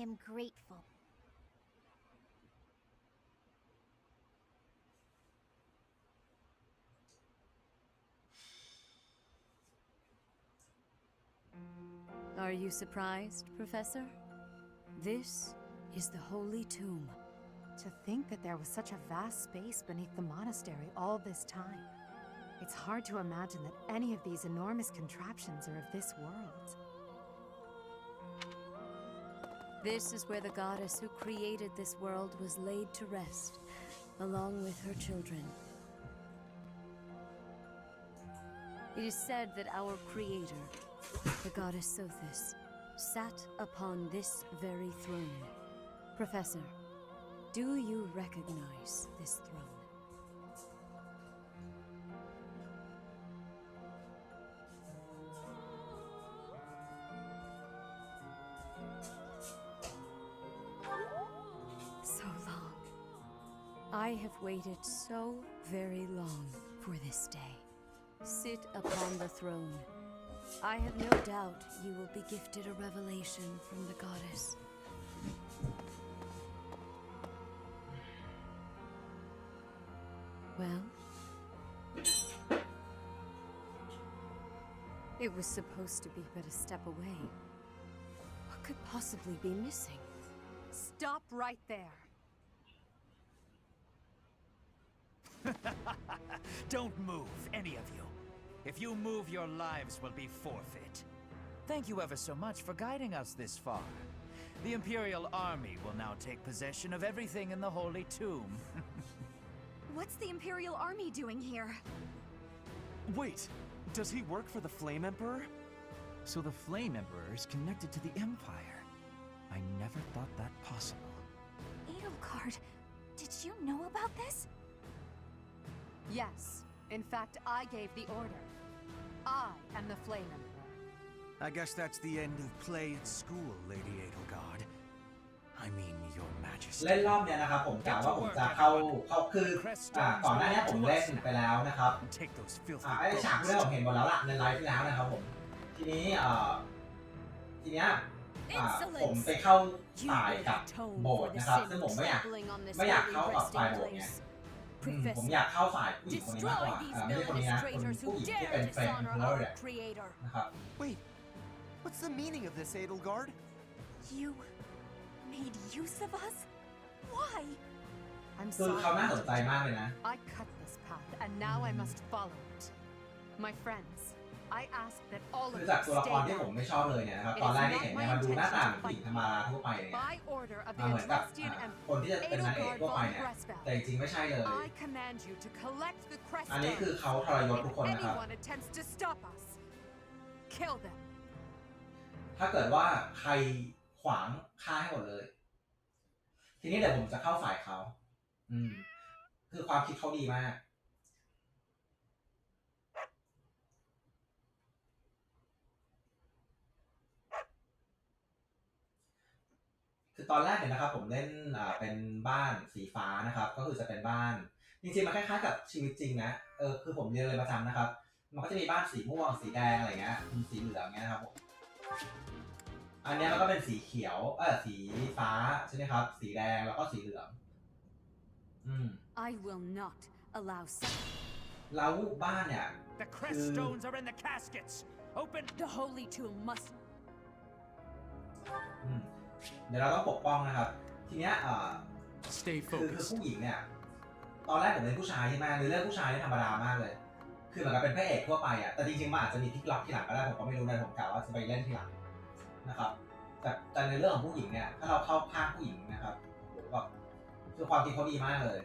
am grateful. Are you surprised, Professor? This is the Holy Tomb. To think that there was such a vast space beneath the monastery all this time. It's hard to imagine that any of these enormous contraptions are of this world. This is where the goddess who created this world was laid to rest, along with her children. It is said that our creator, the goddess Sothis, sat upon this very throne. Professor, do you recognize this throne? So long. I have waited so very long for this day. Sit upon the throne. I have no doubt you will be gifted a revelation from the goddess. Well? It was supposed to be but a step away. What could possibly be missing? Stop right there. Don't move, any of you. If you move, your lives will be forfeit. Thank you ever so much for guiding us this far. The Imperial Army will now take possession of everything in the Holy Tomb. What's the Imperial Army doing here? Wait, does he work for the Flame Emperor? So the Flame Emperor is connected to the Empire. I never thought that possible. Edelgard, did you know about this? Yes. In fact, I gave the order. I am the Flame Emperor. I guess that's the end of play at school, Lady Edelgard. I mean, Your Majesty. เล่นรอบเนี้ยนะครับผมกะว่าผมจะเข้าคือก่อนหน้านี้ผมเล่นไปแล้วนะครับไอ้ฉากเรื่องผมเห็นหมดแล้วล่ะในไลฟ์ที่แล้วนะครับผมทีนี้ทีเนี้ยผมไปเข้าฝ่ายกับโบสถ์นะครับซึ่งผมไม่อยากเข้ากับฝ่ายโบสถ์ไงผมอยากเข้าฝ่ายผู้หญิงคนนี้มากกว่าไม่ใช่คนนี้นะคนผู้หญิงที่เป็นเฟรนด์ของเราเนี่ยนะครับ Wait, what's the meaning of this, Edelgard? You made use of us? Why? I'm คือ sorry. เขาน่าสนใจมากเลยนะ I cut this path, and now I must follow it. My friends, I ask that all คื of อ you จากตัวละค stay รที่ผม down. ไม่ชอบเลยเนี่ยนะครับตอนแรกที่เห็นเนี่ยมันดูหน้าตาเหมือนผู้หญิงธรรมดาทั่วไปเลย By order of the เหมือนกับ Andrastian คน Emperor, ที่จะเป็นนางเอก Edelgard ทั่วไป von เนี่ย Gressfeld, แต่จริงๆไม่ใช่เลย I command you to collect the อันนี้ crest คือเขาทรยศทุก If คนนะครับ anyone attempts to stop us, kill them. ถ้าเกิดว่าใครขวางฆ่าให้หมดเลย ทีนี้เดี๋ยวผมจะเข้าฝ่ายเขาคือความคิดเขาดีมากคือตอนแรกเนี่ยนะครับผมเล่นเป็นบ้านสีฟ้านะครับก็คือจะเป็นบ้านจริงๆมันคล้ายๆกับชีวิตจริงนะคือผมเรียนเลยประจำนะครับมันก็จะมีบ้านสีม่วงสีแดงอะไรเงี้ยสีเหลืองเงี้ยนะครับผมอันนี้มันก็เป็นสีเขียวสีฟ้าใช่ไหมครับสีแดงแล้วก็สีเหลืองI will not allow such. แล้วบ้านเนี่ย The crest stones are in the caskets. Open. The Holy Tomb must. เดี๋ยวเราต้องปกป้องนะครับทีเนี้ยStay คือ focused. ผู้หญิงเนี่ยตอนแรกผมเป็นผู้ชายใช่ไหมในเรื่องผู้ชายนี่ธรรมดามากเลยคือเหมือนกับเป็นพระเอกทั่วไปอ่ะแต่จริงๆมันอาจจะมีพลิกล็อกทีหลังก็ได้ผมก็ไม่รู้นะผมกะว่าจะไปเล่นทีหลังนะครับแต่ในเรื่องของผู้หญิงเนี่ยถ้าเราเข้าข้างผู้หญิงนะครับแบบคือความคิดเขาดีมากเลย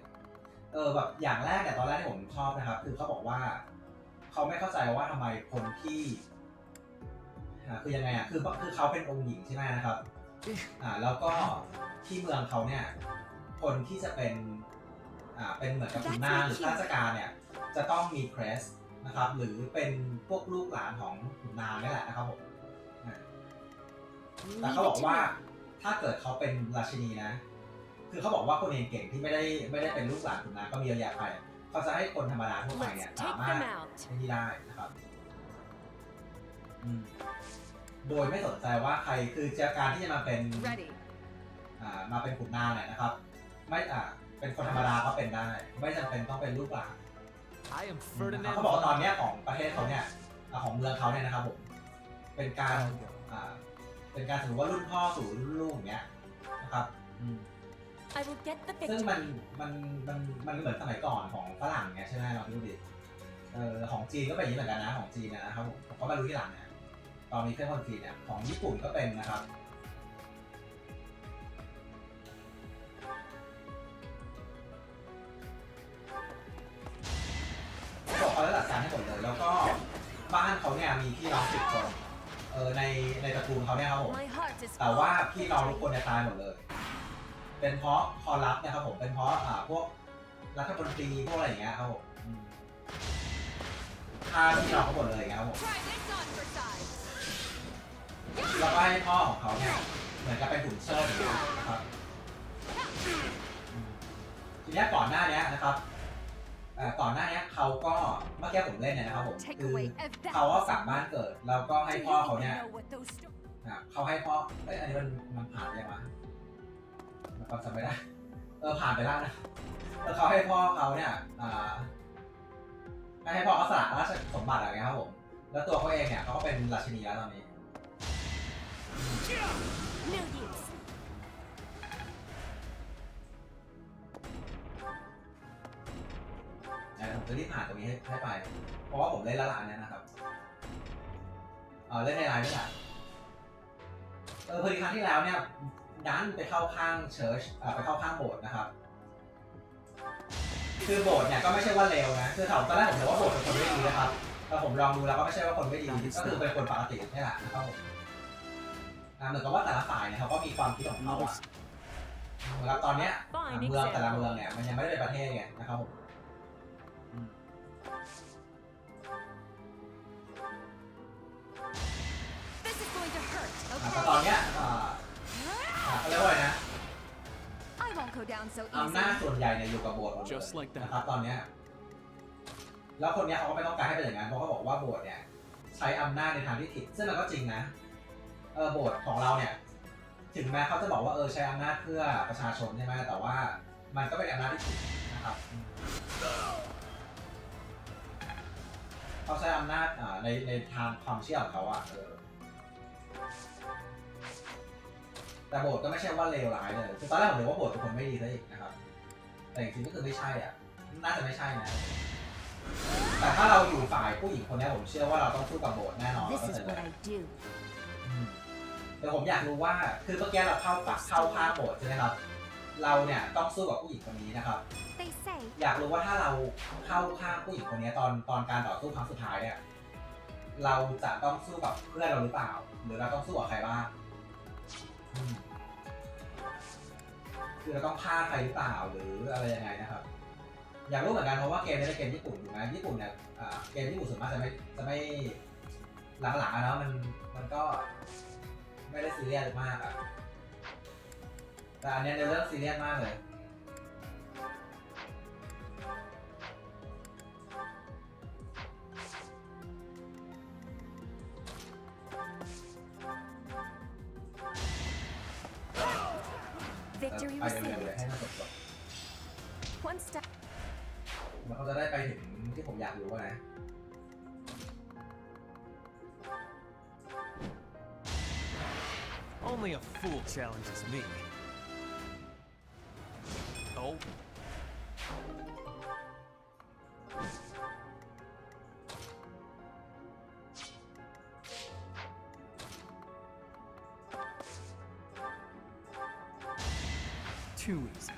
แบบอย่างแรกเนี่ยตอนแรกที่ผมชอบนะครับคือเขาบอกว่าเขาไม่เข้าใจว่าทำไมคนที่คือยังไงอ่ะคือเขาเป็นองค์หญิงใช่ไหมนะครับแล้วก็ที่เมืองเขาเนี่ยคนที่จะเป็นเหมือนกับขุนนางหรือข้าราชการเนี่ยจะต้องมีเครสนะครับหรือเป็นพวกลูกหลานของขุนนางนี่แหละนะครับผมแต่เขาบอกว่าถ้าเกิดเขาเป็นราชินีนะคือเขาบอกว่าคนเรียนเก่งที่ไม่ได้เป็นลูกหลานขุนนางก็มีเยอะแยะไปเขาจะให้คนธรรมดาทั่วไปเนี่ยสามารถที่ได้นะครับโดยไม่สนใจว่าใครคือการที่จะมาเป็น มาเป็นขุนนางเนี่ยนะครับไม่เป็นคนธรรมดาก็เป็นได้ไม่จำเป็นต้องเป็นลูกหลาน I am Ferdinand. เขาบอกว่าตอนเนี้ยของประเทศเขาเนี่ยของเมืองเขาเนี่ยนะครับผมเป็นการสมมติว่ารุ่นพ่อสู่รุ่นลูกอย่างเงี้ยนะครับ I will get the ซึ่ง victory. มันเหมือนสมัยก่อนของฝรั่งเนี่ยใช่ไหมเราดูดิของจีนก็เป็นอย่างนี้เหมือนกันนะของจีนนะครับผมก็มารู้ที่หลังเนี่ยตอนมีเครื่องคอนกรีตเนี่ยของญี่ปุ่นก็เป็นนะครับบอกเขาได้จัดการให้หมดเลยแล้วก็บ้านเขาเนี่ยมีพี่น้อง10 คนในตระกูลเขาเนี่ยครับผม My heart is แต่ว่าพี่น้องทุกคนเนี่ยตายหมดเลย เป็นเพราะคอร์รัปต์นะครับผม เป็นเพราะพวกรัฐมนตรีพวกอะไรอย่างเงี้ยครับผมฆ่าพี่น้องเขาหมดเลยอย่างเงี้ยครับผม Try this on for size. แล้วก็ให้พ่อของเขาเนี่ยเหมือนกับเป็นหุ่นเชิดอย่างเงี้ยนะครับทีนี้ก่อนหน้านี้นะครับก่อนหน้านี้เขาก็เมื่อกี้ผมเล่นเนี่ยนะครับผมคือเขาก็กลับบ้านเกิดแล้วก็ให้พ่อเขาเนี่ยเขาให้พ่ออันนี้มันผ่านไปยังไงมันจำไม่ได้ผ่านไปแล้วนะแล้วเขาให้พ่อเขาเนี่ยให้พ่อเขาสละราชสมบัติอะไรเงี้ยครับผมแล้วตัวเขาเองเนี่ยเขาก็เป็นราชินีแล้วตอนนี้ผมจะรีบผ่านตรงนี้ให้ไปเพราะว่าผมเล่นละลานเนี่ยนะครับเล่นในไลน์นี่แหละพอดีครั้งที่แล้วเนี่ยดันไปเข้าข้างเชิร์ชไปเข้าข้างโบสถ์นะครับคือโบสถ์เนี่ยก็ไม่ใช่ว่าเลวนะคือตอนแรกผมคิดว่าโบสถ์เป็นคนไม่ดีนะครับแต่ผมลองดูแล้วก็ไม่ใช่ว่าคนไม่ดีก็คือเป็นคนปกตินี่แหละนะครับผมเหมือนกับว่าแต่ละฝ่ายเนี่ยเขาก็มีความคิดของเขาอะแล้วตอนเนี้ยเมืองแต่ละเมืองเนี่ยมันยังไม่ได้เป็นประเทศไงนะครับผมแต่ตอนเนี้ยเขาเรียกว่าอะไรนะอำนาจส่วนใหญ่เนี่ยอยู่กับโบสถ์หมดเลยนะครับตอนเนี้ยแล้วคนเนี้ยเขาก็ไม่ต้องการให้เป็นอย่างนั้นเพราะเขาบอกว่าโบสถ์เนี่ยใช้อำนาจในทางที่ผิดซึ่งมันก็จริงนะโบสถ์ของเราเนี่ยถึงแม้เขาจะบอกว่าใช้อำนาจเพื่อประชาชนใช่ไหมแต่ว่ามันก็เป็นอำนาจที่ผิดนะครับเขาใช้อำนาจในทางความเชื่อของเขาแต่โบสถ์ก็ไม่ใช่ว่าเลวร้ายเลยคือตอนแรกผมนึกว่าโบสถ์เป็นคนไม่ดีซะอีกนะครับแต่จริงๆก็คือไม่ใช่น่าจะไม่ใช่นะแต่ถ้าเราอยู่ฝ่ายผู้หญิงคนนี้ผมเชื่อว่าเราต้องสู้กับโบสถ์แน่นอนแต่ผมอยากรู้ว่าคือเมื่อกี้เราเข้าข้างโบสถ์ใช่ไหมครับเราเนี่ยต้องสู้กับผู้หญิงคนนี้นะครับอยากรู้ว่าถ้าเราเข้าข้างผู้หญิงคนนี้ตอนการต่อสู้ครั้งสุดท้ายเนี่ยเราจะต้องสู้กับเพื่อนเราหรือเปล่าหรือเราต้องสู้กับใครบ้างคือเราต้องฆ่าใครหรือเปล่าหรืออะไรยังไงนะครับอยากรู้เหมือนกันเพราะว่าเกมนี้เป็นเกมญี่ปุ่นถูกไหมญี่ปุ่นเนี่ยเกมญี่ปุ่นส่วนมากจะไม่หลังๆนะมันก็ไม่ได้ซีเรียสมากแต่อันนี้ในเรื่องซีเรียสมากเลยไปเร็วๆเลยให้มันจบแล้วเขาจะได้ไปถึงที่ผมอยากรู้ว่านะ Only a fool challenges me. Oh. Too easy.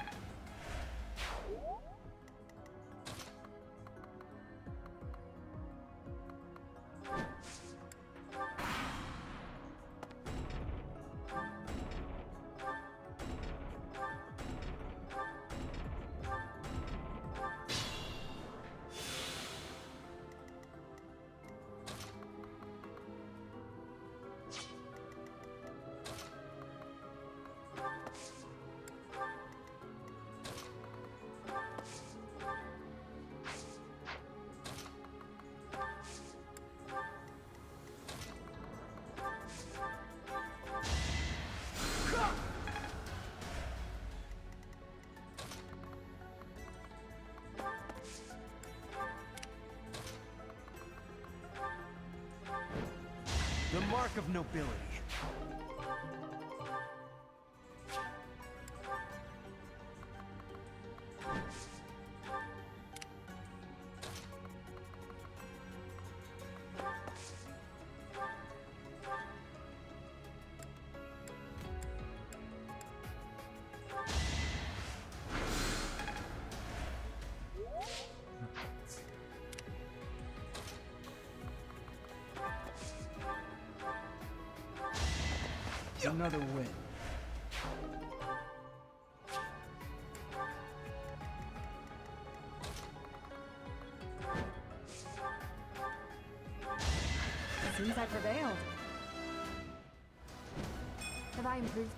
mark of nobility. Another win. Seems I prevailed. Have I improved?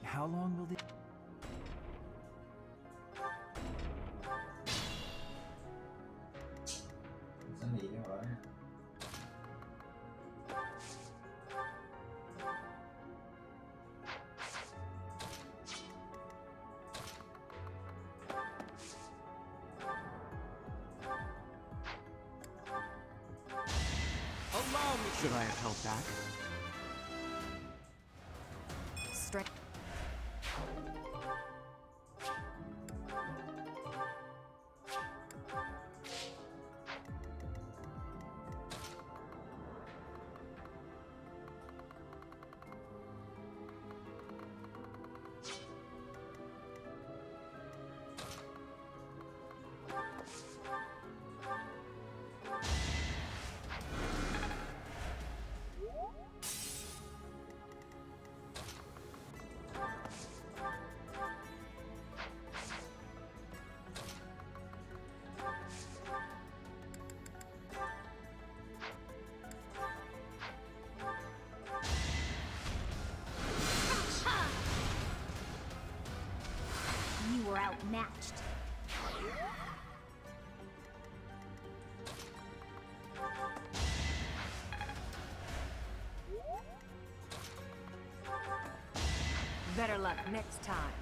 How long will the... จะหนีไม่หมดแล้วเนี่ย Allow me. Should I have held back? Strength. You were outmatched. Better luck next time.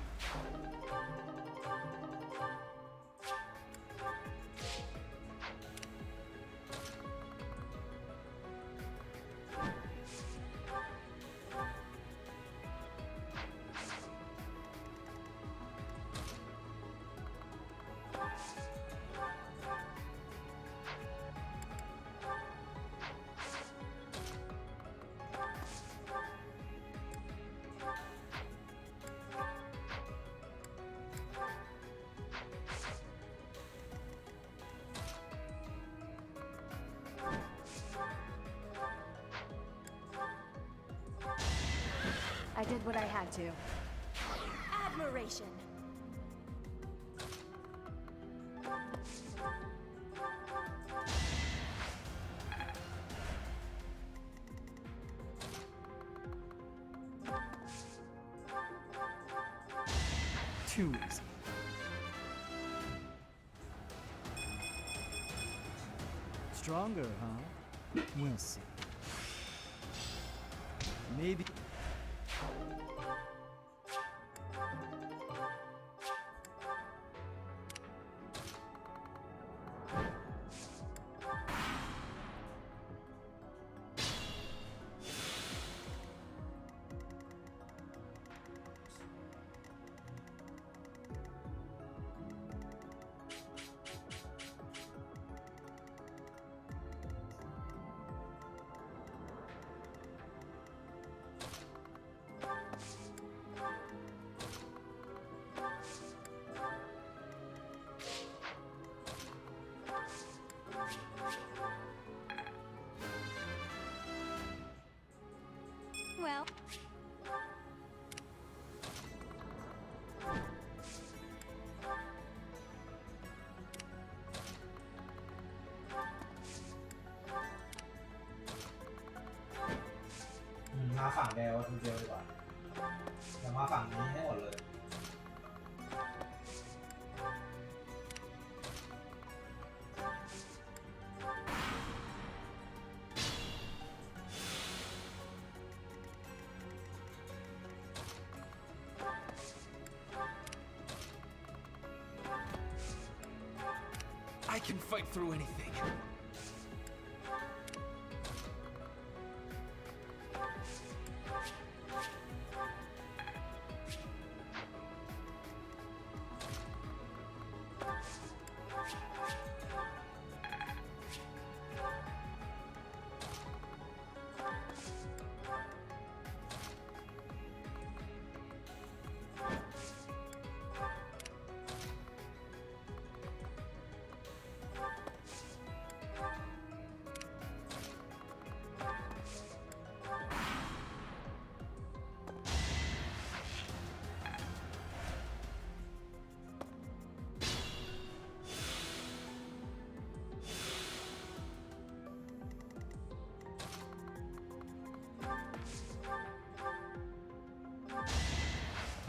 I did what I had to. Admiration. Too easy. Stronger, huh? We'll see. Maybe... can fight through anything.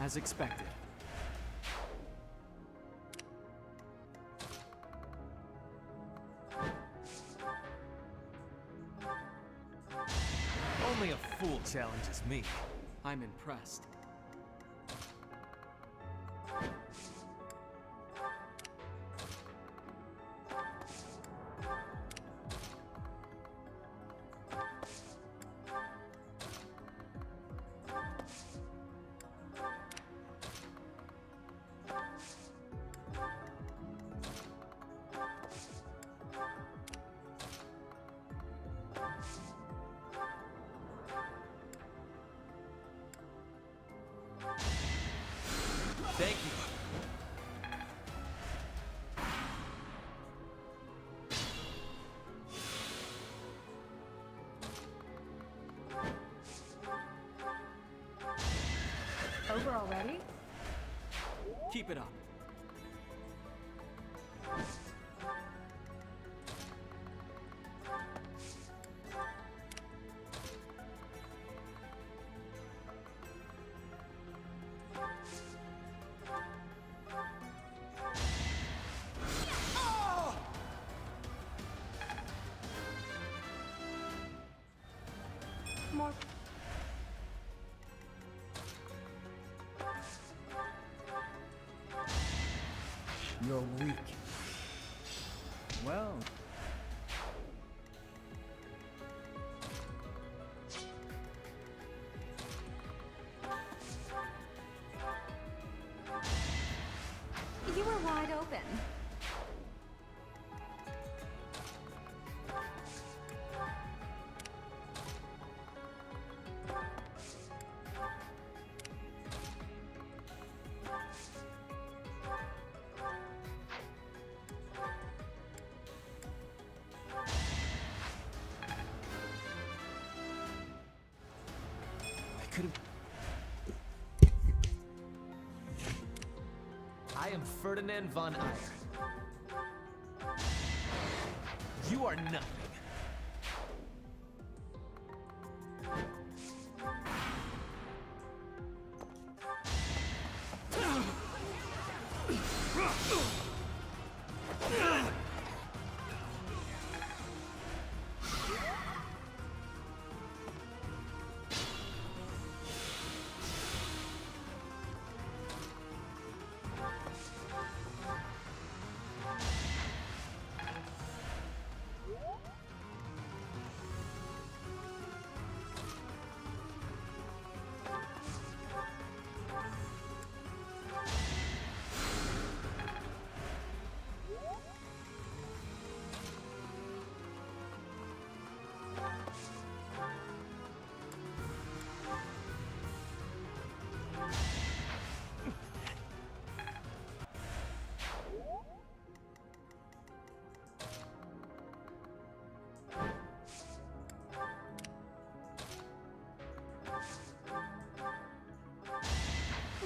As expected. Only a fool challenges me. I'm impressed. Thank you. Over already? Keep it up. More. You're weak. Well, You were wide open. I could have. I am Ferdinand von Eyre. You are nothing.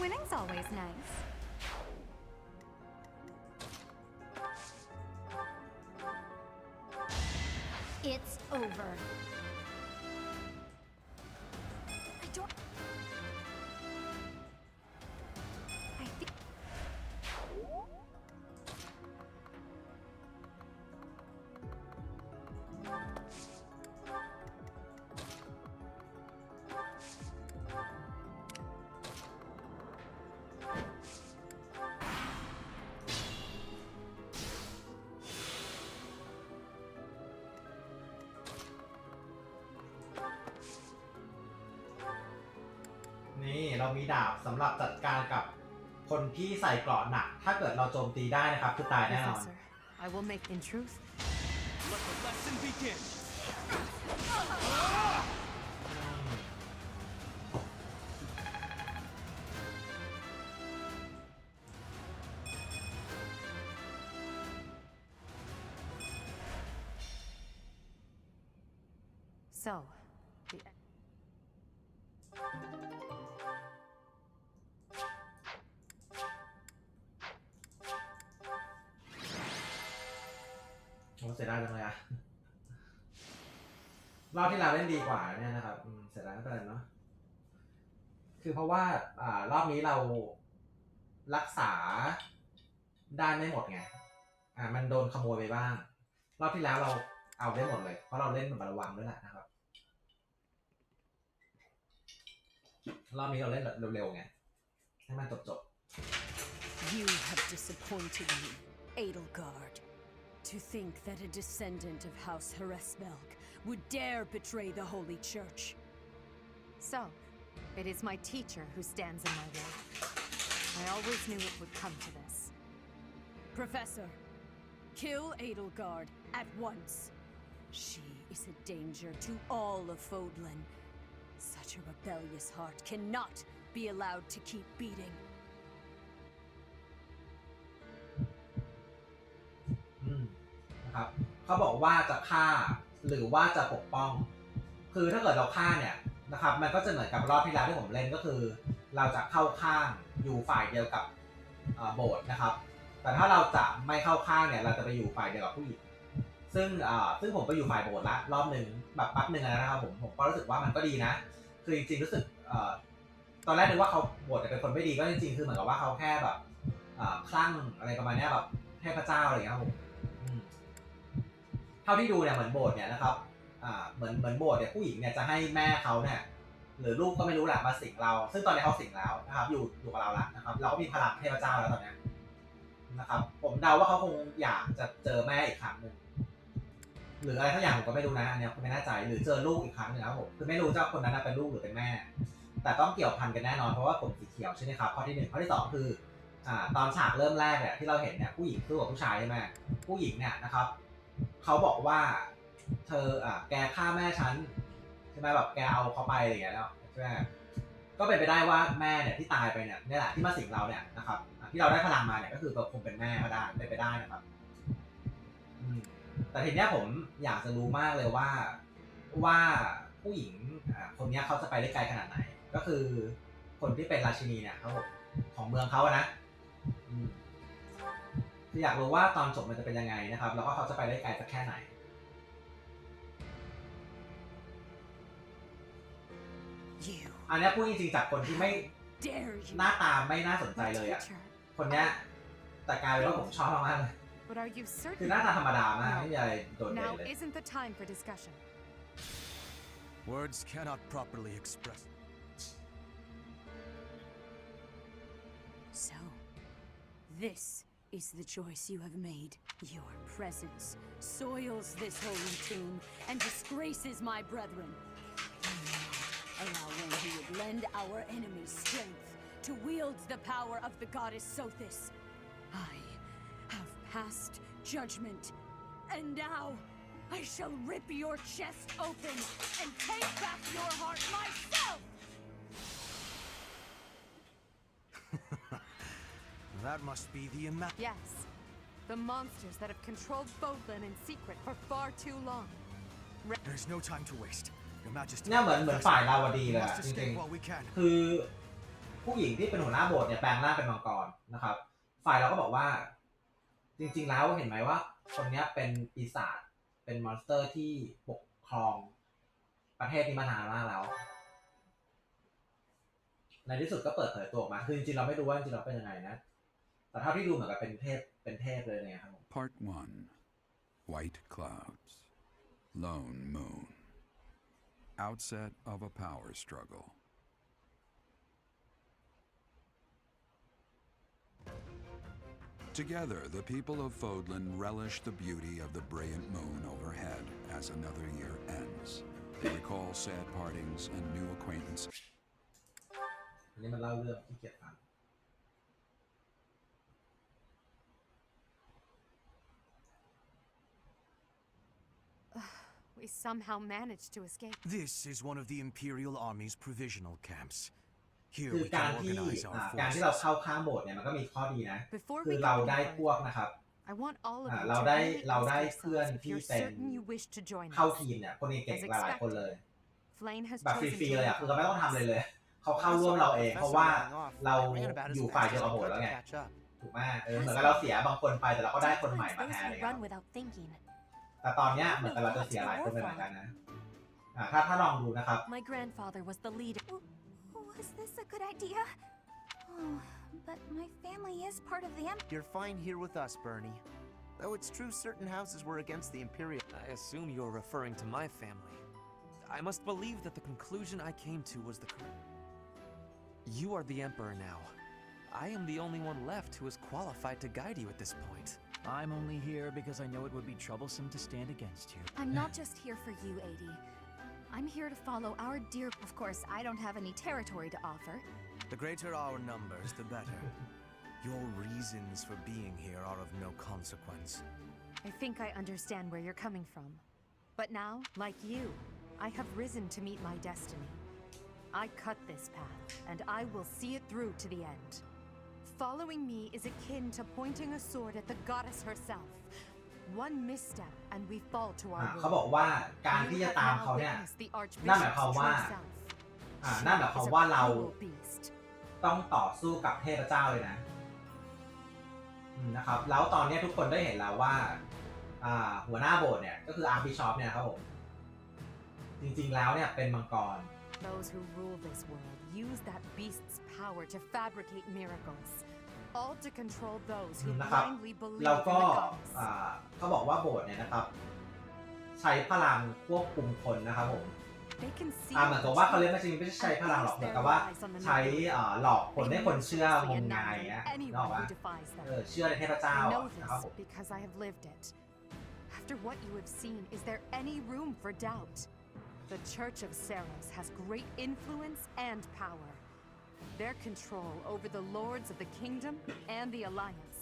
Winning's always nice. It's over. I don't... I think... เรามีดาบสำหรับจัดการกับคนที่ใส่เกราะหนักถ้าเกิดเราโจมตีได้นะครับคือตายแน่นอน I will make in truth. Let the lesson begin. So, the โอ้เสียดายจังเลยอะรอบที่เราเล่นดีกว่าเนี่ยนะครับเสียดายไม่เป็นไรเนาะคือเพราะว่ารอบนี้เรารักษาได้ไม่หมดไงมันโดนขโมยไปบ้างรอบที่แล้วเราเอาได้หมดเลยเพราะเราเล่นแบบระวังด้วยแหละนะครับรอบนี้เราเล่นเร็วๆไงให้มันจบ You have disappointed me, Edelgard. To think that a descendant of House Hresmelk would dare betray the Holy Church. So, it is my teacher who stands in my way. I always knew it would come to this. Professor, kill Edelgard at once. She is a danger to all of Fodlan. Such a rebellious heart cannot be allowed to keep beating. นะครับเขาบอกว่าจะฆ่าหรือว่าจะปกป้องคือถ้าเกิดเราฆ่าเนี่ยนะครับมันก็จะเหมือนกับรอบที่แล้วที่ผมเล่นก็คือเราจะเข้าข้างอยู่ฝ่ายเดียวกับโบสถ์นะครับแต่ถ้าเราจะไม่เข้าข้างเนี่ยเราจะไปอยู่ฝ่ายเดียวกับผู้หญิงซึ่งผมไปอยู่ฝ่ายโบสถ์ละรอบหนึ่งแบบแป๊บหนึ่งนะครับผมก็รู้สึกว่ามันก็ดีนะคือจริงๆรู้สึกตอนแรกนึกว่าเขาโบสถ์เป็นคนไม่ดีก็จริงๆคือเหมือนกับว่าเขาแค่แบบคลั่งอะไรประมาณนี้แบบเทพเจ้าอะไรอย่างเงี้ยครับผมเท่าที่ดูเนี่ยเหมือนโบสถ์เนี่ยนะครับเหมือนโบสถ์เนี่ยผู้หญิงเนี่ยจะให้แม่เขาเนี่ยหรือลูกก็ไม่รู้แหละมาสิงเราซึ่งตอนนี้เขาสิงแล้วนะครับอยู่กับเราแล้วนะครับเราก็มีพลังเทพเจ้าแล้วตอนนี้นะครับผมเดาว่าเขาคงอยากจะเจอแม่อีกครั้งหนึ่งหรืออะไรทั้งอย่างผมก็ไม่รู้นะอันนี้ผมไม่แน่ใจหรือเจอลูกอีกครั้งหนึ่งครับผมคือไม่รู้ว่าคนนั้นเป็นลูกหรือเป็นแม่แต่ต้องเกี่ยวพันกันแน่นอนเพราะว่าผมสีเขียวใช่ไหมครับข้อที่1ข้อที่2คือตอนฉากเริ่มแรกเนี่ยที่เราเห็นเนี่ยผู้หญิงสู้กับผู้ชายใช่ไหมผู้หญิงเนี่ยนะครับเขาบอกว่าเธอแกฆ่าแม่ฉันใช่ไหมแบบแกเอาเขาไปอะไรอย่างเงี้ยแล้วใช่ไหมก็เป็นไปได้ว่าแม่เนี่ยที่ตายไปเนี่ยนี่แหละที่มาสิงเราเนี่ยนะครับที่เราได้พลังมาเนี่ยก็คือคงเป็นแม่ก็ได้เป็นไปได้นะครับแต่ทีเนี้ยผมอยากจะรู้มากเลยว่าผู้หญิงคนนี้เขาจะไปได้ไกลขนาดไหนก็คือคนที่เป็นราชินีเนี่ยเขาของเมืองเขานะคืออยากรู้ว่าตอนจบมันจะเป็นยังไงนะครับแล้วก็เขาจะไปได้ไกลสักแค่ไหนอันนี้พูดจริงๆจากคนที่ไม่หน้าตาไม่น่าสนใจเลยอ่ะคนเนี้ยแต่กลายเป็นว่าผมชอบมากเลยคือหน้าตาธรรมดามากไม่มีอะไรโดดเด่นเลย Now isn't the time for discussion. Words cannot properly express. So, this is the choice you have made. Your presence soils this holy tomb and disgraces my brethren. Allow one who would lend our enemies strength to wield the power of the goddess Sothis. I have passed judgment, and now I shall rip your chest open and take back your heart myself! That must be the Yes. The monsters that have controlled Fodlan in secret for far too long. There's no time to waste. Your Majesty. เนี่ยเหมือนฝ่ายราวดีเลยอะจริงๆคือผู้หญิงที่เป็นหัวหน้าโบสถ์เนี่ยแปลงร่างเป็นมังกรนะครับฝ่ายเราก็บอกว่าจริงๆแล้วเห็นไหมว่าคนนี้เป็นปีศาจเป็นมอนสเตอร์ที่ปกครองประเทศนี้มานานมากแล้วในที่สุดก็เปิดเผยตัวออกมาคือจริงๆเราไม่รู้ว่าจริงๆเราเป็นยังไงนะแต่เท่าที่ดูเหมือนกับเป็นเทพเลยเนี่ยครับ Part 1 White Clouds Lone Moon Outset of a power struggle Together, the people of Fodlan relish the beauty of the brilliant moon overhead as another year ends. They recall sad partings and new acquaintances. อันนี้มันเล่าเรื่องที่เกียรฟัง We somehow managed to escape. This is one of the Imperial Army's provisional camps. Here คือ we การ can ที่ organize our การที่เรา forces. เข้าข้างโบสถ์เนี่ยมันก็มีข้อดีนะ Before คื we อ go เรา any ได้พวก further, นะครับ I want all of you เรา to ได้ really เรา ask ได้เพื่อน yourselves if ที่ you're เป็น certain you wish to join เข้า us. ทีมเนี่ยคนเก่งๆหลายๆคนเลย Flame has แบบฟ chosen รี to ๆเลยอ่ะ live คือเราไม่ต้องทำอะไรเลย เขา I เข้าร่วม saw เรา the เอง เพ professor ราะว่า running off. เรา I ran about อยู่ as ฝ่าย fast เดียว as กับ I โบสถ์ could แล้ว to ไง catch up. ถูกไหมเหมือนกับเราเสียบางคนไปแต่เราก็ได้คนใหม่ Sometimes มาแท those น who เลยครับ run without thinking. แต่ตอนเนี้ยเหมือนกับเราจะเสียหลายคนไปเหมือนกันนะถ้าลองดูนะครับ My grandfather was the leader. Was this a good idea? Oh, but my family is part of the Emperor. You're fine here with us, Bernie. Though it's true certain houses were against the Imperial. I assume you're referring to my family. I must believe that the conclusion I came to was the correct. You are the Emperor now. I am the only one left who is qualified to guide you at this point. I'm only here because I know it would be troublesome to stand against you. I'm not just here for you, Adi. I'm here to follow our dear. Of course, I don't have any territory to offer. The greater our numbers, the better. Your reasons for being here are of no consequence. I think I understand where you're coming from. But now, like you, I have risen to meet my destiny. I cut this path, and I will see it through to the end. Following me is akin to pointing a sword at the goddess herself. One misstep, and we fall to our เขา ruin. บอกว่าการที่ You จะ have ตาม now เขาเนี่ย witnessed the นั่นหมาย Archbishop's ความว่า true self. นั่นหมายความ She ว่า is a เรา cruel beast. ต้องต่อสู้กับเทพเจ้าเลยนะนะครับ แล้วตอนนี้ทุกคนได้เห็นแล้วว่าหัวหน้าโบสถ์เนี่ยก็คืออาร์บิชอปเนี่ยครับผมจริงๆแล้วเนี่ยเป็นมังกร Those who rule this world use that beast's power to fabricate miracles, all to control those who นะครับ blindly believe แล้ว in ก็ the goddess. เขาบอกว่าโบสถ์เนี่ยนะครับใช้พลังควบคุมคนนะครับผม They can see เหมือนกับว่าเขาเรียกไม่ใช่พลังหรอกเหมือนกับว่าใช้หลอกคนให้คนเชื่องมงายนะนึกออก anyone ปะ who defies them. เชื่อในเทพเจ้า I know นะครับ this ผม because I have lived it. After what you have seen, is there any room for doubt? The Church of Seros has great influence and power. Their control over the lords of the kingdom and the alliance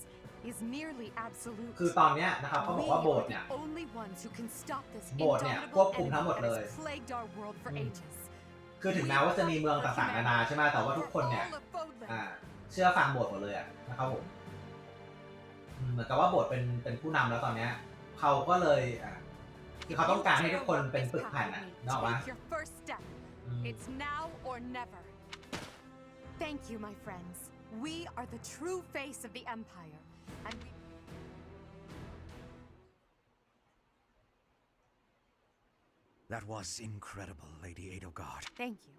is nearly absolute. คือตอนเนี้ยนะครับเขาบอกว่าโบสถ์เนี่ย We are the only ones who can stop this โบสถ์เนี่ย indomitable ควบคุม enemy ทั้งหมด that เลย has plagued our world for ages. คือถึงแม้ว่าจะมีเมืองต่างๆนานาใช่ไหมแต่ว่าทุกคนเนี่ย All of Fodlan. เชื่อฟังโบสถ์หมดเลยนะครับผมเหมือนกับว่าโบสถ์เป็นผู้นำแล้วตอนเนี้ยเขาก็เลยคือเขาต้องการให้ทุกคนเป็นปึกแผ่นนึกออกปะ Take your first step. It's now or never. Thank you, my friends. We are the true face of the Empire, and we. That was incredible, Lady Edelgard. Thank you.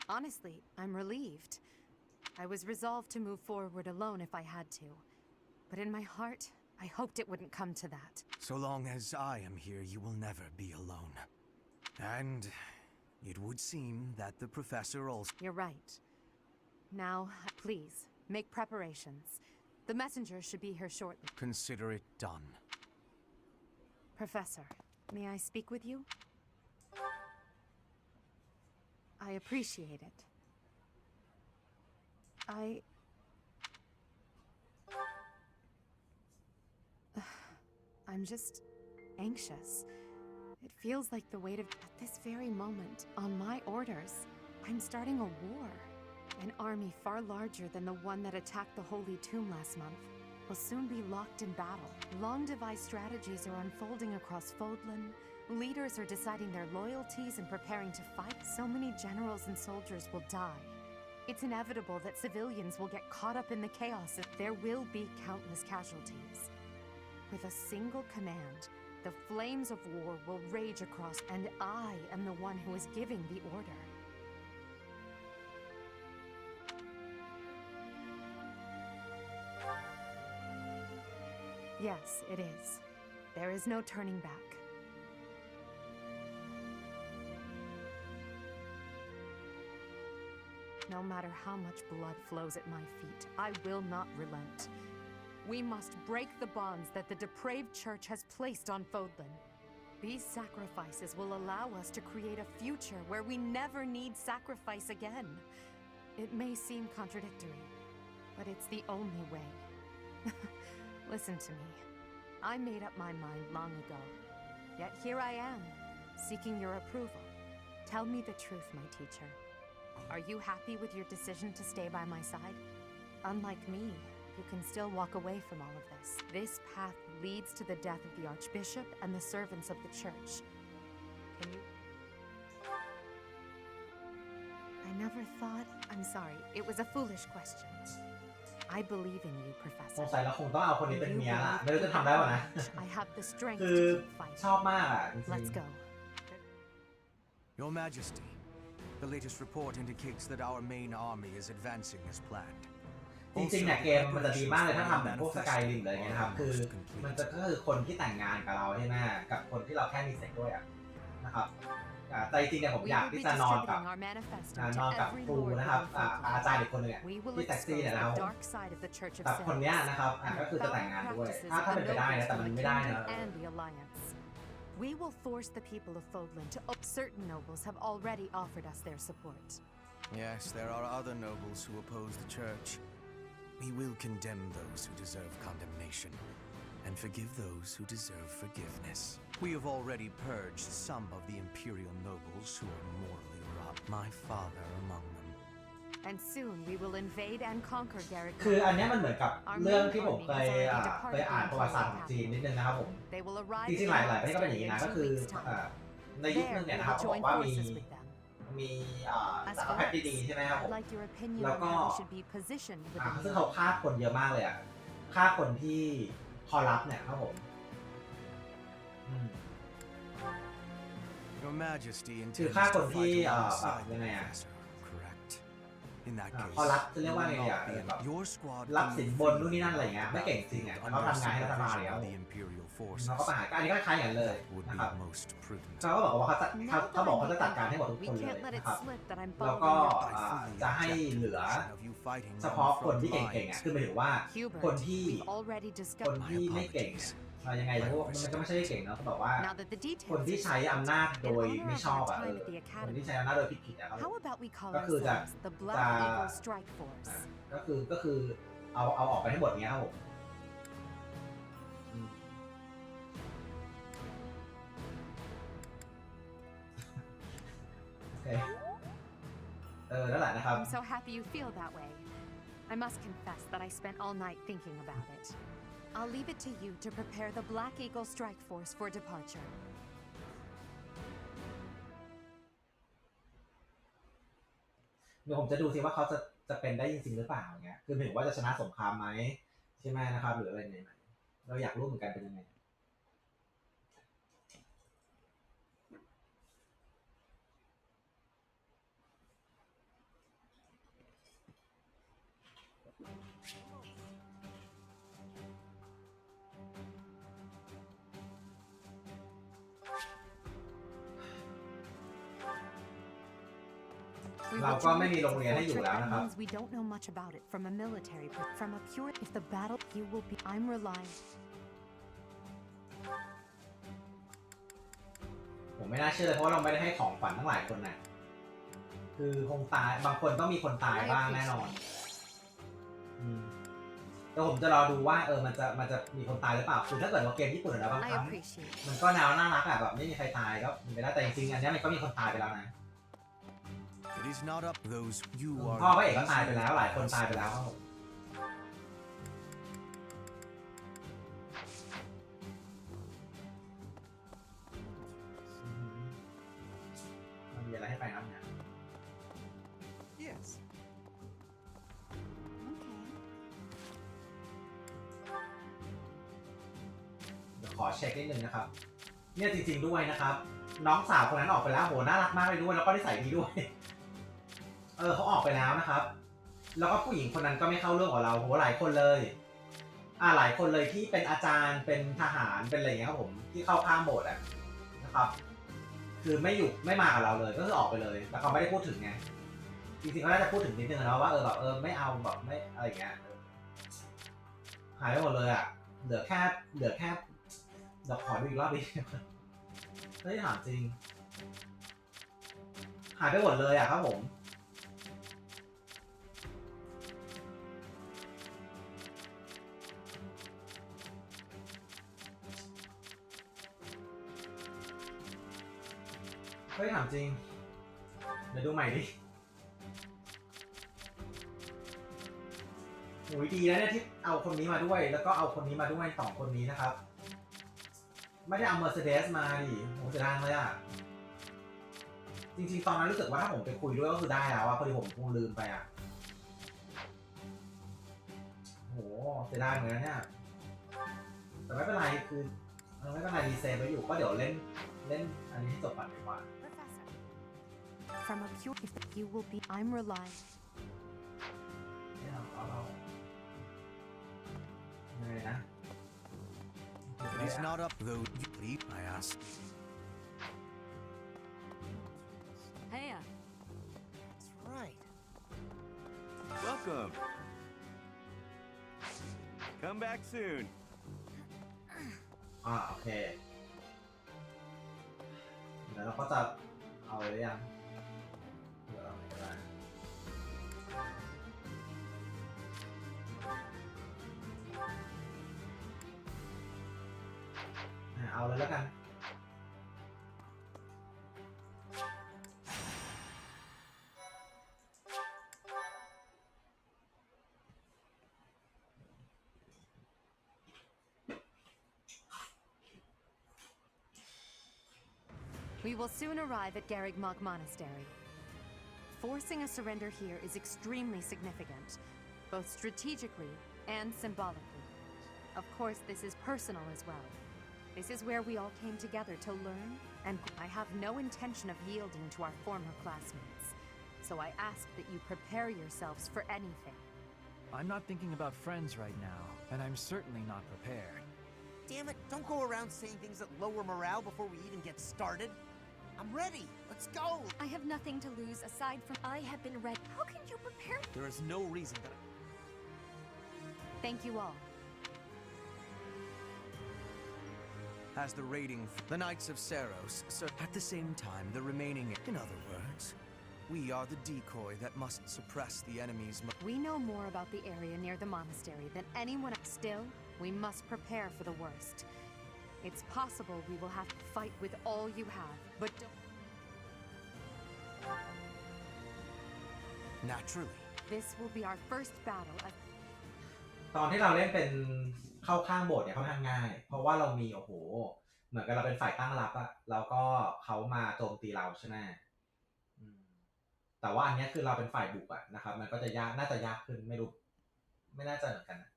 Honestly, I'm relieved. I was resolved to move forward alone if I had to. But in my heart, I hoped it wouldn't come to that. So long as I am here, you will never be alone. And it would seem that the professor also... You're right. Now, please, make preparations. The messenger should be here shortly. Consider it done. Professor, may I speak with you? I appreciate it. I'm just anxious. It feels like the weight of at this very moment, on my orders, I'm starting a war. An army far larger than the one that attacked the Holy Tomb last month will soon be locked in battle. Long-devised strategies are unfolding across Fodlan. Leaders are deciding their loyalties and preparing to fight. So many generals and soldiers will die. It's inevitable that civilians will get caught up in the chaos. There will be countless casualties. With a single command, the flames of war will rage across, and I am the one who is giving the order. Yes, it is. There is no turning back. No matter how much blood flows at my feet, I will not relent. We must break the bonds that the depraved church has placed on Fodlan. These sacrifices will allow us to create a future where we never need sacrifice again. It may seem contradictory, but it's the only way. Listen to me. I made up my mind long ago. Yet here I am, seeking your approval. Tell me the truth, my teacher. Are you happy with your decision to stay by my side? Unlike me, you can still walk away from all of this. This path leads to the death of the Archbishop and the servants of the Church. Can you? I never thought... I'm sorry, it was a foolish question. I believe in you, ส Professor. งสัยเราคงต้องเอาคนนี้เป็นเมียละไม่รู้จะทำได้ป่ะนะ I have the strength คือ to keep fighting. ชอบมากอ่ะจริง Let's go. Your Majesty, the latest report indicates that our main army is advancing as planned. จริงๆเนี่ยเกมมันจะดีมากเลยถ้าทำเหมือนพวกสกายริมเลยไงนะครับคือมันจะก็คือคนที่แต่งงานกับเราใช่ไหมกับคนที่เราแค่มีเซ็กด้วยอ่ะนะครับแต่จริงๆเนี่ยผม We อยาก will ที่ be จะนอนกับ distributing our manifesto นอน to กับ every ครู lord นะครับ of Oakland. อาจารย์อีกคนหนึ่งอ่ะ We will ที่แท็กซี่ expose เนี่ยนะครับ the ผม dark side of the Church of กับคนเนี้ย Serapis นะครับ and ก็คือจะแต่งงานด้วย practices ถ้า of เป็น the ไปได้นะ nobles แต่ of มัน the ไม่ได้นะ kingdom and the alliance. We will force the people of Fodlan to... Certain nobles have already offered us their support. Yes, there are other nobles who oppose the Church. We will condemn those who deserve condemnation, and forgive those who deserve forgiveness. We have already purged some of the imperial nobles who are morally robbed, my father among them. And soon we will invade and conquer Garrett. คืออันเนี้ยมันเหมือนกับเรื่องที่ผมเคยอ่านประวัติศาสตร์ของจีนนิดนึงนะครับผม They will arrive จริงๆหลายๆประเทศก็เป็นอย่างนี้นะก็คือในยุคนึงเนี่ยนะครับเขาบอกว่ามีจักรพรรดิดีๆใช่ไหมครับผม I'd like your opinion แล้ว on ก็ how we should be positioned within ซึ่ง the เขาฆ่าคนเยอะมากเลยอ่ะฆ่าคนที่คอรัปเนี่ยครับผม Your Majesty คือ intends ฆ่าคน to ที่ fight alongside ยังไง the อ่ะ professor, correct? In that คอ case, รัปจะเรียก you ว่า will ไงอ่ะ not be in แบบ your squad รับ can สินบนนู่นนี่นั่นอะไรเงี้ยไม่เก่งจริงอ่ะเขาทำงานให้รัฐบาลแล้ว the imperial เขา forces. ก็ประหารอันนี้ก็คล้ายอย่างเลย Would นะ be ครับ most prudent. เขาก็บอกว่าเขาบอกเขาจะจัดการให้หมดทุก We คนเลย can't let it นะครับ slip that I'm แล้วก็ following your จะให้เหลือ Of you fighting เฉ on พาะ the คน front ที่เก่งๆ lines. อ่ะคือหมายถึงว่า Hubert, คนที่ we've already คน discussed ที่ไม่เก่งอ่ะยังไงจะพูดมันก็ไม่ใช่เก่งเนาะเขาบอกว่า now that the คน details ที่ are ใช้อำนาจโดย in honor ไม่ of ชอบ our อ่ะ time at the คนที่ academy. ใช้อำนาจโดยผิดๆอ่ะครับ How about we call ก็คือจะ ourselves the Black Eagle Strike Force? ก็คือเอาออกไปให้หมดเงี้ยครับผมโอเคนั่นแหละนะครับ I'm so happy you feel that way. I must confess that I spent all night thinking about it. I'll leave it to you to prepare the Black Eagle Strike Force for departure. เดี๋ยวผมจะดูซิว่าเขาจะเป็นได้จริงๆหรือเปล่าเงี้ยคือหมายถึงว่าจะชนะสงครามไหมใช่ไหมนะครับหรืออะไรไหนเราอยากรู้เหมือนกันเป็นยังไง We เรา will ก็ไม่ join มีโรงเรียน the ให้อยู่ fortress แล้ว that นะครับ means we don't know much about it from a military, from a pure. If the battle, you will be. I'm relying. ผมไม่น่าเชื่อเลยเพราะว่าเราไม่ได้ให้ของขวัญทั้งหลายคนนะคือคงตายบางคนต้องมีคนตายบ้างแน่นอนแต่ผมจะรอดูว่ามันจะมีคนตายหรือเปล่าคือถ้าเกิดว่าเกมญี่ปุ่นนะบางค I รั้ง appreciate. มันก็แนวน่ารักอะแบบไม่มีใครตายก็มีไปได้แต่จริงๆอันนี้มันก็มีคนตายไปแล้วนะ It is not up those you พ่อ are. พระเอกก็ตายไปแล้วหลายคนตายไปแล้วครับผมมันมีอะไรให้ไปครับเนี่ย Yes. เดี๋ยวขอเช็คนิดนึงนะครับเนี่ยจริงๆด้วยนะครับน้องสาวคนนั้นออกไปแล้วโหน่ารักมากเลยด้วยแล้วก็นิสัยดีด้วยเขาออกไปแล้วนะครับแล้วก็ผู้หญิงคนนั้นก็ไม่เข้าเรื่องกับเราโหหลายคนเลยหลายคนเลยที่เป็นอาจารย์เป็นทหารเป็นอะไรอย่างเงี้ยครับผมที่เข้าข้างโบสถ์นะครับคือไม่มากับเราเลยก็คือออกไปเลยแต่เขาไม่ได้พูดถึงไงจริงๆเขาน่าจะพูดถึงนิดนึงนะว่าแบบไม่เอาแบบไม่อะไรอย่างเงี้ยหายไปหมดเลยอะเหลือแค่เดี๋ยวขอดูอีกรอบดิเฮ้ยถามจริงหายไปหมดเลยอะครับผม เฮ้ยถามจริงเดี๋ยวดูใหม่ดิโหยดีนะเนี่ยที่เอาคนนี้มาด้วยแล้วก็เอาคนนี้มาด้วย2คนนี้นะครับไม่ได้เอา Mercedes มาดิโหเสียดายเลยอ่ะจริงๆตอนนั้นรู้สึกว่าถ้าผมไปคุยด้วยก็คือได้แล้วว่าพอดีผมคงลืมไปอ่ะโหเสียดายเหมือนกันเนี่ยแต่ไม่เป็นไรคือไม่เป็นไรรีเซ็ตไว้อยู่ก็เดี๋ยวเล่นอันนี้ให้จบก่อนดีกว่า From a pure, if you will be, I'm relying. ไม่เอายังไงนะ It is not up, though. You please, I ask. Hey, That's right. Welcome. Come back soon. โอเคเดี๋ยวเราก็จะเอาอะไรยังเดี๋ยวเอาอะไรก็ได้เอาเลยแล้วกัน We will soon arrive at Garrigmog Monastery. Forcing a surrender here is extremely significant, both strategically and symbolically. Of course, this is personal as well. This is where we all came together to learn, and I have no intention of yielding to our former classmates. So I ask that you prepare yourselves for anything. I'm not thinking about friends right now, and I'm certainly not prepared. Damn it, don't go around saying things that lower morale before we even get started. I'm ready. Let's go. I have nothing to lose aside from I have been ready. How can you prepare? There is no reason that Thank you all. As the raiding, the Knights of Saros, so at the same time, the remaining. In other words, we are the decoy that must suppress the enemy's. We know more about the area near the monastery than anyone else. Still, we must prepare for the worst. It's possible we will have to fight with all you have, but don't. Naturally. This will be our first battle. ตอนที่เราเล่นเป็นเข้าข้างโบสถ์เนี่ยค่อนข้างง่ายเพราะว่าเรามีโอ้โหเหมือนกับเราเป็นฝ่ายตั้งรับอะแล้วก็เขามาโจมตีเราใช่ไหมแต่ว่าอันนี้คือเราเป็นฝ่ายบุกอะนะครับมันก็จะยากน่าจะยากขึ้นไม่รู้ไม่น่าจะเหมือนกันนะ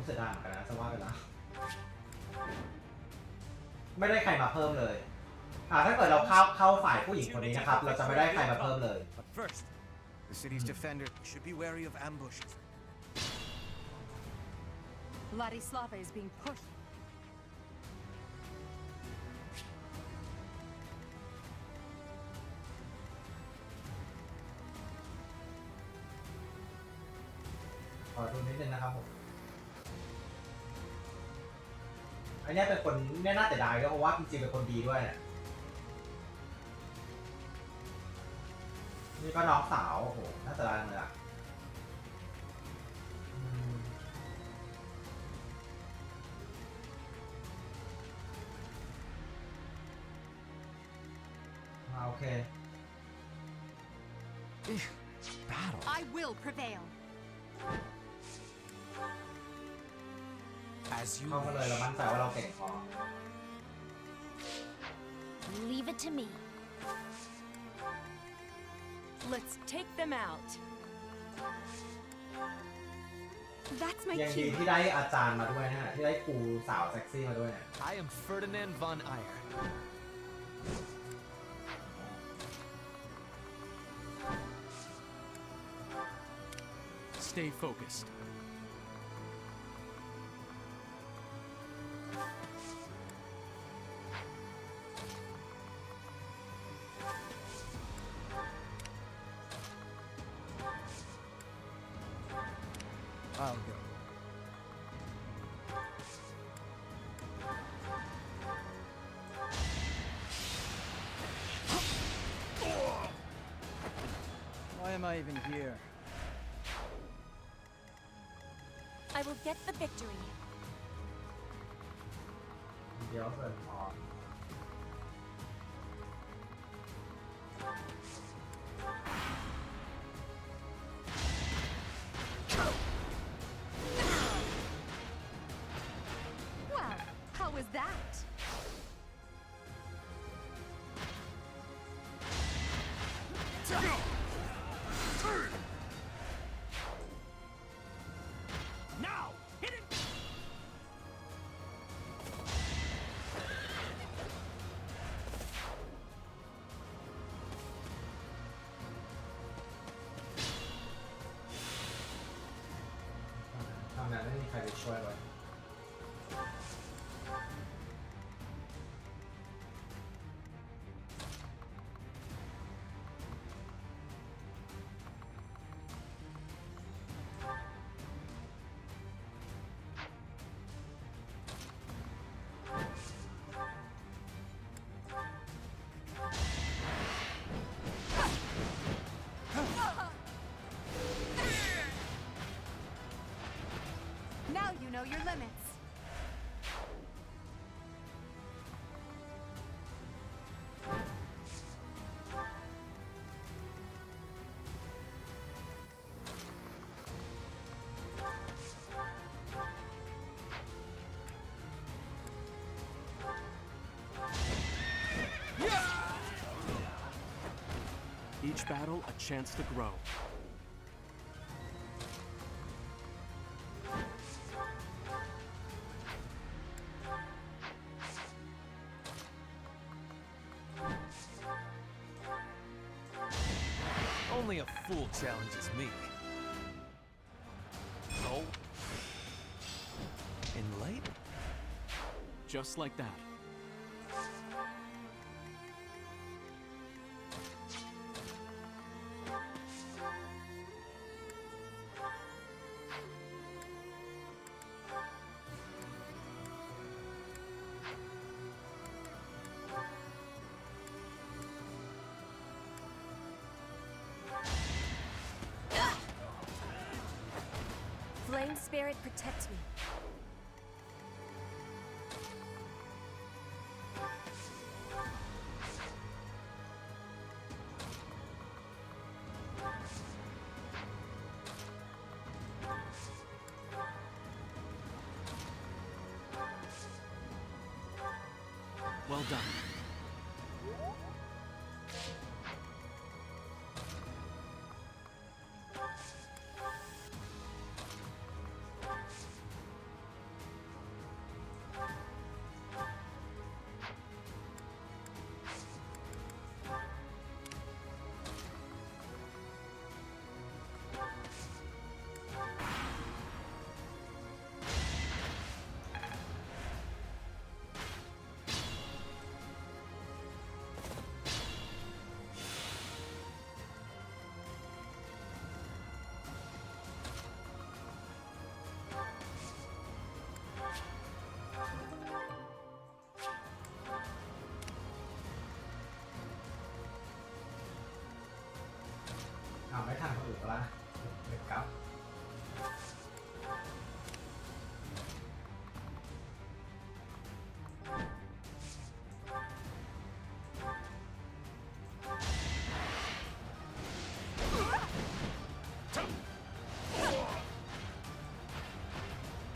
เสียดายเหมือนกันนะจะว่าไปแล้วไม่ได้ใครมาเพิ่มเลยถ้าเกิดเราเข้าฝ่ายผู้หญิงคนนี้นะครับเราจะไม่ได้ใครมาเพิ่มเลย But first, The city's defenders should be wary of ambushes. Ladislava is being pushed. ขอดูนิดนึงนะครับผมอันนี้เป็นคนไม่น่าเสียดายด้วยเพราะว่าจริงๆเป็นคนดีด้วยนี่ก็น้องสาวโอ้โหน่าเสียดายเลยอ่ะโอเค Battle. I will prevail. As you เข้ามาเลยเรามั่นใจว่าเราเก่งพอ Leave it to me. let's take them out. That's my ยังดี cue. ที่ได้อาจารย์มาด้วยนะที่ได้ครูสาวเซ็กซี่มาด้วยเนี่ย I am Ferdinand von Ayer. Stay focused. am I even here? I will get the victory. เดี๋ยวเปิดพอ Well, how was that? Now! Hit it! ทำงานไม่มีใครไปช่วยเลย Now you know your limits. Each battle a chance to grow. Only a fool challenges me. Oh. In light? Just like that. Flame Spirit, protect me. Well done.ไม่ทันคนอื่นก็แล้วเด็กครับ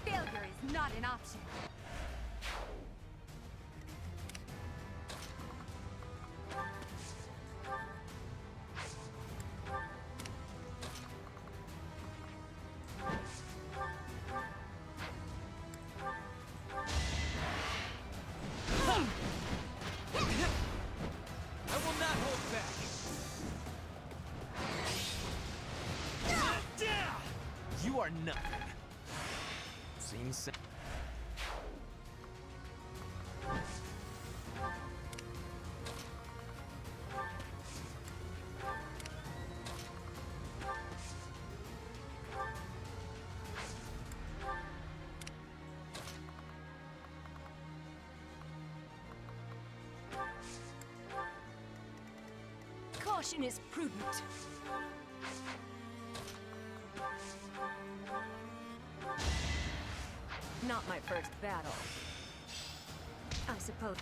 Failure is not an option. I will not hold back. You are nothing. Seems sa- Caution is prudent. Not my first battle. I suppose.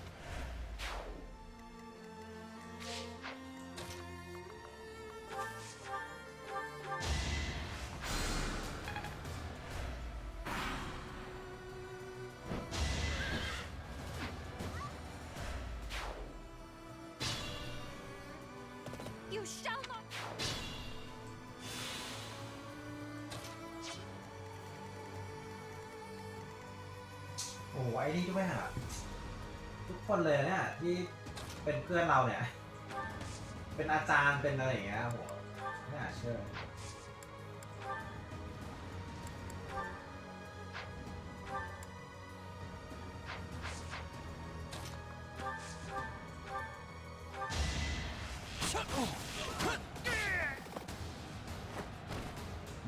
You shall not. โอ้ไอ้นี่ด้วยอ่ะทุกคนเลยเนี่ยที่เป็นเพื่อนเราเนี่ยเป็นอาจารย์เป็นอะไรอย่างเงี้ยโหไม่น่าเชื่อ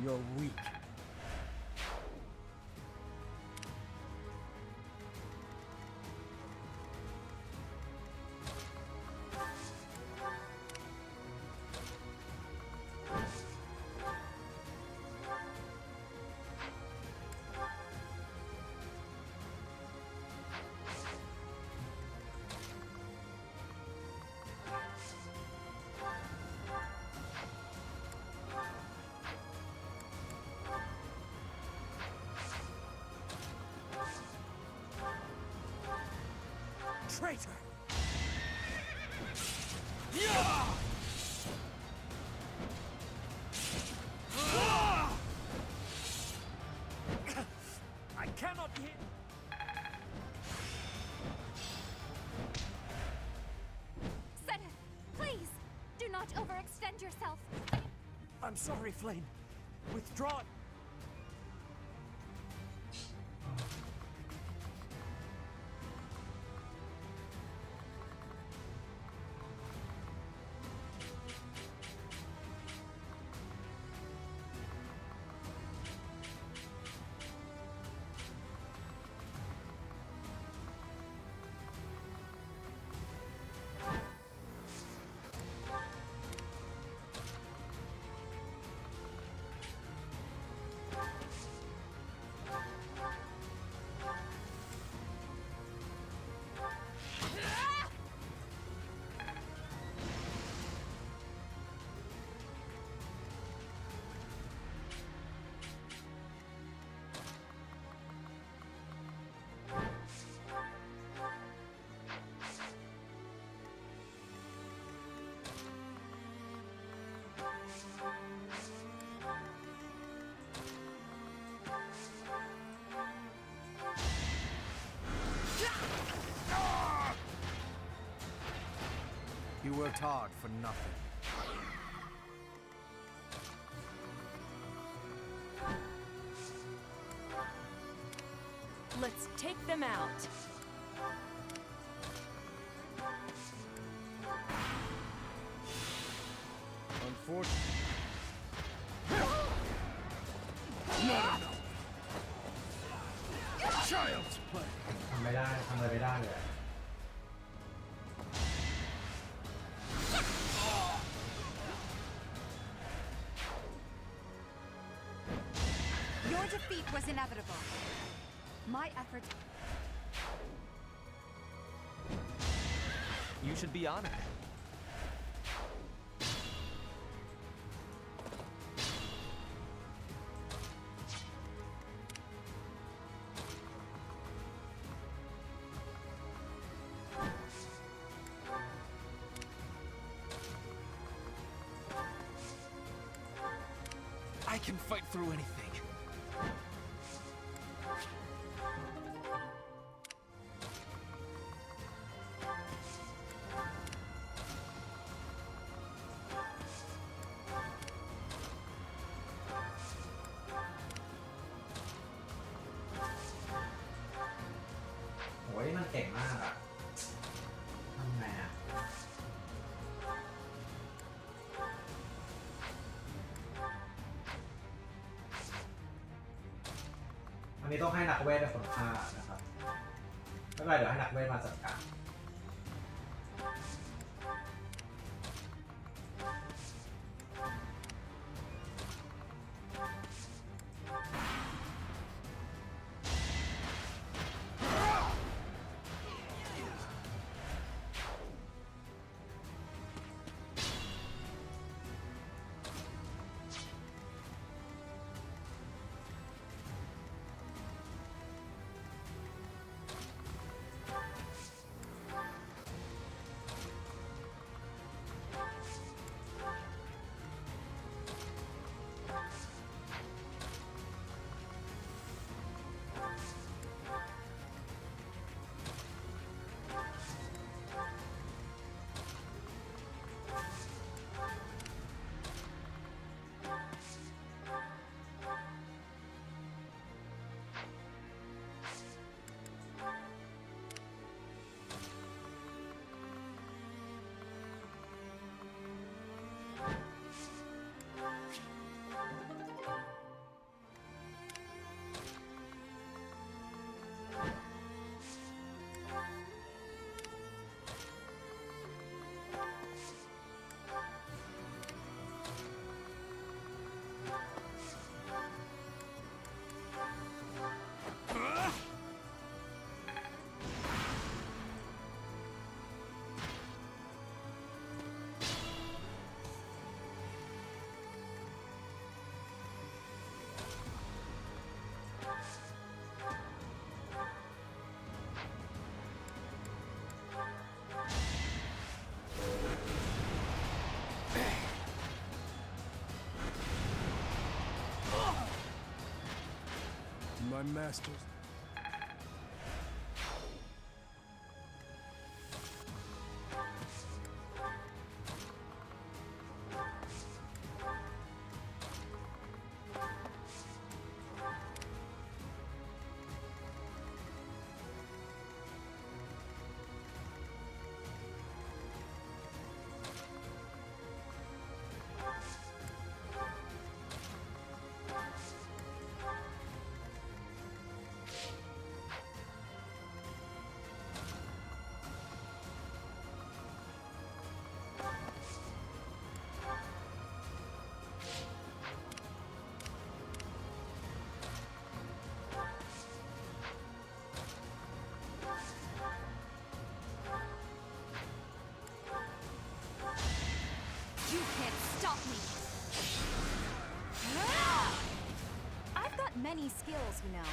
You're weak. Traitor! I cannot hit. Seneth, please, do not overextend yourself. I'm sorry, Flame. Withdraw. You worked hard for nothing. Let's take them out. Unfortunately. Child's play. ทำไม่ได้ทำอะไรไม่ได้เลย Your defeat was inevitable. My efforts. You should be honored. I can fight through anything. Ủa, nó kẹt mắc à? Không nè. อันนี้ต้องให้นักเวทเป็นคนฆ่านะครับไม่เป็นไรเดี๋ยวให้นักเวทมาจัดการ my masters. You can't stop me! I've got many skills, you know.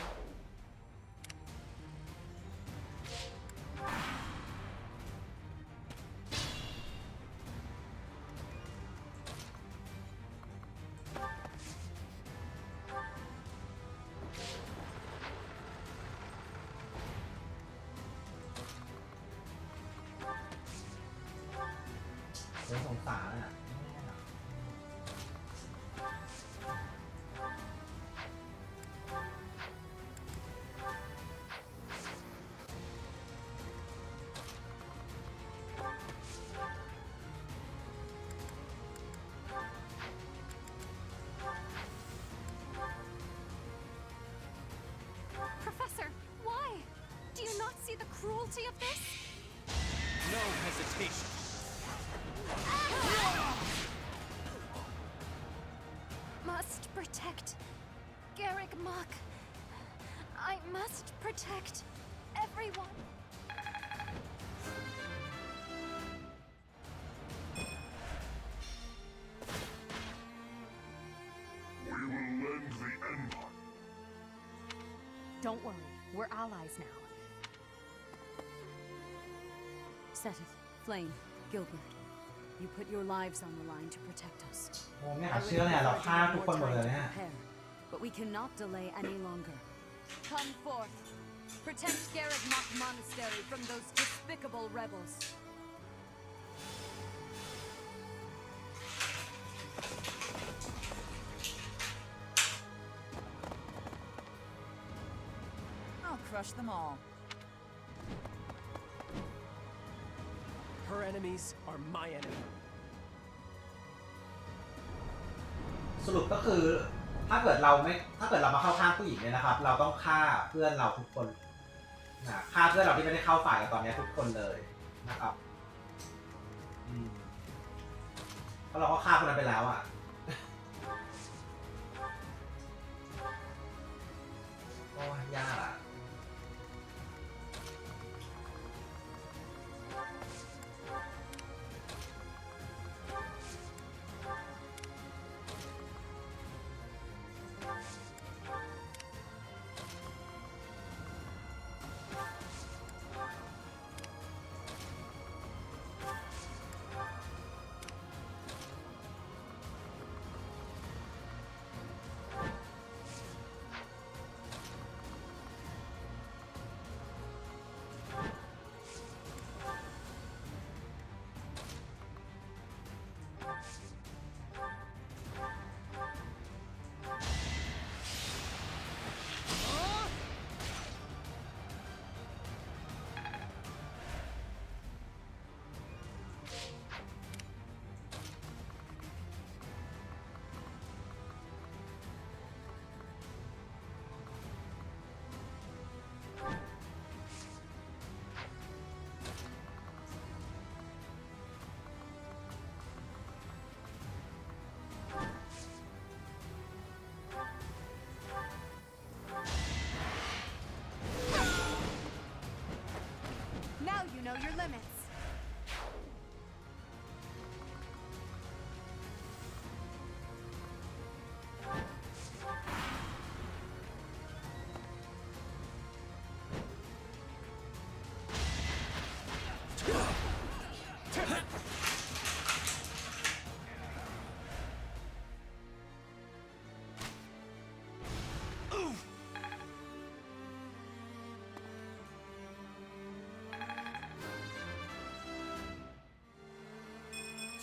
โดนสงสารอ่ะ Professor, why? Do you not see the cruelty of this? No hesitation. Must protect Garrick Mach. I must protect everyone. We will lend the Empire. Don't worry, we're allies now. Seteth, Flame, Gilbert, you put your lives on the line to protect us. โอ้ไม่อยากเชื่อเลยอ่ะเราฆ่าทุกคนหมดเลยเนี่ย Prepare, but we cannot delay any longer. Come forth. Protect Garrick Mach Monastery from those despicable rebels. I'll crush them all. Her enemies are my enemy. สรุปก็คือถ้าเกิดเรามาเข้าข้างผู้หญิงเนี่ยนะครับ เราต้องฆ่าเพื่อนเราทุกคนนะฆ่าเพื่อนเราที่ไม่ได้เข้าฝ่ายกันตอนนี้ทุกคนเลยนะครับเพราะเราก็ฆ่าคนนั้นไปแล้วอ่ะโอ้ยยากอ่ะ know your limits.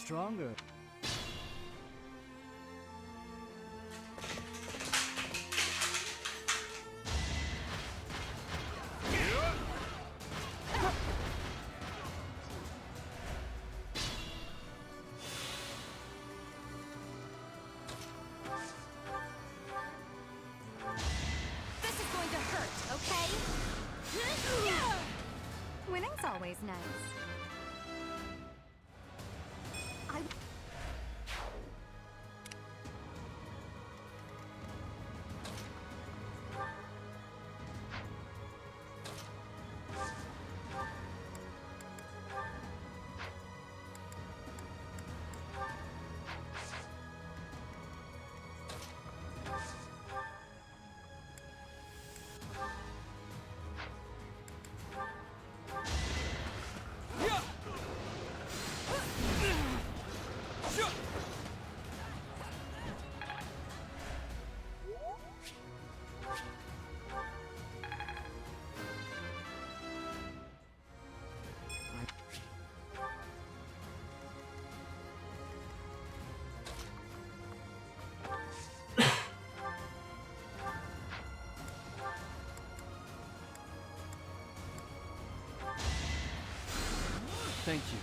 stronger. This is going to hurt, okay? Winning's always nice. I... Thank you.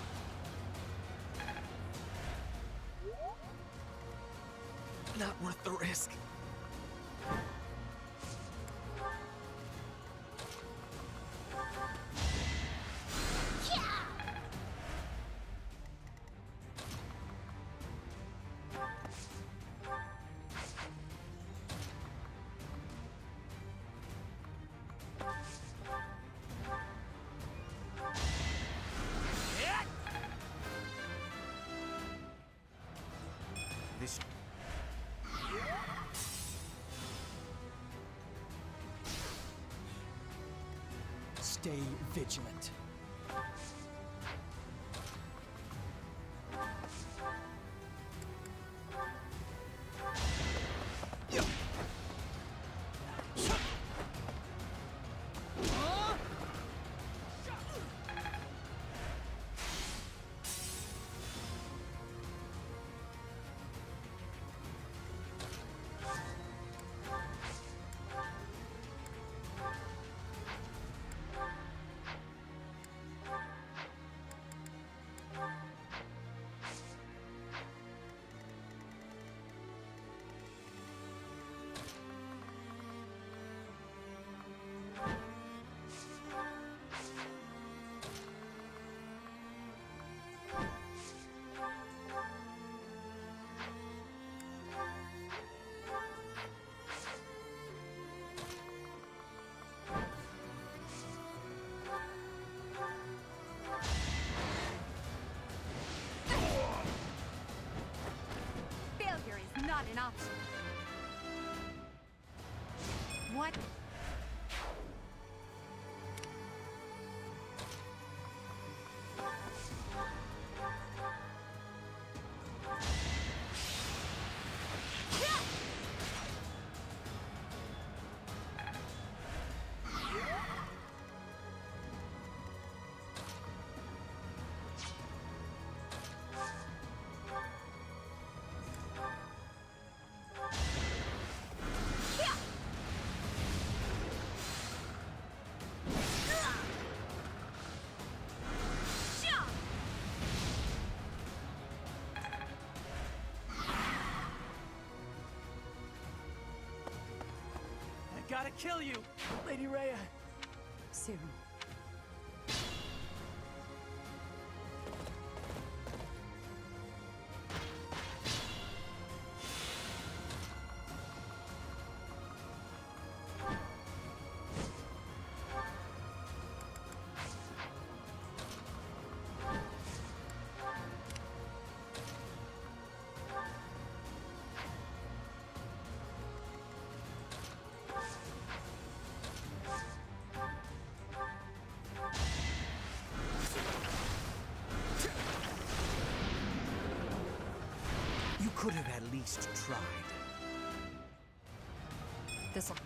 Not worth the risk. This... Stay vigilant. Failure is not an option. What? Gotta kill you, Lady Rhea. Cyril. You could have at least tried. This'll...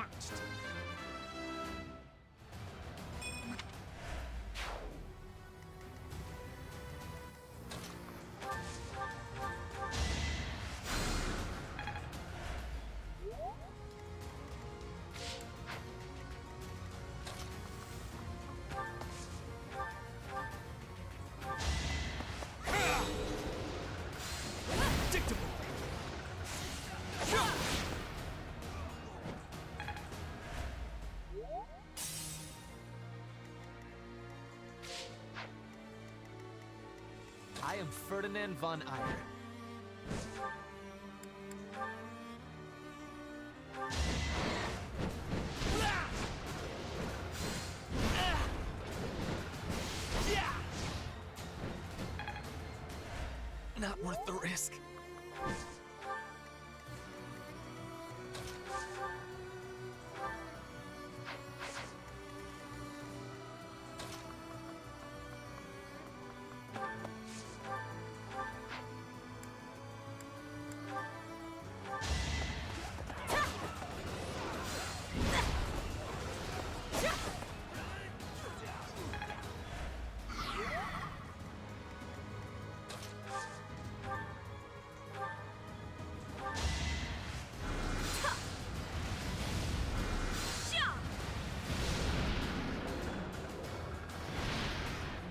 matched. I am Ferdinand von Eyre. Not worth the risk.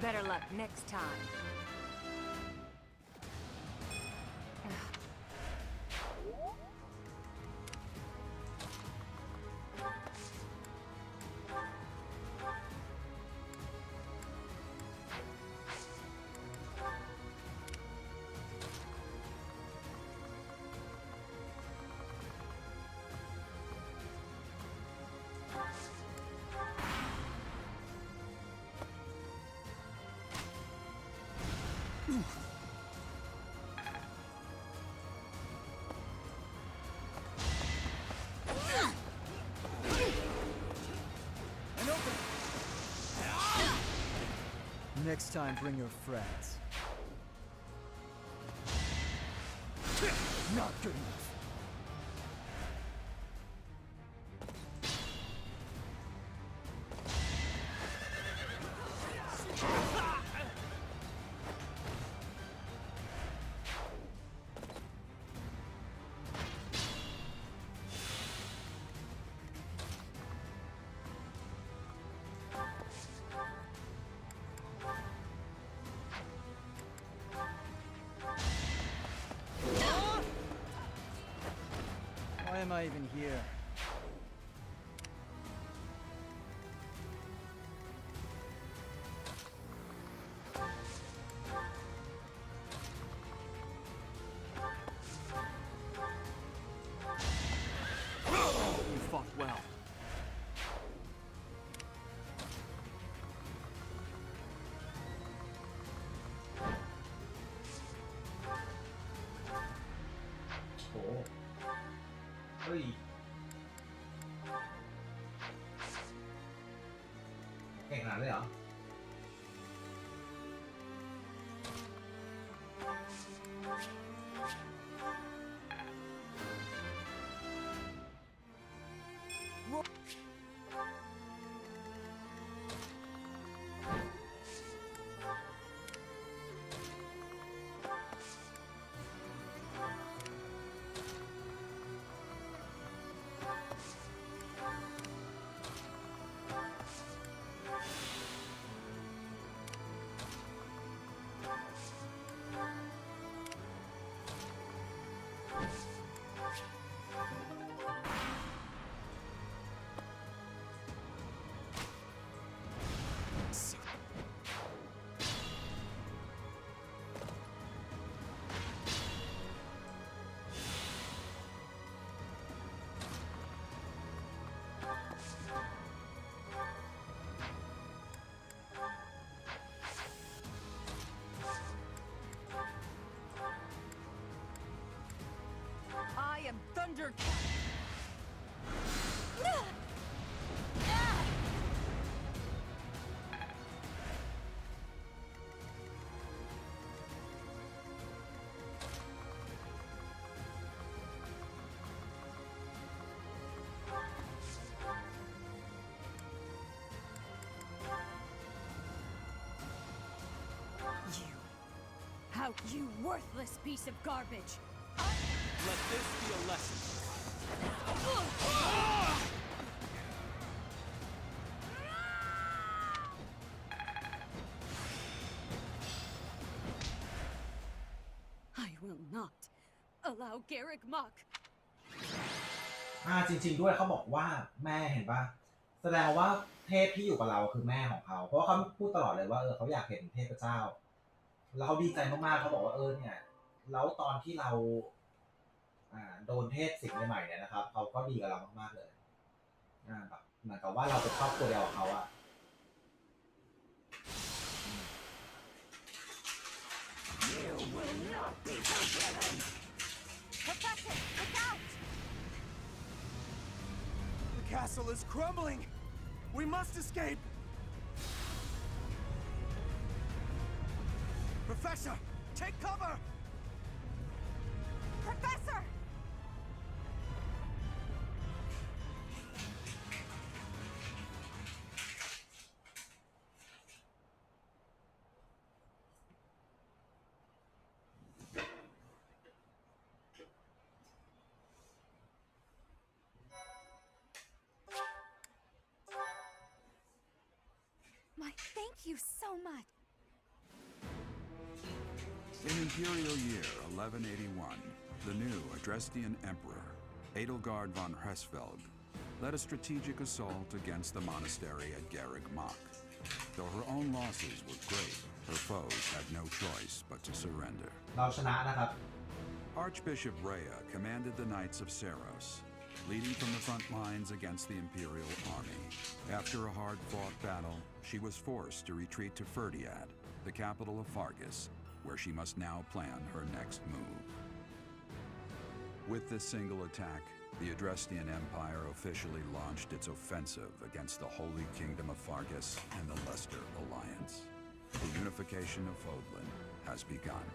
Better luck next time. Next time, bring your friends. Not good enough. Why am I even here? You fought well. Oh. เฮ้ยเก่งขนาดเลยเหรอ I out, you worthless piece of garbage! Let this be a lesson. I will not allow Garrick Mock. จริงๆด้วยเขาบอกว่าแม่เห็นปะแสดงว่าเทพที่อยู่กับเราคือแม่ของเขาเพราะว่าเขาพูดตลอดเลยว่าเขาอยากเห็นเทพเจ้าแล้วเขาดีใจมากๆเขาบอกว่าเนี่ยแล้วตอนที่เราโดนเทพสิงใหม่ๆเนี่ยนะครับเขาก็ดีกับเรามากๆเลยแบบเหมือนกับว่าเราเป็นครอบครัวเดียวกับเขาอะ You will not be forgiven. Professor, look out! The castle is crumbling! We must escape! Professor, take cover! Professor! Thank you so much. In Imperial Year 1181, the new Adrestian Emperor, Edelgard von Hresfeld, led a strategic assault against the monastery at Garrick Mock. Though her own losses were great, her foes had no choice but to surrender. Archbishop Rhea commanded the Knights of Seros, leading from the front lines against the Imperial army. After a hard-fought battle, she was forced to retreat to Ferdiad, the capital of Fargus, where she must now plan her next move. With this single attack, the Adrestian Empire officially launched its offensive against the Holy Kingdom of Fargus and the Leicester Alliance. The unification of Fodlan has begun.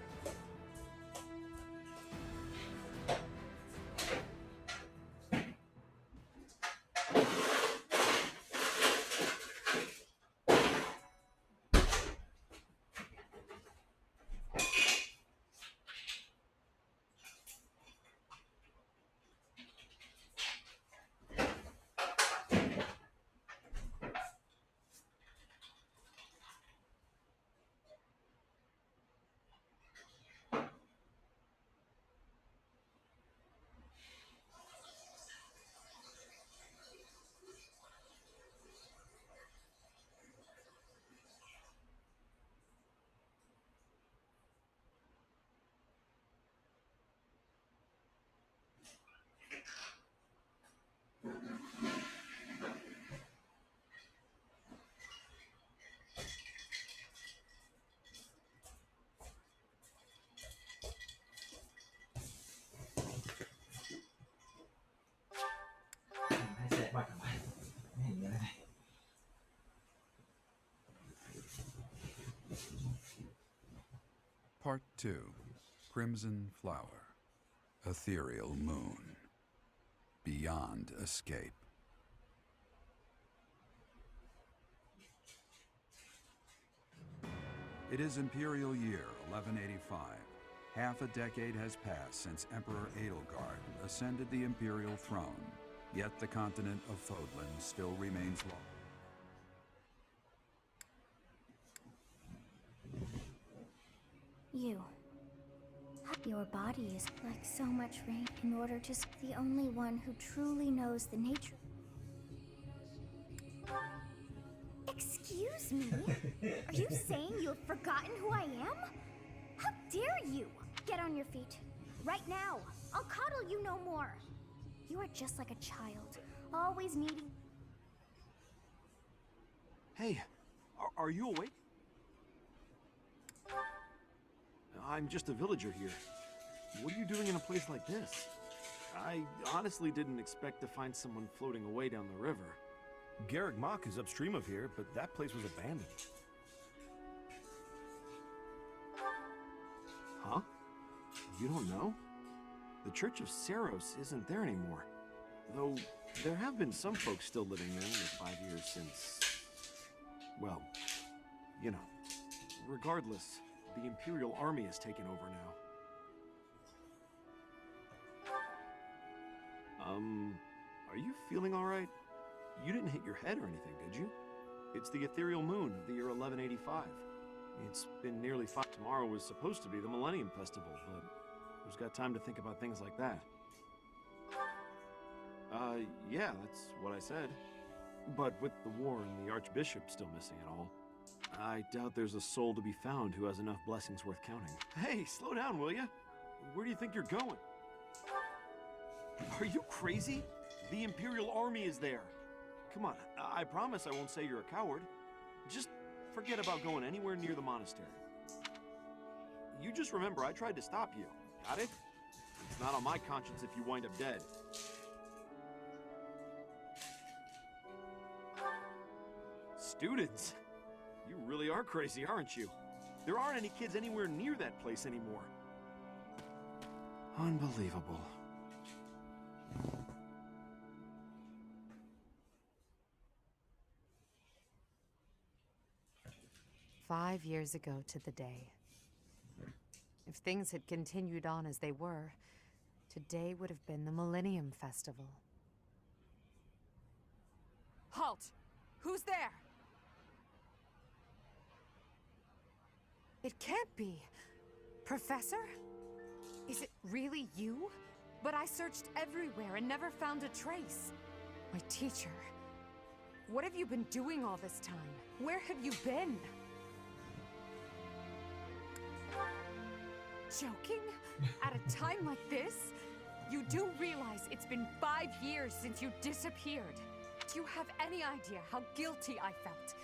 Part 2. Crimson Flower. Ethereal Moon. Beyond Escape. It is Imperial Year 1185. Half a decade has passed since Emperor Edelgard ascended the Imperial throne, yet the continent of Fodlan still remains lost. Your body is like so much rain in order to the only one who truly knows the nature. Excuse me? Are you saying you have forgotten who I am? How dare you? Get on your feet. Right now. I'll coddle you no more. You are just like a child, always needing... Hey, are you awake? I'm just a villager here. What are you doing in a place like this? I honestly didn't expect to find someone floating away down the river. Garrick Mock is upstream of here, but that place was abandoned. Huh? You don't know? The Church of Seros isn't there anymore. Though, there have been some folks still living there in the 5 years since... Well, you know. Regardless, the Imperial Army has taken over now. Are you feeling alright? You didn't hit your head or anything, did you? It's the ethereal moon of the year 1185. It's been nearly 5. Tomorrow was supposed to be the Millennium Festival, but who's got time to think about things like that? Yeah, that's what I said. But with the war and the Archbishop still missing it all, I doubt there's a soul to be found who has enough blessings worth counting. Hey, slow down, will ya? Where do you think you're going? Are you crazy? The Imperial Army is there. Come on, I promise I won't say you're a coward. Just forget about going anywhere near the monastery. You just remember I tried to stop you. Got it? It's not on my conscience if you wind up dead. Students? You really are crazy, aren't you? There aren't any kids anywhere near that place anymore. Unbelievable. "5 years ago to the day. If things had continued on as they were, today would have been the Millennium Festival." Halt! Who's there? It can't be. Professor? Is it really you? But I searched everywhere and never found a trace. My teacher. What have you been doing all this time? Where have you been? Joking? At a time like this? You do realize it's been 5 years since you disappeared. Do you have any idea how guilty I felt?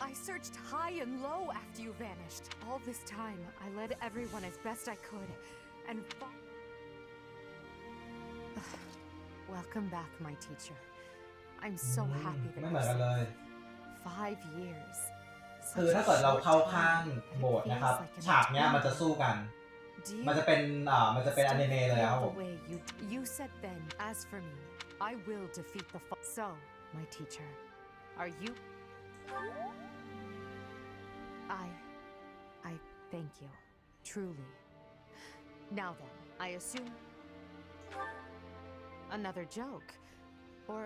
I searched high and low after you vanished. All this time, I led everyone as best I could, and welcome back, my teacher. I'm so happy that ไม่เหมือนกันเลย 5 years. คือถ้าเกิดเราเข้าข้างโบสถ์นะครับฉากเนี้ยมันจะสู้กัน มันจะเป็นอนิเมะเลยครับผม You said then, as for me, I will defeat the foe. So, my teacher, are you? I thank you, truly. Now then, I assume another joke, or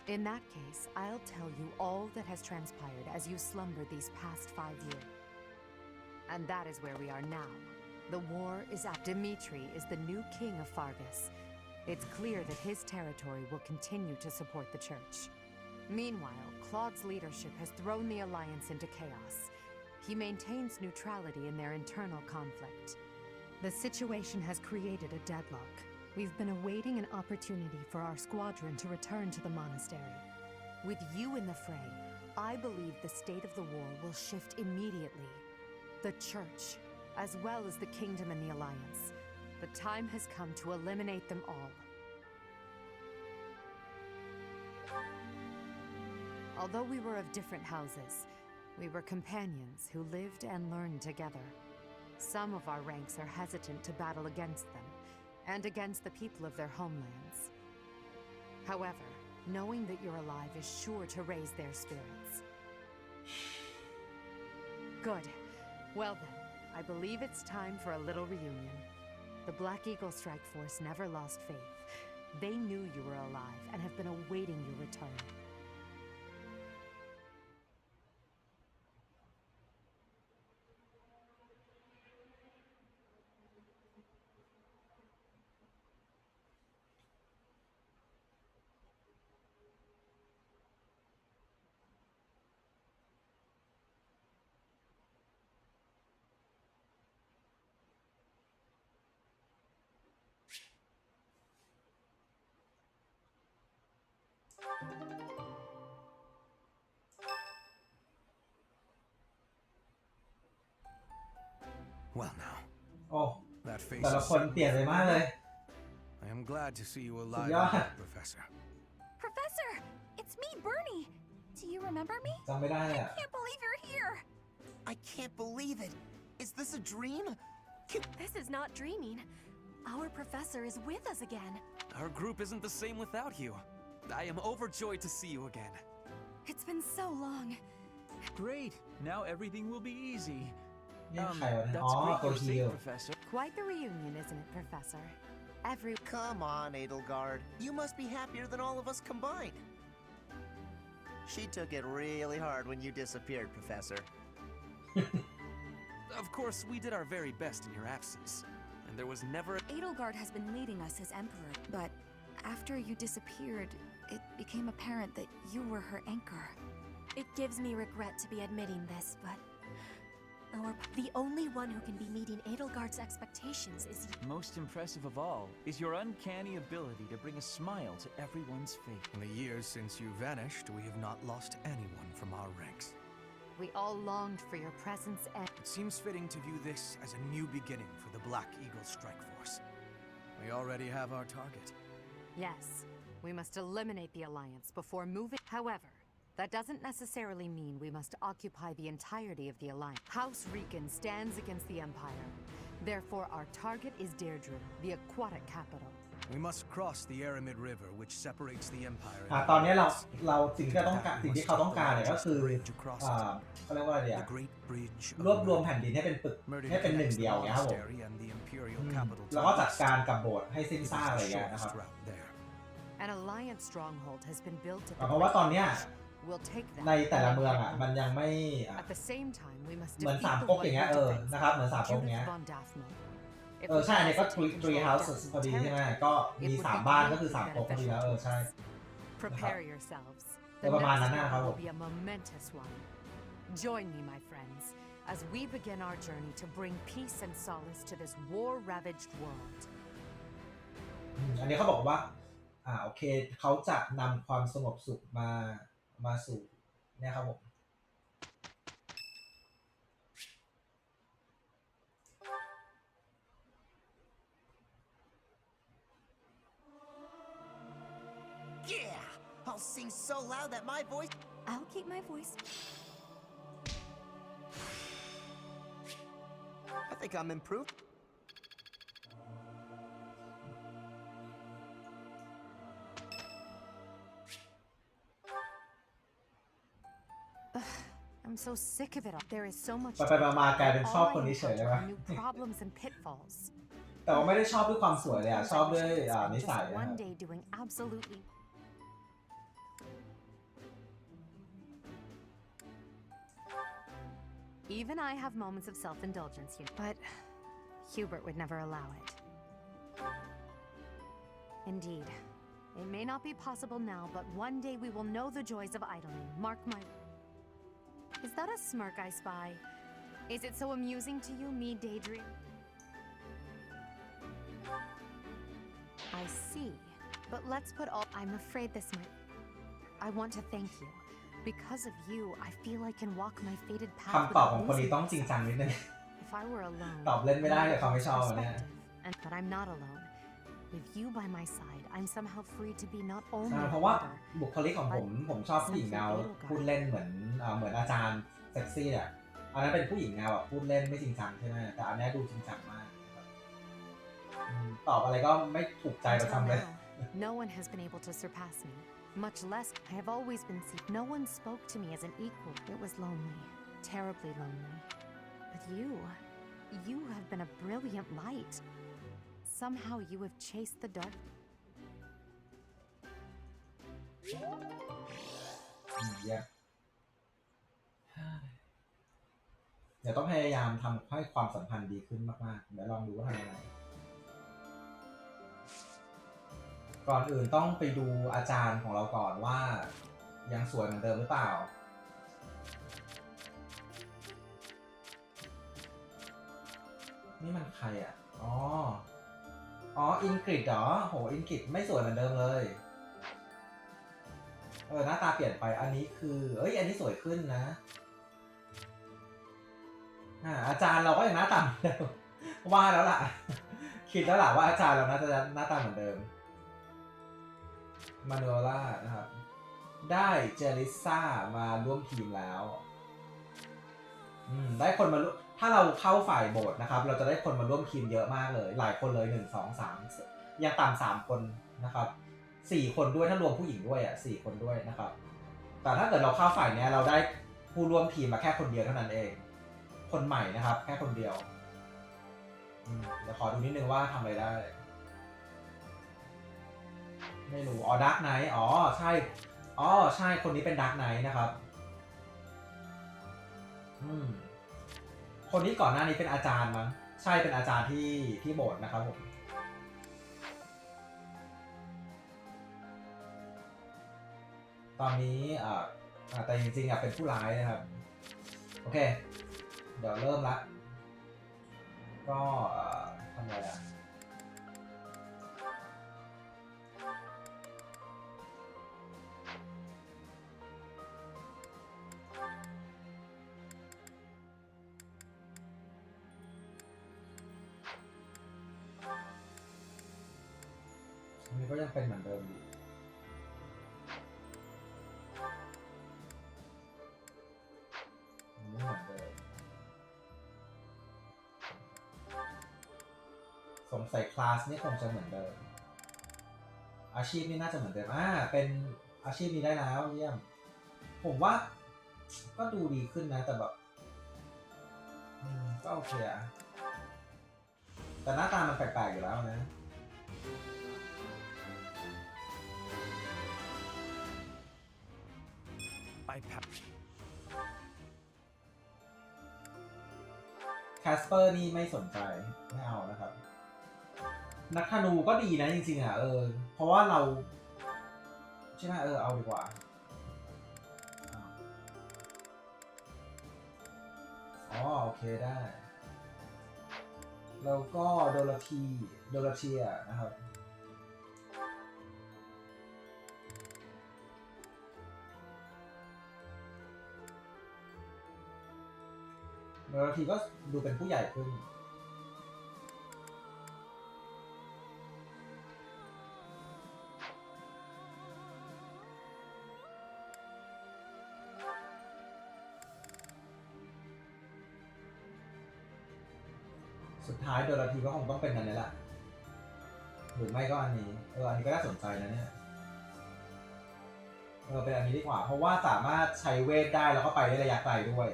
in that case, I'll tell you all that has transpired as you slumbered these past 5 years. And that is where we are now. The war is up. Dimitri is the new king of Fargus. It's clear that his territory will continue to support the church. Meanwhile, Claude's leadership has thrown the Alliance into chaos. He maintains neutrality in their internal conflict. The situation has created a deadlock. We've been awaiting an opportunity for our squadron to return to the monastery. With you in the fray, I believe the state of the war will shift immediately. The church, as well as the kingdom and the Alliance. The time has come to eliminate them all. Although we were of different houses, we were companions who lived and learned together. Some of our ranks are hesitant to battle against them, and against the people of their homelands. However, knowing that you're alive is sure to raise their spirits. Good. Well then, I believe it's time for a little reunion. The Black Eagle Strike Force never lost faith. They knew you were alive and have been awaiting your return. Well now. โอ้ That face แต่ละ is คนเปลี่ยนไปมากเลย I am glad to see you alive, Yeah. again, Professor. Professor! It's me, Bernie! Do you remember me? จำไม่ได้อ่ะ Can't believe you're here! I can't believe it. Is this a dream? This is not dreaming. Our professor is with us again. Our group isn't the same without you. I am overjoyed to see you again. It's been so long. Great! Now everything will be easy. เนี่ยใครวะเนี่ยอ๋อ That's great ตัว you're ฮิ safe, ล Professor. Quite the reunion, isn't it, Professor? Come on, Edelgard. You must be happier than all of us combined. She took it really hard when you disappeared, Professor. Of course, we did our very best in your absence. And there was never... Edelgard has been leading us as Emperor, but after you disappeared, it became apparent that you were her anchor. It gives me regret to be admitting this, but the only one who can be meeting Edelgard's expectations is you. Most impressive of all is your uncanny ability to bring a smile to everyone's face. In the years since you vanished, we have not lost anyone from our ranks. We all longed for your presence and... It seems fitting to view this as a new beginning for the Black Eagle Strike Force. We already have our target. Yes, we must eliminate the Alliance before moving. However, that doesn't necessarily mean we must occupy the entirety of the Alliance. House Rican stands against the Empire. Therefore, our target is Deirdre, the aquatic capital. We must cross the Aramid River, which separates the Empire. ตอนนี้เราสิ่งที่ต้องการสิ่งที่เขาต้องการเนี่ยก็คือเขาเรียกว่าอะไรอ่ะรวบรวมแผ่นดินให้เป็นปึกให้เป็นหนึ่งเดียวเนี่ยครับผมแล้วก็จัดการกับโบสถ์ให้สิ้นซากอะไรอย่างเงี้ยนะครับ An Alliance stronghold has been built at เพราะว่าตอนเนี้ย We'll take that. ในแต่ละเมืองอ่ะมันยังไม่ At the same time, we must เหมือน defeat สาม the ก๊ก one อย่างเงี้ย who defends นะครับเหมือนสามก๊ก Judith เงี้ย von Daphne. If ใช่อันนี้ก็ we take three Judith houses von พอดีใช่ไหม Daphne, ก็ it มี would สาม be บ้าน greatly ก็คือสามก๊กพอดีแล้ว beneficial ใช่ to us. Prepare yourselves. โดยประมาณนั้นนะครับผม will be a momentous one. Join me, my friends, as we begin our journey to bring peace and solace to this war-ravaged world. อันนี้เขาบอกว่าโอเคเขาจะนำความสงบสุขมาสู่เนี่ยครับผม Yeah! I'll sing so loud that my voice... I'll keep my voice. I think I'm improved. I'm so sick of it all. There is so much. ไปๆมากลายเป็นชอบคนนี้เฉยเลยว่ะ new problems and pitfalls. แต่ว่าไม่ได้ชอบด้วยความสวยเลยชอบด้วยนิสัย Just one day doing absolutely. Even I have moments of self-indulgence, but Hubert would never allow it. Indeed, it may not be possible now, but one day we will know the joys of idling. Mark my... Is that a smirk I spy? Is it so amusing to you, me daydream? I see. But let's put all... I'm afraid this might... I want to thank you. Because of you, I feel I can walk my fated path คำตอบของคนนี้ต้องจริงจังนิดนึง If I were alone... ตอบเล่นไม่ได้เลยเขาไม่ชอบเนี่ย But I'm not alone. With you by my side, I'm somehow free to be not only เพราะว่าบุคลิกของผมชอบผู้หญิงแนวพูดเล่นเหมือนอาจารย์เซ็กซี่อ่ะอันนั้นเป็นผู้หญิงแนวแบบพูดเล่นไม่จริงจังใช่ไหมแต่อันนี้ดูจริงจังมากตอบอะไรก็ไม่ถูกใจประจำเลย No one has been able to surpass me. Much less, I have always been seen. No one spoke to me as an equal. It was lonely, terribly lonely. But you have been a brilliant light. Somehow you have chased the dark. เดี๋ยวต้องพยายามทำให้ความสัมพันธ์ดีขึ้นมากๆเดี๋ยวลองดูว่าทำยังไงก่อนอื่นต้องไปดูอาจารย์ของเราก่อนว่ายังสวยเหมือนเดิมหรือเปล่านี่มันใครอ่ะอ๋ออินกริดเหรอโหอินกริดไม่สวยเหมือนเดิมเลยหน้าตาเปลี่ยนไปอันนี้คืออันนี้สวยขึ้นนะอาจารย์เราก็ยังหน้าตาเหมือนเดิมว่าแล้วล่ะคิดแล้วล่ะว่าอาจารย์เราน่าจะหน้าตาเหมือนเดิมมาโนล่านะครับได้เจลิซ่ามาร่วมทีมแล้วได้คนมาถ้าเราเข้าฝ่ายโบสถ์นะครับเราจะได้คนมาร่วมทีมเยอะมากเลยหลายคนเลย1 2 3ยังต่ำ3คนนะครับ4คนด้วยถ้ารวมผู้หญิงด้วย4คนด้วยนะครับแต่ถ้าเกิดเราเข้าฝ่ายนี้เราได้ผู้ร่วมทีมมาแค่คนเดียวเท่านั้นเอง คนใหม่นะครับแค่คนเดียวเดี๋ยวขอดูนิดนึงว่าทำอะไรได้ไม่รู้อ๋อดาร์กไนท์อ๋อใช่ใช่คนนี้เป็นดาร์กไนท์นะครับคนนี้ก่อนหน้านี้เป็นอาจารย์มั้งใช่เป็นอาจารย์ที่โบสถ์นะครับผมตอนนี้แต่จริงๆเป็นผู้ร้ายนะครับโอเคเดี๋ยวเริ่มละก็ทำอะไรอ่ะอันนี้ก็ยังเป็นเหมือนเดิมอยู่ไม่เหมือนเดิมสงสัยคลาสนี่คงจะเหมือนเดิมอาชีพนี่น่าจะเหมือนเดิมเป็นอาชีพนี้ได้แล้วเยี่ยมผมว่าก็ดูดีขึ้นนะแต่แบบก็โอเคอะแต่หน้าตามันแปลกๆอยู่แล้วนะไปพับแคสเปอร์นี่ไม่สนใจไม่เอานะครับนักธนูก็ดีนะจริงๆอ่ะเพราะว่าเราใช่ไหมเอาดีกว่าโอเคได้แล้วก็โดราเทียนะครับโดราเทียก็ดูเป็นผู้ใหญ่ขึ้นสุดท้ายโดราธีก็คงต้องเป็นอันนี้แหละหรือไม่ก็อันนี้อันนี้ก็น่าสนใจนะเนี่ยเป็นอันนี้ดีกว่าเพราะว่าสามารถใช้เวทได้แล้วก็ไปได้ระยะไกลด้วย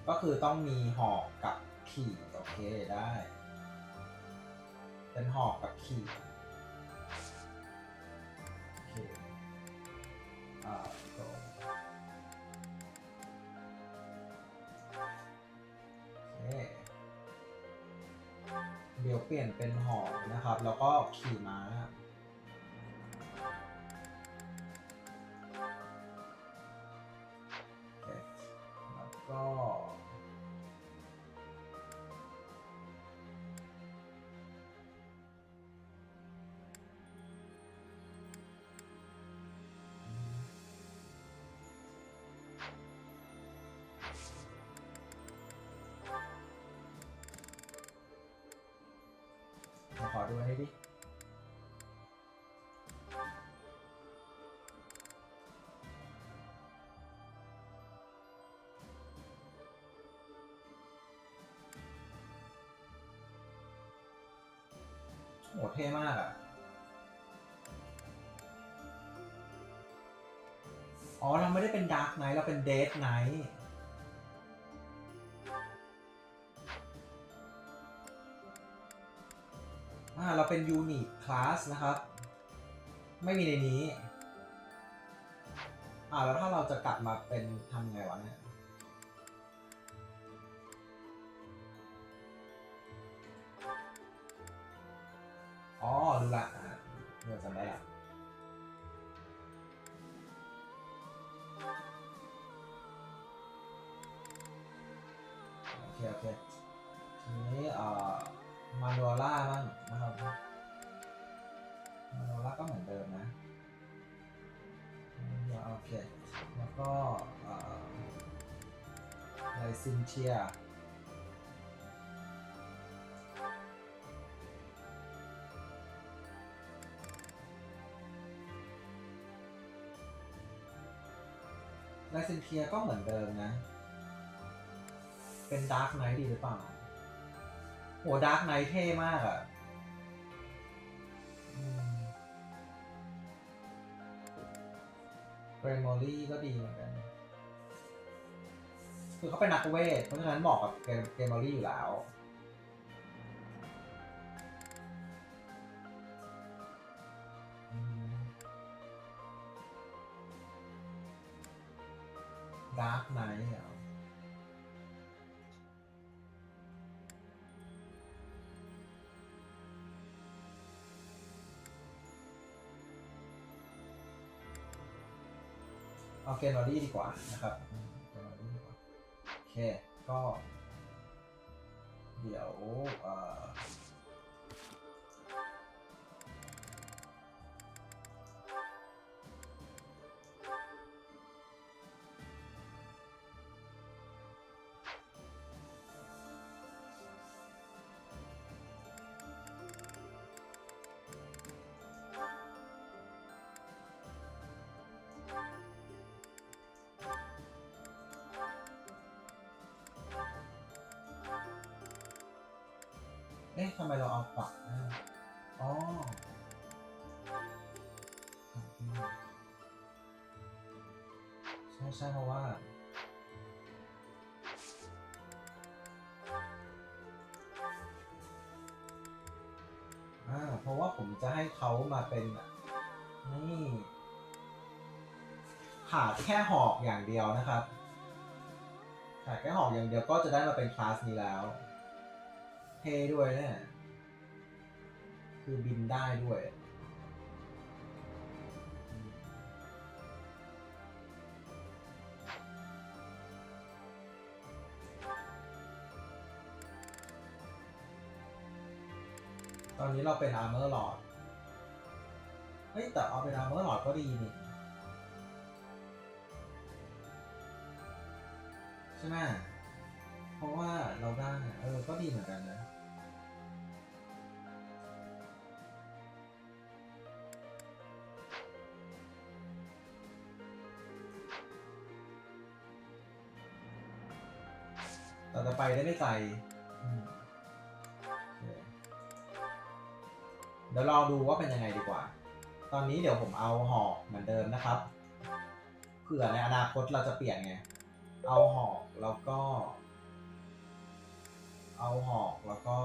ก็คือต้องมีหอกกับขี่โอเคได้เป็นหอกกับขี่โอเคเดี๋ยวเปลี่ยนเป็นหอกนะครับแล้วก็ขี่ม้าแล้วก็ขอดูอันนี้ดิโหเท่มากอ่ะเราไม่ได้เป็นดาร์กไนท์เราเป็นเดธไนท์เราเป็นยูนิคคลาสนะครับไม่มีในนี้แล้วถ้าเราจะกลับมาเป็นทำไงวะเนี่ยดูละเดี๋ยวจำได้ละโอเคทีนี้มาโนล่าบ้างนะครับมาโนล่าก็เหมือนเดิมนะโอเคแล้วก็ไลซินเชียก็เหมือนเดิมนะเป็นดาร์กไนท์ดีหรือเปล่าโหดาร์กไนท์เท่มากอ่ะเกรมอรี่ก็ดีเหมือนกัน คือเขาเป็นนักเวทเพราะฉะนั้นเหมาะกับเกมอรี่อยู่แล้วดาร์กไนท์เหรอเอาเกมอรี่ดีกว่านะครับเกมอรี่ดีกว่าโอเคก็เดี๋ยวเอ๊ะทำไมเราเอาปักอ๋อใช่เพราะว่าเพราะว่าผมจะให้เขามาเป็นนี่ขาดแค่หอกอย่างเดียวนะครับขาดแค่หอกอย่างเดียวก็จะได้มาเป็นคลาสนี้แล้วเท่ด้วยเนี่ยคือบินได้ด้วยตอนนี้เราเป็นอาร์เมอร์ลอร์ดเฮ้ยแต่เอาเป็นอาร์เมอร์ลอร์ดก็ดีนี่ใช่ไหมเพราะว่าเราได้ก็ดีเหมือนกันนะแต่จะไปได้ไม่ไกลเดี๋ยวลองดูว่าเป็นยังไงดีกว่าตอนนี้เดี๋ยวผมเอาหอกเหมือนเดิมนะครับเผื่อในอนาคตเราจะเปลี่ยนไงเอาหอกแล้วก็เอาหอกแล้วก็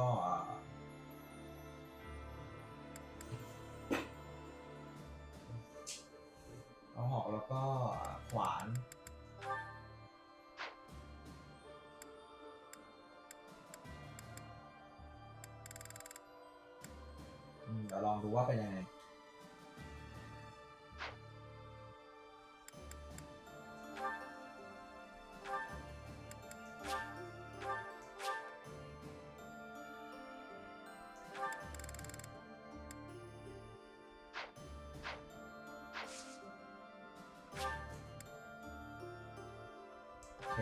ขวานเดี๋ยวลองดูว่าเป็นยังไงโอเค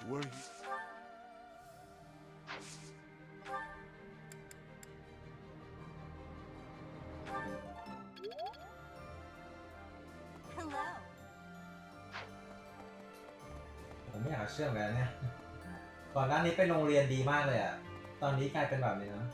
Were you? Hello. ผมไม่อยากเชื่อเหมือนกันเนี่ยก่อนหน้านี้เป็นโรงเรียนดีมากเลยอ่ะตอนนี้กลายเป็นแบบนี้นะ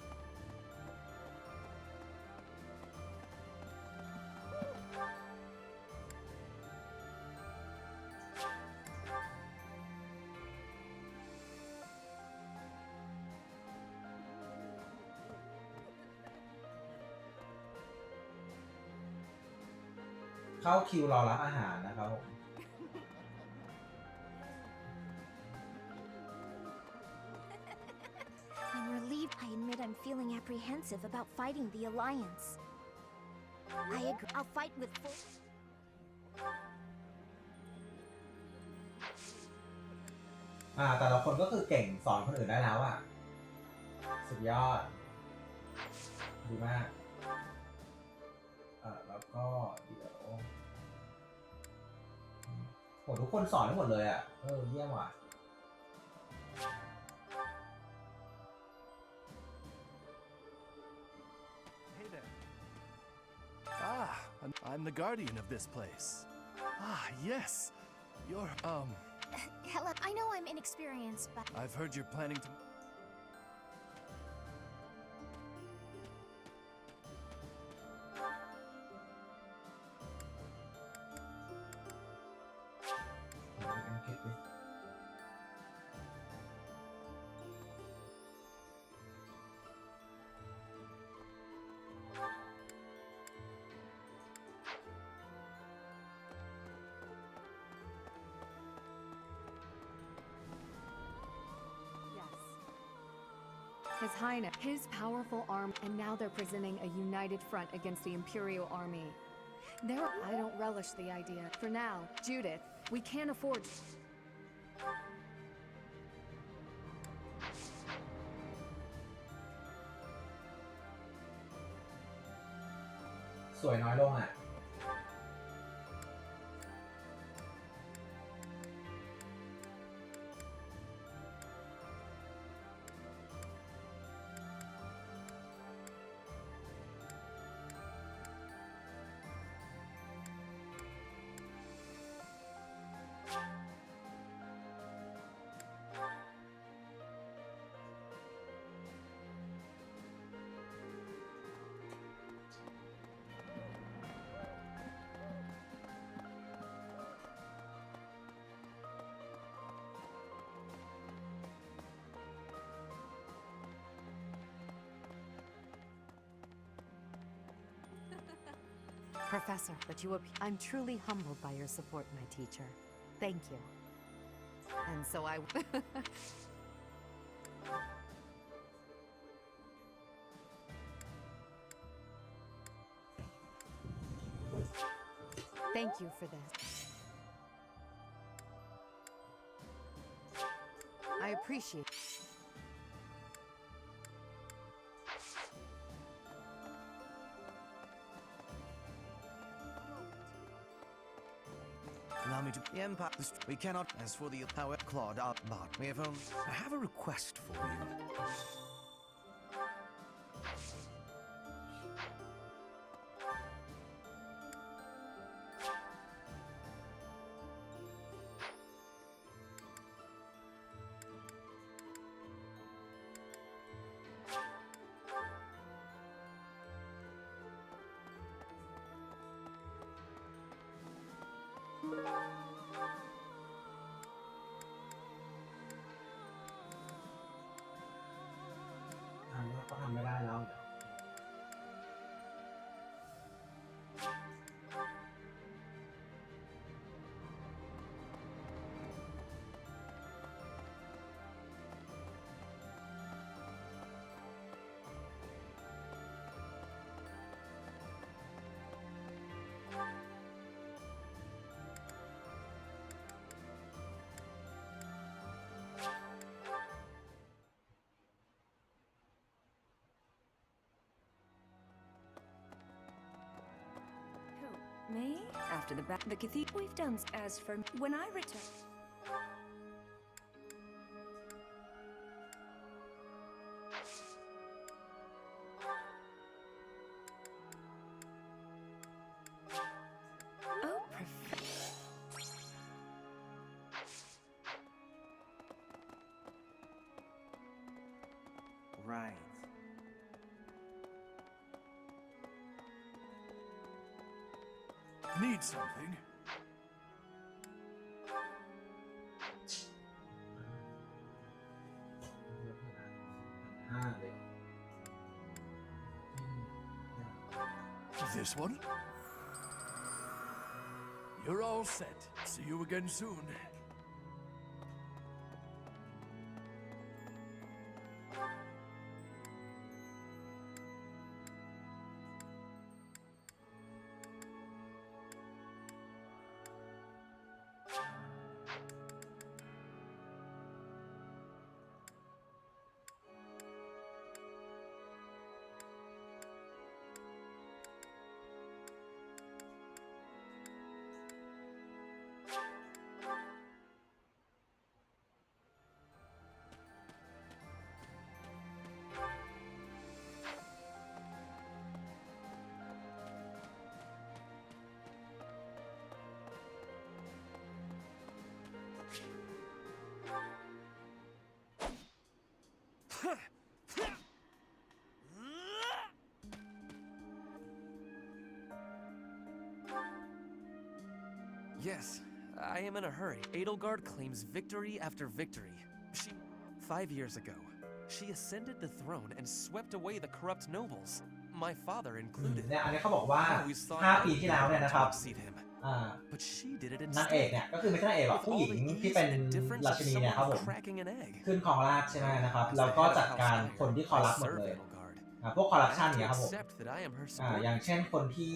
เข้าคิวรอรับอาหารนะครับผม I'm relieved. I admit I'm feeling apprehensive about fighting the Alliance. I agree. I'll fight with full... แต่ละคนก็คือเก่งสอนคนอื่นได้แล้วอ่ะสุดยอดดีมาก แล้วก็เดี๋ยวโหทุกคนสอนได้หมดเลยอ่ะเยี่ยมว่ะ Hey there. Ah, I'm the guardian of this place. Ah, yes. You're, Helen, I know I'm inexperienced, but I've heard you're planning to... His Highness, his powerful arm, and now they're presenting a united front against the Imperial Army. I don't relish the idea. For now, Judith, we can't afford... สวยน้อยลงอ่ะ Professor, but I'm truly humbled by your support, my teacher. Thank you. And so I... Thank you for this. I appreciate... Allow me to... The Empire... We cannot... As for the power... Claude, but we have only... I have a request for you. Me? After the cathedral we've done. As for when I return. Oh, right. Need something? This one? You're all set. See you again soon. Yes, I am in a hurry. Edelgard claims victory after victory. 5 years ago, she ascended the throne and swept away the corrupt nobles, my father included. เนี่ยอันนี้เขาบอกว่า I always thought 5 ปี I ที่ would แล้ว be เนี่ย the นะ one ครับ to unseat him. But she did it นางเอก instead. เนี่ยก็คือไม่ใช่นางเอกหรอก With ผู้หญิ all ง the ที่ ease เป็น and indifference รา of ชินีเนี่ยครับผม someone cracking an egg. ขึ้นครองราชย์ใช่ไหมนะครับแล้วก็จัดการคนที่คอร์รัปต์หมดเลยพวกคอร์รัปชันเนี่ยครับผมอย่างเช่นคนที่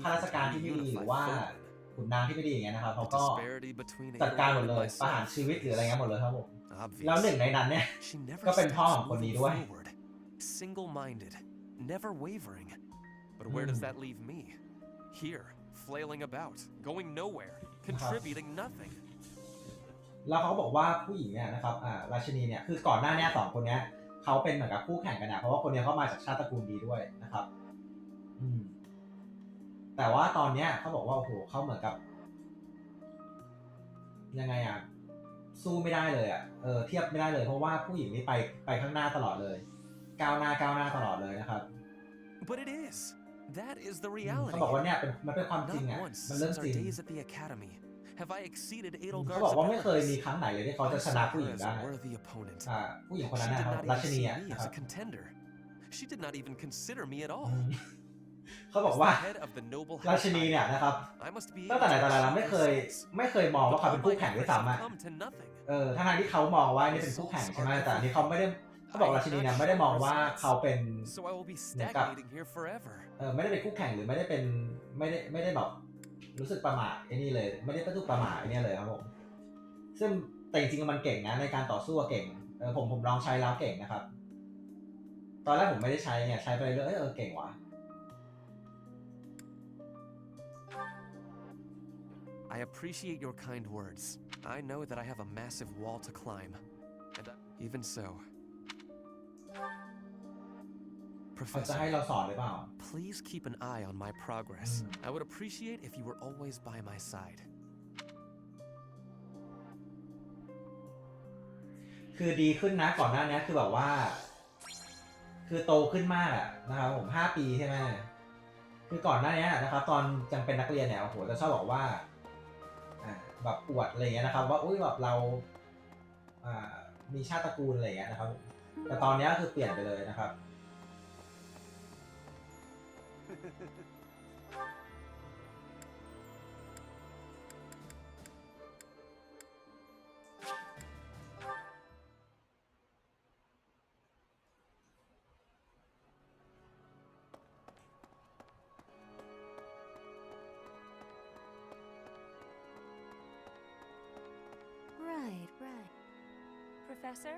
ข้าราชการที่ไม่ดีหรือว่าขุนนางที่ไม่ดีอย่างเงี้ยนะครับเขาก็จัดการหมดเลยประหารชีวิตหรืออะไรเงี้ยหมดเลยครับผมแล้วหนึ่งในนั้นเนี่ยก็เป็นพ่อของคนนี้ด้วย Single-minded, never wavering. But where does that leave me? Here, flailing about, going nowhere, contributing nothing. แล้วเขาบอกว่าผู้หญิงเนี่ยนะครับราชินีเนี่ยคือก่อนหน้านี้2 คนเนี้ยเขาเป็นเหมือนกับคู่แข่งกันนะเพราะว่าคนนี้เขามาจากชาติตระกูลดีด้วยนะครับแต่ว่าตอนเนี้ยเขาบอกว่าโอ้โหเขาเหมือนกับยังไงอ่ะสู้ไม่ได้เลยอ่ะเทียบไม่ได้เลยเพราะว่าผู้หญิงนี่ไปข้างหน้าตลอดเลยก้าวหน้าตลอดเลยนะครับ But it is. That is the reality. เขาบอกว่าเนี่ยมันเป็นความจริงอ่ะมันเรื่องจริง Have I exceeded เขาบอกว่าไม่เคยมีครั้งไหนเลยที่เขาจะชนะผู้หญิงได้ผู้หญิงคนนั้นนะครับราชินีนะครับ She did not even consider me at all. เขาบอกว่าราชินีเนี่ยนะครับตั้งแต่ไหนแต่ไรแล้วไม่เคยมองว่าเขาเป็นคู่แข่งด้วยซ้ำอ่ะทั้งที่เขามองว่านี่เป็นคู่แข่งใช่ไหมแต่อันนี้เขาไม่ได้เขาบอกราชินีเนี่ยไม่ได้มองว่าเขาเป็นเหมือนกับไม่ได้เป็นคู่แข่งหรือไม่ได้แบบรู้สึกประมาทไอ้นี่เลยไม่ได้ถูกประมาทไอ้นี่เลยครับผมซึ่งแต่จริงๆมันเก่งนะในการต่อสู้เก่งผมลองใช้แล้วเก่งนะครับตอนแรกผมไม่ได้ใช้เนี่ยใช้ไปเรื่อยเก่งว่ะI appreciate your kind words. I know that I have a massive wall to climb. And even so, Professor, please keep an eye on my progress. I would appreciate if you were always by my side. คือดีขึ้นนะก่อนหน้านี้คือแบบว่าคือโตขึ้นมากนะครับผม5 ปีใช่ไหมคือก่อนหน้านี้นะครับตอนยังเป็นนักเรียนเนี่ยโอ้โหจะชอบบอกว่าแบบอวดอะไรเงี้ยนะครับว่าอุ้ยแบบเรามีชาติตระกูลอะไรเงี้ยนะครับแต่ตอนนี้คือเปลี่ยนไปเลยนะครับ Right. Professor?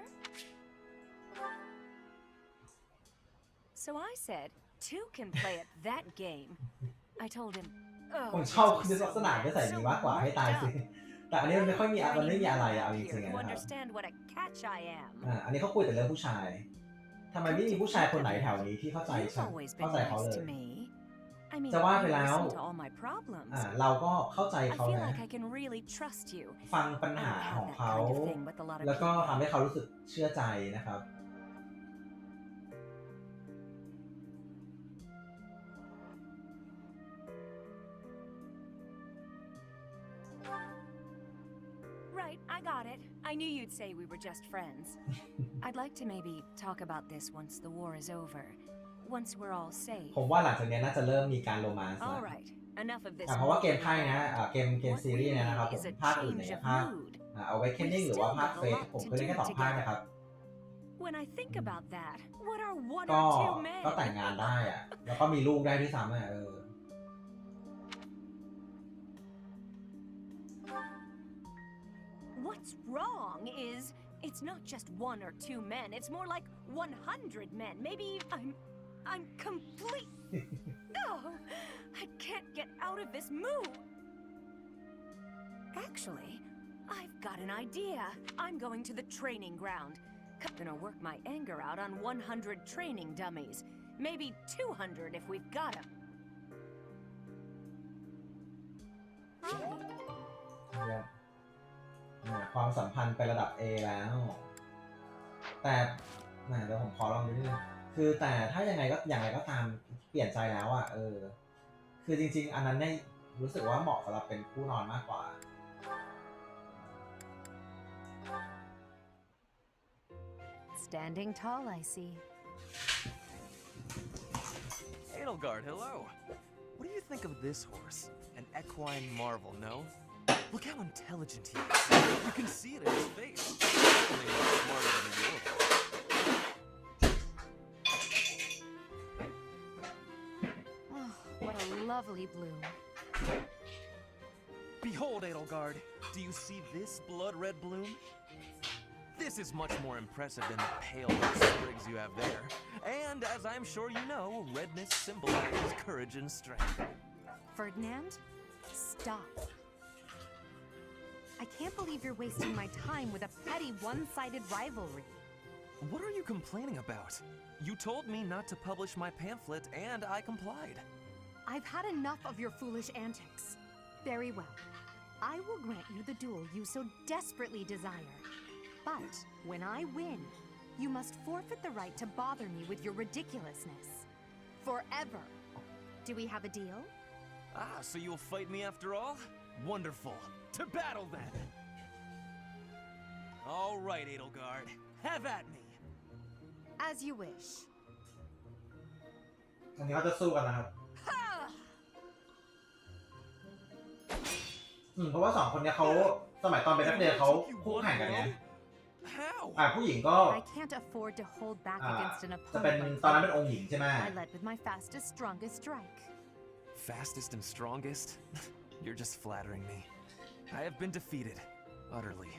So I said, 2 can play at that game. I told him, ผมชอบคุณลักษณะที่ใส่นี้มากกว่าให้ตายสิแต่อันนี้มันไม่ค่อยมีมันไม่มีอะไรเอาจริงๆนะครับอันนี้เขาคุยแต่เรื่องผู้ชายทำไมไม่มีผู้ชายคนไหนแถวนี้ที่เข้าใจเขาเลยจะว่าไปแล้วเราก็เข้าใจเขานะฟังปัญหาของเขาแล้วก็ทำให้เขารู้สึกเชื่อใจนะครับ Right, I got it. I knew you'd say we were just friends. I'd like to maybe talk about this once the war is over. Once we're all safe. ผมว่าหลังจากนี้น่าจะเริ่มมีการโรแมนซ์แล้วเพราะว่าเกมไพ่นะเกมซีรีส์เนี่ยนะครับผมภาคอื่นเนี่ยภาคAwakening หรือว่าภาคเฟสผมเคยเล่นแค่2 ภาคนะครับก็แต่งงานได้แล้วก็มีลูกได้ด้วยซ้ำWhat's wrong is it's not just 1 or 2 men. It's more like 100 men. Maybe I'm complete. Oh, I can't get out of this mood. Actually, I've got an idea. I'm going to the training ground. I'm gonna work my anger out on 100 training dummies. Maybe 200 if we've got them. Yeah. ความสัมพันธ์ไประดับ A แล้วแต่เดี๋ยวผมขอลองดูนิดนึงคือแต่ถ้ายังไงก็ตามเปลี่ยนใจแล้วคือจริงๆอันนั้นเนี่ย รู้สึกว่าเหมาะสำหรับเป็นคู่นอนมากกว่า Standing tall, I see. Edelgard, hello. What do you think of this horse? An equine marvel, no? Look how intelligent he is. You can see it in his face. Certainly much smarter than a York. Oh, what a lovely bloom. Behold, Edelgard. Do you see this blood-red bloom? This is much more impressive than the pale red sprigs you have there. And as I'm sure you know, redness symbolizes courage and strength. Ferdinand, stop. I can't believe you're wasting my time with a petty one-sided rivalry. What are you complaining about? You told me not to publish my pamphlet, and I complied. I've had enough of your foolish antics. Very well. I will grant you the duel you so desperately desire. But when I win, you must forfeit the right to bother me with your ridiculousness. Forever. Do we have a deal? Ah, so you'll fight me after all? Wonderful. To battle then! All right, Edelgard. Have at me! As you wish. อันนี้เขาจะสู้กันนะครับ เพราะว่าสองคนเนี้ยเขาสมัยตอนเป็นนักเรียนเขาคู่แข่งกันไงผู้หญิงก็ I can't afford to hold back against an จะเป็น opponent ตอนนั้นเป็นองค์หญิงใช่ไหม I led with my fastest, strongest strike. Fastest and strongest? You're just flattering me. I have been defeated. Utterly.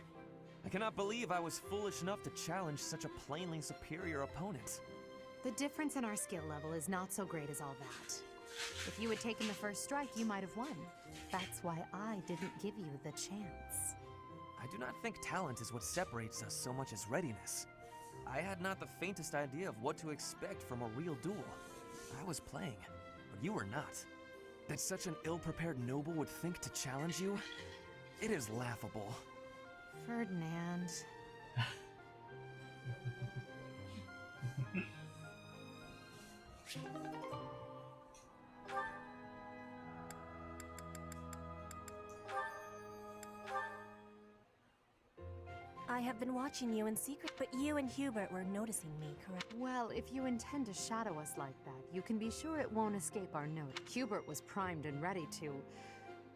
I cannot believe I was foolish enough to challenge such a plainly superior opponent. The difference in our skill level is not so great as all that. If you had taken the first strike, you might have won. That's why I didn't give you the chance. I do not think talent is what separates us so much as readiness. I had not the faintest idea of what to expect from a real duel. I was playing, but you were not. That such an ill-prepared noble would think to challenge you? It is laughable. Ferdinand. I have been watching you in secret, but you and Hubert were noticing me, correct? Well, if you intend to shadow us like that, you can be sure it won't escape our note. Hubert was primed and ready to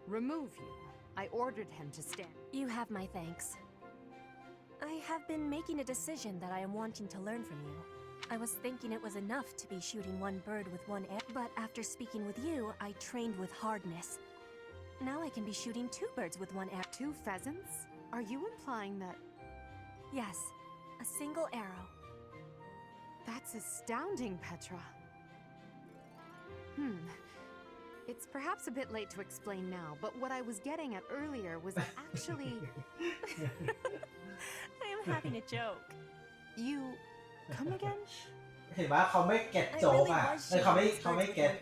remove you. I ordered him to stand. You have my thanks. I have been making a decision that I am wanting to learn from you. I was thinking it was enough to be shooting one bird with one arrow, but after speaking with you, I trained with hardness. Now I can be shooting two birds with one arrow. 2 pheasants? Are you implying that... Yes, a single arrow. That's astounding, Petra. It's perhaps a bit late to explain now, but what I was getting at earlier was actually... I am having a joke. You... come again? เห็นว่าเขาไม่เก็ตโจ๊กอ่ะเขาไม่เก็ต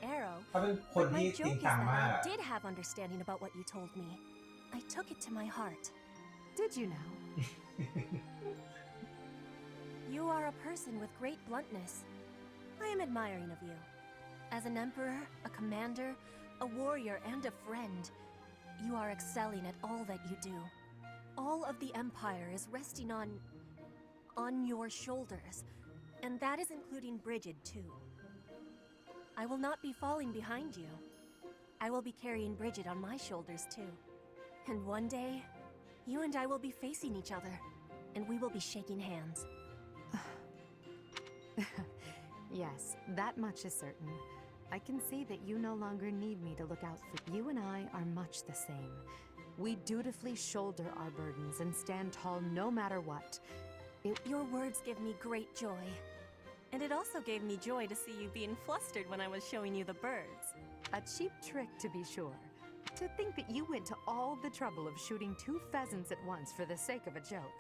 เขาเป็นคนที่จริงจังมากอ่ะ I did have understanding about what you told me. I took it to my heart. Did you know? You are a person with great bluntness. I am admiring of you. As an emperor, a commander, a warrior, and a friend, you are excelling at all that you do. All of the empire is resting on your shoulders, and that is including Brigid too. I will not be falling behind you. I will be carrying Brigid on my shoulders too. And one day, you and I will be facing each other, and we will be shaking hands. Yes, that much is certain. I can see that you no longer need me to look out for you. And I are much the same. We dutifully shoulder our burdens and stand tall no matter what. Your words give me great joy. And it also gave me joy to see you being flustered when I was showing you the birds. A cheap trick, to be sure. To think that you went to all the trouble of shooting 2 pheasants at once for the sake of a joke.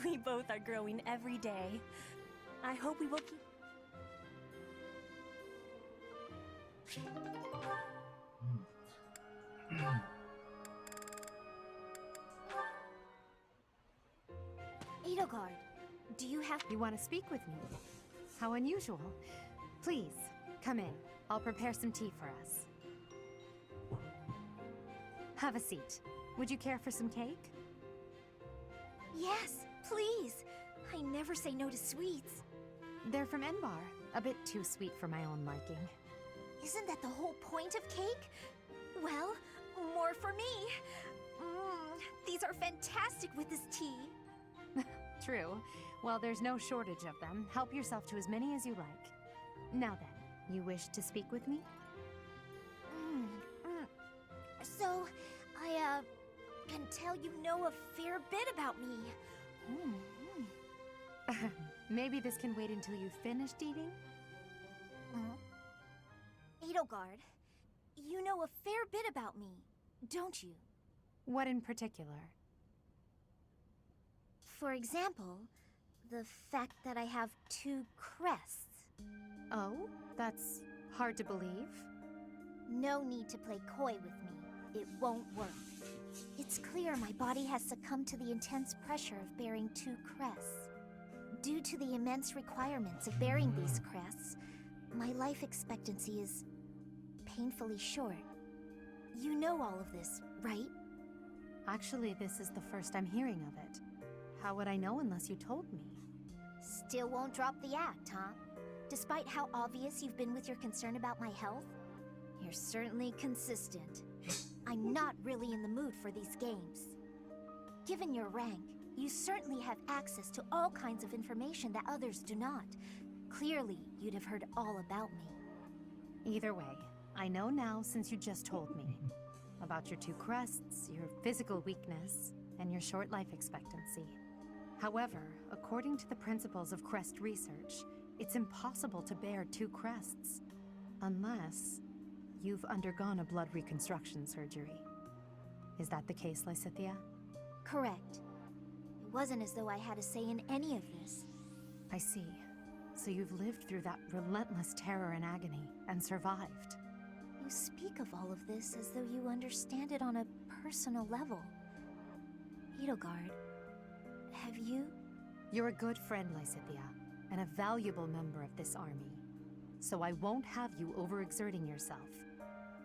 We both are growing every day. I hope we will keep... Edelgard, do you have... You want to speak with me? How unusual. Please, come in. I'll prepare some tea for us. Have a seat. Would you care for some cake? Yes, please. I never say no to sweets. They're from Enbar. A bit too sweet for my own liking. Isn't that the whole point of cake? Well, more for me. These are fantastic with this tea. True. Well, there's no shortage of them. Help yourself to as many as you like. Now then, you wish to speak with me? So, I can tell you know a fair bit about me. Maybe this can wait until you've finished eating? Edelgard, you know a fair bit about me, don't you? What in particular? For example, the fact that I have 2 crests. Oh? That's hard to believe? No need to play coy with me. It won't work. It's clear my body has succumbed to the intense pressure of bearing 2 crests. Due to the immense requirements of bearing these crests, my life expectancy is painfully short. You know all of this, right? Actually, this is the first I'm hearing of it. How would I know unless you told me? Still won't drop the act, huh? Despite how obvious you've been with your concern about my health, you're certainly consistent. I'm not really in the mood for these games. Given your rank, you certainly have access to all kinds of information that others do not. Clearly, you'd have heard all about me. Either way, I know now since you just told me. About your 2 crests, your physical weakness, and your short life expectancy. However, according to the principles of crest research, it's impossible to bear 2 crests. Unless you've undergone a blood reconstruction surgery. Is that the case, Lysithea? Correct. It wasn't as though I had a say in any of this. I see. So you've lived through that relentless terror and agony, and survived. You speak of all of this as though you understand it on a personal level. Edelgard, have you? You're a good friend, Lysithea, and a valuable member of this army. So I won't have you overexerting yourself.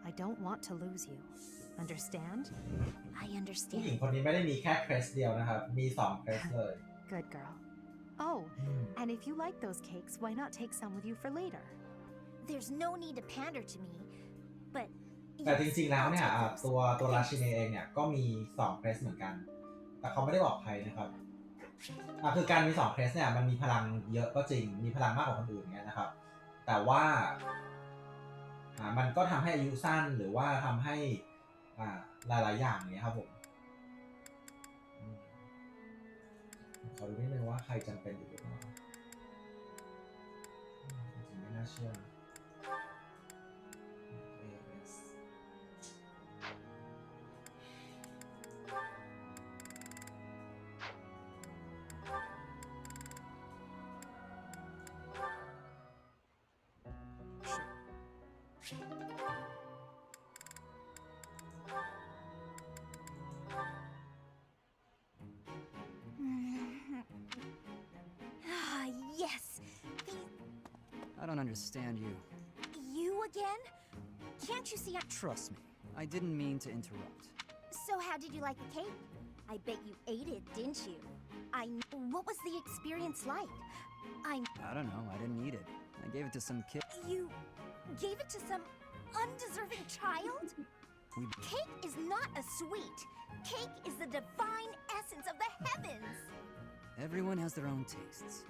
I don't want to lose you. Understand? I ผู้ understand. หญิงคนนี้ไม่ได้มีแค่เครสเดียวนะครับ มี2เครสเลย Good girl. Oh, and if you like those cakes, why not take some with you for later? There's no need to pander to me, but แต่จริงๆแล้วเนี่ยตัวราชินีเองเนี่ยก็มี2เครสเหมือนกัน แต่เขาไม่ได้บอกใครนะครับคือการมี2เครสเนี่ยมันมีพลังเยอะก็จริง มีพลังมากกว่าคนอื่นเนี่ยนะครับ แต่ว่ามันก็ทำให้อายุสั้นหรือว่าทำให้หลายๆอย่างเนี่ยครับผมขอดูนิดนึงว่าใครจำเป็นอยู่หรือเปล่าจริงๆไม่น่าเชื่อนะ Yes! I don't understand you. You again? Can't you see Trust me, I didn't mean to interrupt. So how did you like the cake? I bet you ate it, didn't you? What was the experience like? I don't know, I didn't eat it. I gave it to some kid. You gave it to some undeserving child? Cake is not a sweet. Cake is the divine essence of the heavens. Everyone has their own tastes.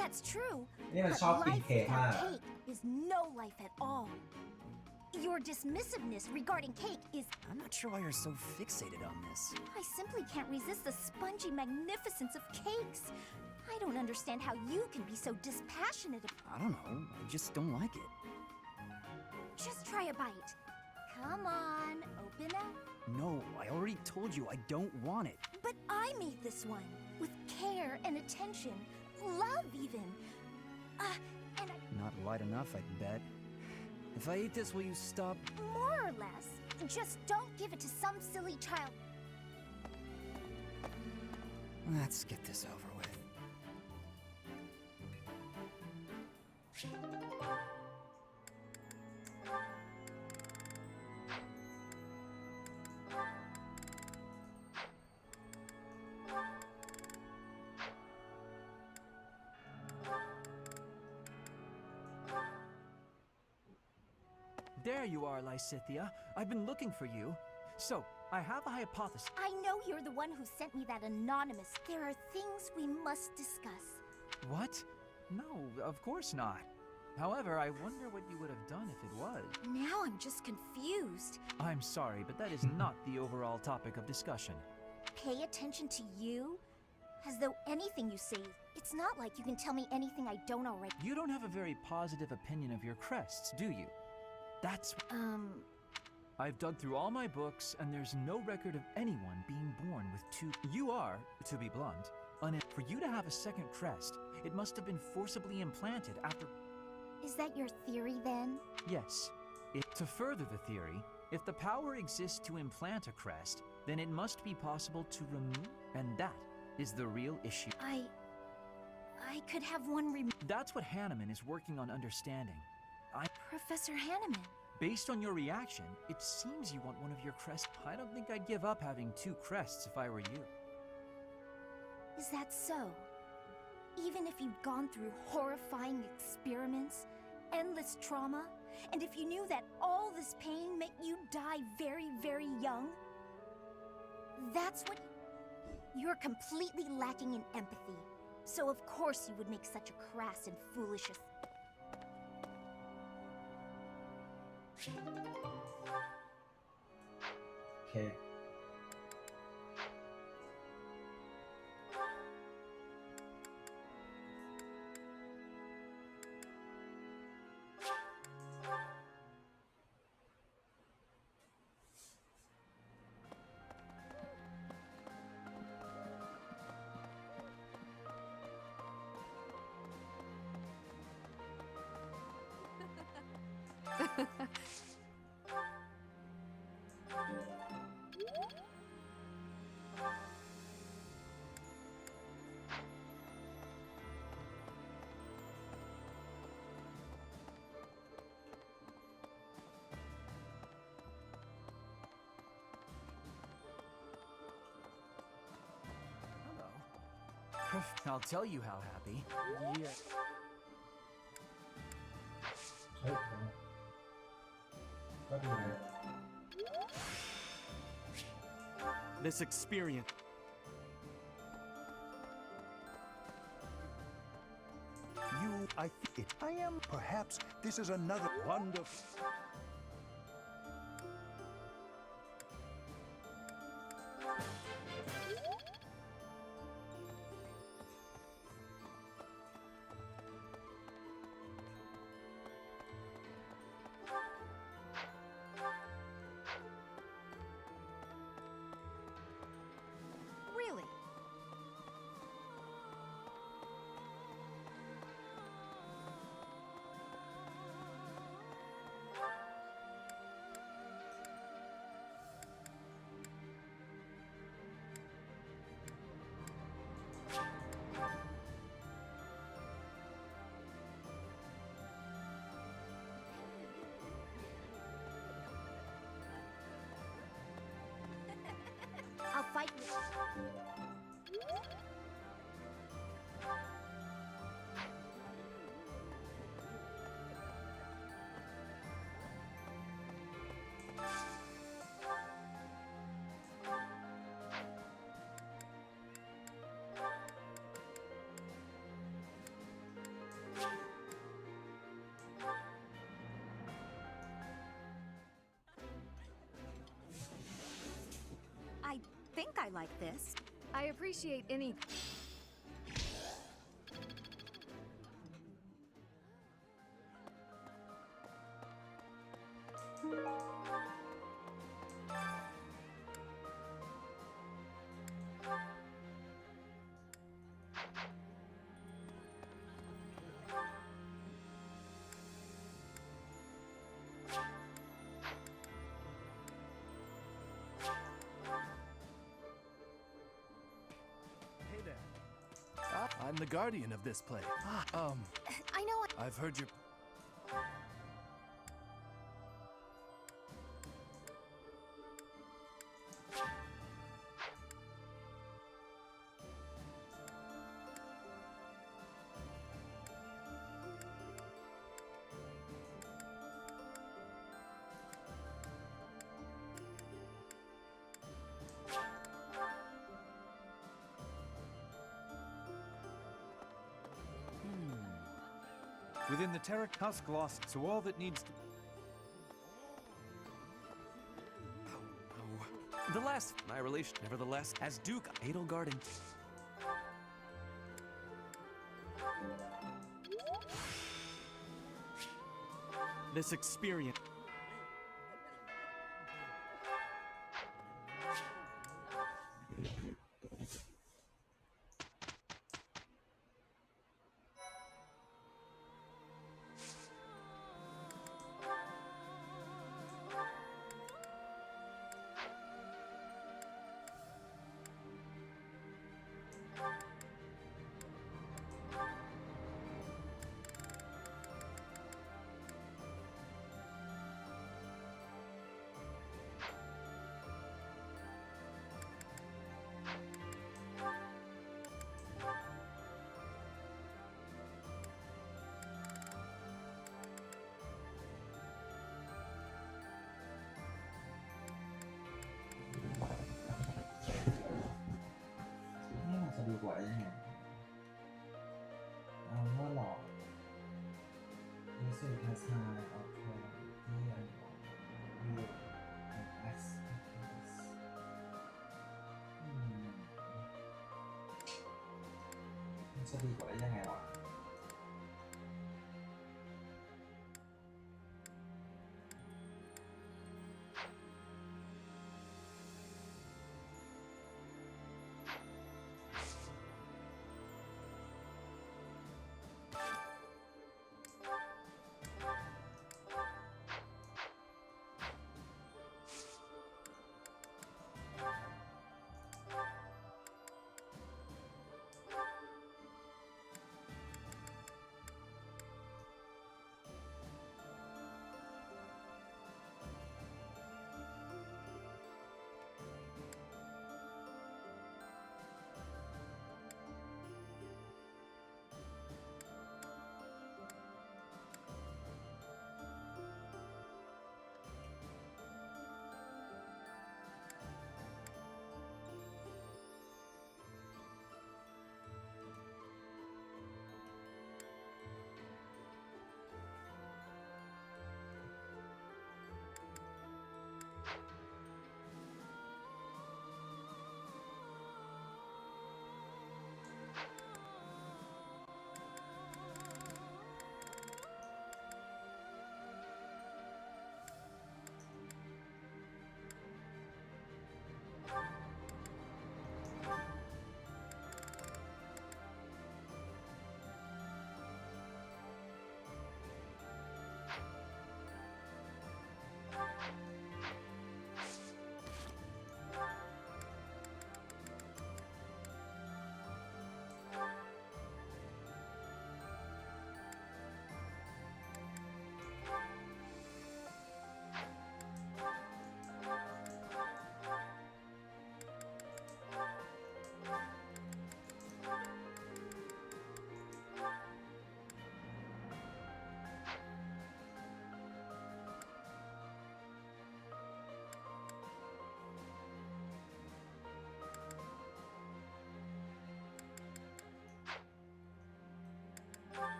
That's true. นี่มัน But ชอบกิน life เค้กมาก without cake is no life at all. Your dismissiveness regarding cake is... I'm not sure why you're so fixated on this. I simply can't resist the spongy magnificence of cakes. I don't understand how you can be so dispassionate. I don't know, I just don't like it. Just try a bite. Come on, open up. No, I already told you I don't want it. But I made this one with care and attention. Love, even. And I... Not light enough, I bet. If I eat this, will you stop? More or less. Just don't give it to some silly child. Let's get this over with. There you are, Lysithia. I've been looking for you. So, I have a hypothesis. I know you're the one who sent me that anonymous. There are things we must discuss. What? No, of course not. However, I wonder what you would have done if it was. Now I'm just confused. I'm sorry, but that is not the overall topic of discussion. Pay attention to you? As though anything you say, it's not like you can tell me anything I don't already. You don't have a very positive opinion of your crests, do you? That's... I've dug through all my books, and there's no record of anyone being born with two... You are, to be blunt, for you to have a second crest, it must have been forcibly implanted after... Is that your theory, then? Yes. To further the theory, if the power exists to implant a crest, then it must be possible to remove... And that is the real issue. I could have one That's what Hanneman is working on understanding. Professor Hanneman. Based on your reaction, it seems you want one of your crests. I don't think I'd give up having two crests if I were you. Is that so? Even if you've gone through horrifying experiments, endless trauma, and if you knew that all this pain meant you'd die very, very young? That's what... You're completely lacking in empathy. So of course you would make such a crass and foolish... Okay. I'll tell you how happy. Yeah. This experience... I am. Perhaps this is another wonderful... Really? I'll fight with... I think I like this. I appreciate any... Hey there. I'm the guardian of this place. I know I've heard your... Within the Terra House Gloss, so all that needs to... The last, my relation, nevertheless, as Duke Edelgard and... This experience...นี่มันจะดีกว่าได้ยังไงเอาเมื่อหลอกรู้สึกท้าทายเอาโทรที่อันวิวเอ็กซ์มันจะดีกว่าได้ยังไงวะ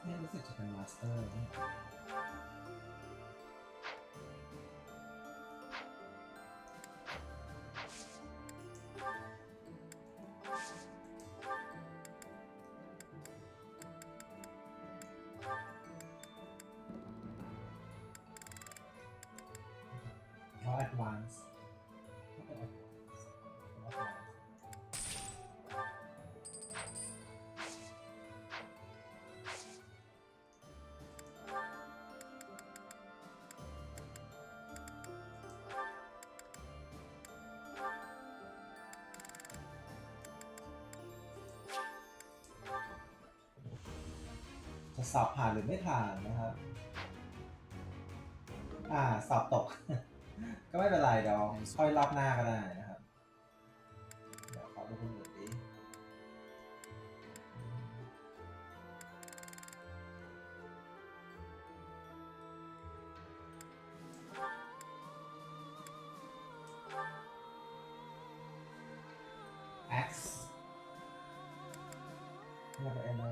เนี่ยรู้สึกจะเป็นมาสเตอร์นะ เขาแอดวานซ์ จะสอบผ่านหรือไม่ผ่านนะครับ สอบตก ก็ไม่เป็นไรเดี๋ยวค่อยรอบหน้าก็ได้นะครับเดี๋ยวขอดูคนอื่นดิ X เราไปอะไร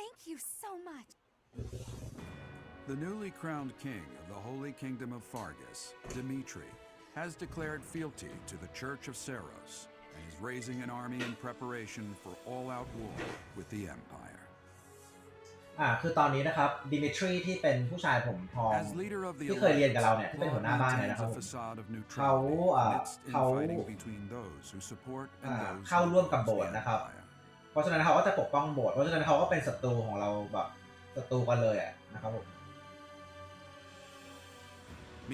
Thank you so much. The newly crowned king of the Holy Kingdom of Fargus, Dimitri, has declared fealty to the Church of Seros and is raising an army in preparation for all-out war with the Empire. คือตอนนี้นะครับดิมิทรีที่เป็นผู้ชายผมทองที่เคยเรียนกับเราเนี่ยที่เป็นหัวหน้าบ้านเนี่ยนะครับเขาเข้าร่วมกับโบสถ์นะครับเพราะฉะนั้นเขาก็จะปกป้องโบสถ์เพราะฉะนั้นเขาก็เป็นศัตรูของเราแบบศัตรูกันเลยนะครับผม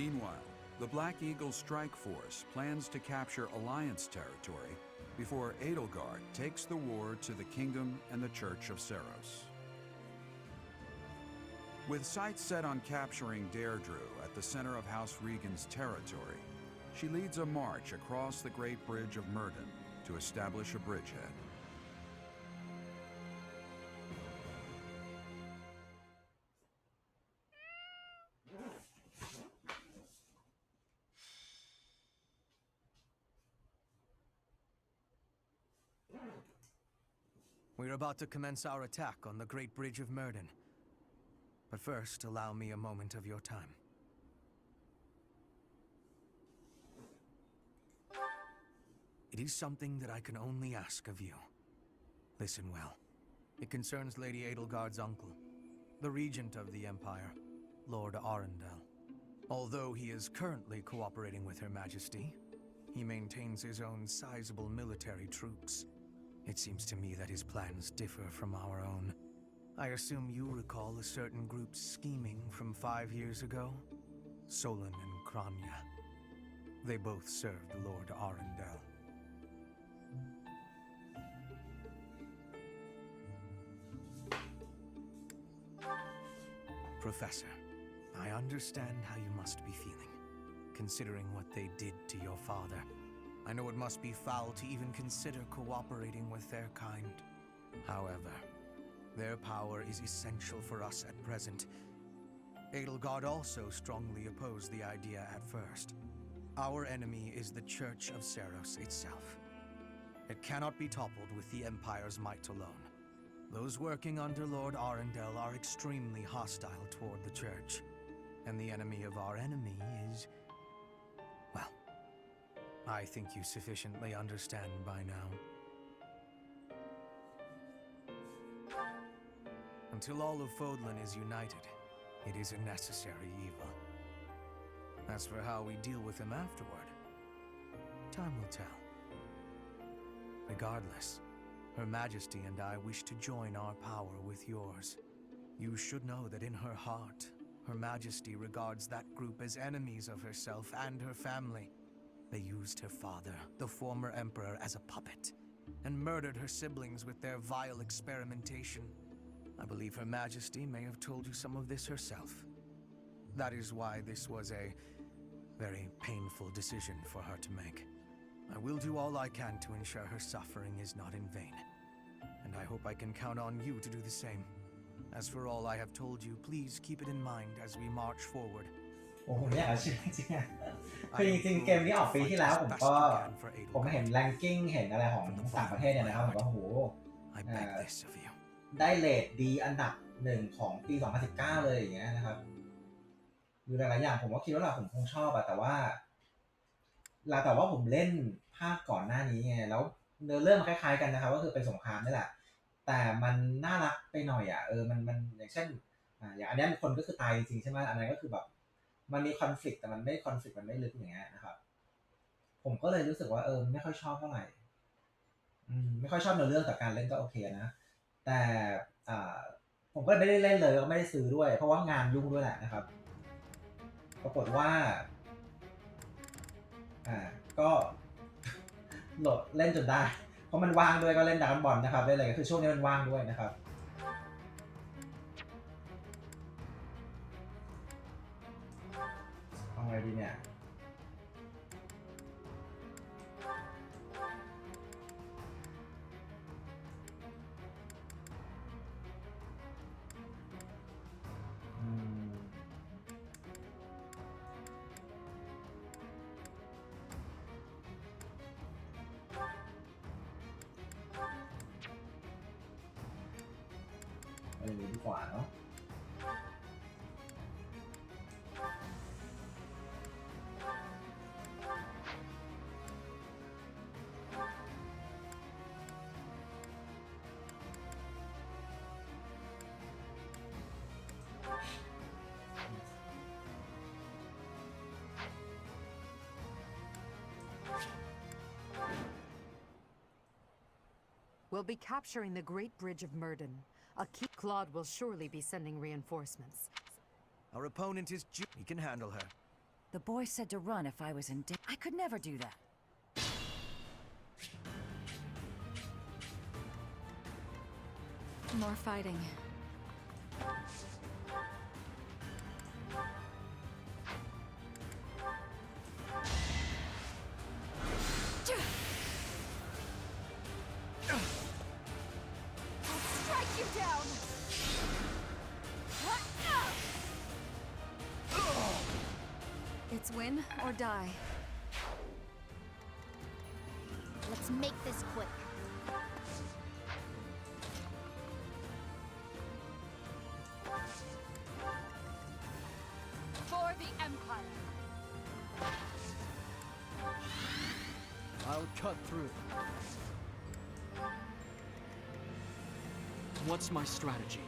Meanwhile, the Black Eagle Strike Force plans to capture Alliance territory before Edelgard takes the war to the kingdom and the Church of Seros. With sights set on capturing Deirdre at the center of House Regan's territory, she leads a march across the Great Bridge of Myrddin to establish a bridgehead. We're about to commence our attack on the Great Bridge of Myrddin. But first, allow me a moment of your time. It is something that I can only ask of you. Listen well. It concerns Lady Edelgard's uncle, the regent of the Empire, Lord Arundel. Although he is currently cooperating with Her Majesty, he maintains his own sizable military troops. It seems to me that his plans differ from our own. I assume you recall a certain group's scheming from 5 years ago? Solon and Kranya. They both served Lord Arundel. Professor, I understand how you must be feeling, considering what they did to your father. I know it must be foul to even consider cooperating with their kind. However, their power is essential for us at present. Edelgard also strongly opposed the idea at first. Our enemy is the Church of Seros itself. It cannot be toppled with the Empire's might alone. Those working under Lord Arundel are extremely hostile toward the Church. And the enemy of our enemy is... well, I think you sufficiently understand by now. Until all of Fodlan is united, it is a necessary evil. As for how we deal with him afterward, time will tell. Regardless, Her Majesty and I wish to join our power with yours. You should know that in her heart, Her Majesty regards that group as enemies of herself and her family. They used her father, the former emperor, as a puppet, and murdered her siblings with their vile experimentation. I believe Her Majesty may have told you some of this herself. That is why this was a very painful decision for her to make. I will do all I can to ensure her suffering is not in vain. And I hope I can count on you to do the same. As for all I have told you, please keep it in mind as we march forward. ผมไม่อยากจะเชื่อจริงๆอะคือจริงๆเกมนี้ออกปีที่แล้วผมเห็นแรงกิ้งเห็นอะไรของต่างประเทศเนี่ยนะครับผมว่าโอ้โหได้เรทดีอันดับ1ของปี 2019 เลยอย่างเงี้ยนะครับมีหลายๆอย่างผมก็คิดว่าผมคงชอบอะแต่ว่าผมเล่นภาคก่อนหน้านี้ไงแล้วเนื้อเรื่องมันคล้ายๆกันนะครับก็คือเป็นสงครามนี่แหละแต่มันน่ารักไปหน่อยอ่ะมันอย่างเช่นอย่างอันนี้คนก็คือตายจริงๆใช่ไหมอันนั้นก็คือแบบมันมีคอนฟ lict แต่มันไม่คอนฟ lict มันไม่ลึกอย่างเงี้ยนะครับผมก็เลยรู้สึกว่าไม่ค่อยชอบเท่าไหร่ไม่ค่อยชอบเนื้อเรื่องแต่การเล่นก็โอเคนะแต่ผมก็ไม่ได้เล่นเลยก็ไม่ได้ซื้อด้วยเพราะว่างานยุ่งด้วยแหละนะครับปรากฏว่าก็โหลดเล่นจนได้เพราะมันว่างด้วยก็เล่นดราก้อนบอลนะครับเล่นอะไรก็คือช่วงนี้มันว่างด้วยนะครับเอาไงดีเนี่ยอย่างนี้ดีกว่าเนาะWe'll be capturing the Great Bridge of Murden. Claude will surely be sending reinforcements. Our opponent is he can handle her. The boy said to run if I was in I could never do that. More fighting. It's win or die. Let's make this quick. For the Empire. I'll cut through. What's my strategy?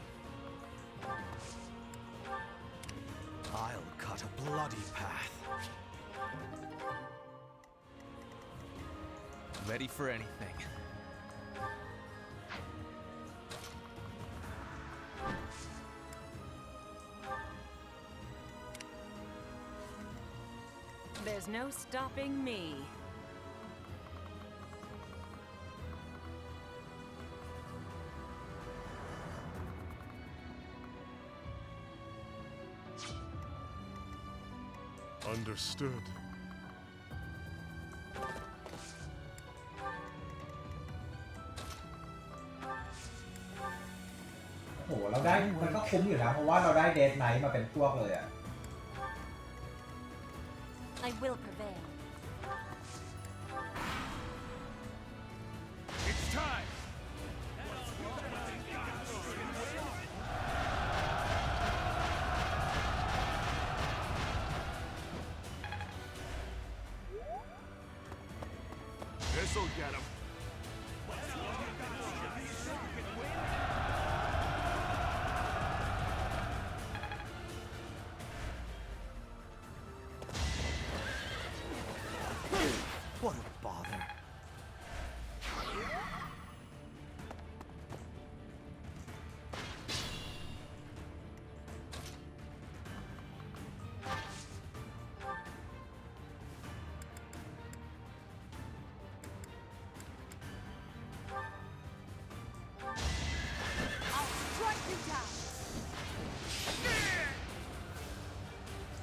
I'll cut a bloody path. Ready for anything. There's no stopping me. Understood. โอ้โหเราได้มันก็คุ้มอยู่นะเพราะว่าเราได้เดทไนท์มาเป็นพวกเลยอ่ะ I will prevail. It's time. This'll get him. What a bother. I'll strike you down.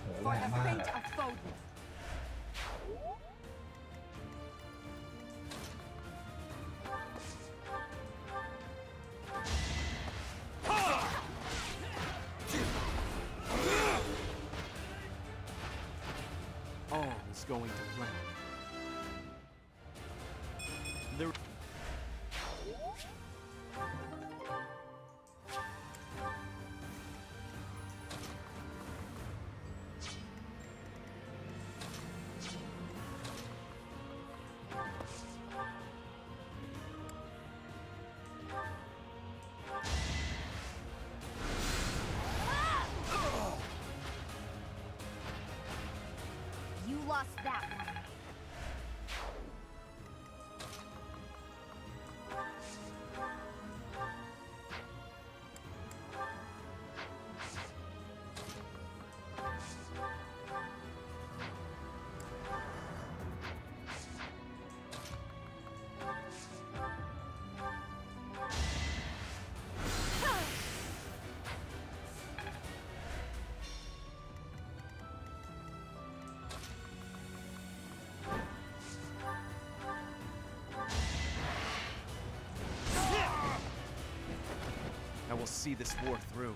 โหแรงมาก Fate อะ of Foden. all is going to plan. The You lost that one. I will see this war through.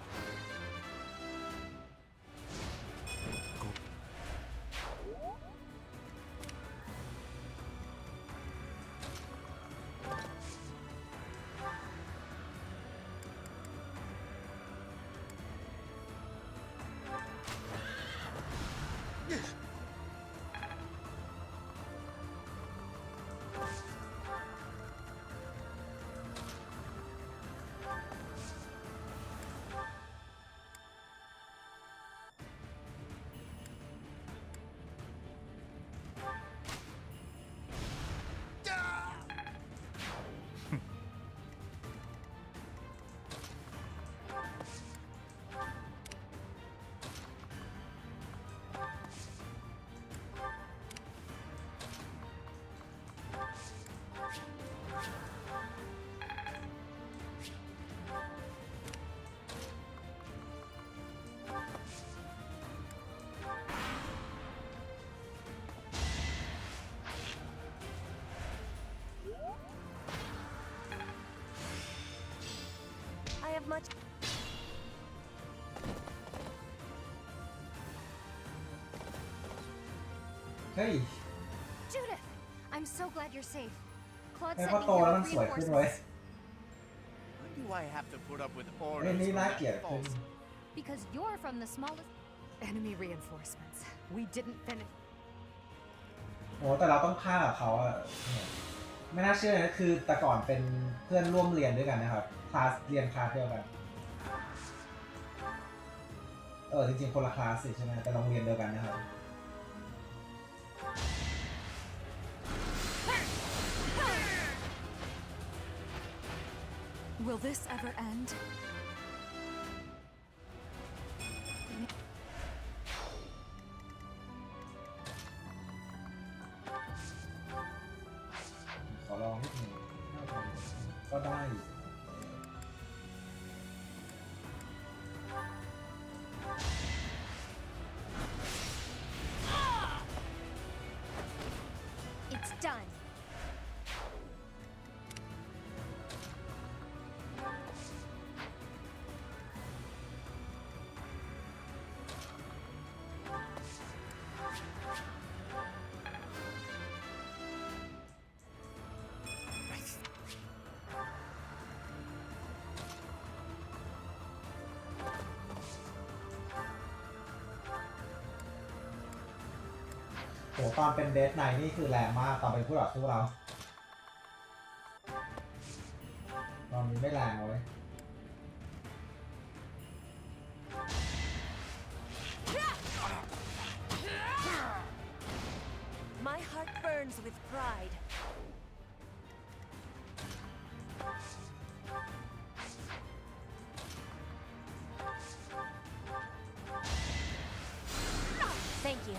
I have much. Hey. Judith, I'm so glad you're safe. Claude ให้ sent พ่อ me โต here แล้ว with มันสวยขึ้นเว้ย reinforcements. Why do I have to put up with เล่น orders นี่ from น่า that เกลียดขึ้น false? Because you're from the smallest. Enemy reinforcements. We didn't finish. โอ้แต่เราต้องฆ่ากับเขาอะไม่น่าเชื่อนะคือแต่ก่อนเป็นเพื่อนร่วมเรียนด้วยกันนะครับคลาสเรียนคลาสเดียวกันจริงๆคนละคลาสสิใช่ไหมแต่โรงเรียนเดียวกันนะครับ Will this ever end? ขอลองนิดหนึ่งก็ได้อยู่ It's done.โหตอนเป็นเดทไนท์นี่คือแรงมากตอนเป็นผู้ต่อสู้เราตอนนี้ไม่แรงเลย My heart burns with pride. Thank you.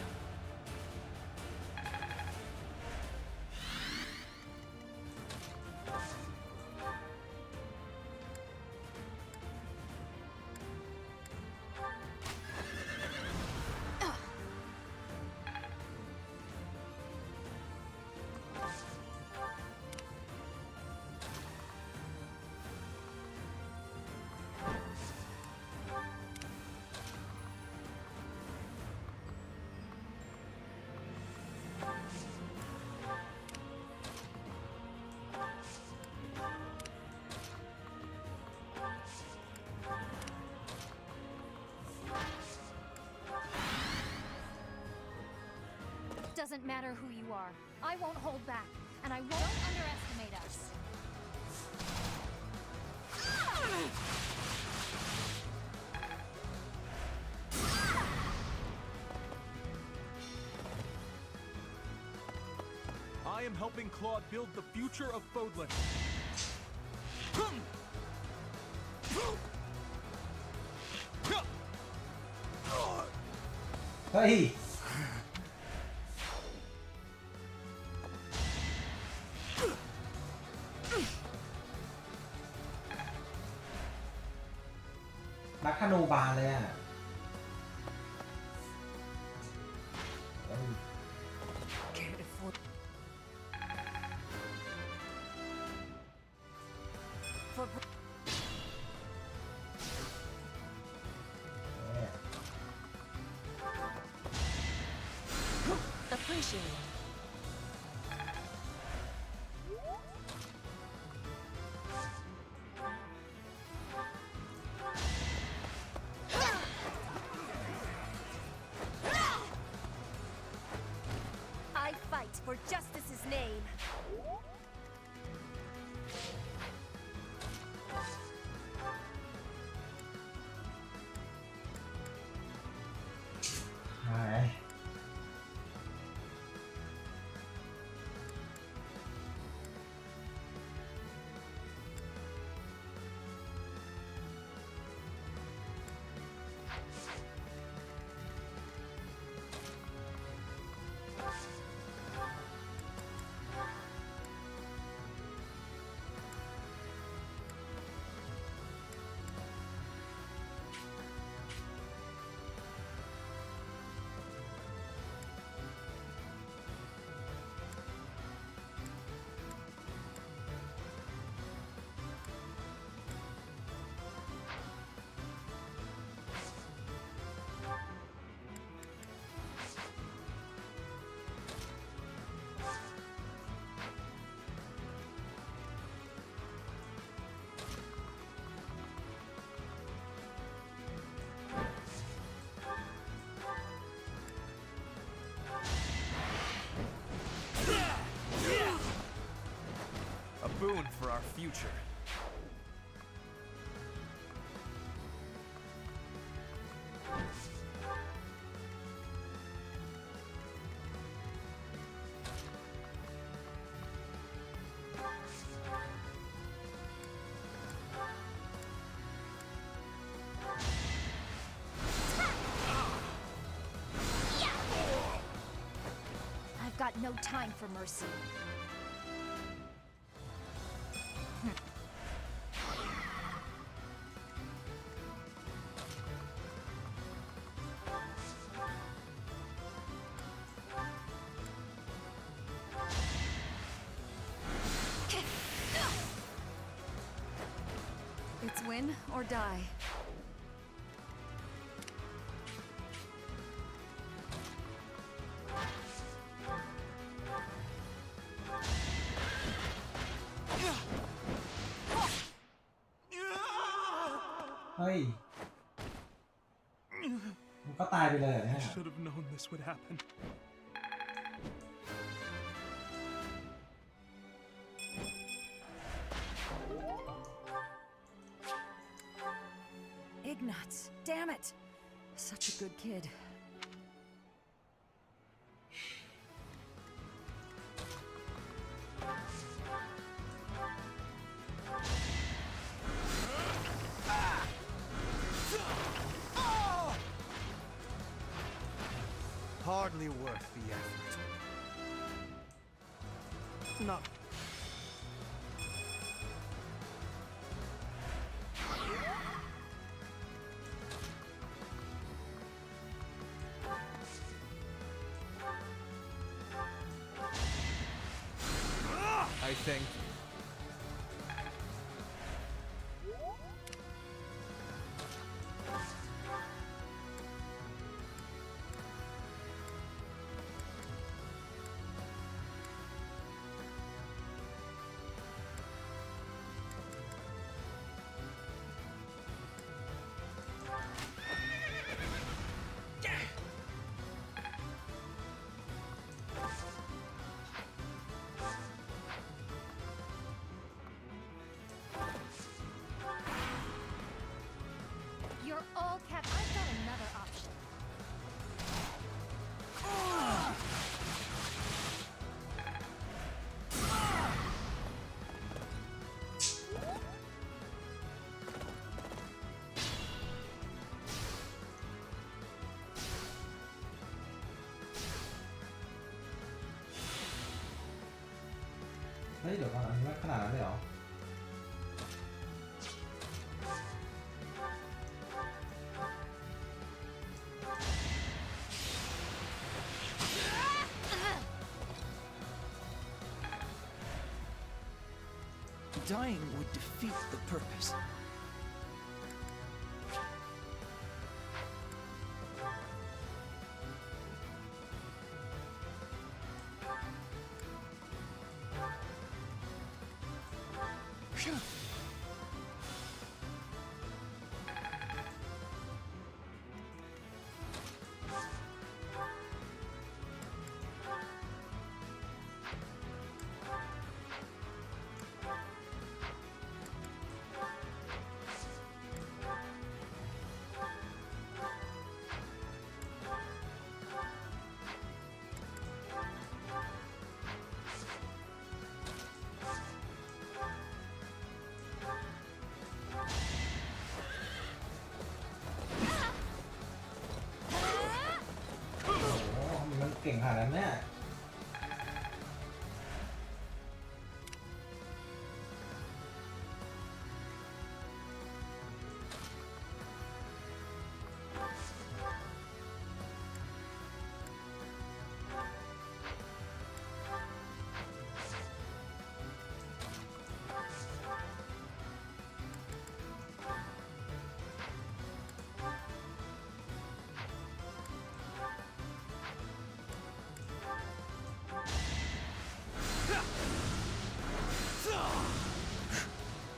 doesn't matter who you are. I won't hold back, and I won't underestimate us. I am helping Claude build the future of Fodlan. Hey!นักธนูบาลเลยอ่ะ Can't afford. For appreciate it. I fight for justice's name. Alright. A boon for our future. I've got no time for mercy. It's win or die. Hey. มันก็ตายไปเลยเหรอเนี่ย I should have known this would happen. Ignatz, damn it! Such a good kid. Hardly worth the effort. Not. I think. เฮ้ยเดี๋ยวก่อนอันนี้ไม่ขนาดนั้นเลยเหรอ Dying would defeat the purpose.มันเก่งขนาดนั้นเนี่ย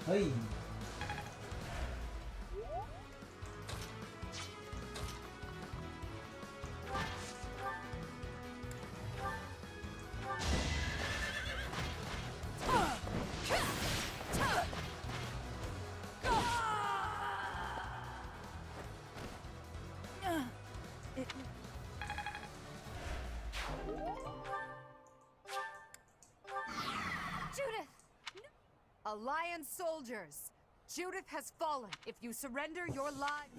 เฮ้ย Judith! Alliance soldiers! Judith has fallen. If you surrender your life...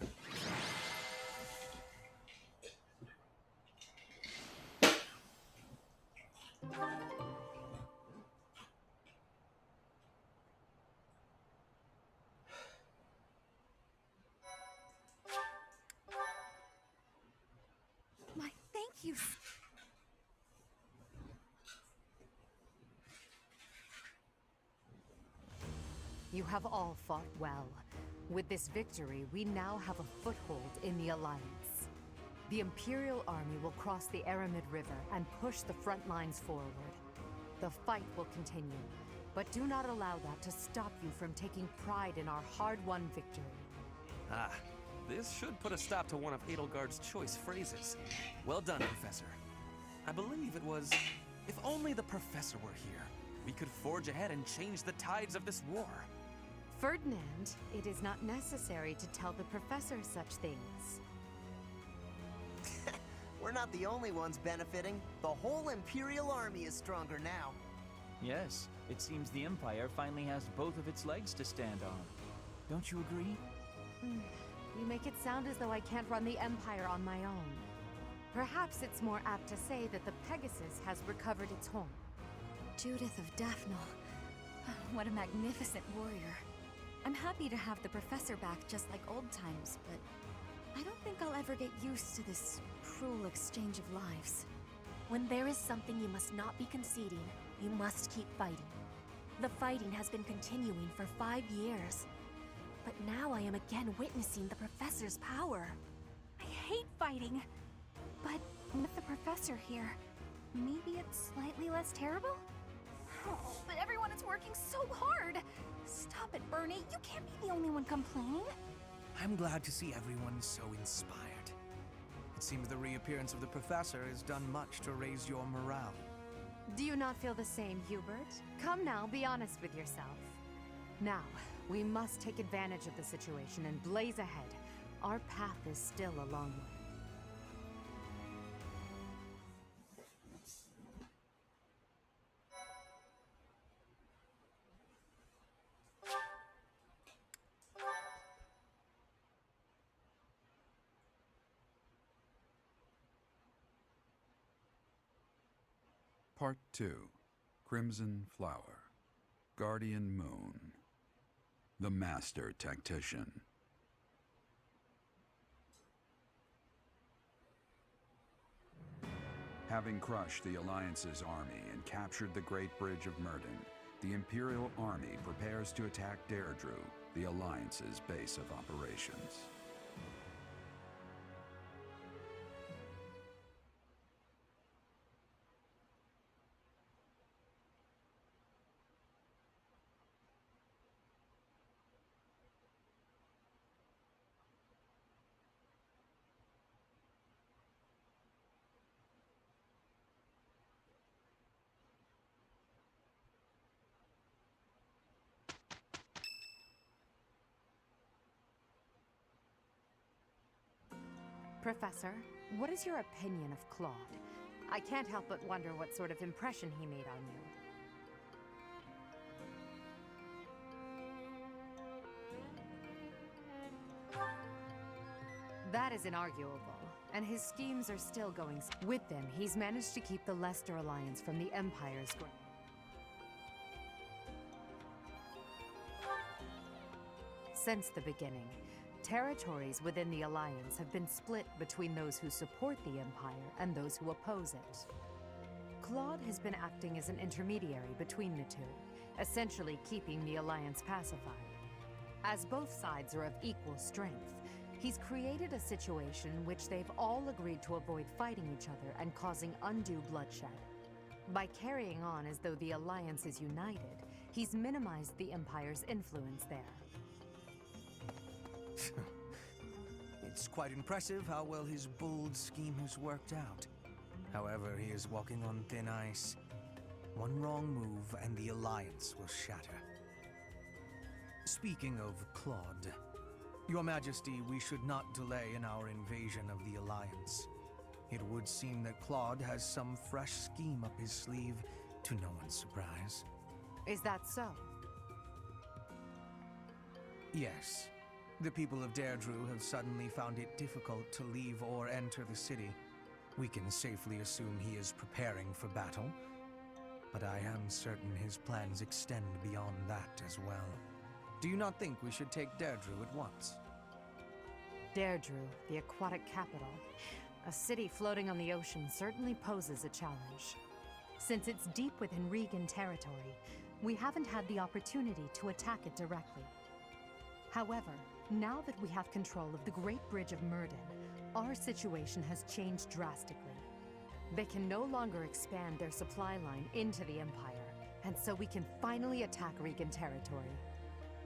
My thank you. You have all fought well. With this victory, we now have a foothold in the Alliance. The Imperial Army will cross the Aramid River and push the front lines forward. The fight will continue, but do not allow that to stop you from taking pride in our hard-won victory. Ah, this should put a stop to one of Edelgard's choice phrases. Well done, Professor. I believe it was, if only the Professor were here, we could forge ahead and change the tides of this war. Ferdinand, it is not necessary to tell the Professor such things. We're not the only ones benefiting. The whole Imperial Army is stronger now. Yes, it seems the Empire finally has both of its legs to stand on. Don't you agree? You make it sound as though I can't run the Empire on my own. Perhaps it's more apt to say that the Pegasus has recovered its home. Judith of Daphne. What a magnificent warrior. I'm happy to have the Professor back just like old times, but I don't think I'll ever get used to this cruel exchange of lives. When there is something you must not be conceding, you must keep fighting. The fighting has been continuing for 5 years. But now I am again witnessing the Professor's power. I hate fighting, but with the Professor here, maybe it's slightly less terrible? Oh, but everyone is working so hard! Stop it, Bernie. You can't be the only one complaining. I'm glad to see everyone so inspired. It seems the reappearance of the Professor has done much to raise your morale. Do you not feel the same, Hubert? Come now, be honest with yourself. Now, we must take advantage of the situation and blaze ahead. Our path is still a long way. Part 2. Crimson Flower. Guardian Moon, the Master Tactician. Having crushed the Alliance's army and captured the Great Bridge of Myrden, the Imperial Army prepares to attack Deirdre, the Alliance's base of operations. Professor, what is your opinion of Claude? I can't help but wonder what sort of impression he made on you. That is inarguable, and his schemes are still going. With them, he's managed to keep the Leicester Alliance from the Empire's grip. Since the beginning, territories within the Alliance have been split between those who support the Empire and those who oppose it. Claude has been acting as an intermediary between the two, essentially keeping the Alliance pacified. As both sides are of equal strength, he's created a situation in which they've all agreed to avoid fighting each other and causing undue bloodshed. By carrying on as though the Alliance is united, he's minimized the Empire's influence there. It's quite impressive how well his bold scheme has worked out. However, he is walking on thin ice. One wrong move and the Alliance will shatter. Speaking of Claude, Your Majesty, we should not delay in our invasion of the Alliance. It would seem that Claude has some fresh scheme up his sleeve, to no one's surprise. Is that so? Yes. The people of Deirdre have suddenly found it difficult to leave or enter the city. We can safely assume he is preparing for battle, but I am certain his plans extend beyond that as well. Do you not think we should take Deirdre at once? Deirdre, the aquatic capital. A city floating on the ocean certainly poses a challenge. Since it's deep within Regan territory, we haven't had the opportunity to attack it directly. However, now that we have control of the Great Bridge of Myrden, our situation has changed drastically. They can no longer expand their supply line into the Empire, and so we can finally attack Regan territory.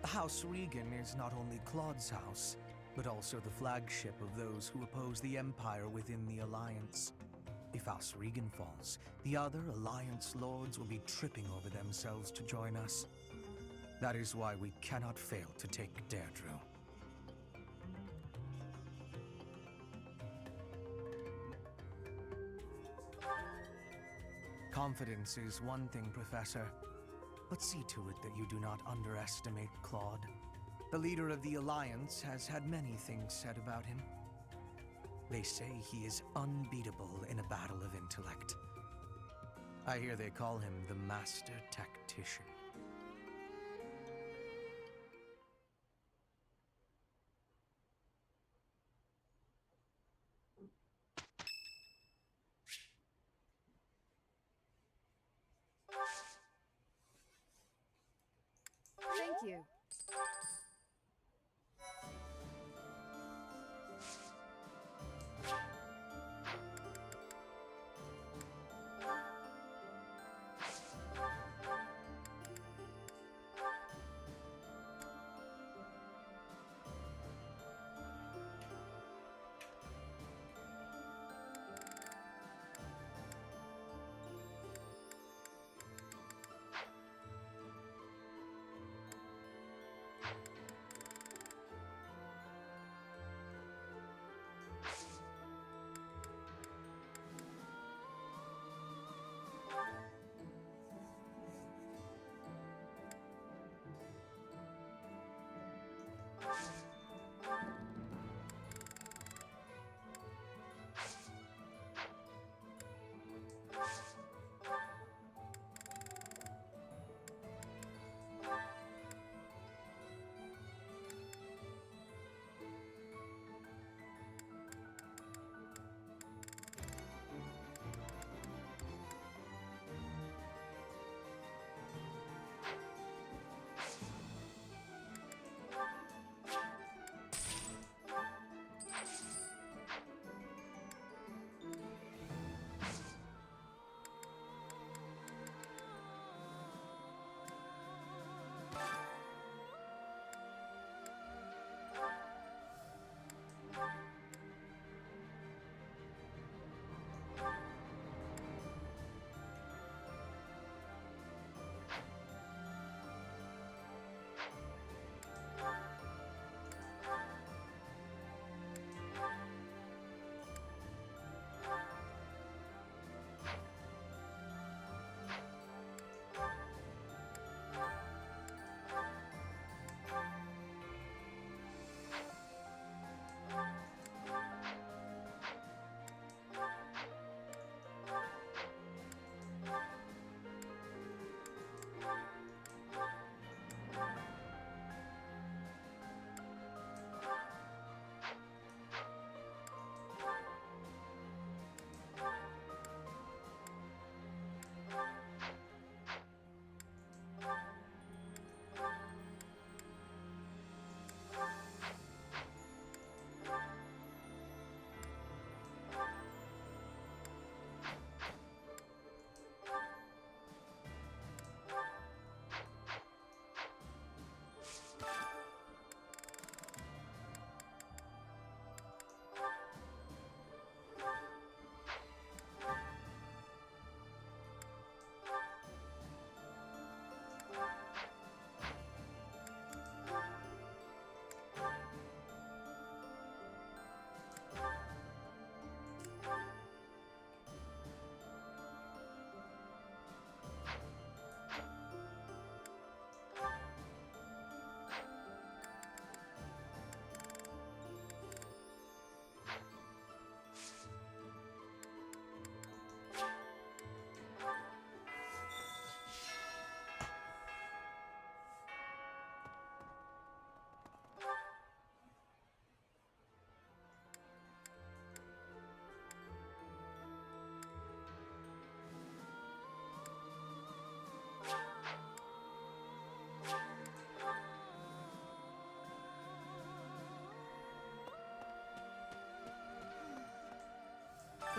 House Regan is not only Claude's house, but also the flagship of those who oppose the Empire within the Alliance. If House Regan falls, the other Alliance lords will be tripping over themselves to join us. That is why we cannot fail to take Deirdre. Confidence is one thing, Professor, but see to it that you do not underestimate Claude. The leader of the Alliance has had many things said about him. They say he is unbeatable in a battle of intellect. I hear they call him the Master Tactician. Thank you.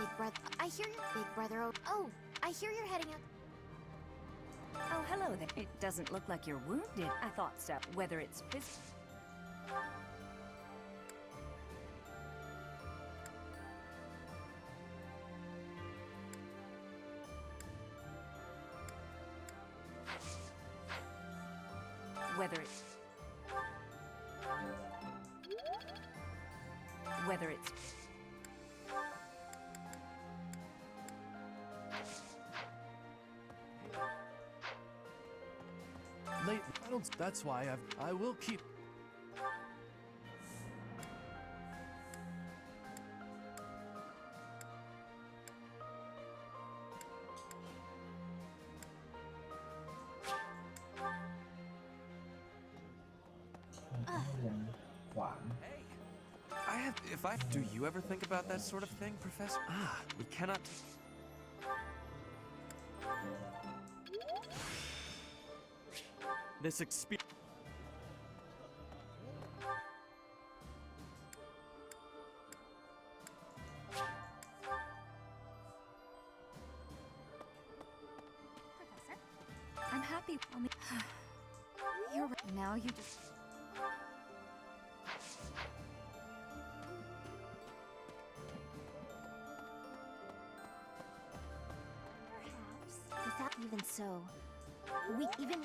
Big brother. I hear your big brother. Oh, I hear you're heading out. Oh, hello there. It doesn't look like you're wounded. I thought so. Whether it's physical. Whether it's Late. I don't. That's why I will keep. Do you ever think about that sort of thing, Professor? We cannot. This experience. Professor, I'm happy on the. You're right. Now you just. Without even so, we even.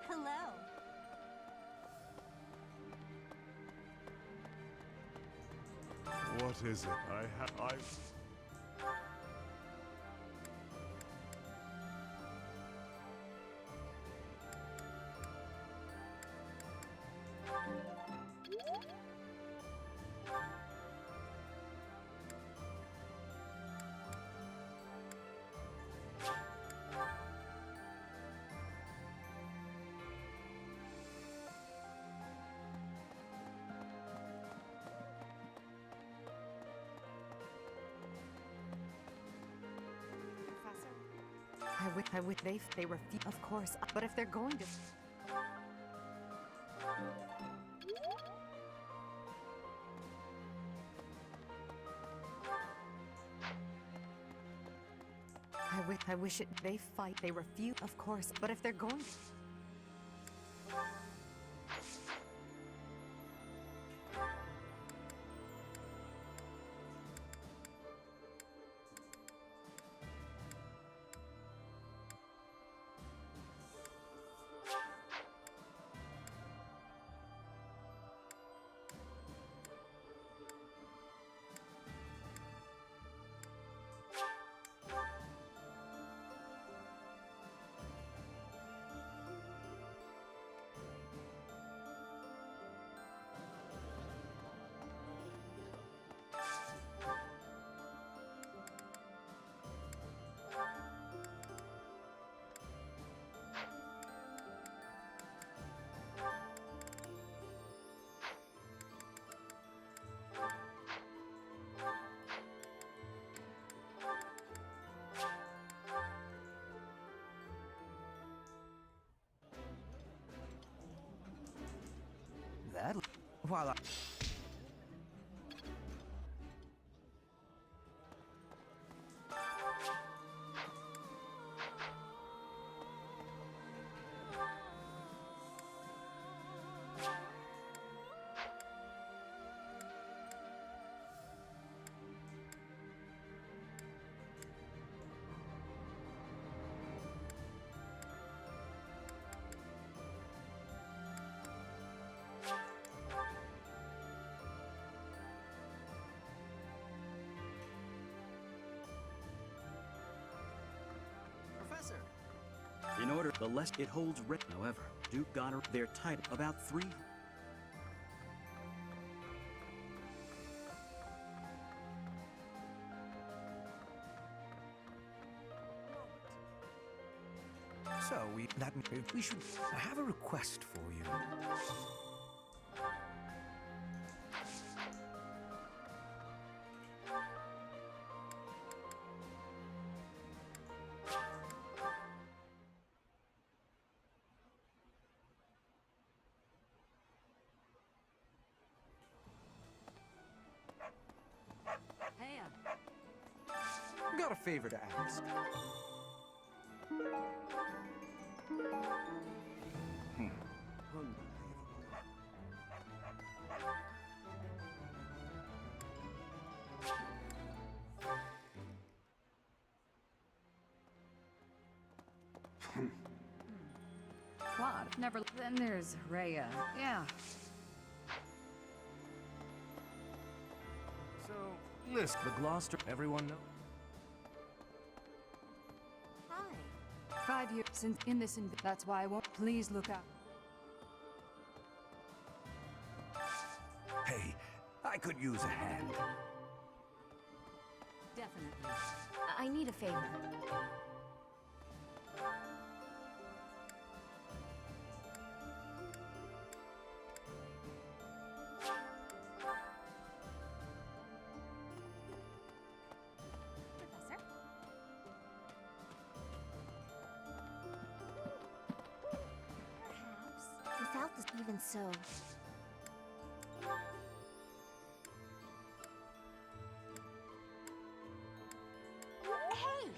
Hello. What is it? I. I would they refuse, of course, but if they're going to. I wish it. They fight. They refuse, of course, but if they're going to. That. While I. Professor! In order, the less it holds however, Duke Goddard, they're tight about 3. So we should. I have a request for you. Got a favor to ask. Claude, never. Then there's Rhea. Yeah. So, listen, the Gloucester, everyone know. Hi. 5 years since in this. That's why I won't. Please look out. Hey, I could use a hand. Definitely. I need a favor. Professor? Perhaps. Without this, even so. Hey!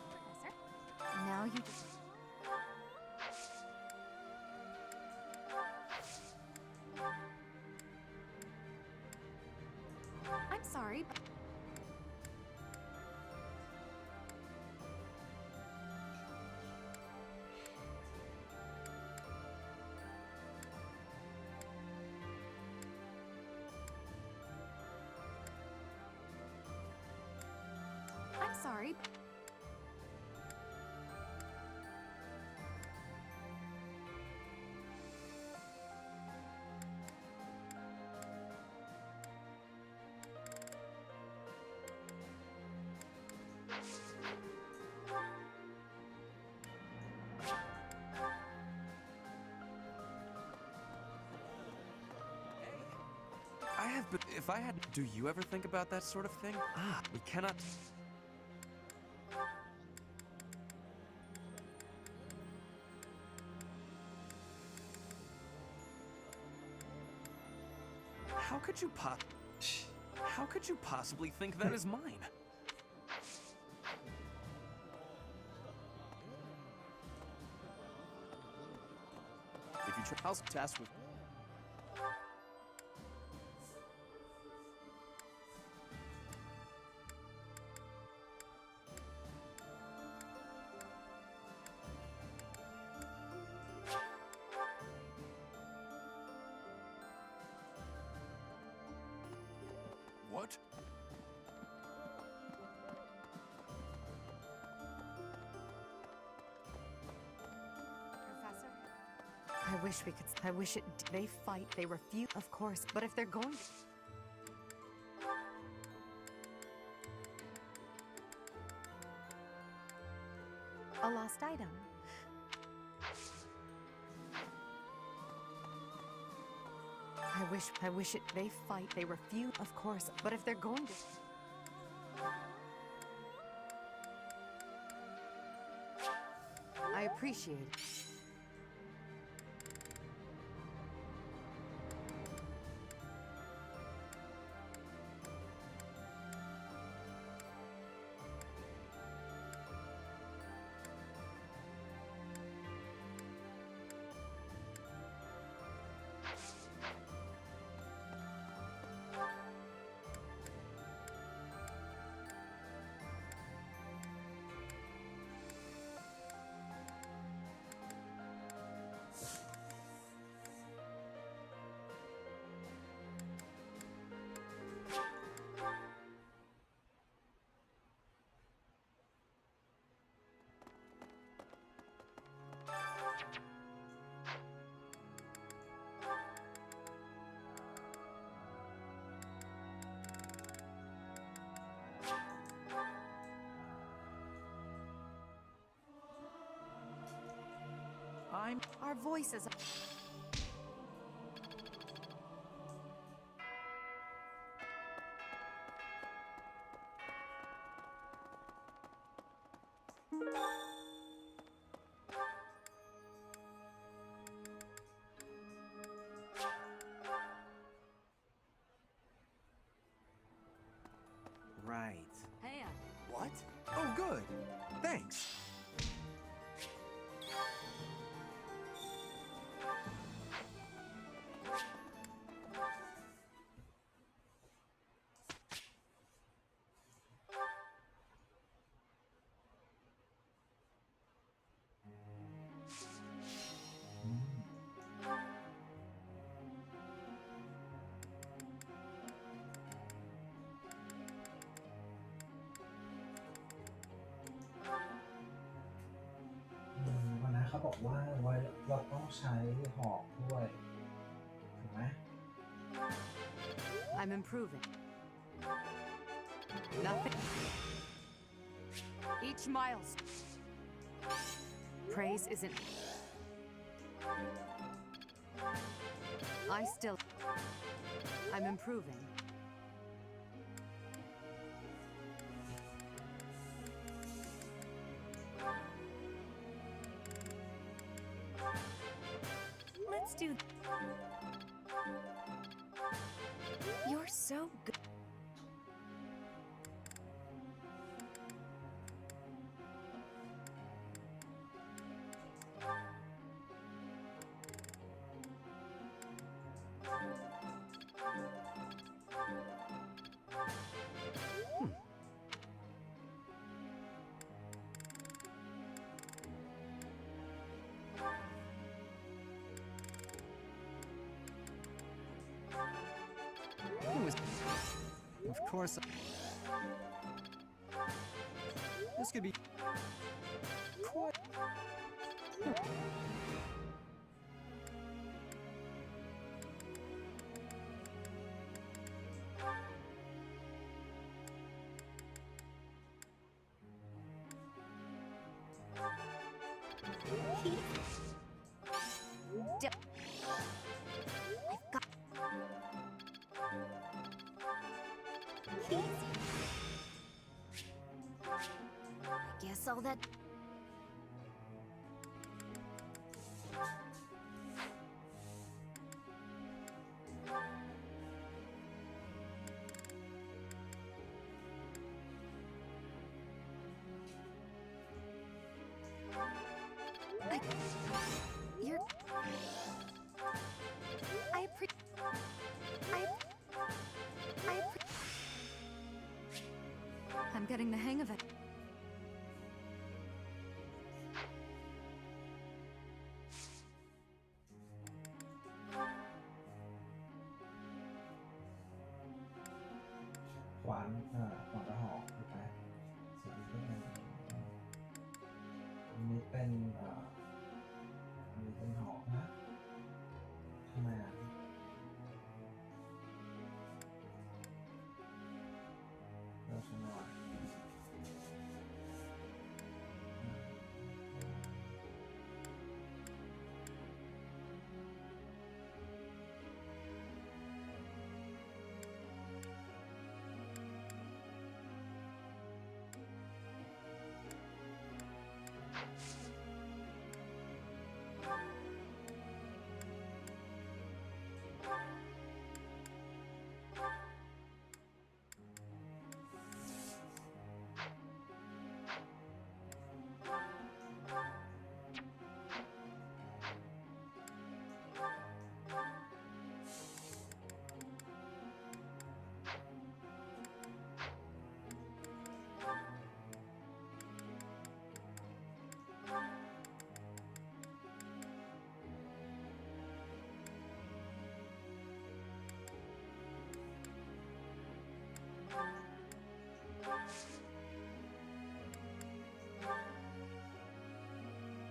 Professor? Now you just... I'm sorry, but I'm sorry. I have, but if I had. Do you ever think about that sort of thing? We cannot. How could you How could you possibly think that is mine? If you try, I'll task with. What? Professor? I wish we could. I wish it. They fight. They refuse. Of course. But if they're going. A lost item. I wish it. They fight. They refuse. Of course. But if they're going to. I appreciate it. Our voices. Right. Hey, What? Oh, good. Thanks. Mm. วันนั้นเขาบอกว่าเราต้องใช้หอกด้วยถูกไหม I'm improving. Nothing. Each milestone. Praise isn't. I'm improving. Let's do. You're so good. Of course. This could be quite. I guess all that. You're. I'm getting the hang of it. Quán đã họถูกไหมส่วนนี้ก็เป็นอันนี้เป็นอันนี้เป็นหอกนะทำไมอ่ะเราใช่ไหมวะ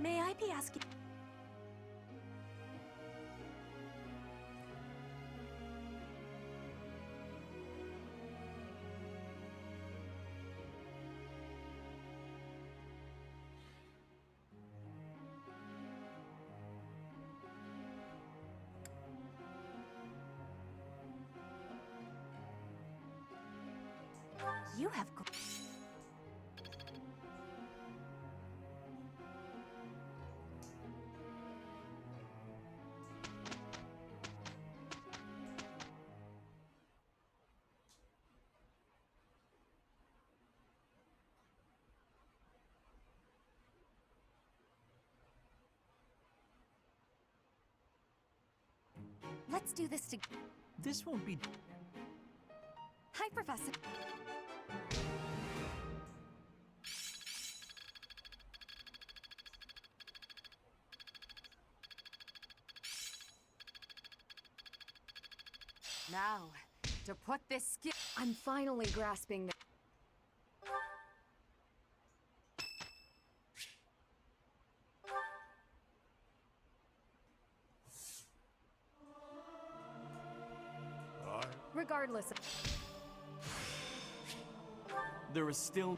May I be asking? You have. Let's do this together. This won't be. Hi, Professor. Now, to put this skill. I'm finally grasping the. Regardless of. There is still...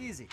easy.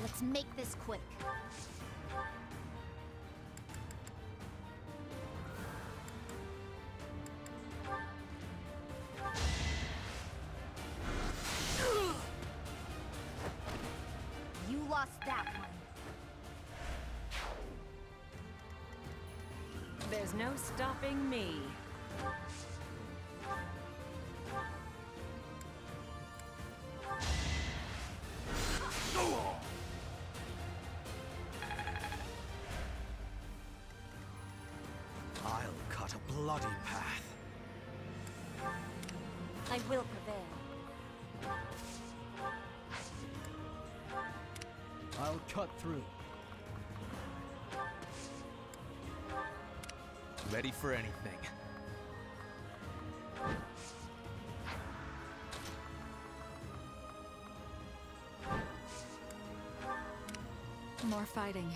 Let's make this quick. You lost that one. There's no stopping me. I'll cut a bloody path. I will prevail. I'll cut through. Ready for anything. More fighting.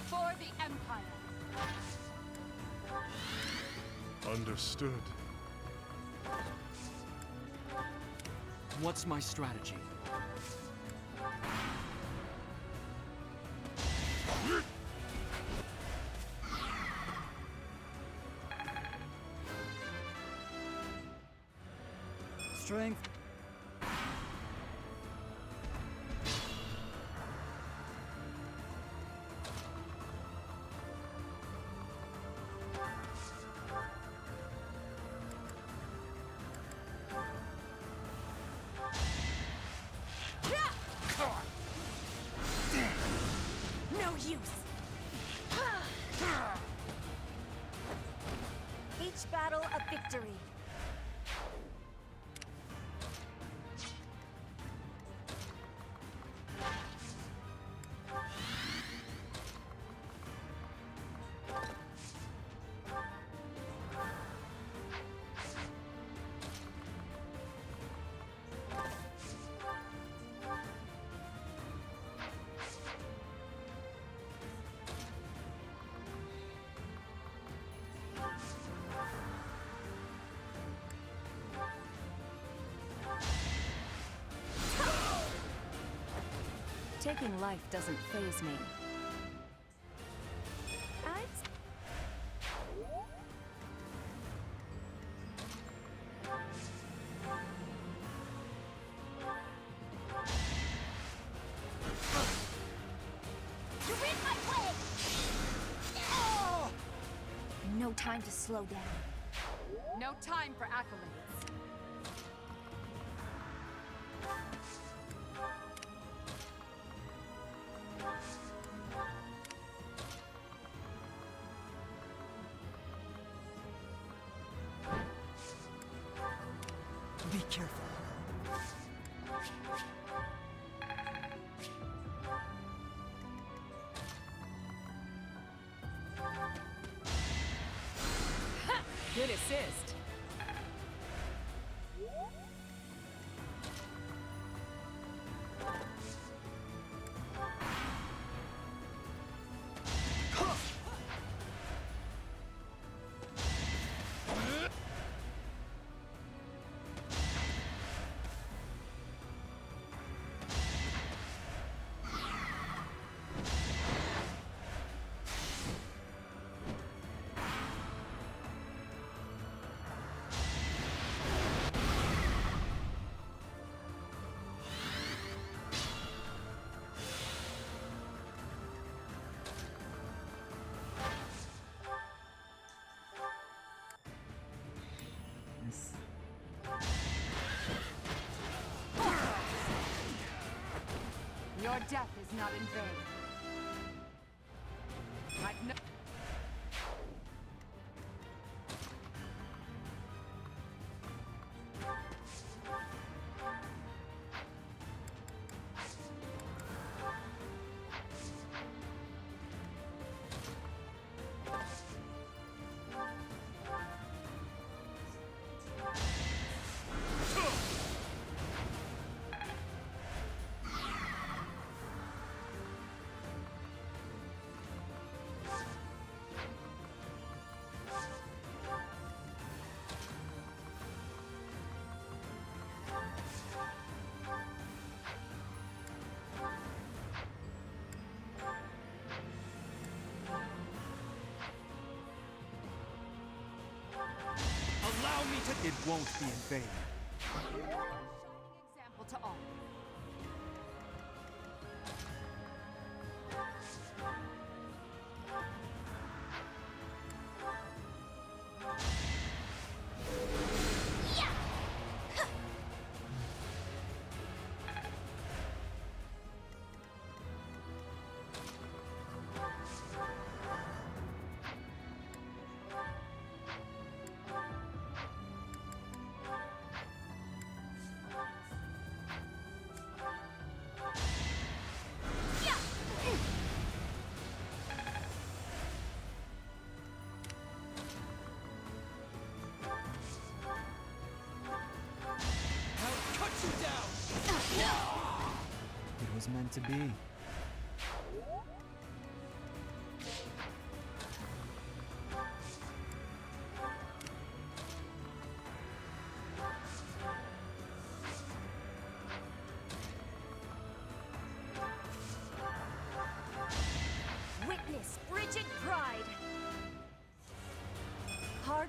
For the Empire. Understood. What's my strategy? Strength. No use. Each battle a victory. Taking life doesn't faze me. You're in my way! Oh! No time to slow down. No time for accolades. careful. Good assist. Your death is not in vain. I've no Allow me to. It won't be in vain. example to all. It was meant to be. Witness frigid pride. Hard.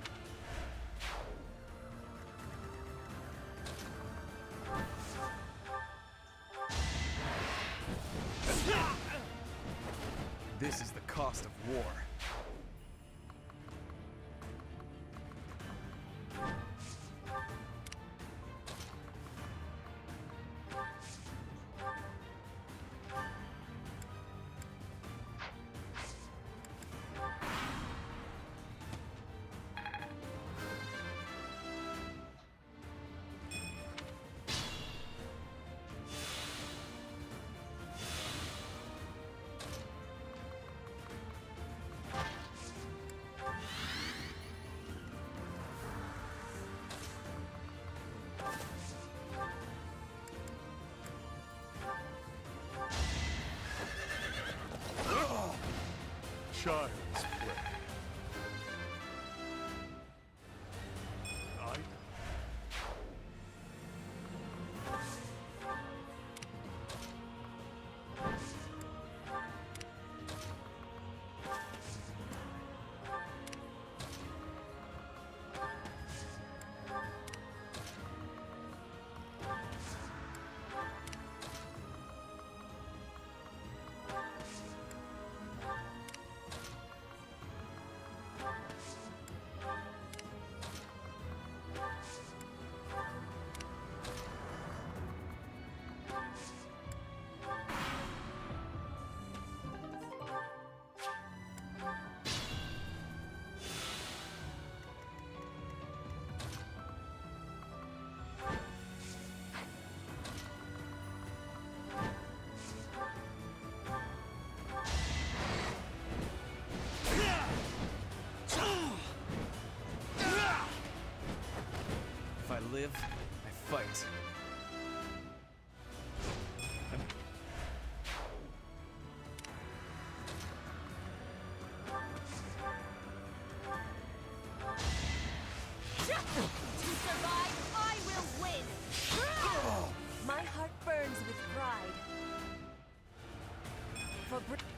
This is the cost of war. Child's play. I for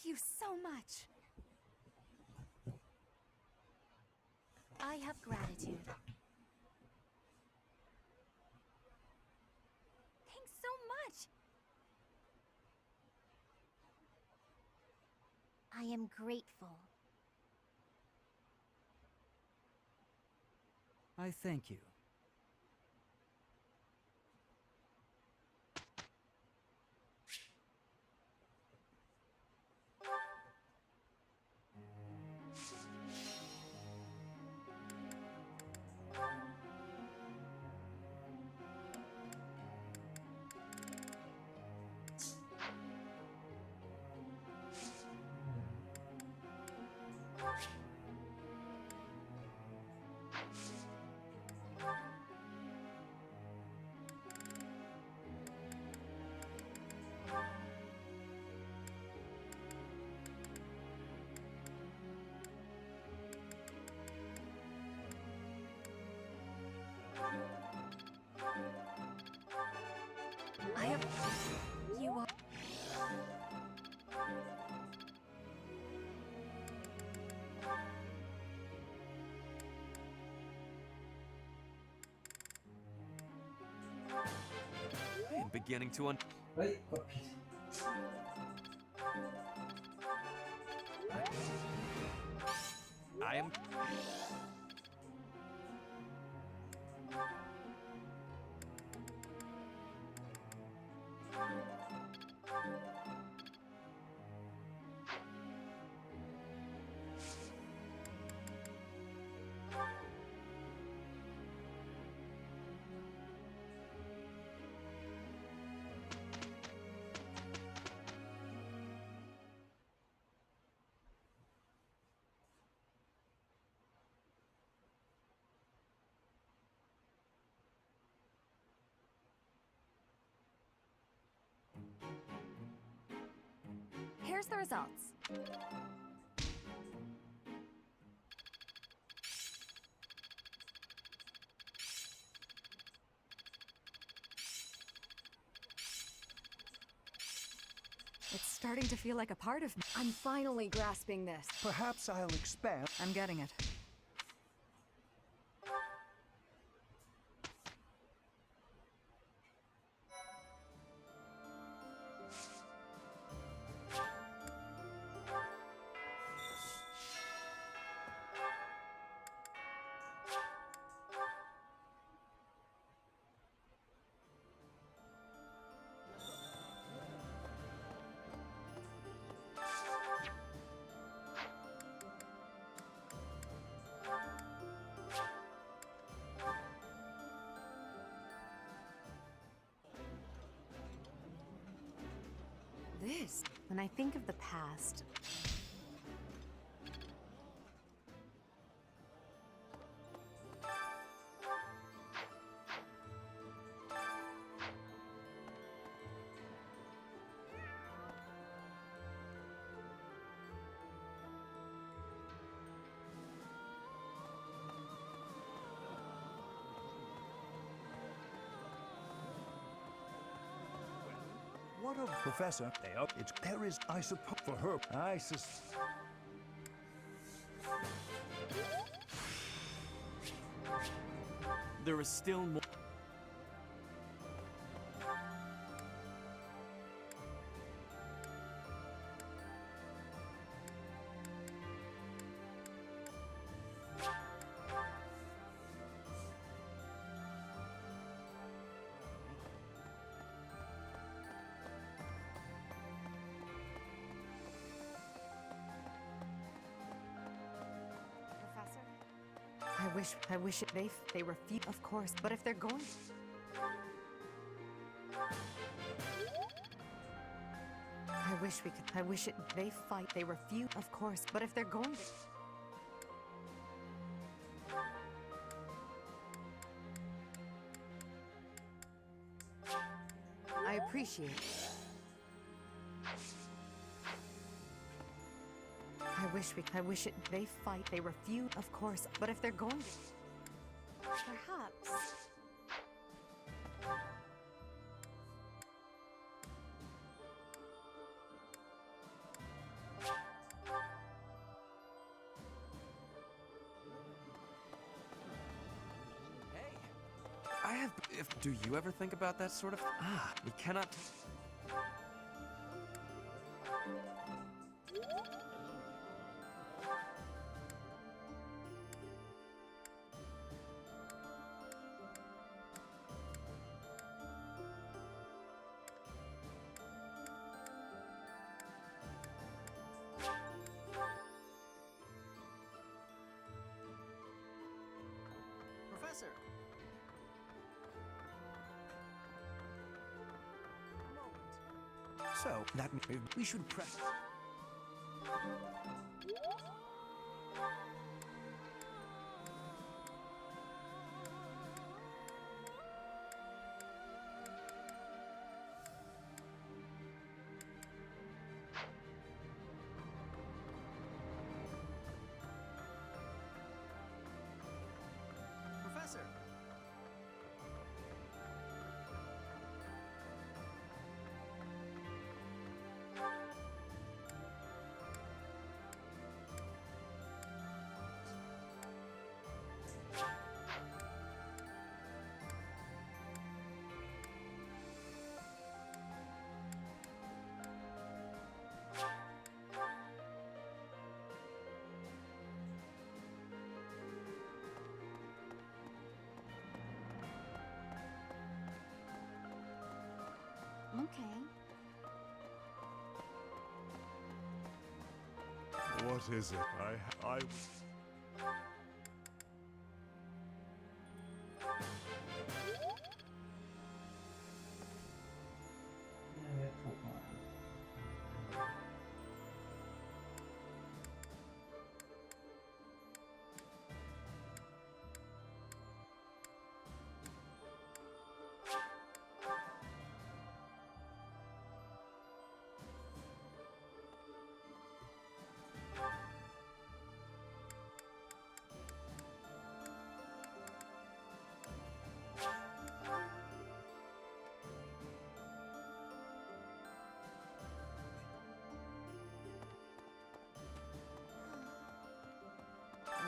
Thank you so much. I have gratitude. Thanks so much. I am grateful. I thank you. I have... You are... I am beginning to เฮ้ยกดผิด I am... Here's the results. It's starting to feel like a part of me. I'm finally grasping this. Perhaps I'll expand. I'm getting it. This, when I think of the past, What a professor. There is, I suppose, for her. I sus. There is still more. Professor? I wish they refuse, of course, but if they're going... they fight, they refuse, of course, but if they're going to... I appreciate it. they fight, they refuse, of course, but if they're going to... Perhaps... Do you ever think about that sort of... we cannot... Professor! So, that means we should press. Professor! Okay. What is it? I...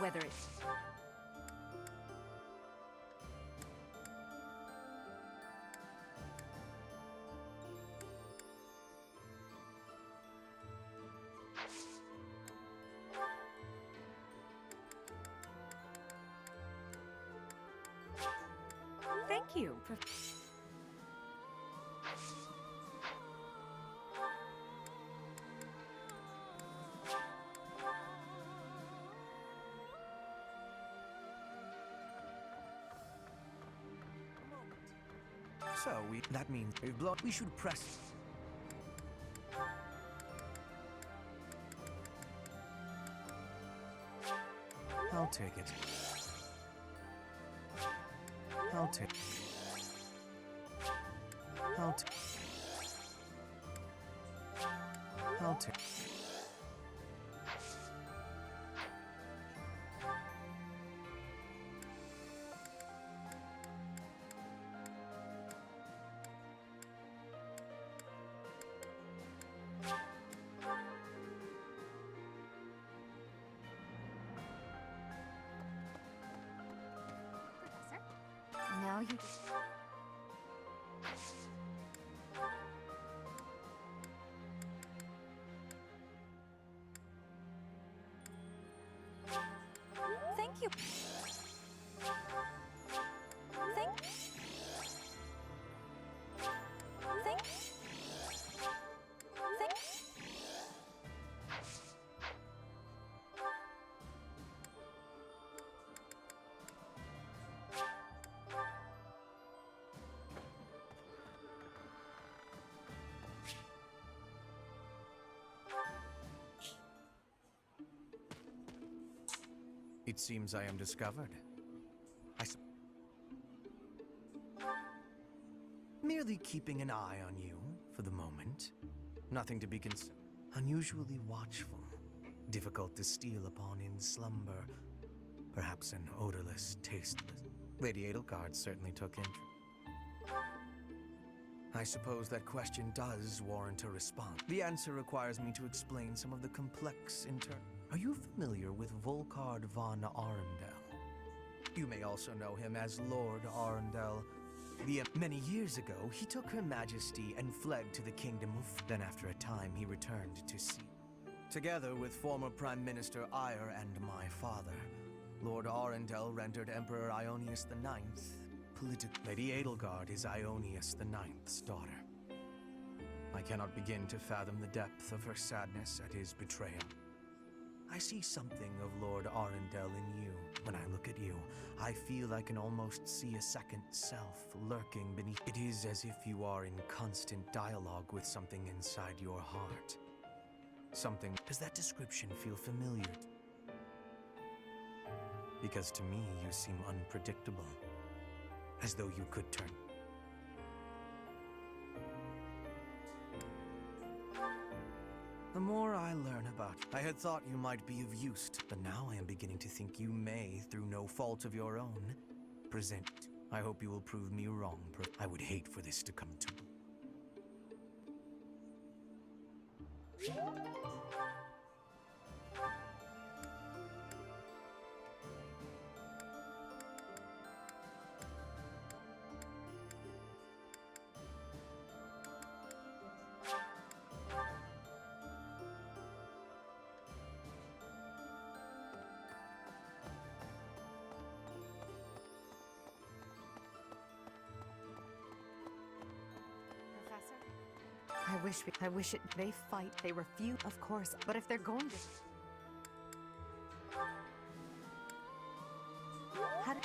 Whether it's... Thank you. So, that means we should press. I'll take it. I'll take... you just... Thank you. Thank. Thank. Thank. It seems I am discovered. Merely keeping an eye on you for the moment. Nothing to be unusually watchful. Difficult to steal upon in slumber. Perhaps an odorless, tasteless. Lady Edelgard certainly took interest. I suppose that question does warrant a response. The answer requires me to explain some of the complex Are you familiar with Volkard von Arundel? You may also know him as Lord Arundel. Many years ago, he took Her Majesty and fled to the Kingdom of... Then after a time, he returned to sea. Together with former Prime Minister Eyre and my father, Lord Arundel rendered Emperor Ionius IX Lady Edelgard is Ionius IX's daughter. I cannot begin to fathom the depth of her sadness at his betrayal. I see something of Lord Arundel in you. When I look at you, I feel I can almost see a second self lurking beneath. It is as if you are in constant dialogue with something inside your heart. Something. Does that description feel familiar? Because to me, you seem unpredictable. As though you could turn. The more I learn about you, I had thought you might be of use, but now I am beginning to think you may, through no fault of your own, present. I hope you will prove me wrong. I would hate for this to come to. I wish they fight, they refuse, of course, but if they're going to... How do...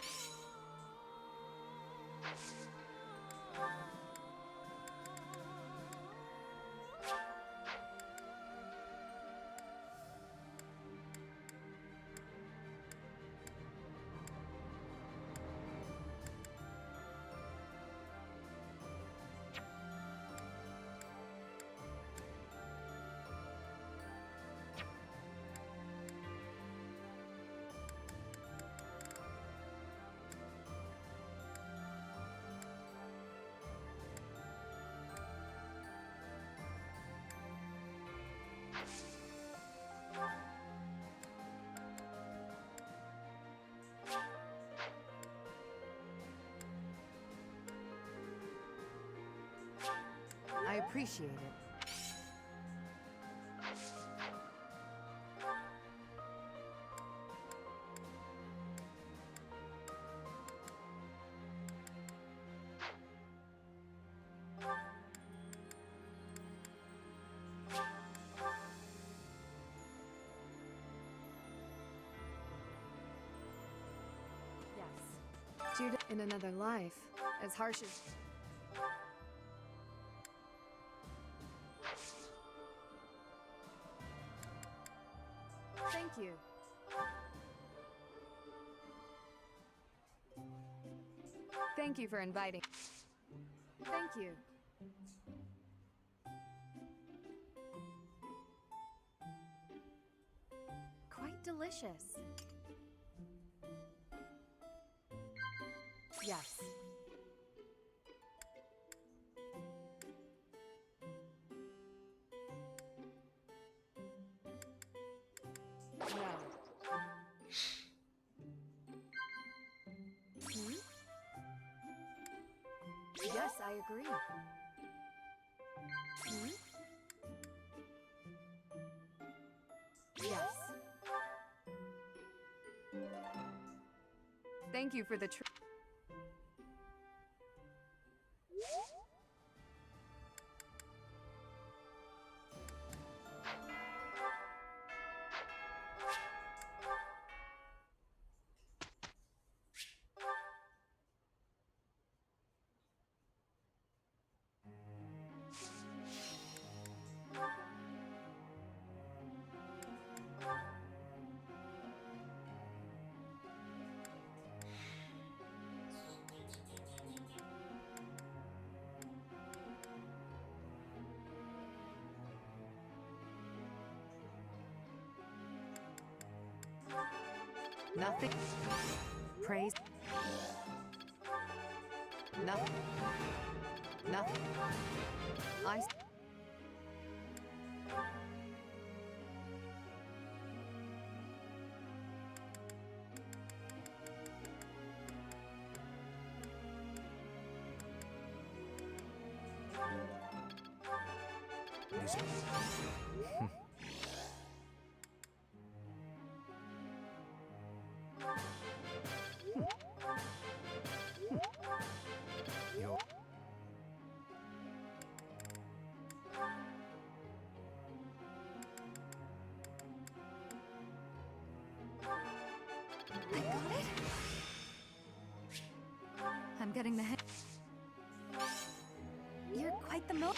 I appreciate it. Yes. Judah, in another life, as harsh as... Thank you. Thank you for inviting. Thank you. Quite delicious. Yes. I agree. Hmm? Yes. Thank you for the Nothing. Praise. Nothing. Nothing. I. I got it. I'm getting the hang. You're quite the mo.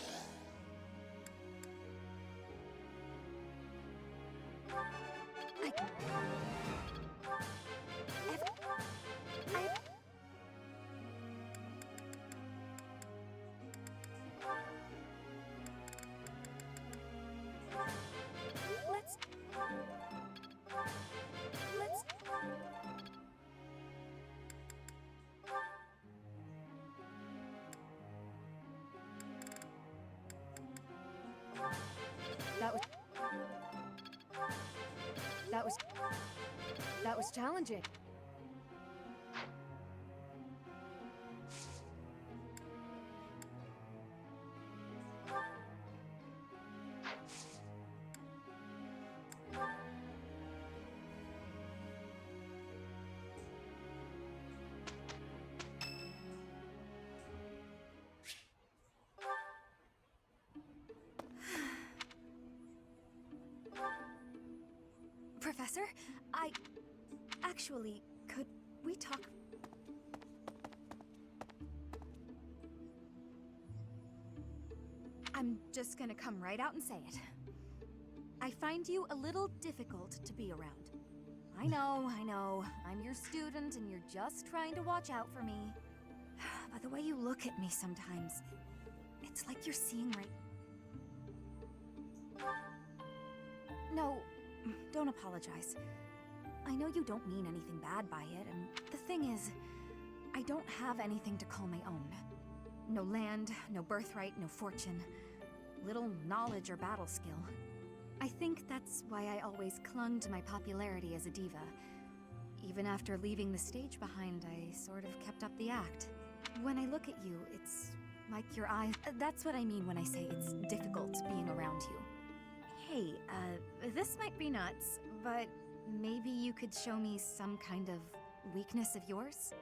That was challenging. Professor, actually, could we talk? I'm just gonna come right out and say it. I find you a little difficult to be around. I know. I'm your student and you're just trying to watch out for me. But the way you look at me sometimes, it's like you're seeing right... No, don't apologize. I know you don't mean anything bad by it, and the thing is, I don't have anything to call my own. No land, no birthright, no fortune. Little knowledge or battle skill. I think that's why I always clung to my popularity as a diva. Even after leaving the stage behind, I sort of kept up the act. When I look at you, it's like your eyes... That's what I mean when I say it's difficult being around you. Hey, this might be nuts, but maybe you could show me some kind of weakness of yours?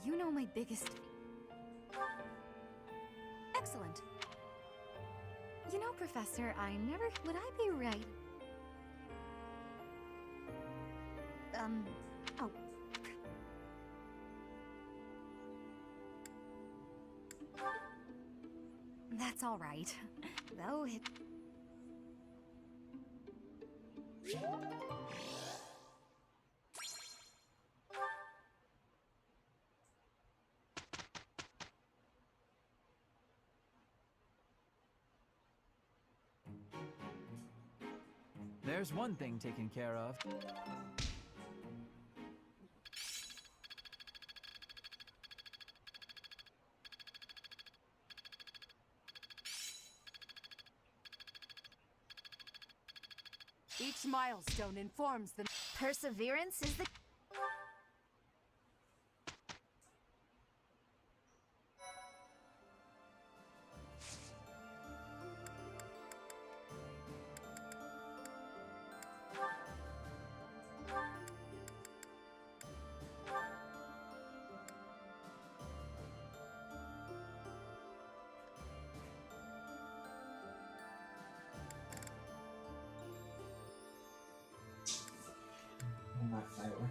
You know my biggest... Excellent. You know, Professor, I never... Would I be right? Oh. That's all right. Though it... There's one thing taken care of. Each milestone informs the... Perseverance is the... ใส่ไว้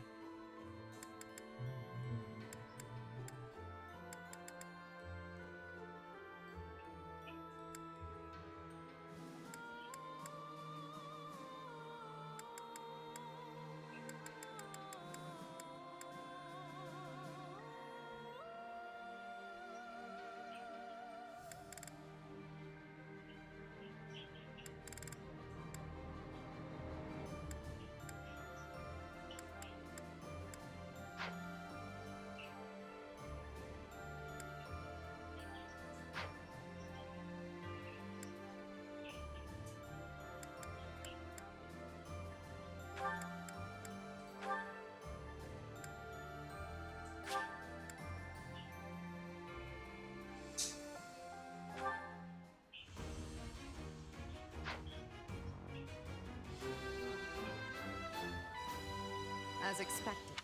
As expected.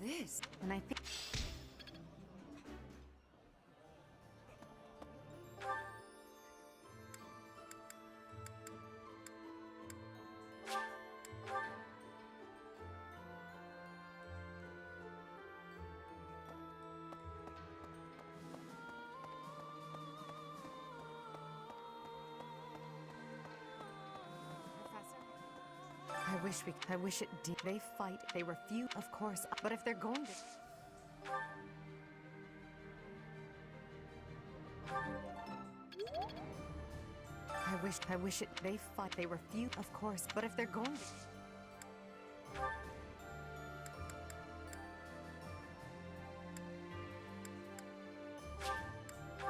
This, and I think... I wish it did. They fight, they refuse, of course, but if they're going to... I wish it, they fight, they refuse, of course, but if they're going to...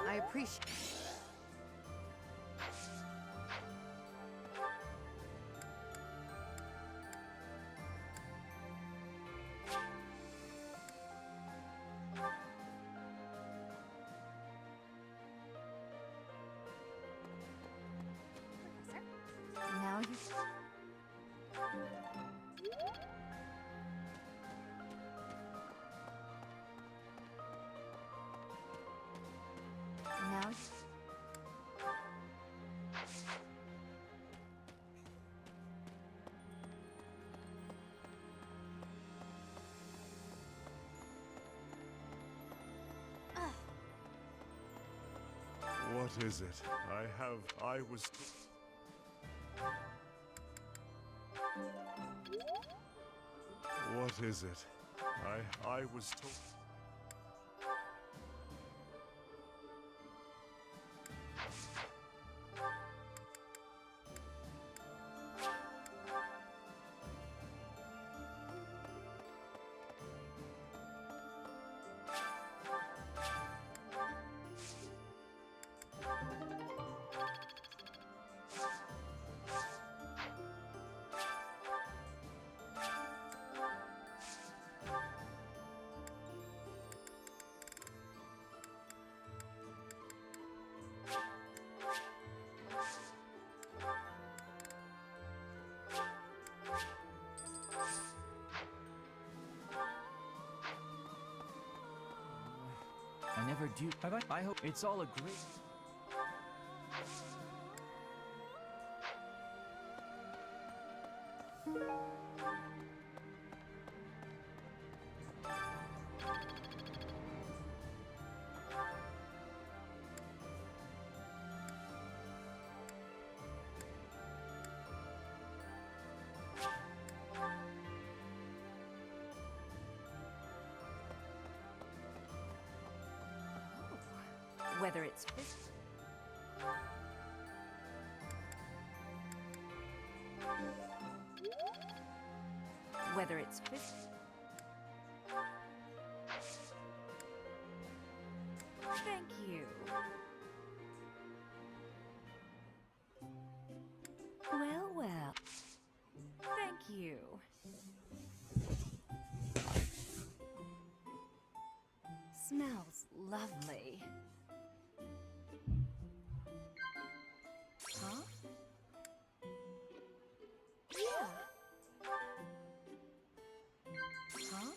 I appreciate... Now you... Now... What is it? I was... What is it? I was told... I never do. Have I? I hope it's all a great... Whether it's whether it's thank you. Well, well. Thank you. Smells lovely. Huh? Yeah. Huh?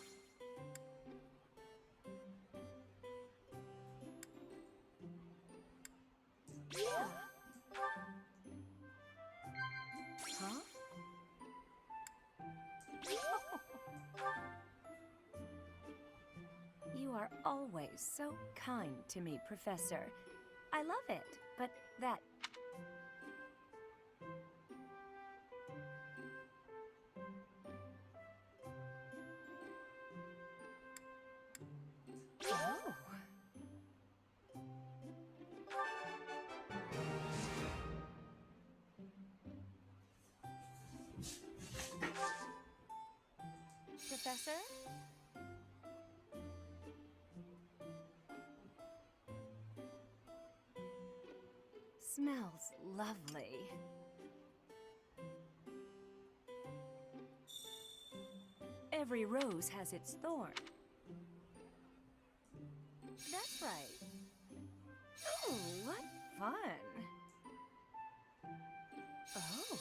Yeah. Huh? You are always so kind to me, Professor. I love it, but that... Oh. Professor? Smells lovely. Every rose has its thorn. That's right. Oh, what fun. Oh.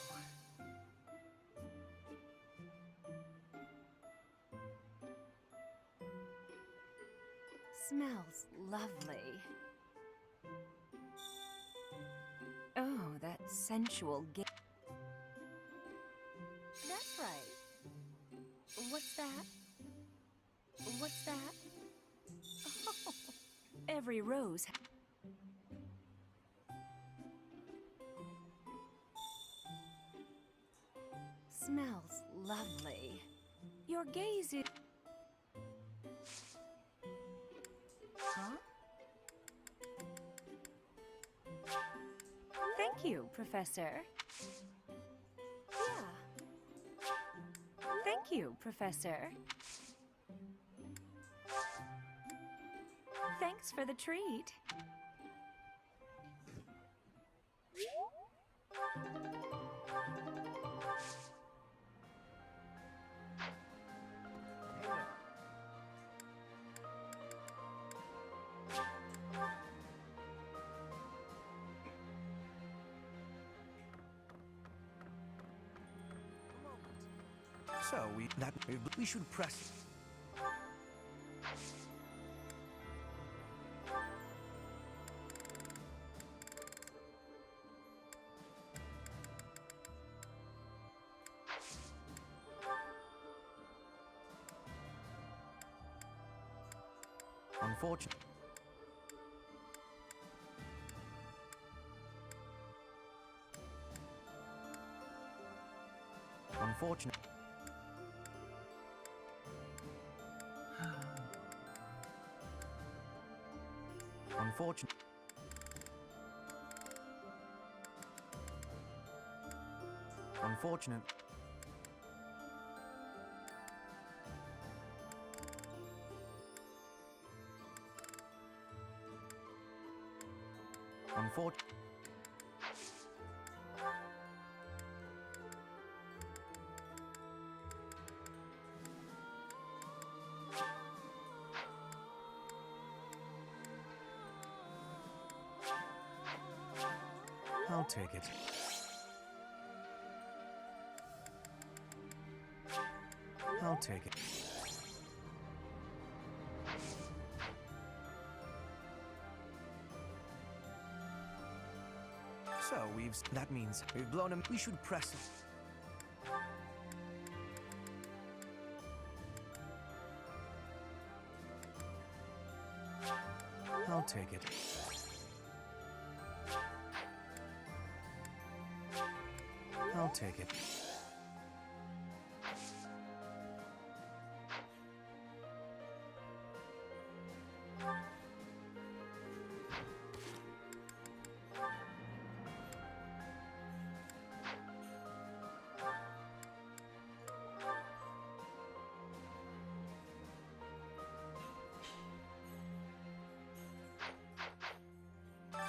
Smells lovely. Oh, that sensual That's right. What's that? What's that? Oh, every rose smells lovely. Your gaze is... Huh? Thank you, Professor. Yeah. Thank you, Professor. Thanks for the treat. So we should press. Unfortunate. Unfortunate. Unfortunate. Unfortunate. Unfortunate. I'll take it. I'll take it. So that means we've blown him. We should press him. I'll take it. I'll take it.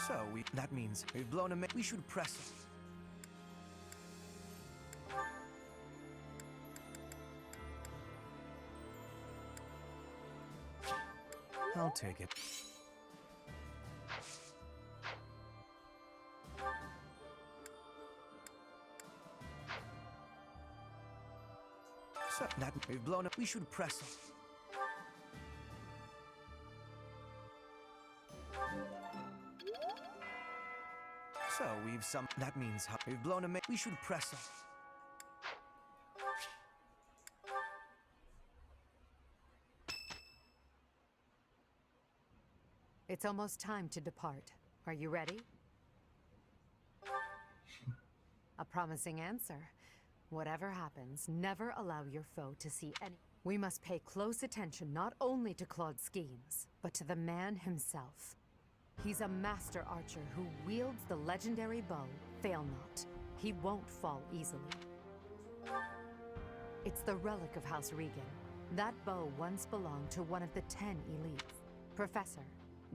So that means we've blown him. We should press him. I'll take it. So that we've blown up. We should press him. So that means we've blown him. We should press him. It's almost time to depart. Are you ready? A promising answer. Whatever happens, never allow your foe to see any. We must pay close attention not only to Claude's schemes, but to the man himself. He's a master archer who wields the legendary bow, Fail Not. He won't fall easily. It's the relic of House Regan. That bow once belonged to one of the 10 elites. Professor,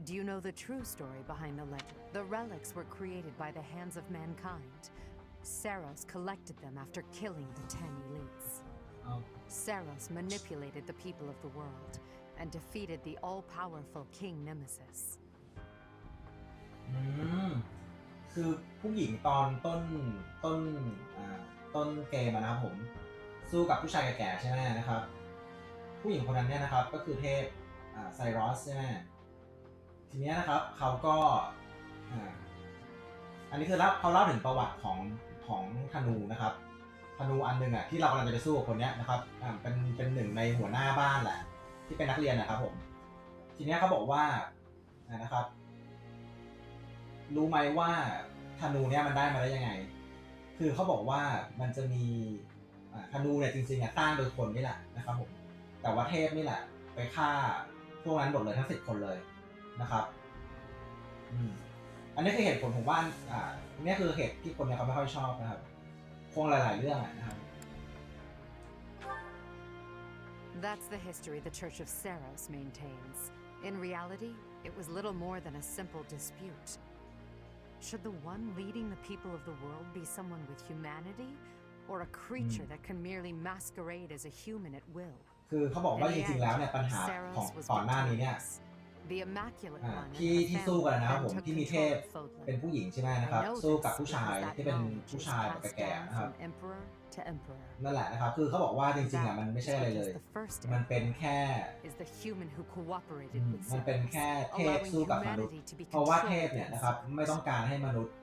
do you know the true story behind the legend? The relics were created by the hands of mankind. Saros collected them after killing the 10 elites. Saros manipulated the people of the world and defeated the all-powerful King Nemesis. คือผู้หญิงตอนต้นเกมนะครับผมสู้กับผู้ชายแก่ๆใช่ไหมนะครับผู้หญิงคนนั้นเนี่ยนะครับก็คือเทพไซรอสใช่ไหมทีนี้นะครับเขาก็อันนี้คือเขาเล่าถึงประวัติของธนูนะครับธนูอันนึงที่เรากำลังจะสู้กับคนนี้นะครับเป็นหนึ่งในหัวหน้าบ้านแหละที่เป็นนักเรียนนะครับผมทีนี้เขาบอกว่านะครับรู้ไหมว่าธนูเนี่ยมันได้มาได้ยังไงคือเขาบอกว่ามันจะมี ธนูเนี่ยจริงๆสร้างโดยคนนี่แหละนะครับผมแต่ว่าเทพนี่แหละไปฆ่าพวกนั้นหมดเลยทั้ง10 คนเลยนะครับอันนี้คือเหตุผลผมว่านี่คือเหตุที่คนเนี่ยเขาไม่ค่อยชอบนะครับคงหลายๆเรื่องนะครับ That's the history the Church of Saros maintains. In reality, it was little more than a simple dispute. Should the one leading the people of the world be someone with humanity, or a creature that can merely masquerade as a human at will? คือเขาบอกว่าจริงๆแล้วเนี่ยปัญหาของก่อนหน้านี้เนี่ยที่สู้กันนะครับผมที่มีเทพเป็นผู้หญิงใช่ไหมนะครับสู้กับผู้ชายที่เป็นผู้ชายแบบแก่ๆนะครับนั่นแหละนะครับคือเขาบอกว่าจริงๆมันไม่ใช่อะไรเลยมันเป็นแค่เทพสู้กับมนุษย์เพราะว่าเทพเนี่ยนะครับไม่ต้องการให้มนุษย์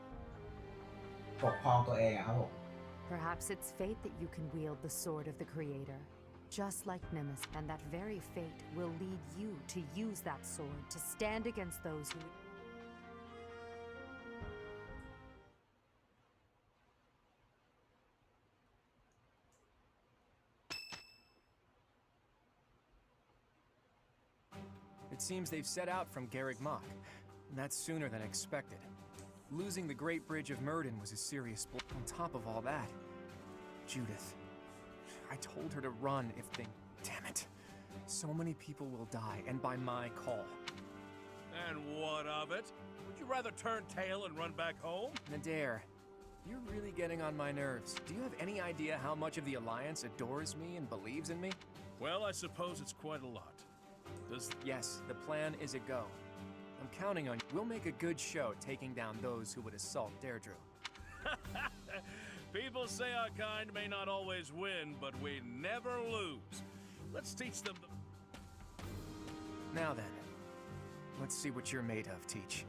ปกครองตัวเองครับผม Perhaps it's fate that you can wield the sword of the Creator, just like Nemesis, and that very fate will lead you to use that sword to stand against those who... It seems they've set out from Garreg Mach, and that's sooner than expected. Losing the Great Bridge of Myrden was a serious blow. On top of all that, Judith. I told her to run if they... Damn it. So many people will die, and by my call. And what of it? Would you rather turn tail and run back home? Nadir, you're really getting on my nerves. Do you have any idea how much of the Alliance adores me and believes in me? Well, I suppose it's quite a lot. Yes, the plan is a go. I'm counting on you. We'll make a good show taking down those who would assault Deirdre. People say our kind may not always win, but we never lose. Let's teach them the... Now then, let's see what you're made of, Teach.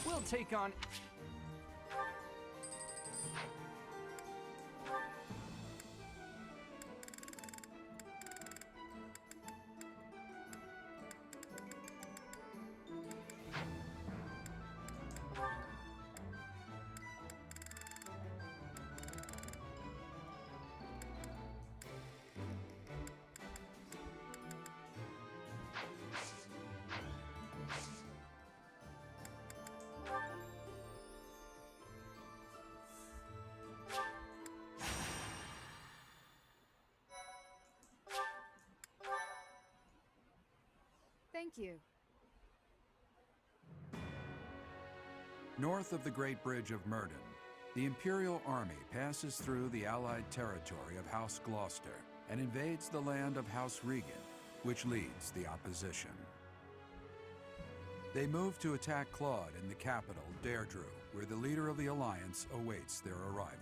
We'll take on... Thank you. North of the Great Bridge of Murden, the Imperial Army passes through the Allied territory of House Gloucester and invades the land of House Regan, which leads the opposition. They move to attack Claude in the capital, Deirdre, where the leader of the Alliance awaits their arrival.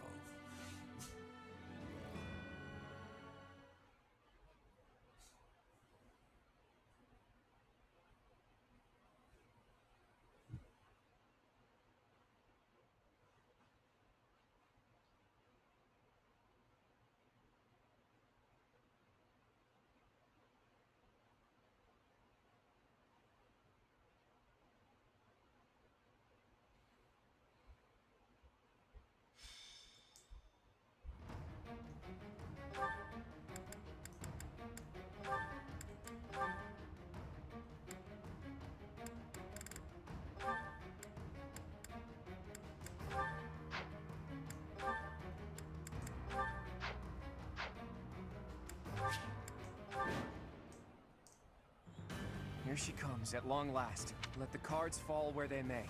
Here she comes, at long last. Let the cards fall where they may.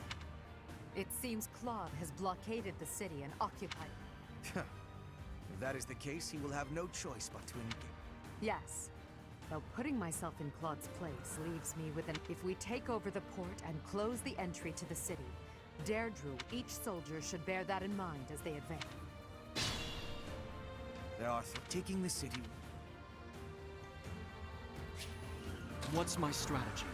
It seems Claude has blockaded the city and occupied... If that is the case, he will have no choice but to engage. Yes. Though putting myself in Claude's place leaves me with an... If we take over the port and close the entry to the city, Deirdre, each soldier should bear that in mind as they advance. There are taking the city. What's my strategy?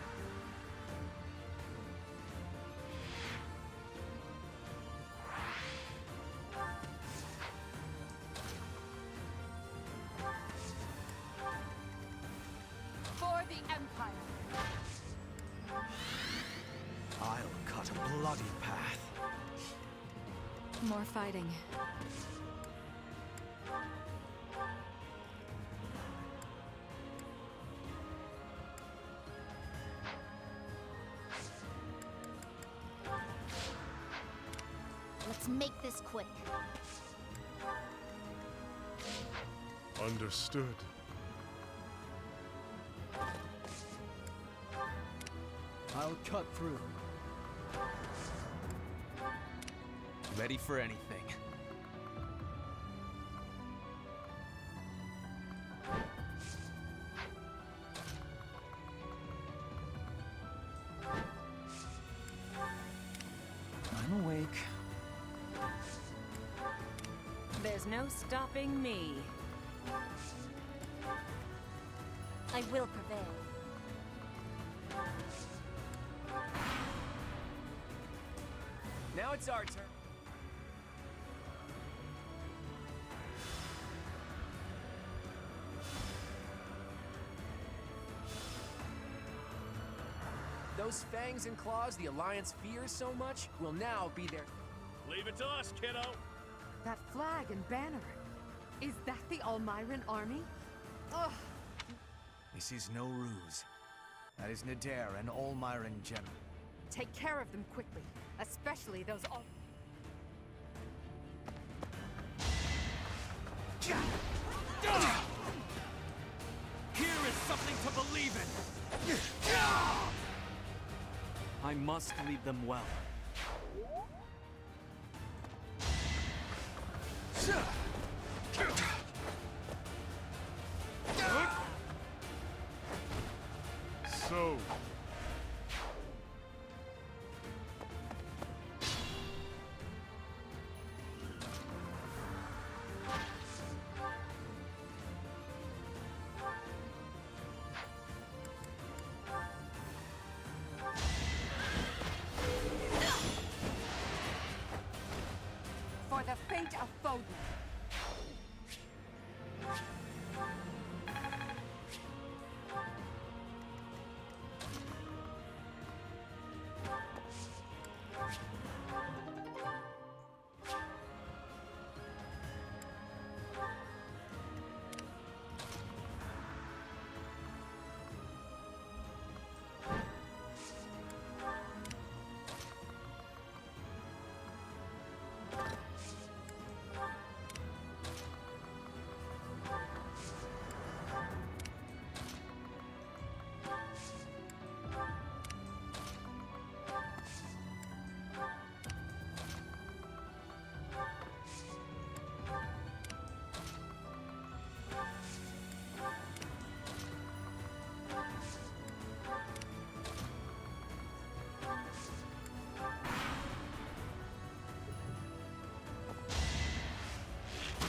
For the Empire! I'll cut a bloody path. More fighting. Let's make this quick. Understood. I'll cut through. Ready for anything. I'm awake. There's no stopping me. I will prevail. Now it's our turn. Those fangs and claws the Alliance fears so much will now be there. Leave it to us, kiddo. That flag and banner. Is that the Almiran army? Ugh! This is no ruse. That is Nadir and Almiran general. Take care of them quickly, especially those all... Here is something to believe in! I must lead them well. So... for the fate of Foden.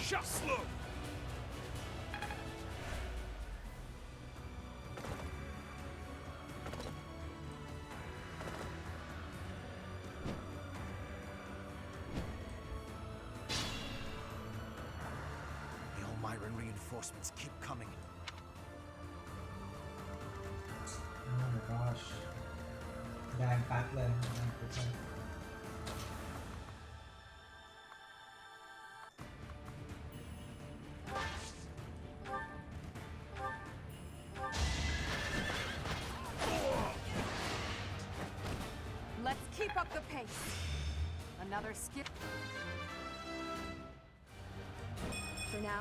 Just look! The Elmyran reinforcements keep coming. Oh my gosh แดงปัดเลยแดงปัดเลย Let's keep up the pace. Another skip. For now.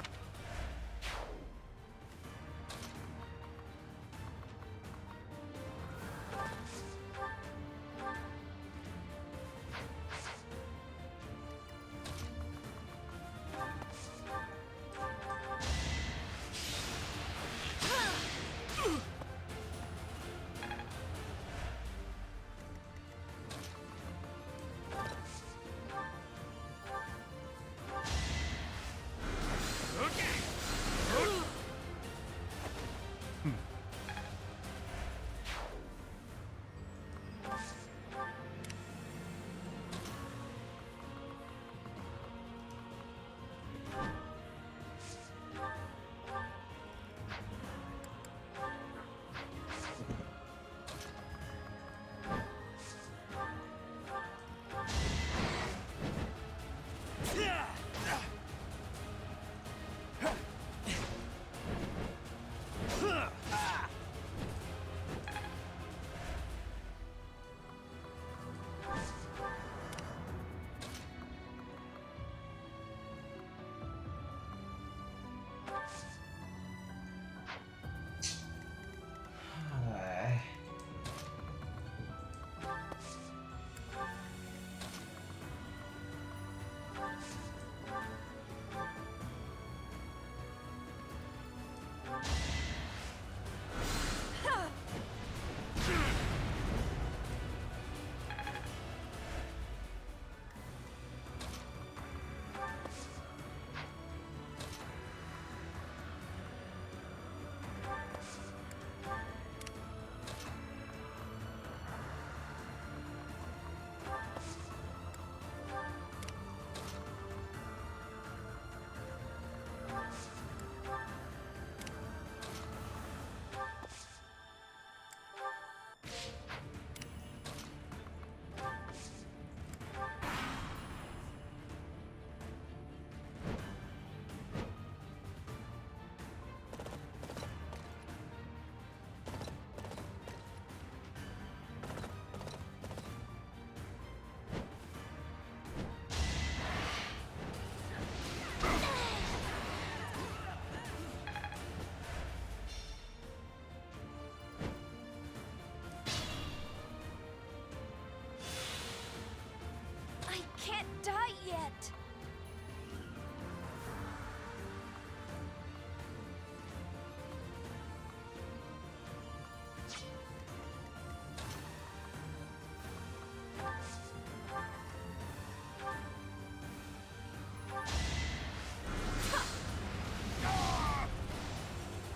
Can't die yet!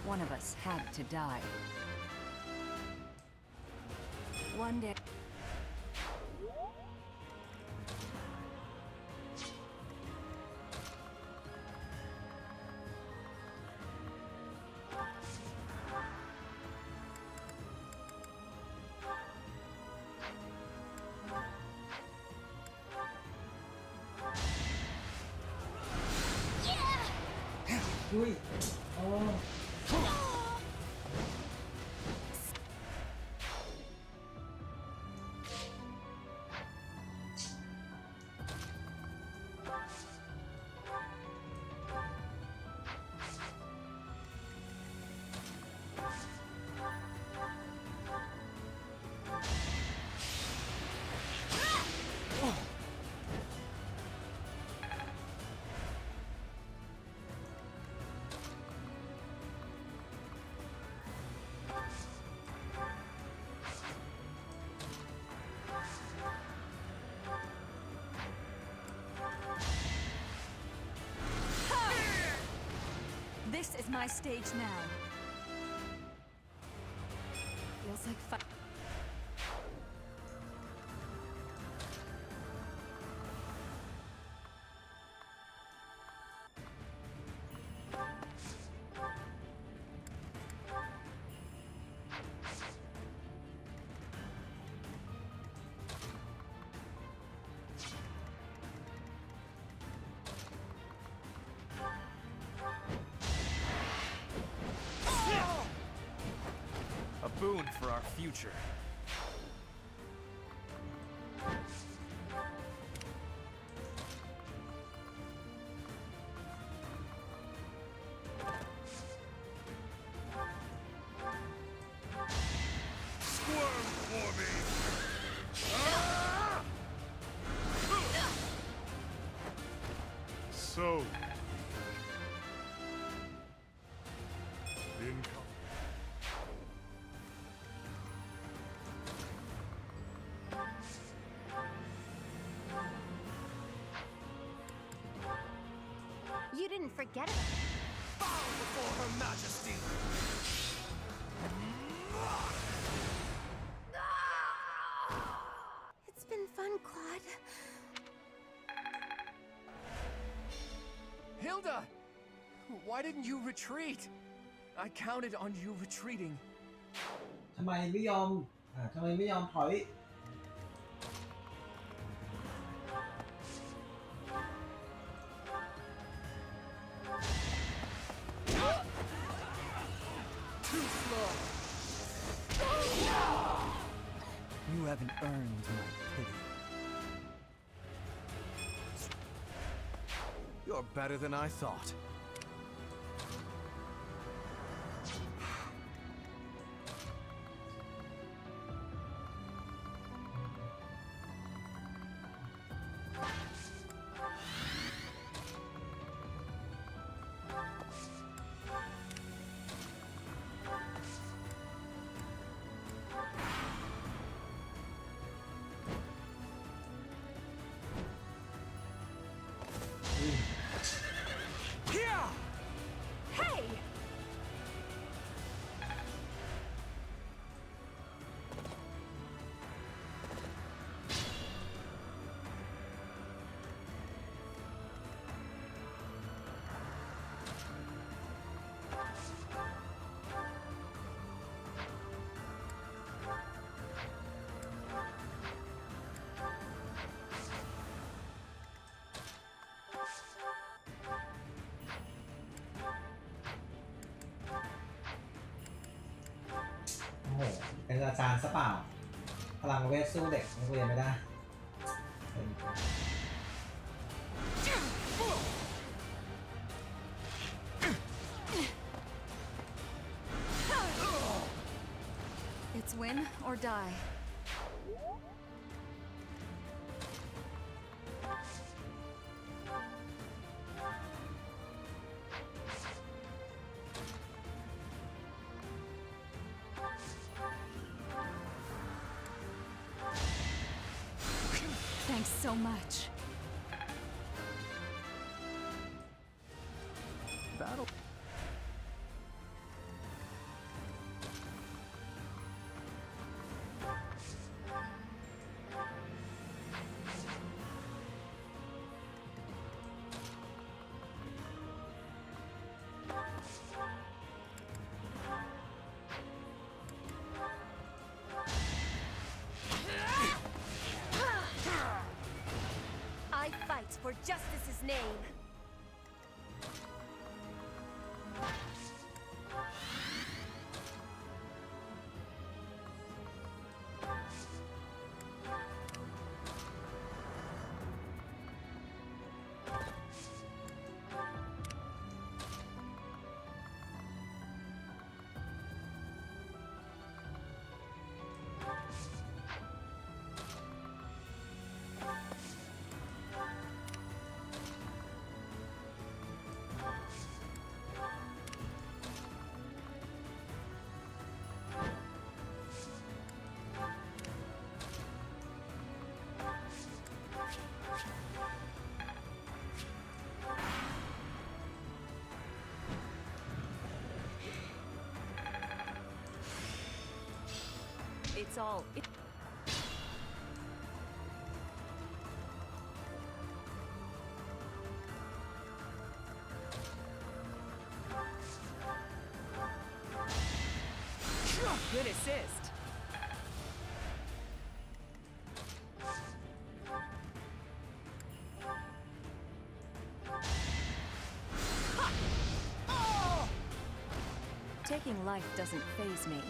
One of us had to die. One day. อุ้ยโอ้ This is my stage now. Feels like fun. A boon for our future. Squirm for me! So... You didn't forget it. Bow before Her Majesty! It's been fun, Claude. Hilda! Why didn't you retreat? I counted on you retreating. ทำไมไม่ยอมถอย Too slow. You haven't earned my pity. You're better than I thought. Hey!โอ้โหเป็นอาจารย์ซะเปล่า พลังเวทสู้เด็กนักเรียนไม่ได้ It's win or die. Thanks so much. Battle. I fight for justice's name. It's all. Good assist. Taking life doesn't faze me.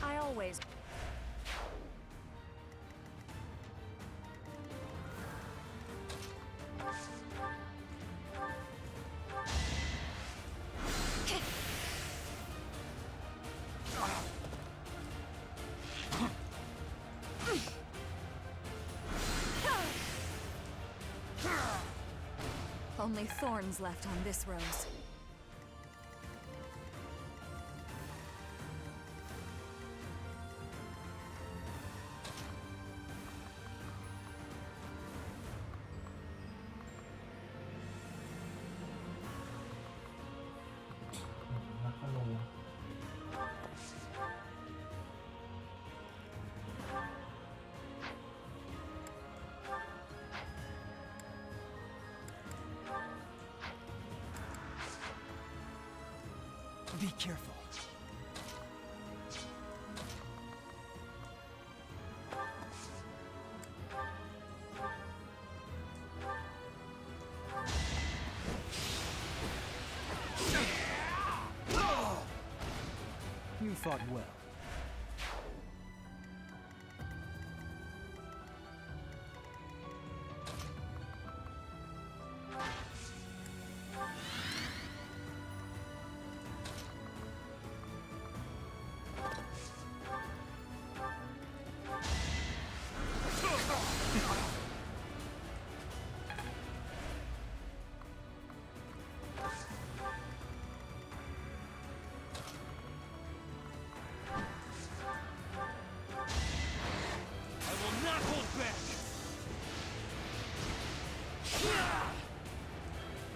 I always. Only thorns left on this rose. Be careful. You fought well.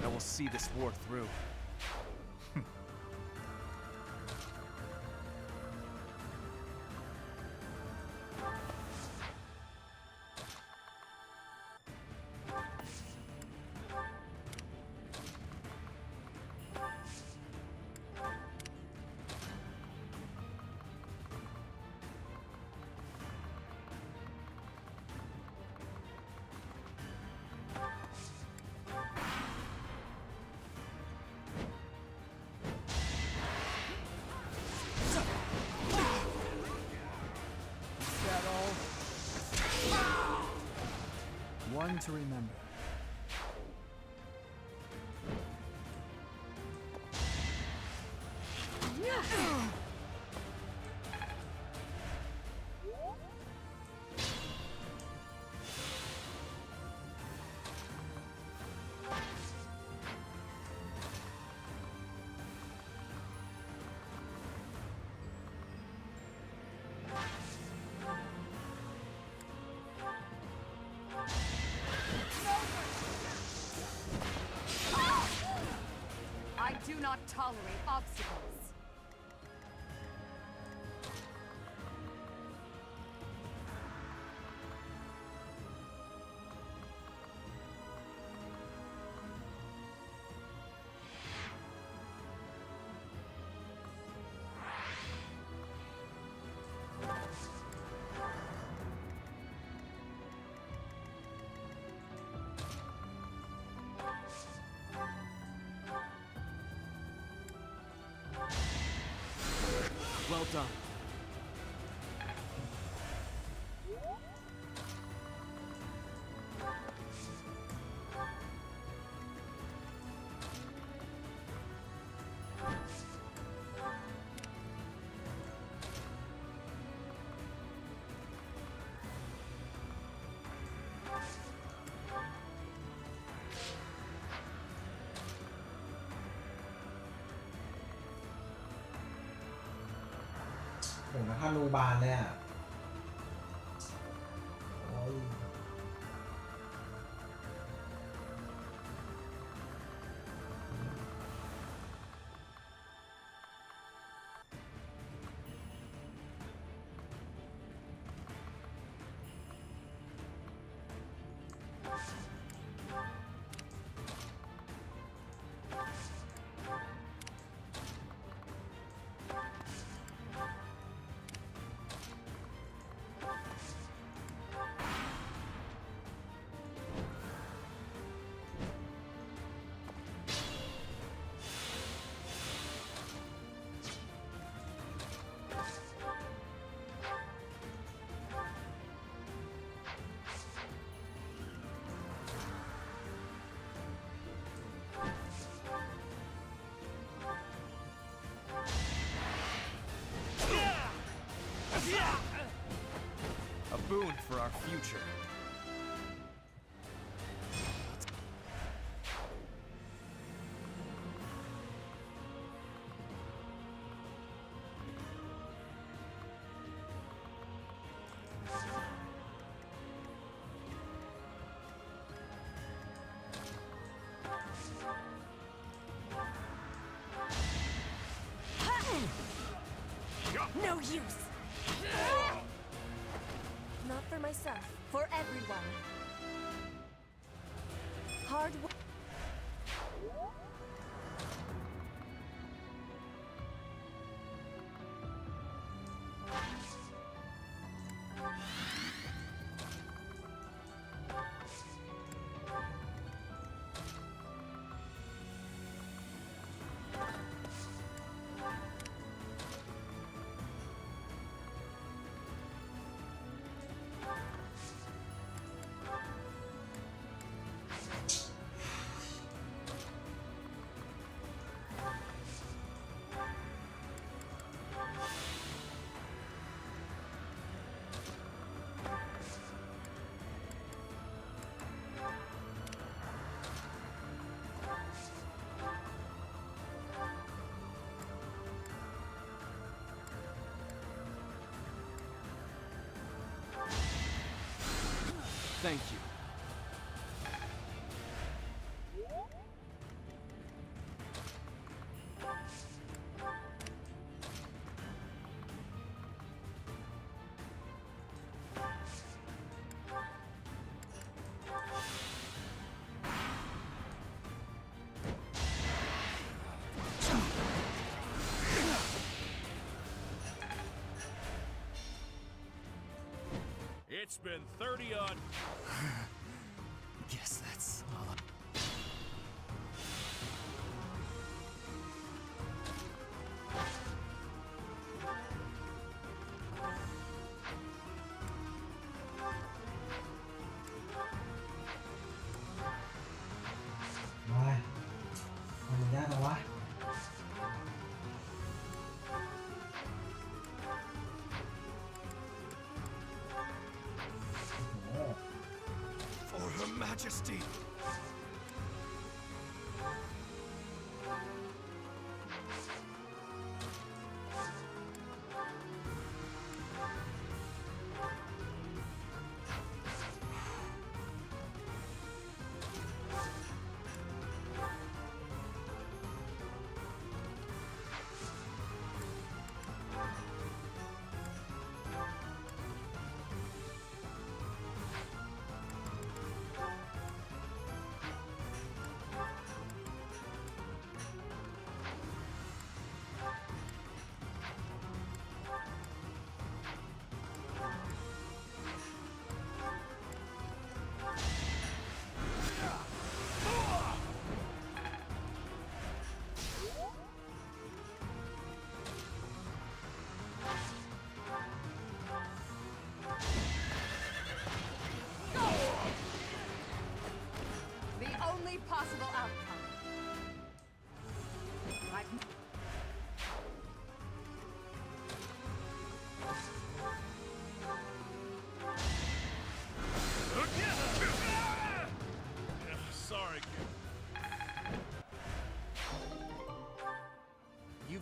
I will see this war through. One to remember. I do not tolerate obstacles. well done.โหนะธนูบานเลยอ่ะโอ้ยA boon for our future. No use! Not for myself, for everyone. Hard work. Thank you. It's been 30-odd. Guess that's all.มันยากจังวะ For Her Majesty.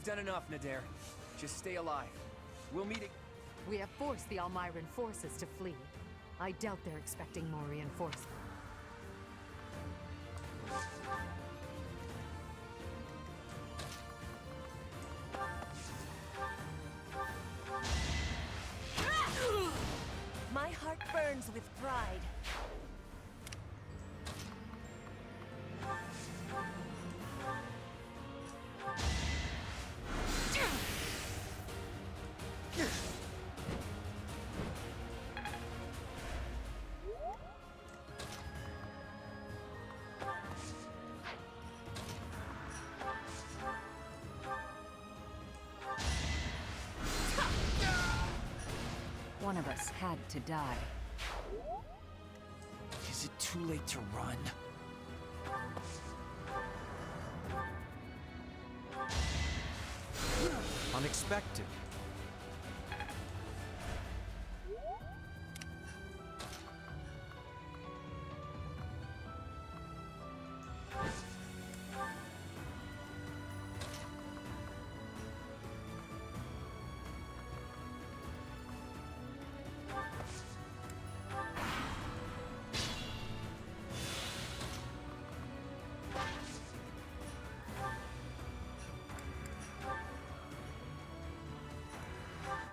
You've done enough, Nadir. Just stay alive. We'll meet. We have forced the Almyran forces to flee. I doubt they're expecting more reinforcements. My heart burns with pride. One of us had to die. Is it too late to run? Unexpected.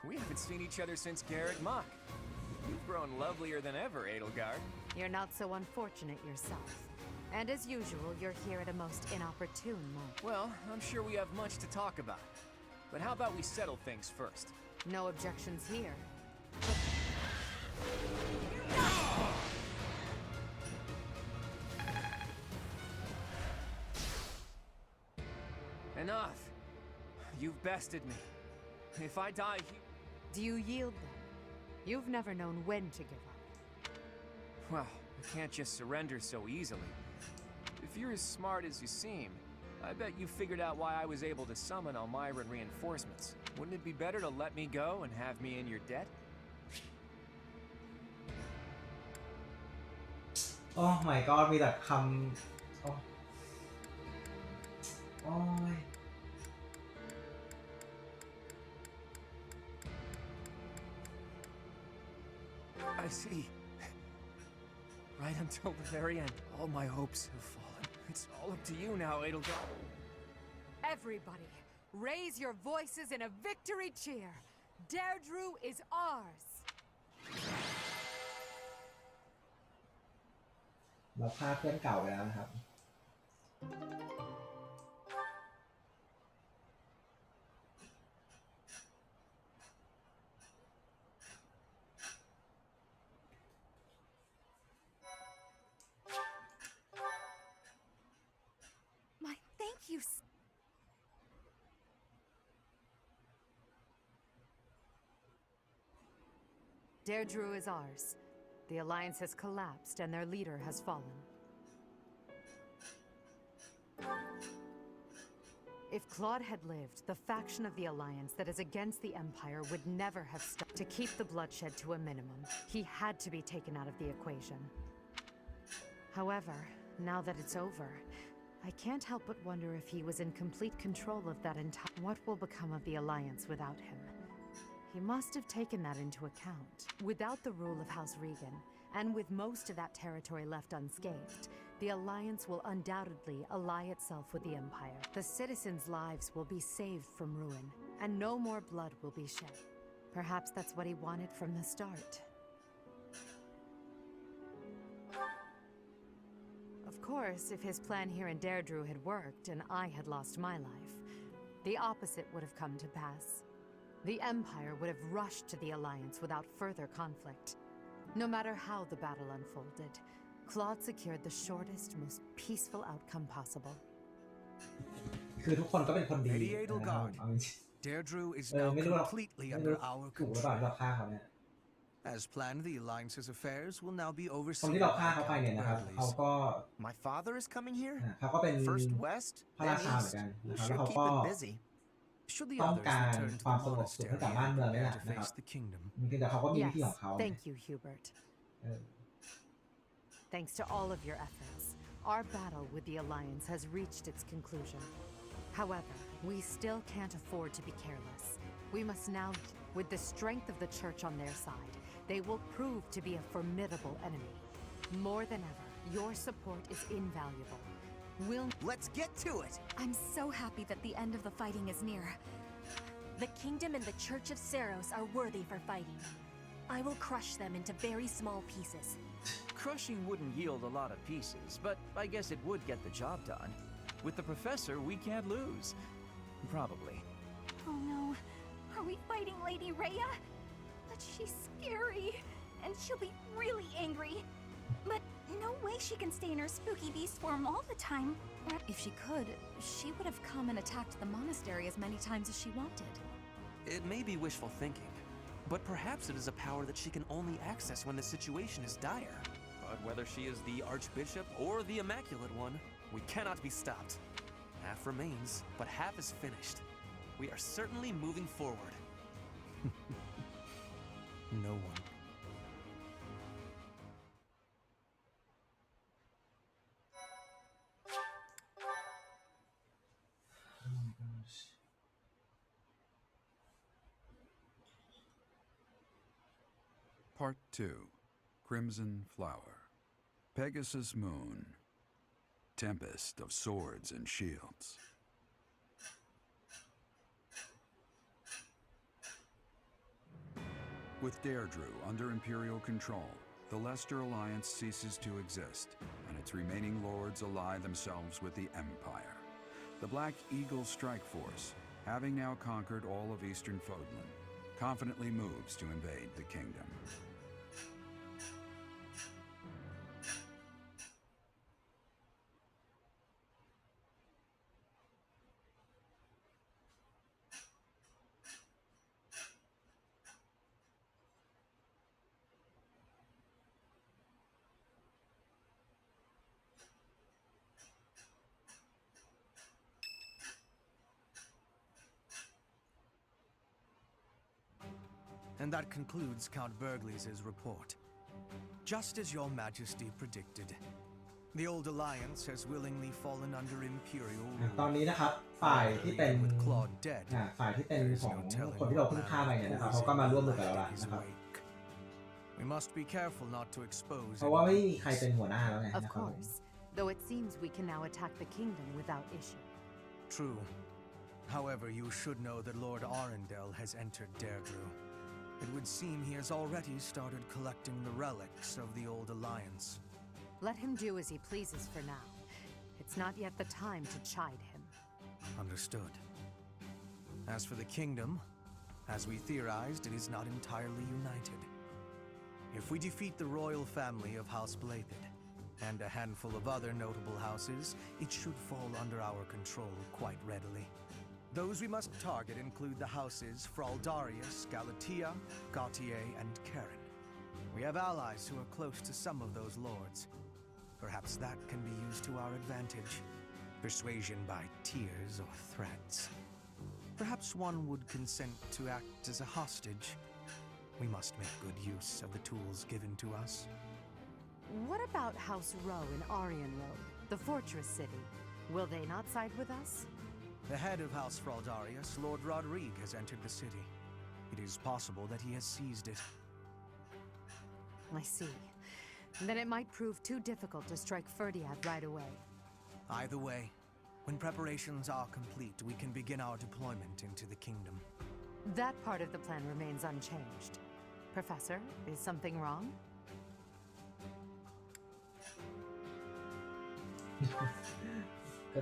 We haven't seen each other since Garrett Mock. You've grown lovelier than ever, Edelgard. You're not so unfortunate yourself. And as usual, you're here at a most inopportune moment. Well, I'm sure we have much to talk about. But how about we settle things first? No objections here. Enough! You've bested me. If I die here... Do you yield then? You've never known when to give up. Well, I can't just surrender so easily. If you're as smart as you seem, I bet you figured out why I was able to summon Almyran reinforcements. Wouldn't it be better to let me go and have me in your debt? Oh my god มีแต่คำโอ้ย I see. Right until the very end, all my hopes have fallen. It's all up to you now, Edelgard. Everybody, raise your voices in a victory cheer. Deirdre is ours. เราฆ่าเพื่อนเก่าไปแล้วนะครับ My thank you. Deirdre is ours. The Alliance has collapsed and their leader has fallen. If Claude had lived, the faction of the Alliance that is against the Empire would never have stopped. To keep the bloodshed to a minimum, he had to be taken out of the equation. However, now that it's over, I can't help but wonder if he was in complete control of that entire... What will become of the Alliance without him? He must have taken that into account. Without the rule of House Regan, and with most of that territory left unscathed, the Alliance will undoubtedly ally itself with the Empire. The citizens' lives will be saved from ruin, and no more blood will be shed. Perhaps that's what he wanted from the start. Of course, if his plan here in Deirdre had worked and I had lost my life, the opposite would have come to pass. The Empire would have rushed to the Alliance without further conflict. No matter how the battle unfolded, Claude secured the shortest, most peaceful outcome possible. คือทุกคนก็เป็นคนดี Lady นะครับ Edelgard, เอาจริง Deirdre is ๆ now ไม่รู้หรอก completely ไม่รู้ under our ถูกหรือเปล่า control. ที่เราฆ่าเขาเนี่ย As planned, the Alliance's affairs will now be คน overseen ที่เราฆ่า by เขาไปเนี่ย Count นะครับ Bradley's. เขาก็ My father is coming here? เขาก็เป็น First west, พระรา then ชาเหมือน east. กันนะ You ครับแล้ว should เขา keep ก็ him busy. Should the ต้อง others การ return to ความ the สงบสุขให้ monastery กับบ้าน and เมืองนี่ prepare แหละ to นะครับ face the kingdom? แต่เขาก็มี Yes, วิธีของเขา thank you, Hubert. เออ Thanks to all of your efforts, our battle with the Alliance has reached its conclusion. However, We still can't afford to be careless. We must now, with the strength of the church on their side, they will prove to be a formidable enemy. More than ever, your support is invaluable. Let's get to it! I'm so happy that the end of the fighting is near. The kingdom and the Church of Seros are worthy for fighting. I will crush them into very small pieces. Crushing wouldn't yield a lot of pieces, but I guess it would get the job done. With the professor, we can't lose. Probably. Oh no. Are we fighting Lady Rhea? But she's scary. And she'll be really angry. But no way she can stay in her spooky beast form all the time. If she could, she would have come and attacked the monastery as many times as she wanted. It may be wishful thinking, but perhaps it is a power that she can only access when the situation is dire. But whether she is the Archbishop or the Immaculate One, we cannot be stopped. Half remains, but half is finished. We are certainly moving forward. No one. Part 2. Crimson Flower. Pegasus Moon. Tempest of swords and shields. With Deirdre under Imperial control, the Leicester Alliance ceases to exist, and its remaining lords ally themselves with the Empire. The Black Eagle Strike Force, having now conquered all of Eastern Fodlan, confidently moves to invade the kingdom. And that concludes Count Burgley's report. Just as your majesty predicted, the old alliance has willingly fallen under imperial ตอนนี้นะครับฝ่ายที่เป็นฝ่ายที่เป็นของคนที่เราเพิ่งฆ่าไปเนี่ยนะครับเขาก็มาร่วมมือกับเราแล้วนะครับ We must be careful not to expose เพราะว่าไม่มีใครเป็นหัวหน้าแล้วไง Of course, though it seems we can now attack the kingdom without issue. True. However, you should know that Lord Arundel has entered Deirdre. It would seem he has already started collecting the relics of the old alliance. Let him do as he pleases for now. It's not yet the time to chide him. Understood. As for the kingdom, as we theorized, it is not entirely united. If we defeat the royal family of House Blathed, and a handful of other notable houses, it should fall under our control quite readily. Those we must target include the houses Fraldarius, Galatea, Gautier, and Karen. We have allies who are close to some of those lords. Perhaps that can be used to our advantage. Persuasion by tears or threats. Perhaps one would consent to act as a hostage. We must make good use of the tools given to us. What about House Row in Aryan Road, the fortress city? Will they not side with us? The head of House Fraldarius, Lord Rodrigue, has entered the city. It is possible that he has seized it. I see. Then it might prove too difficult to strike Ferdiad right away. Either way, when preparations are complete, we can begin our deployment into the kingdom. That part of the plan remains unchanged. Professor, is something wrong?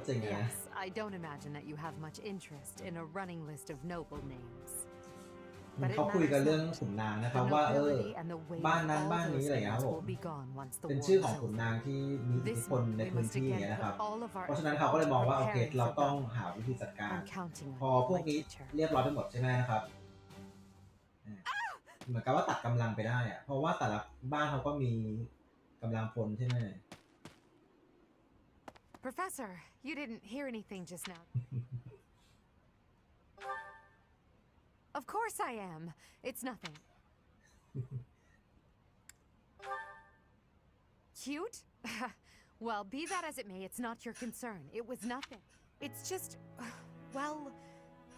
Yes, I don't imagine that you have much interest in a running list of noble names. เขาคุยกันเรื่องขุนนางนะครับว่าบ้านนั้นบ้านนี้อะไรอย่างเงี้ยครับผมเป็นชื่อของขุนนางที่มีอิทธิพลในพื้นที่อย่างเงี้ยนะครับเพราะฉะนั้นเขาก็เลยมองว่าโอเคเราต้องหาวิธีจัดการพอพวกนี้เรียบร้อยไปหมดใช่ไหมนะครับเหมือนกับว่าตัดกำลังไปได้อะเพราะว่าแต่ละบ้านเขาก็มีกำลังพลใช่ไหม Professor, you didn't hear anything just now. Of course I am. It's nothing. Cute? Well, be that as it may, it's not your concern. It was nothing. It's just... Well,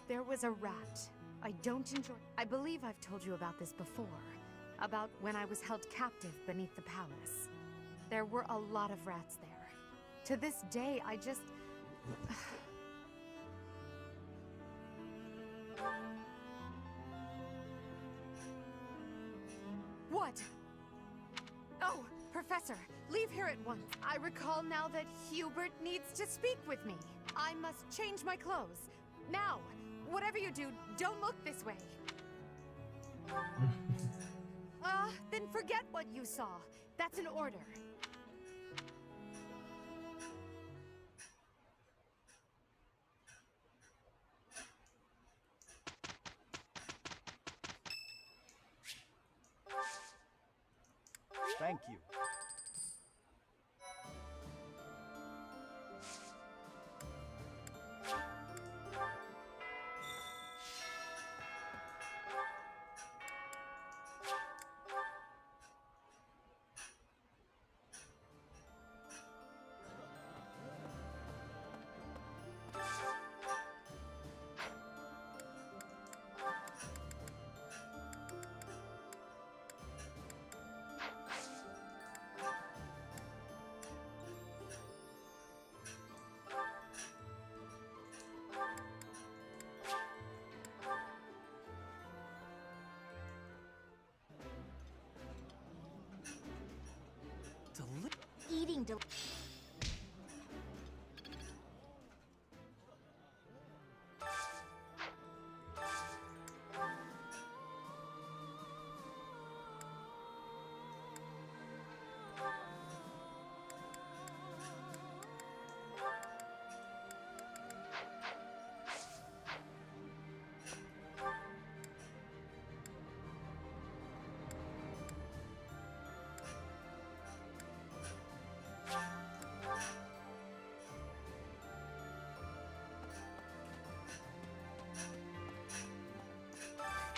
there was a rat. I don't enjoy. I believe I've told you about this before. About when I was held captive beneath the palace. There were a lot of rats there. To this day, I just... What? Oh, Professor, leave here at once. I recall now that Hubert needs to speak with me. I must change my clothes. Now, whatever you do, don't look this way. Then forget what you saw. That's an order. Thank you. Eating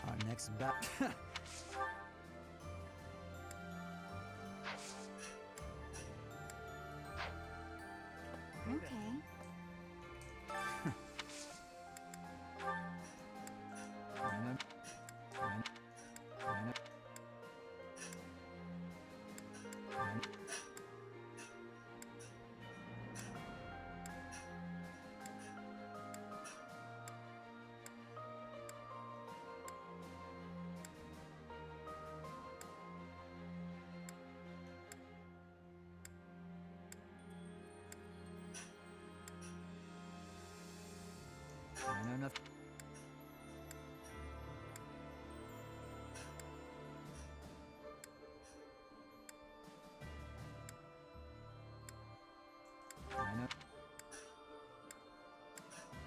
Our next bat. Okay. I know nothing.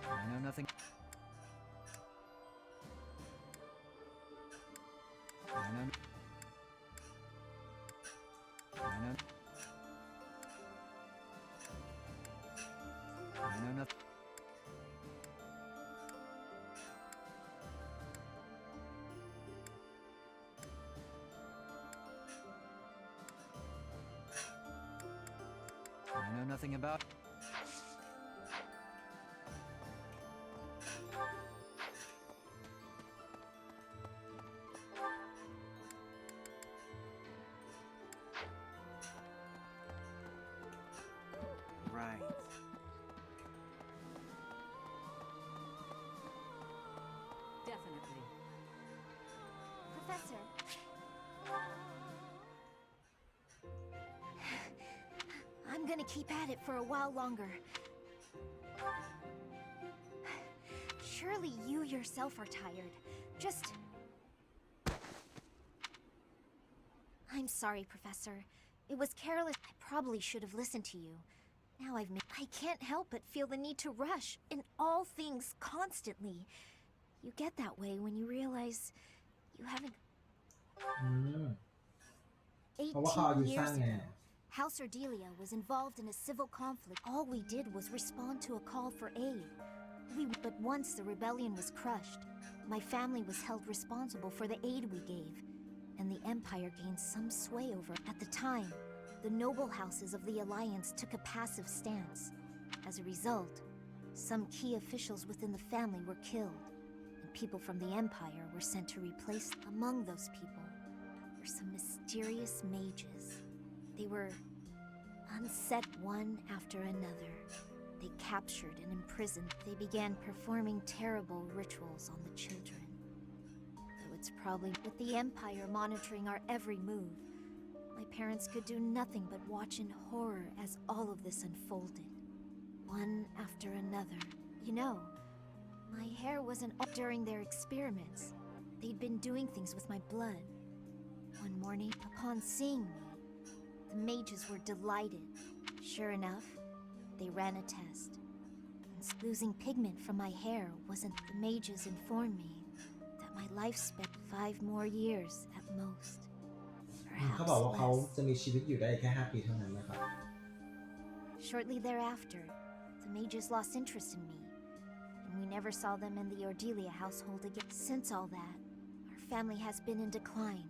I know nothing. I know. I know. I know nothing. I know nothing about. Right. Definitely. Professor. I'm gonna keep at it for a while longer. Surely you yourself are tired. Just... I'm sorry, Professor. It was careless. I probably should have listened to you. Now I've made... I can't help but feel the need to rush in all things constantly. You get that way when you realize you haven't... เพราะว่าเขาอายุ 18 สั้น years ไง ago, House Ardelia was involved in a civil conflict. All we did was respond to a call for aid. But once the rebellion was crushed, my family was held responsible for the aid we gave, and the Empire gained some sway over it. At the time, the noble houses of the Alliance took a passive stance. As a result, Some key officials within the family were killed, and people from the Empire were sent to replace them. Among those people were some mysterious mages. They were unset one after another. They captured and imprisoned. They began performing terrible rituals on the children. Though it's probably with the Empire monitoring our every move, my parents could do nothing but watch in horror as all of this unfolded. One after another. You know, my hair wasn't up during their experiments. They'd been doing things with my blood. One morning, upon seeing me, the mages were delighted. Sure enough, they ran a test. And losing pigment from my hair wasn't. The mages informed me that my lifespan 5 more years at most. เขาบอกว่าเขาจะมีชีวิตอยู่ได้แค่5 ปีเท่านั้นนะครับ Shortly thereafter, the mages lost interest in me, and we never saw them in the Ordelia household again. Since all that, our family has been in decline.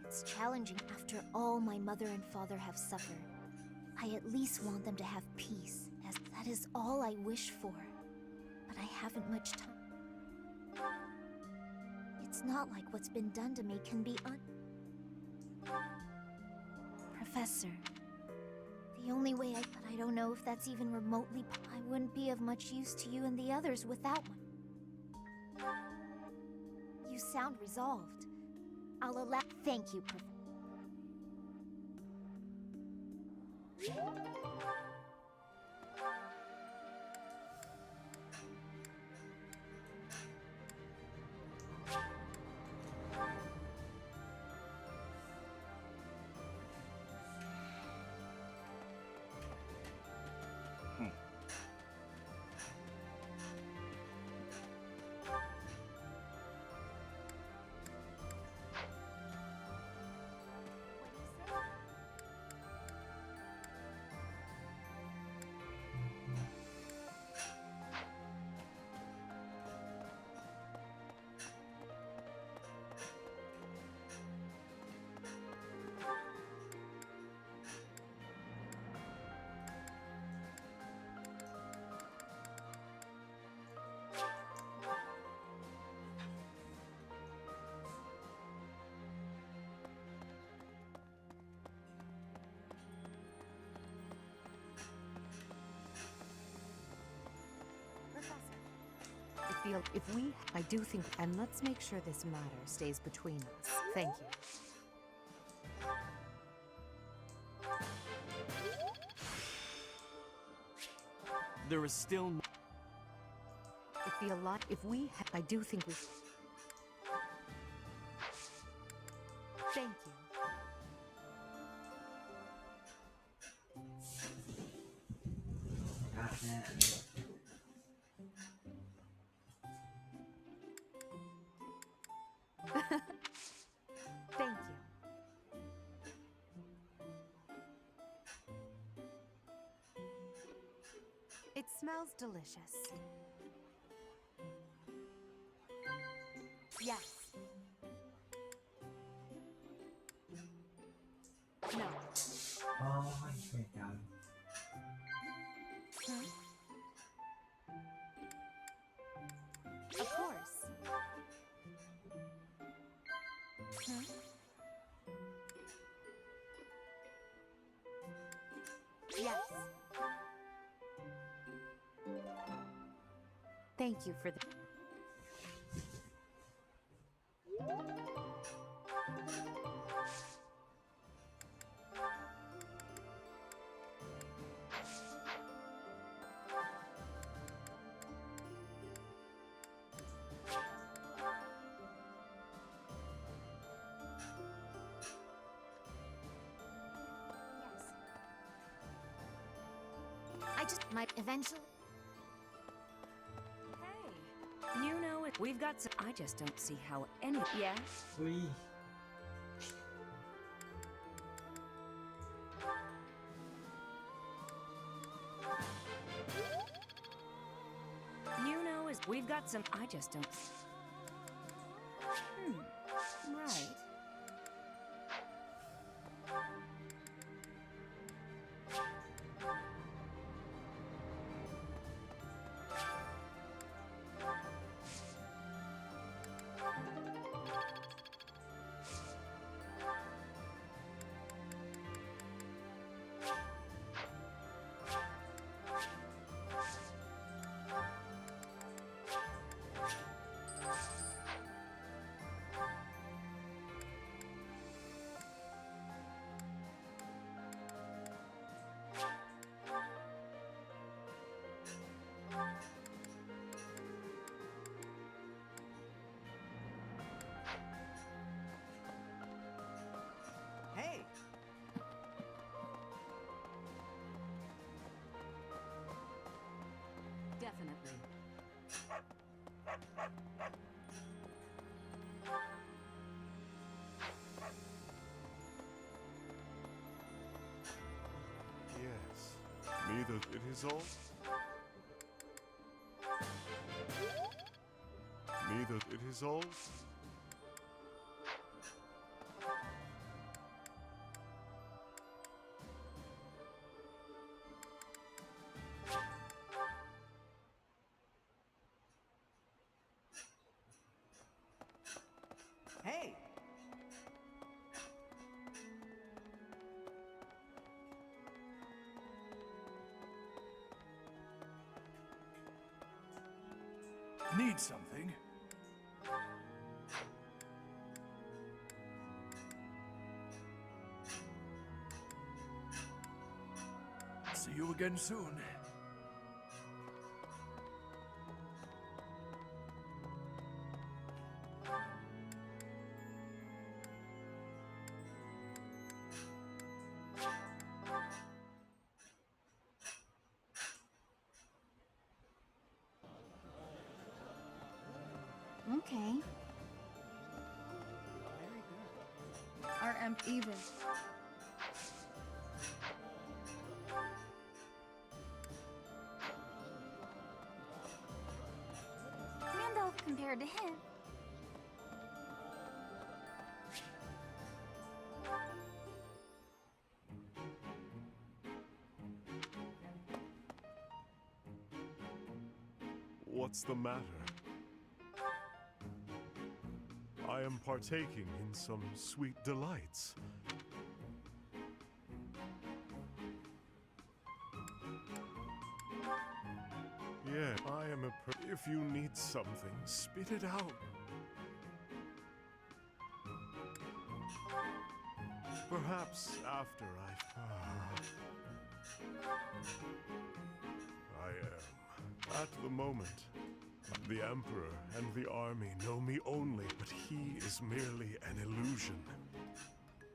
It's challenging after all my mother and father have suffered. I at least want them to have peace, as that is all I wish for. But I haven't much time. It's not like what's been done to me can be Professor, the only way but I don't know if that's even remotely. I wouldn't be of much use to you and the others without one. You sound resolved. I'll allow. Thank you, Professor. I do think, and let's make sure this matter stays between us. Thank you. There is still. I do think we. Thank you. Thank you. It smells delicious. Yes. No. อ๋อเหตุการณ์ Of course. Yes. Thank you for the. I just might eventually. Hey, you know it. We've got some. I just don't see how any. Yeah? อุ้ย You know is. We've got some. I just don't. Right. Yes, neither it is all. Neither it is all. Hey! Need something? See you again soon. Okay. Our even. Randolph compared to him. What's the matter? I am partaking in some sweet delights. Yeah, I am if you need something, spit it out. Perhaps after I am. At the moment, the Emperor and the army know me only, but he is merely an illusion.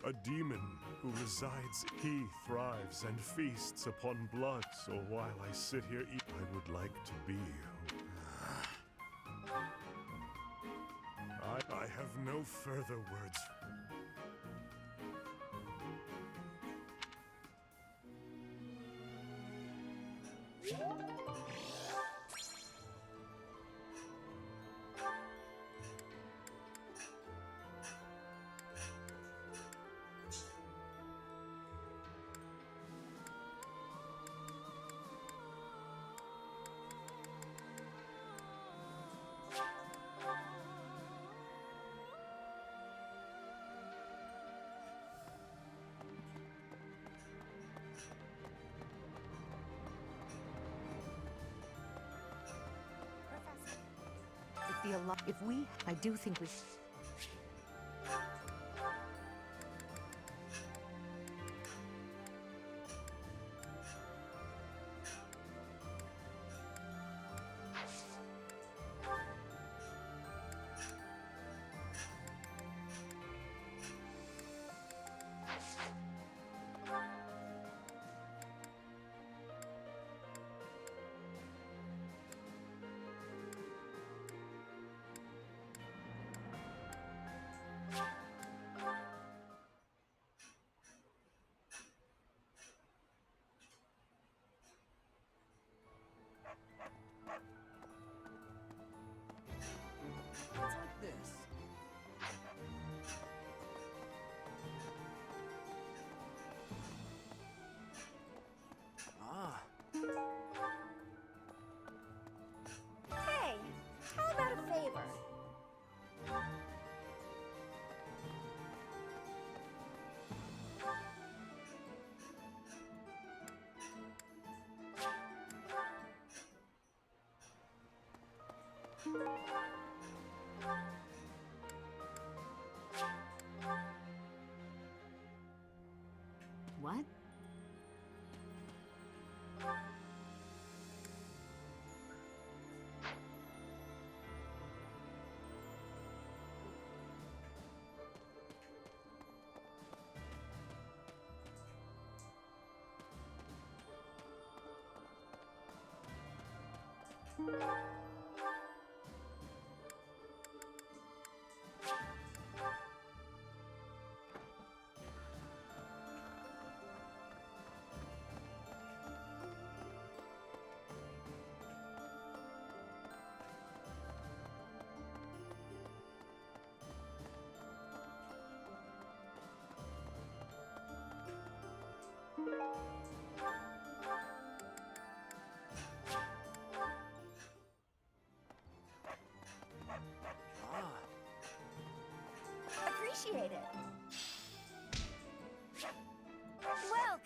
A demon who resides, he thrives and feasts upon blood. So while I sit here, I would like to be you. I have no further words. If we, I do think we. It's like this. Ah. Hey, how about a favor? What?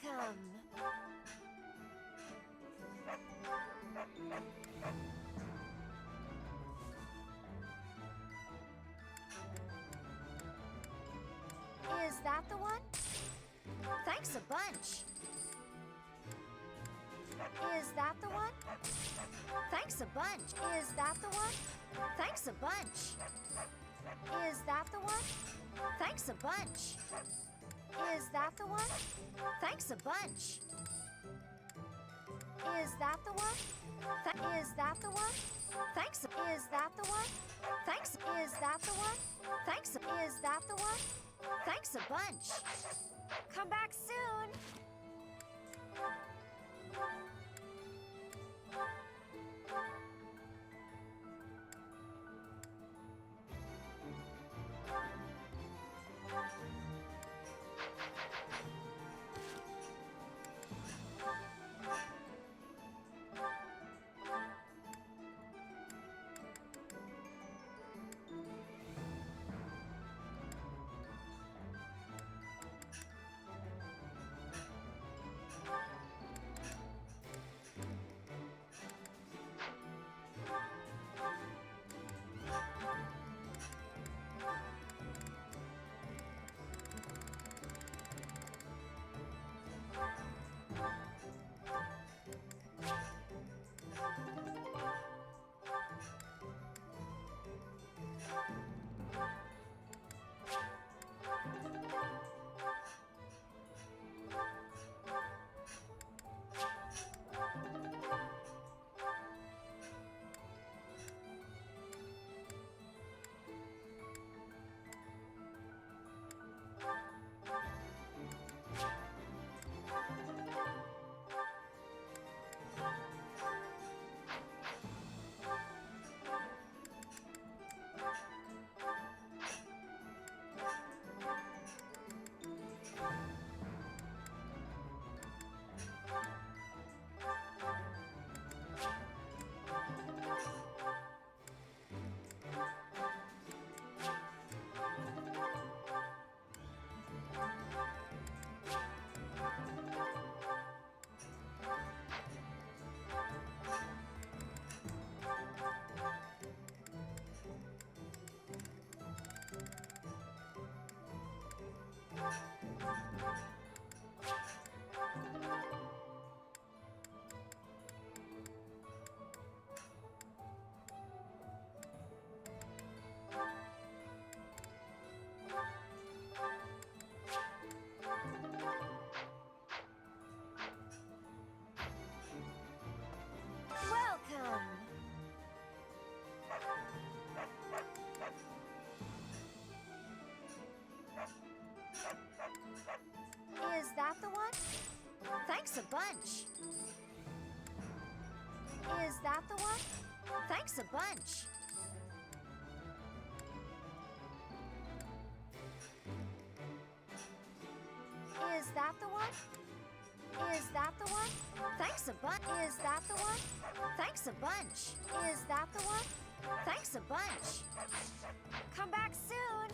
Welcome! Is that the one? Thanks a bunch. Is that the one? Thanks a bunch. Is that the one? Thanks a bunch. Is that the one? Thanks a bunch. Is that the one? Thanks a bunch. Is that the one? Is that the one? Thanks. Is that the one? Thanks. Is that the one? Thanks. Is that the one? Thanks a bunch. Come back soon. Welcome! Is that the one? Thanks a bunch. Is that the one? Thanks a bunch. Is that the one? Is that the one? Thanks a bunch. Is that the one? Thanks a bunch. Is that the one? Thanks a bunch. Come back soon.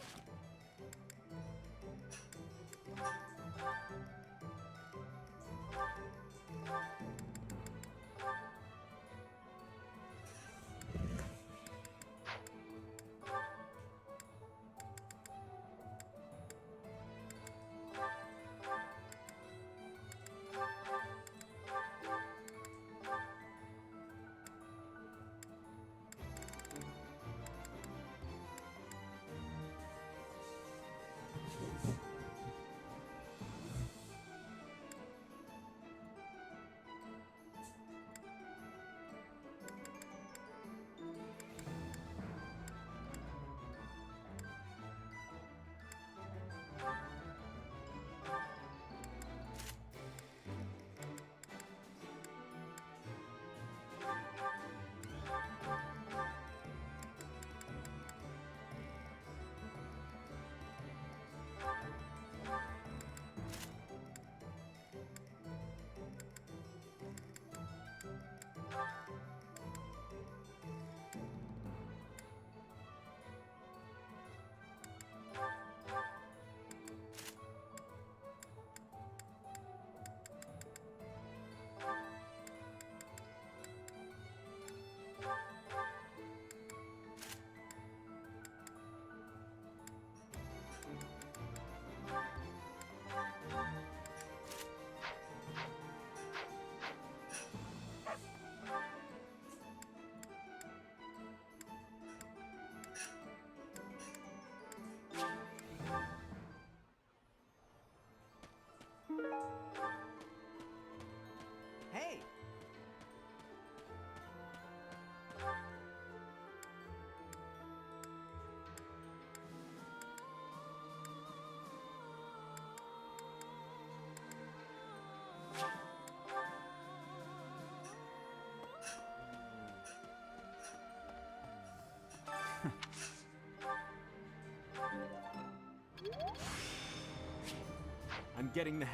I'm getting the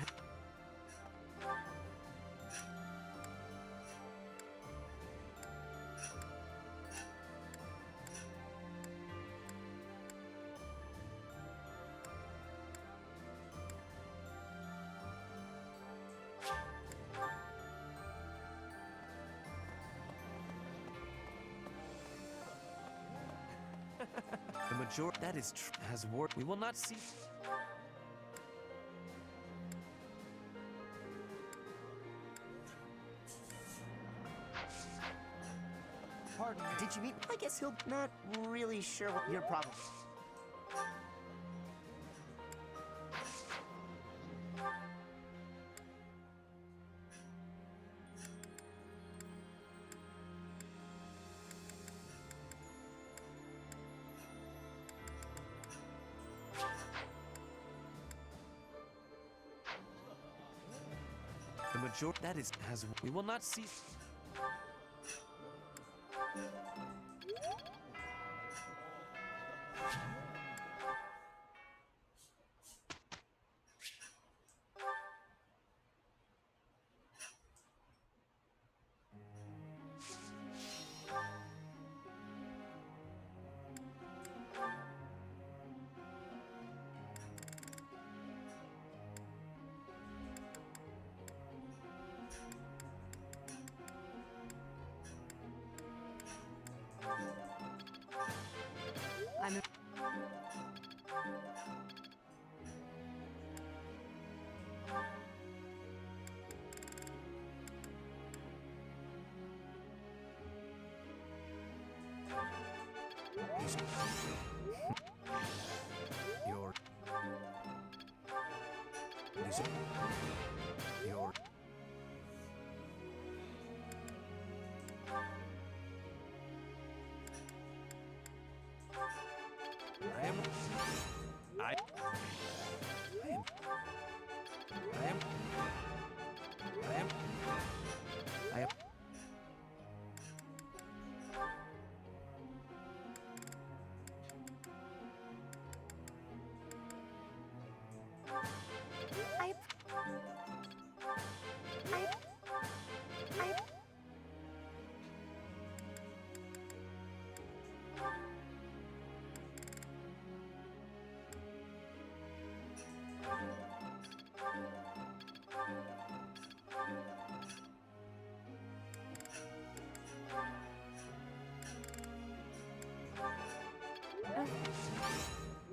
The majority that is has worked. We will not see. Pardon me. Did you meet? I guess he'll not really sure what your problem. The majority that is has. We will not see. I'm Your... Your... I am. I am. I am. I am. I am.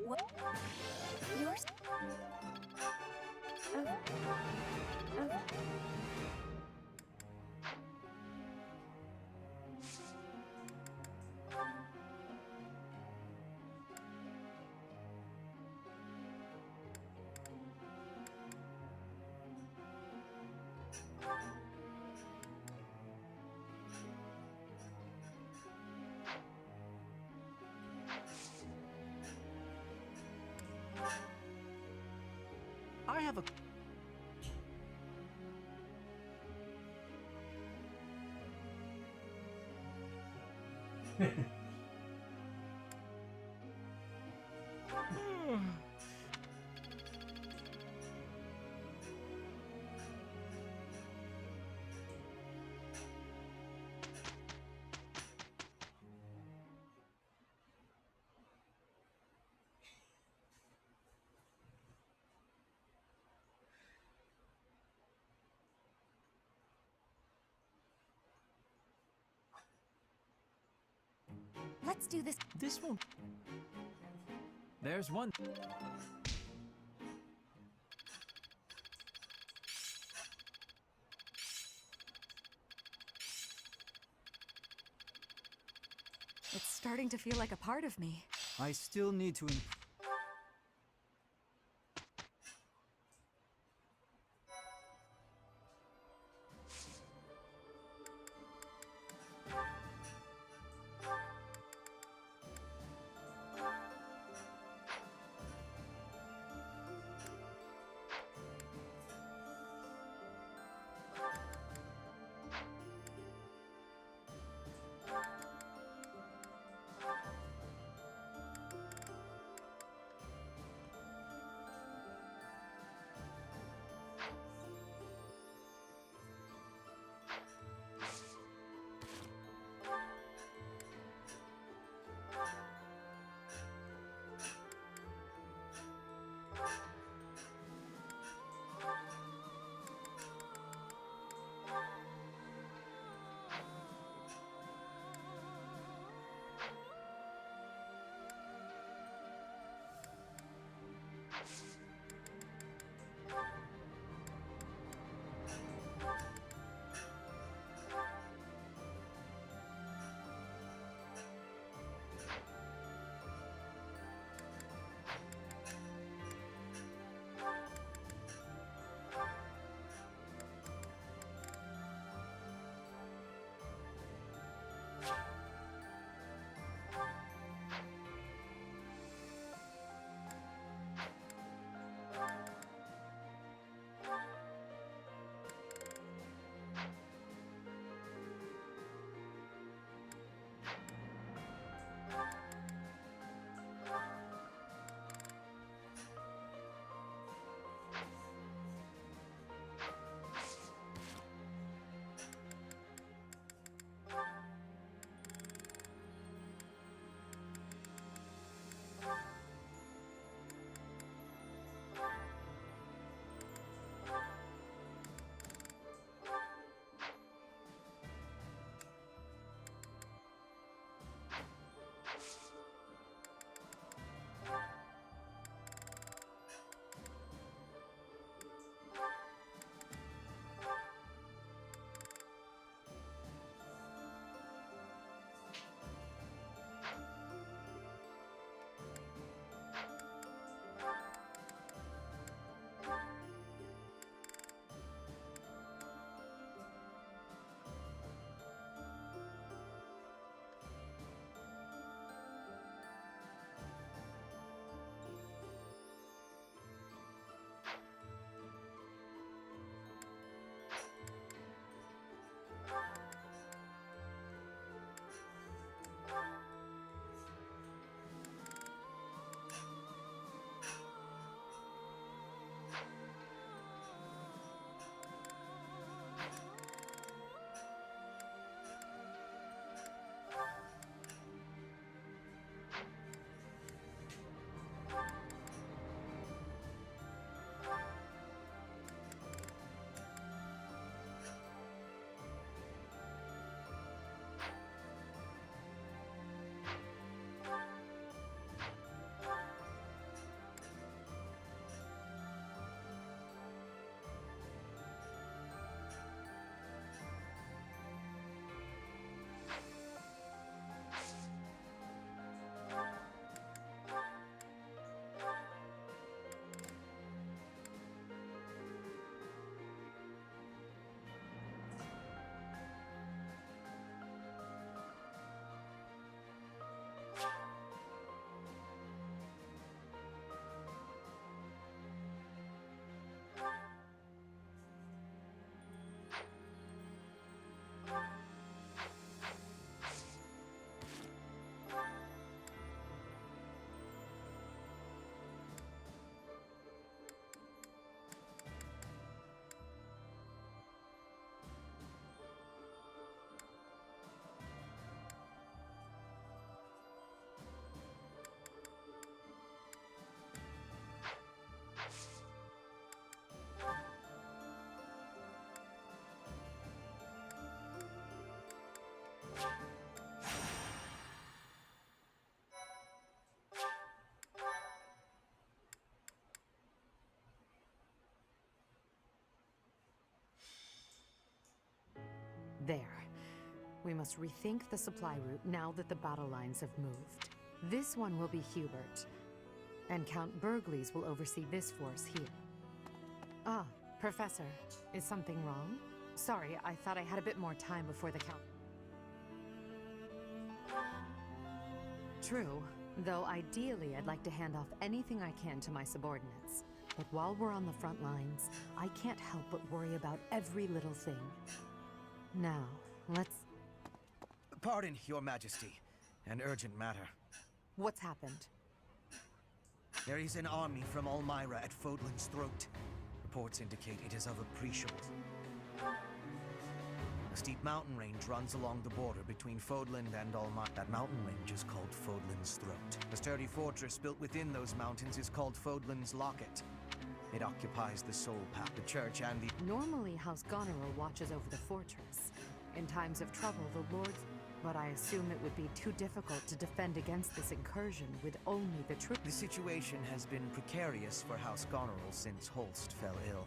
What? Yours? I have a... Let's do this. This won't... There's one... It's starting to feel like a part of me. I still need to improve. There. We must rethink the supply route now that the battle lines have moved. This one will be Hubert, and Count Burgleys will oversee this force here. Ah, Professor, is something wrong? Sorry, I thought I had a bit more time before the count. True, though ideally I'd like to hand off anything I can to my subordinates. But while we're on the front lines, I can't help but worry about every little thing. Now, let's... Pardon, Your Majesty. An urgent matter. What's happened? There is an army from Elmira at Fodlan's throat. Reports indicate it is of appreciable. A steep mountain range runs along the border between Fodland and Elmira. That mountain range is called Fodlan's Throat. A sturdy fortress built within those mountains is called Fodlan's Locket. It occupies the Soul Path, the church, and the... Normally, House Goneril watches over the fortress. In times of trouble, the Lords... But I assume it would be too difficult to defend against this incursion with only the troops. The situation has been precarious for House Goneril since Holst fell ill.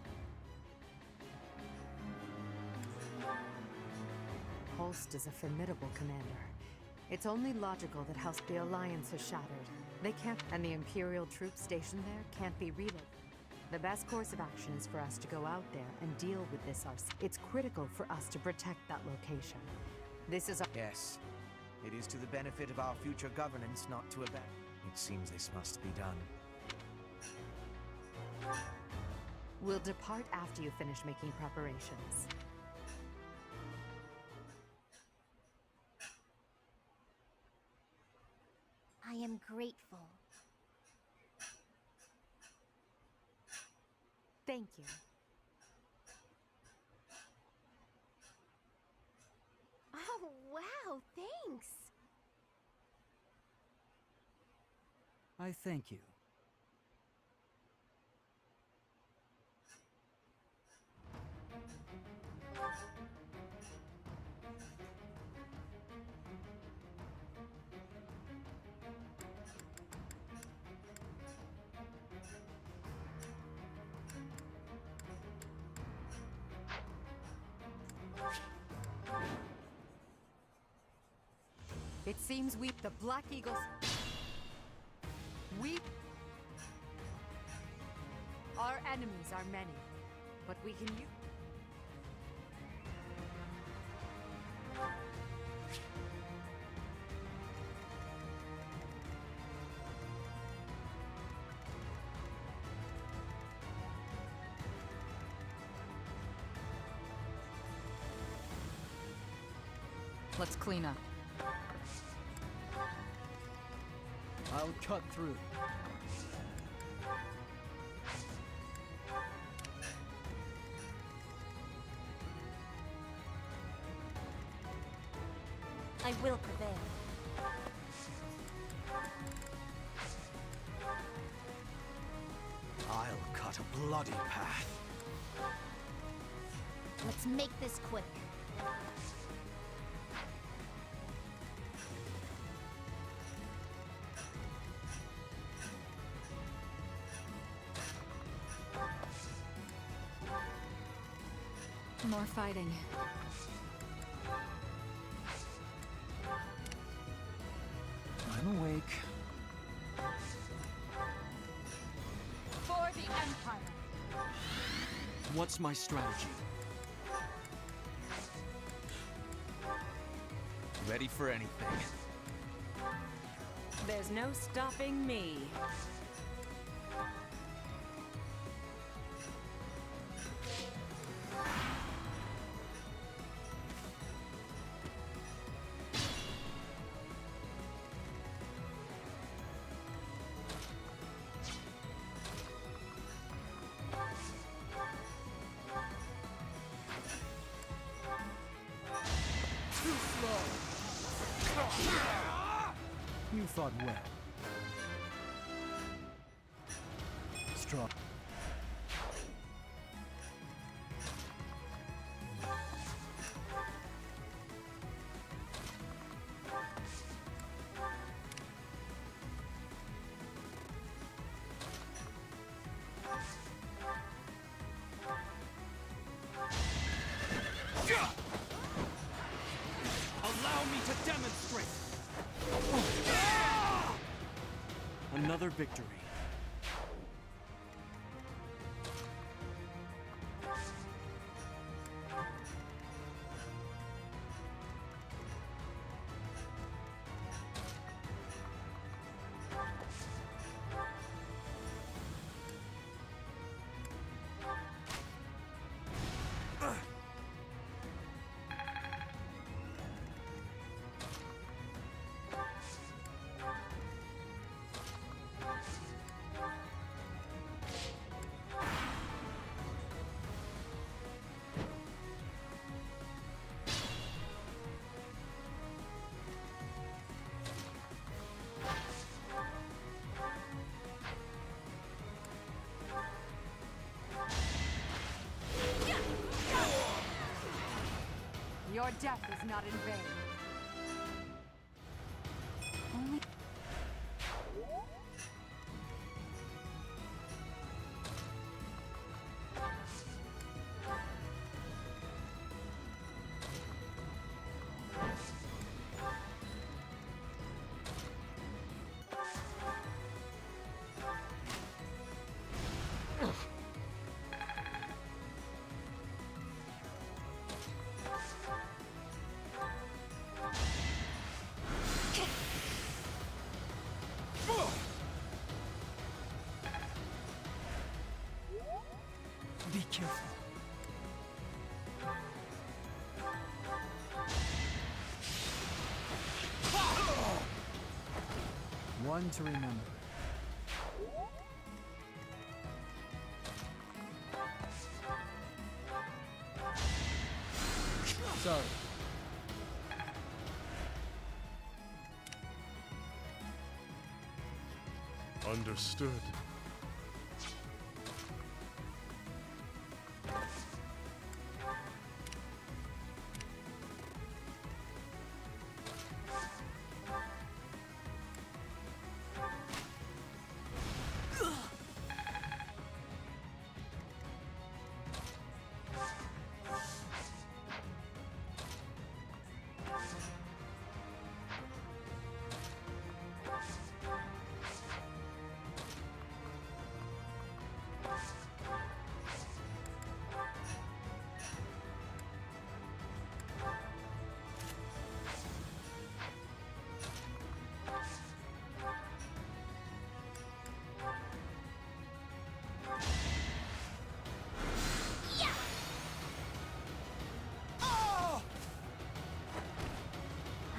Holst is a formidable commander. It's only logical that the Alliance has shattered. They can't, and the Imperial troops stationed there can't be relocated. The best course of action is for us to go out there and deal with this arsenal. It's critical for us to protect that location. This is Yes. It is to the benefit of our future governance not to abandon. It seems this must be done. We'll depart after you finish making preparations. I am grateful. Thank you. Oh, wow, thanks. I thank you. It seems the Black Eagles... Our enemies are many, but we can use... Let's clean up. I'll cut through. I will prevail. I'll cut a bloody path. Let's make this quick. More fighting. I'm awake. For the Empire! What's my strategy? Ready for anything. There's no stopping me. You fought well. Strong. Allow me to demonstrate! Another victory. Your death is not in vain. Only... Be careful. One to remember. Sorry. Understood.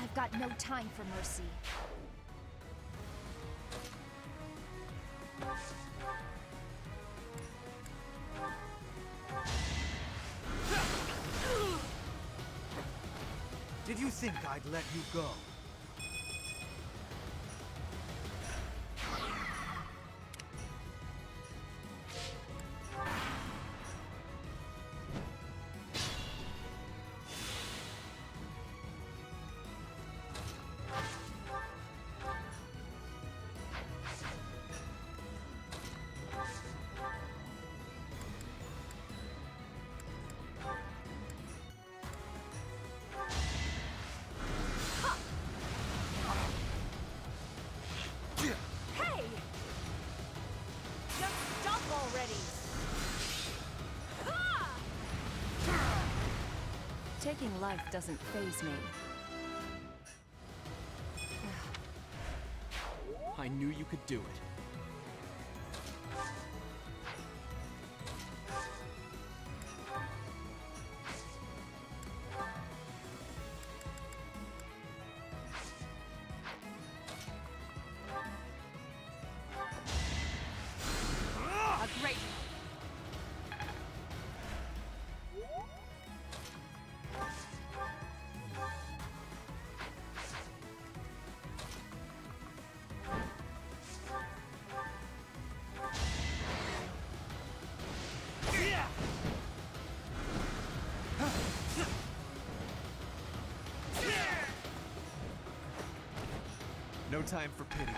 I've got no time for mercy. Did you think I'd let you go? Hey! Just stop already! Taking life doesn't faze me. I knew you could do it. A great... No time for pity.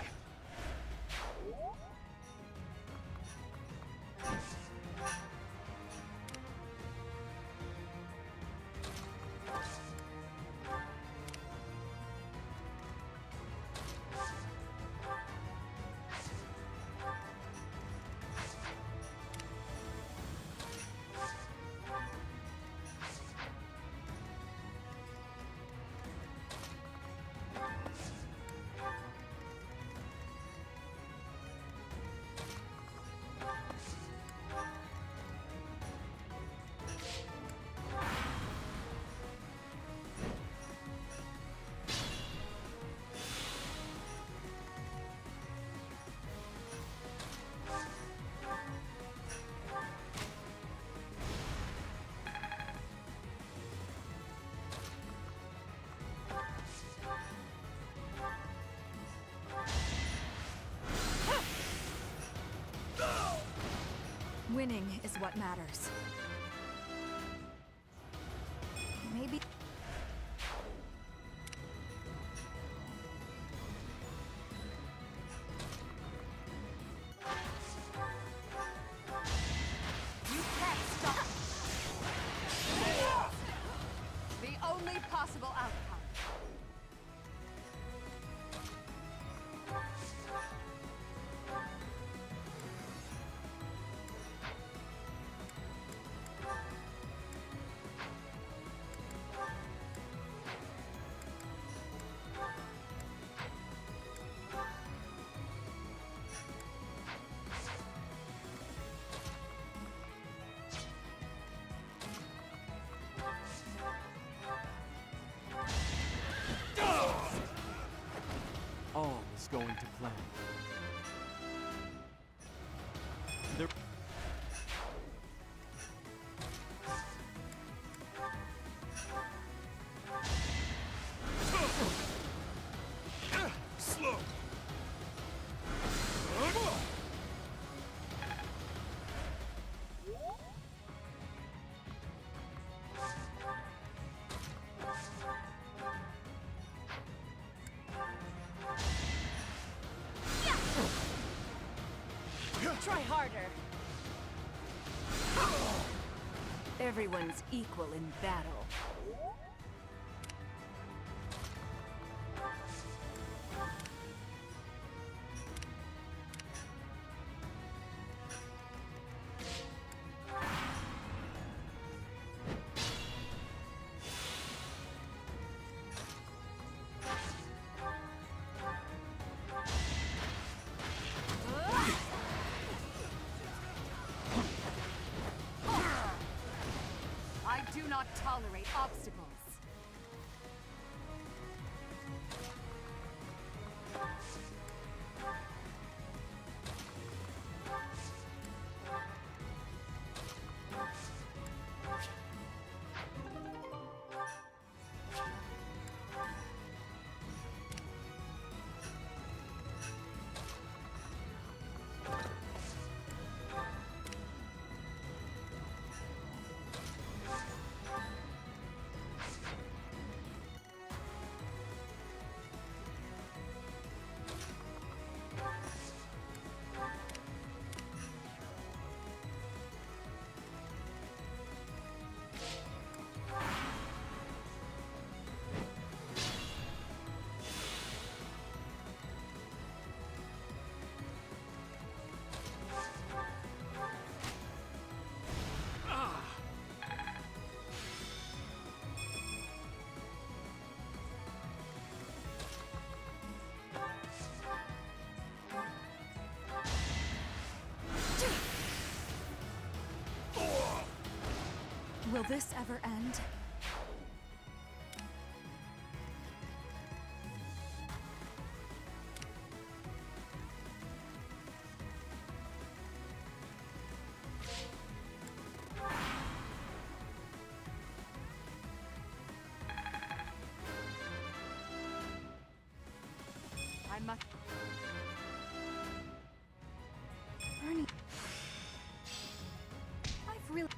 Winning is what matters. Maybe... You can't stop! The only possible outcome. All is going to plan. There Slow. Try harder. Everyone's equal in battle. I do not tolerate obstacles. Will this ever end? I must... Ernie... I've really...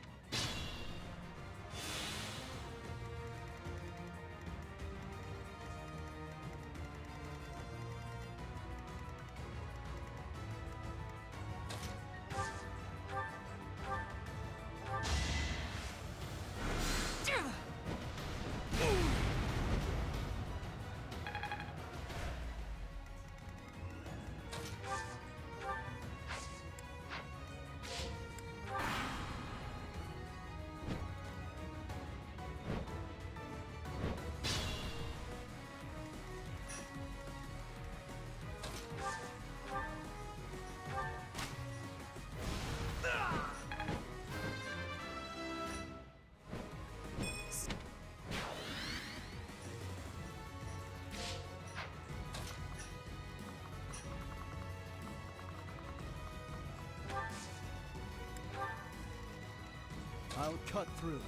I'll cut through.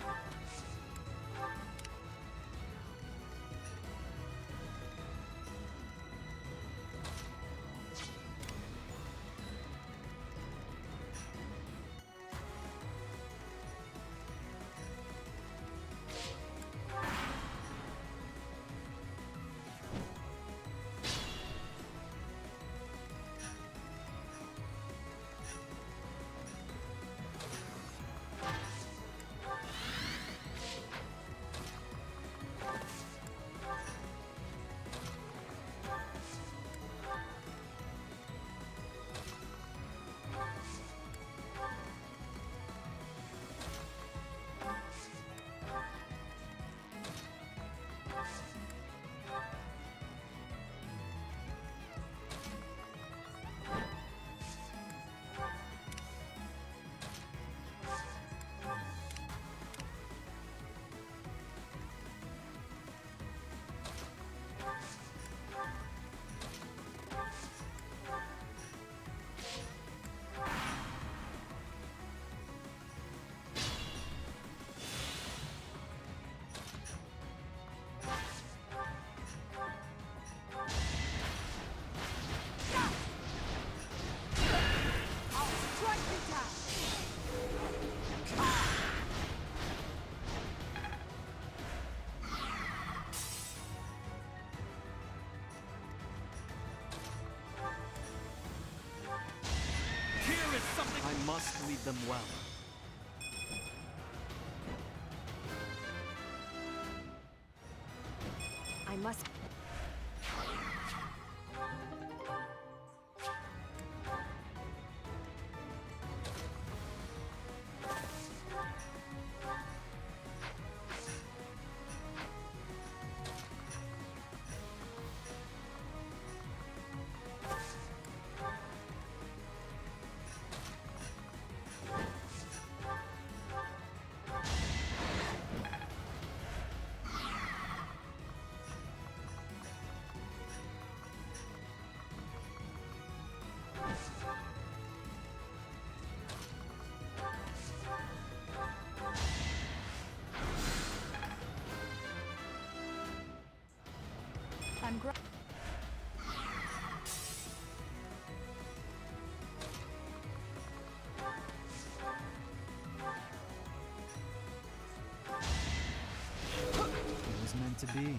lead them well. I must. I'm It was meant to be.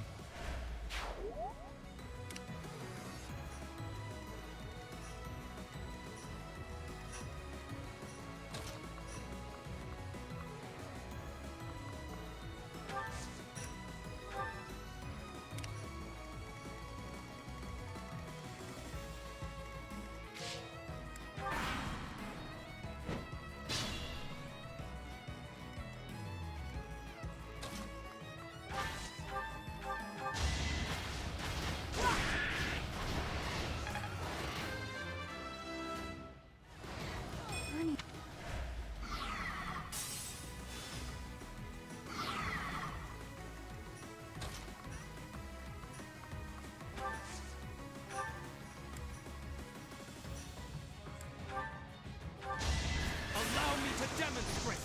Allow me to demonstrate!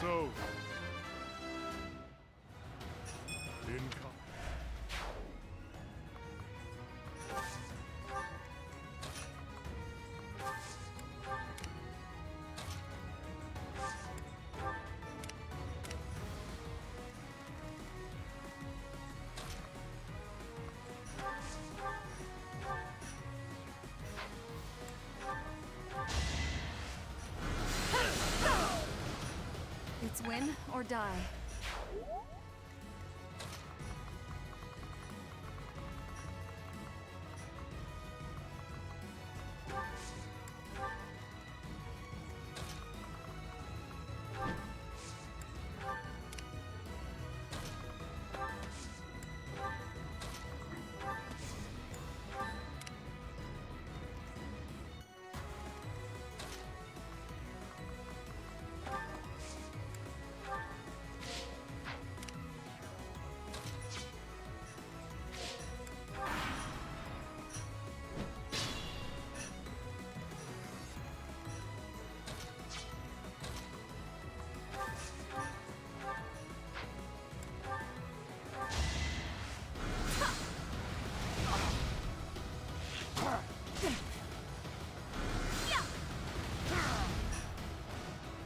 So, income. It's win or die.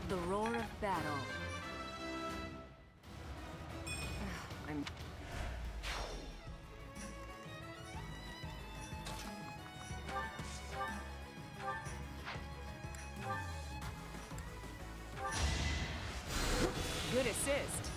The roar of battle. I'm... Good assist.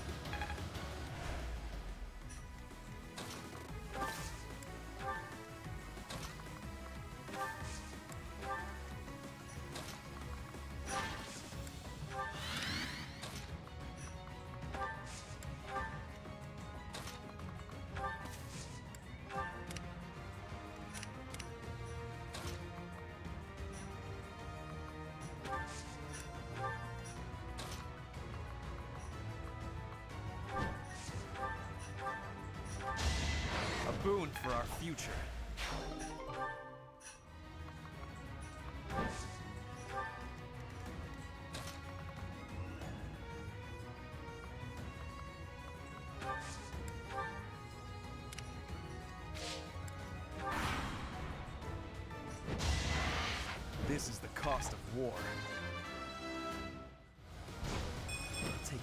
A boon for our future. This is the cost of war. Take.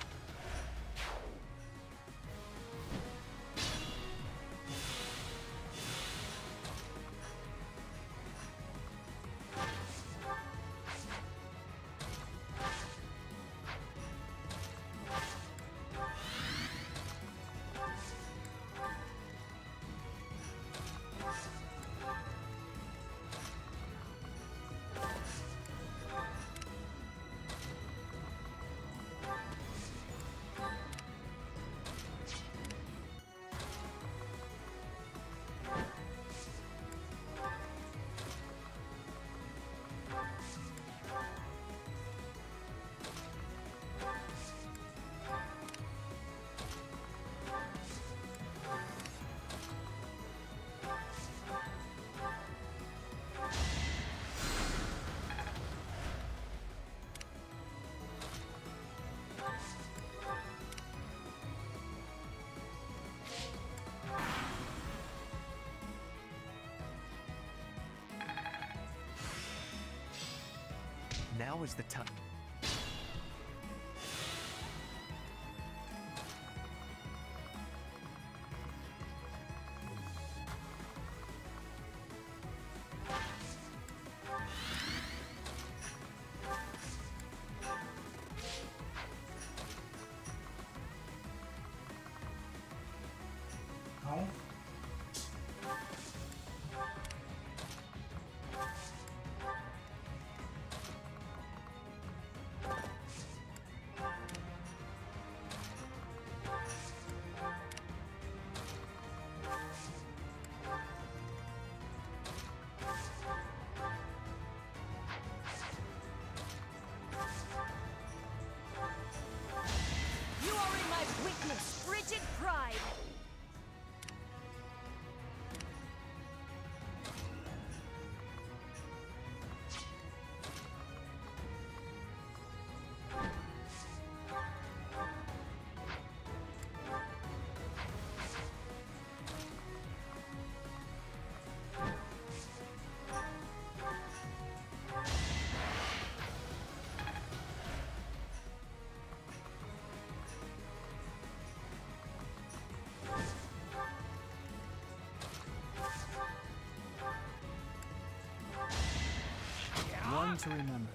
Now is the time. You are in my weakness, frigid pride. One to remember.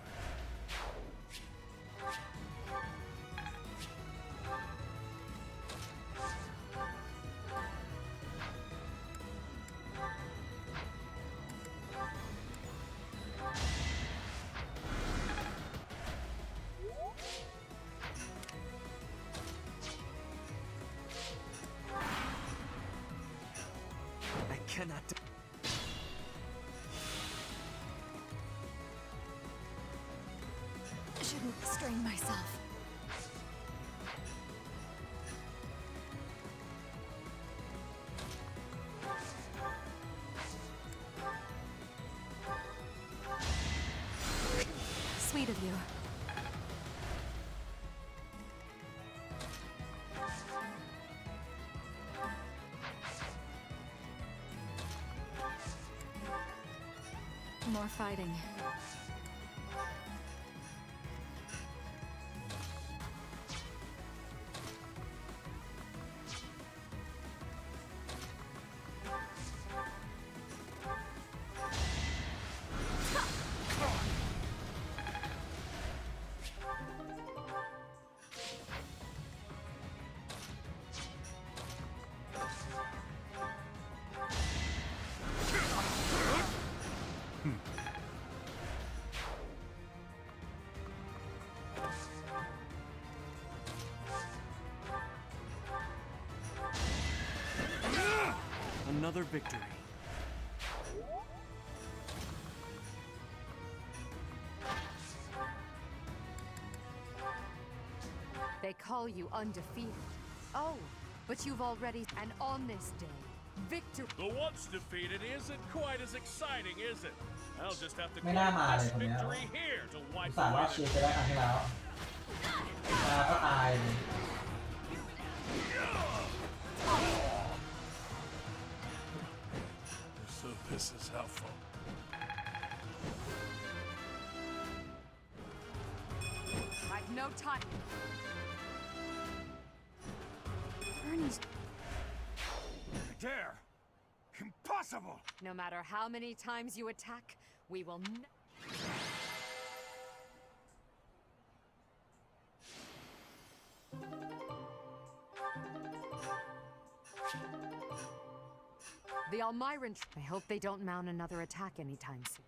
I cannot. Shouldn't strain myself. Sweet of you. More fighting. Another victory. They call you undefeated. Oh, but you've already... And on this day, victory... The once defeated isn't quite as exciting, is it? I'll just have to ไม่น่ามาเลย this คนเนี้ย victory here to อุต wipe ส่าห์รอ away ดชีวิต the ไปได้ครั้งที่แล้วมาก็ตายเลย So this is how far. no time. Ernie's... Dare! Impossible! No matter how many times you attack, we will The Almiran... I hope they don't mount another attack anytime soon.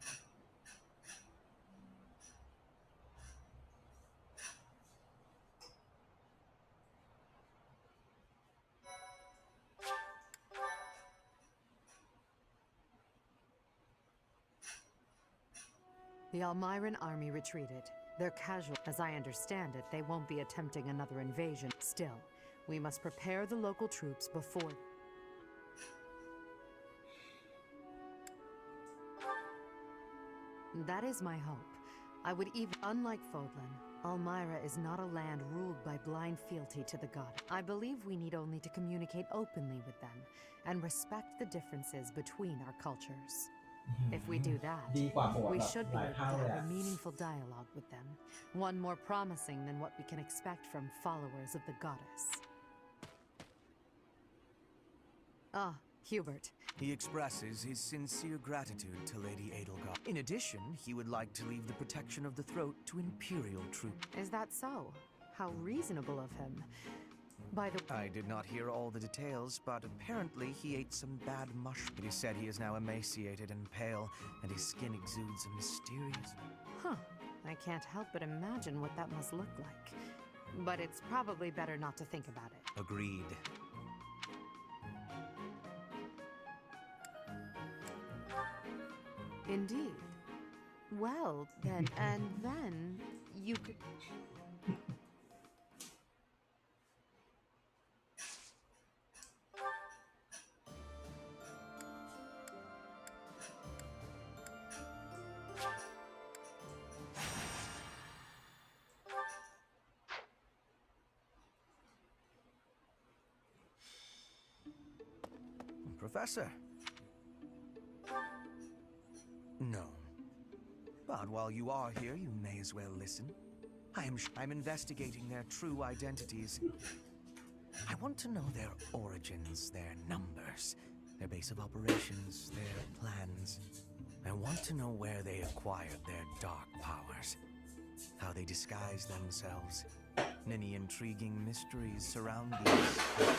The Almiran army retreated. They're casual. As I understand it, they won't be attempting another invasion. Still, we must prepare the local troops before... That is my hope. I would even... Unlike Fodlan, Almyra is not a land ruled by blind fealty to the god. I believe we need only to communicate openly with them and respect the differences between our cultures. If we do that, ดีกว่าโหด we แบบ should ห be ลาย able เท่า to เลย have อะ a meaningful dialogue with them. One more promising than what we can expect from followers of the goddess. Ah, Hubert. He expresses his sincere gratitude to Lady Edelgard. In addition, he would like to leave the protection of the throat to Imperial troops. Is that so? How reasonable of him. By the I did not hear all the details, but apparently he ate some bad mush. It is said he is now emaciated and pale, and his skin exudes a mysterious... Huh. I can't help but imagine what that must look like. But it's probably better not to think about it. Agreed. Indeed. Well, then, and then you could... Professor? No. But while you are here, you may as well listen. I'm investigating their true identities. I want to know their origins, their numbers, their base of operations, their plans. I want to know where they acquired their dark powers, how they disguise themselves, and any intriguing mysteries surrounding these people.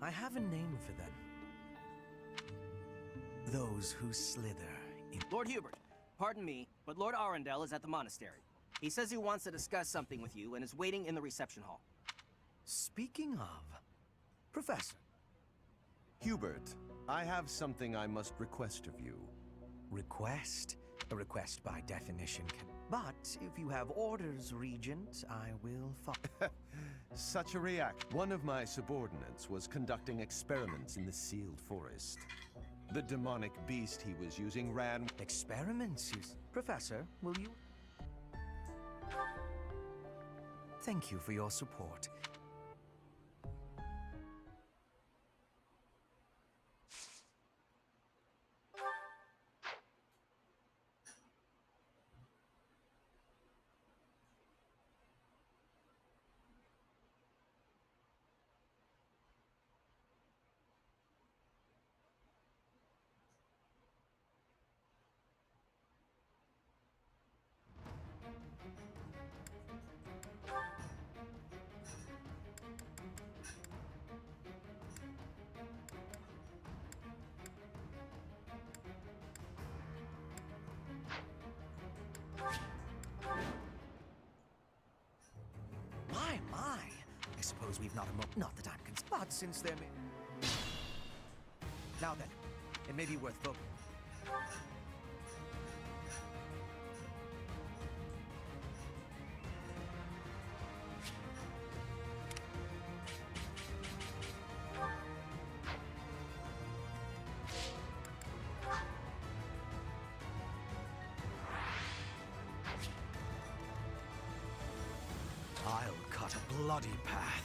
I have a name for them. Those who slither in... Lord Hubert, pardon me, but Lord Arundel is at the monastery. He says he wants to discuss something with you and is waiting in the reception hall. Speaking of... Professor. Hubert, I have something I must request of you. Request? A request by definition can... But if you have orders, Regent, I will follow. Such a react. One of my subordinates was conducting experiments in the sealed forest. The demonic beast he was using ran... Experiments? Professor, will you... Thank you for your support. My. I suppose we've not not that I'm concerned, but since they're... Now then, it may be worth focusing. I'll cut a bloody path.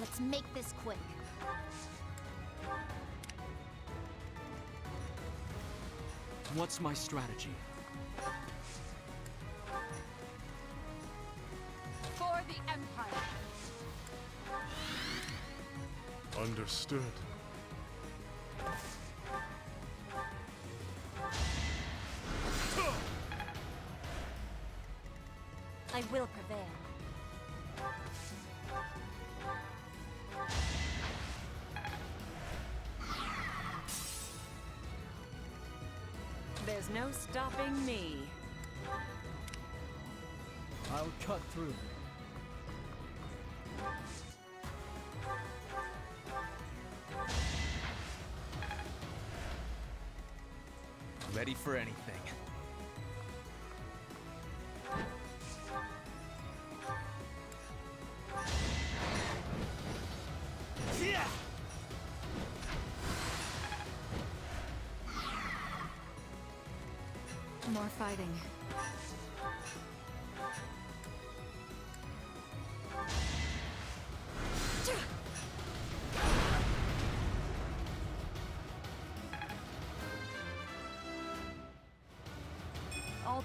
Let's make this quick. What's my strategy? For the Empire. Understood. I will prevail. There's no stopping me. I'll cut through. Ready for anything. Yeah! More fighting. All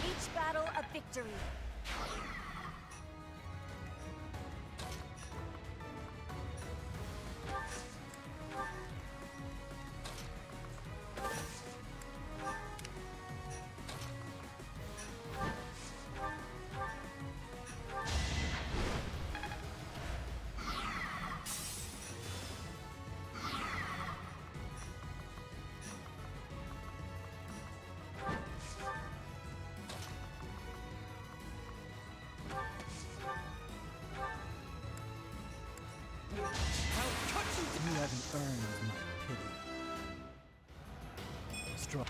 Each battle a victory. You haven't earned my pity. Strong.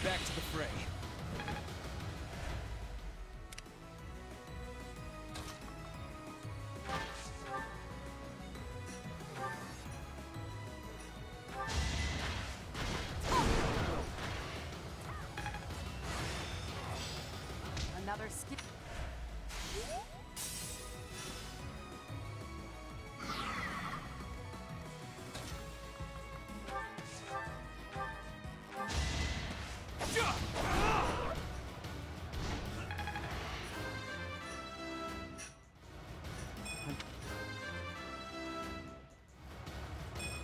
Back to the fray. Another skip.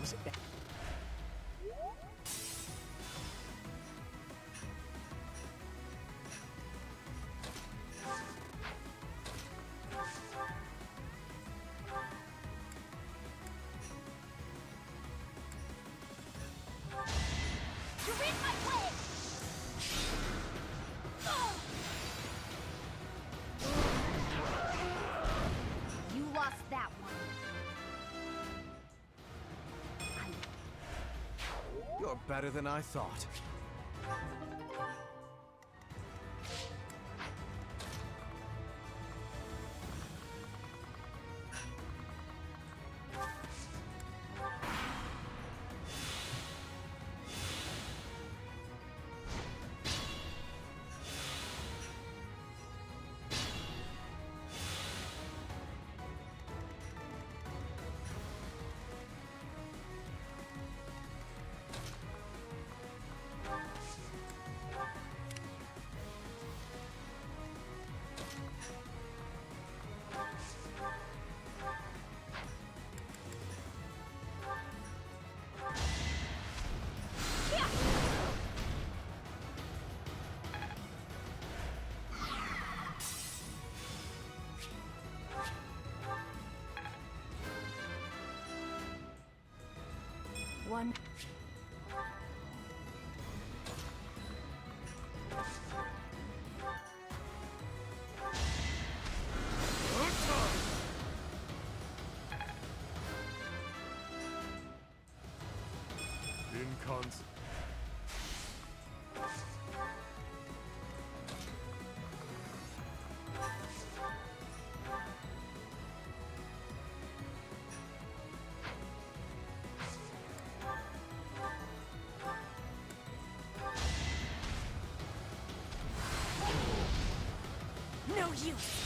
Was it that? You're in my way! You lost that one. You're better than I thought. one. Incons. No use!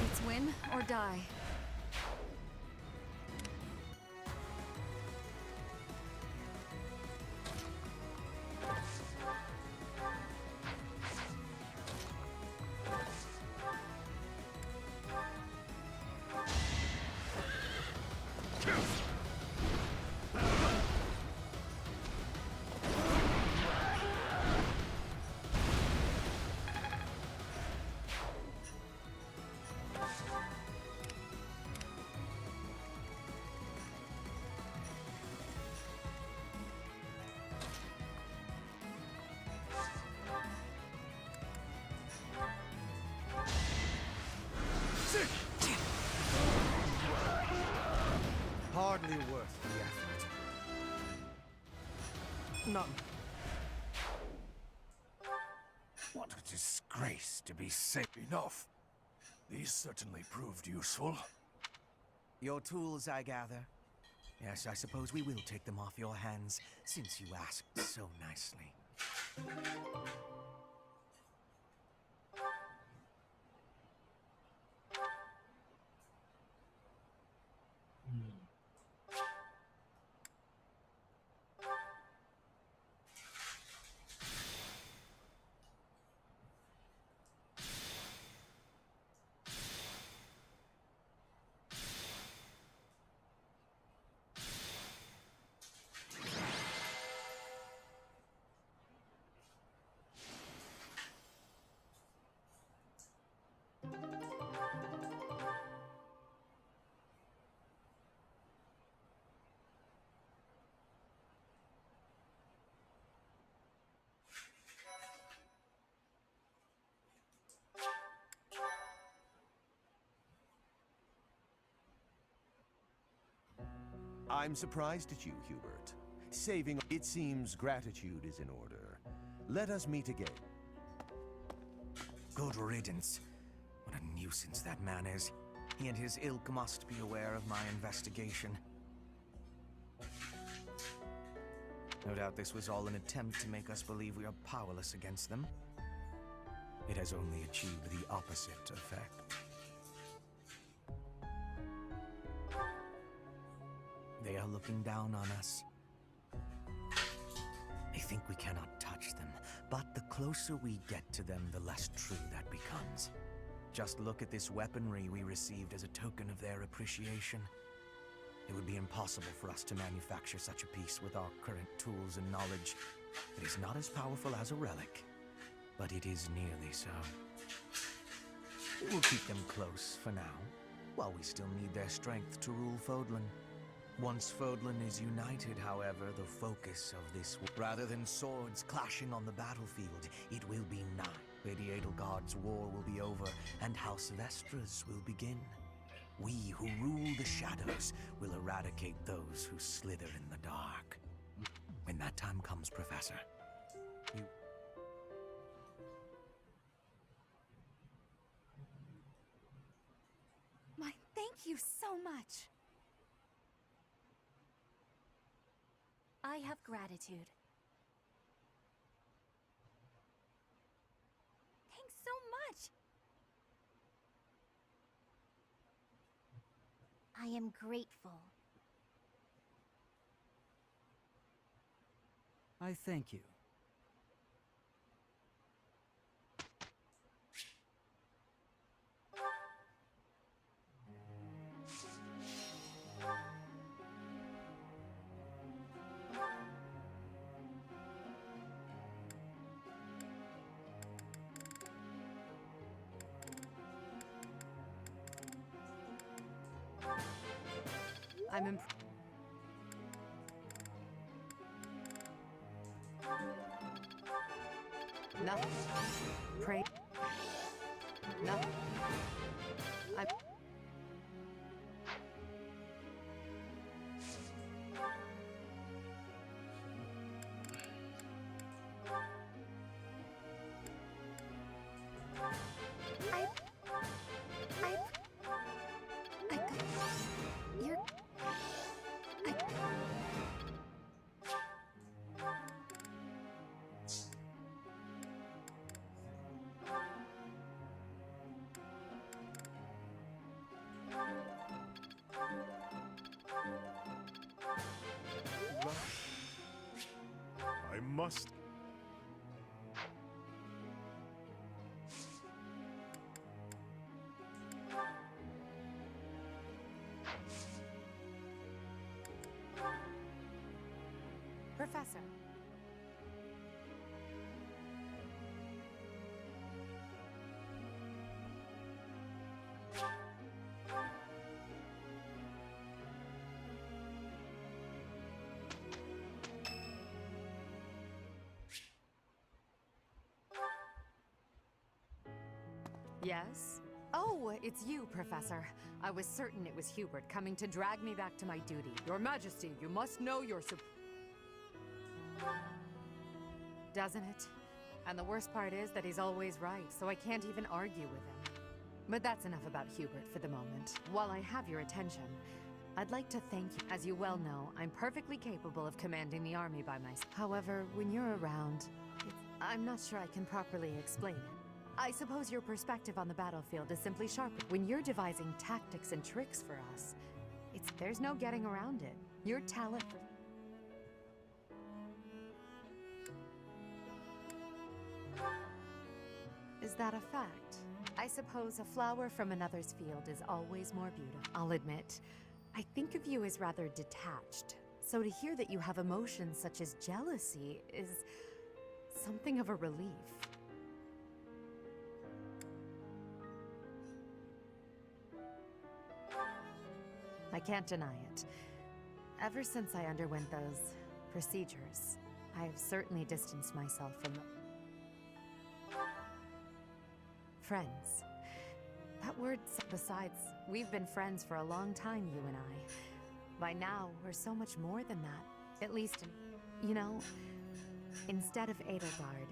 It's win or die. Hardly worth the effort. None. What a disgrace to be safe enough. These certainly proved useful. Your tools, I gather. Yes, I suppose we will take them off your hands, since you asked so nicely. I'm surprised at you, Hubert. Saving... It seems gratitude is in order. Let us meet again. Good riddance. What a nuisance that man is. He and his ilk must be aware of my investigation. No doubt this was all an attempt to make us believe we are powerless against them. It has only achieved the opposite effect. They are looking down on us. They think we cannot touch them, but the closer we get to them, the less true that becomes. Just look at this weaponry we received as a token of their appreciation. It would be impossible for us to manufacture such a piece with our current tools and knowledge. It is not as powerful as a relic, but it is nearly so. We'll keep them close for now, while we still need their strength to rule Fodlan. Once Fodlan is united, however, the focus of this... Rather than swords clashing on the battlefield, it will be night. Lady Edelgard's war will be over, and House Vestra's will begin. We who rule the shadows will eradicate those who slither in the dark. When that time comes, Professor, you... My thank you so much. I have gratitude. Thanks so much. I am grateful. I thank you. I'm impressed. Nothing. Pray. Nothing. I'm... You're... I must... Professor. Yes? Oh, it's you, Professor. I was certain it was Hubert coming to drag me back to my duty. Your Majesty, you must know your Doesn't it? And the worst part is that he's always right, so I can't even argue with him. But that's enough about Hubert for the moment. While I have your attention, I'd like to thank you. As you well know, I'm perfectly capable of commanding the army by myself. However, when you're around, I'm not sure I can properly explain it. I suppose your perspective on the battlefield is simply sharper. When you're devising tactics and tricks for us, there's no getting around it. Your talent for... Is that a fact? I suppose a flower from another's field is always more beautiful. I'll admit, I think of you as rather detached. So to hear that you have emotions such as jealousy is something of a relief. I can't deny it. Ever since I underwent those procedures, I have certainly distanced myself from friends. That word, besides, we've been friends for a long time, you and I. By now, we're so much more than that. At least, you know, instead of Edelgard,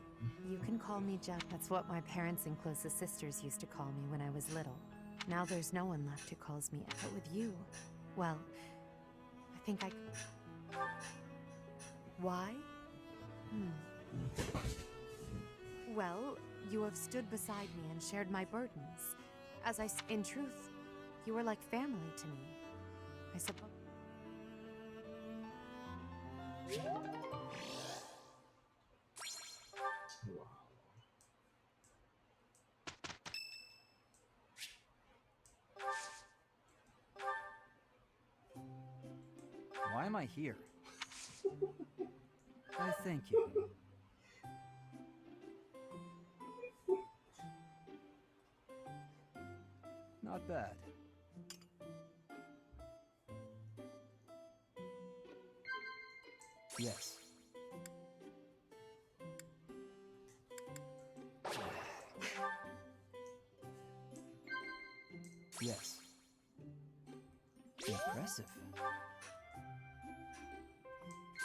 you can call me Jeff. That's what my parents and closest sisters used to call me when I was little. Now there's no one left who calls me, but with you, well, I think I... Why? Well, you have stood beside me and shared my burdens. In truth, you were like family to me, I suppose. Why am I here? I thank you. Not bad. Yes. Yes. Impressive.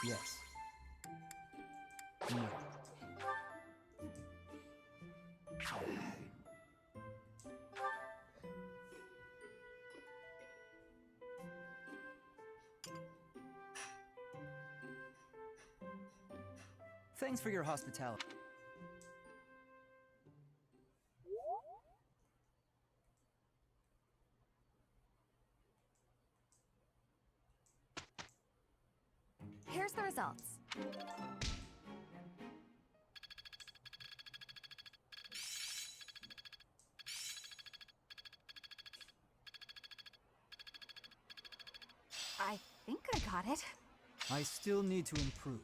Yes. No. Thanks for your hospitality. Here's the results. I think I got it. I still need to improve.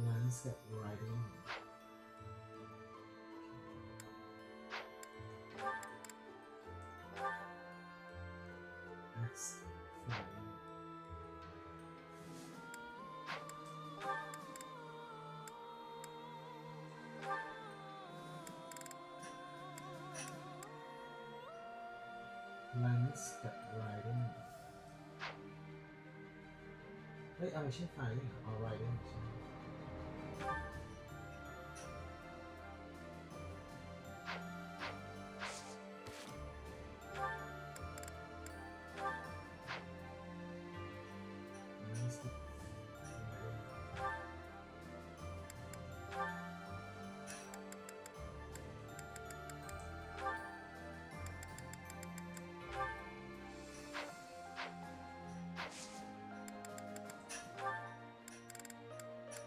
Landscape writing. Next. Landscape writing. เฮ้ยเอาไม่ใช่ไฟล์นี่เหรอเอา writing ใช่ไหม โ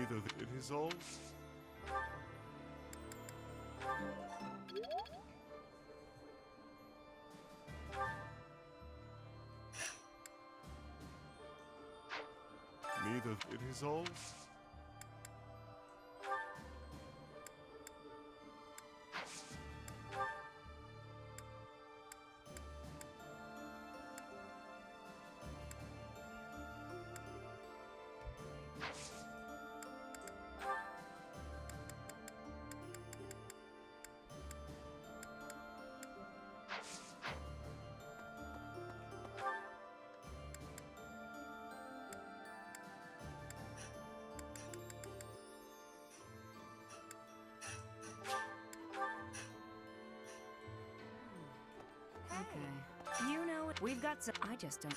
Neither it is all. Neither it is all. Okay. You know, we've got some. I just don't.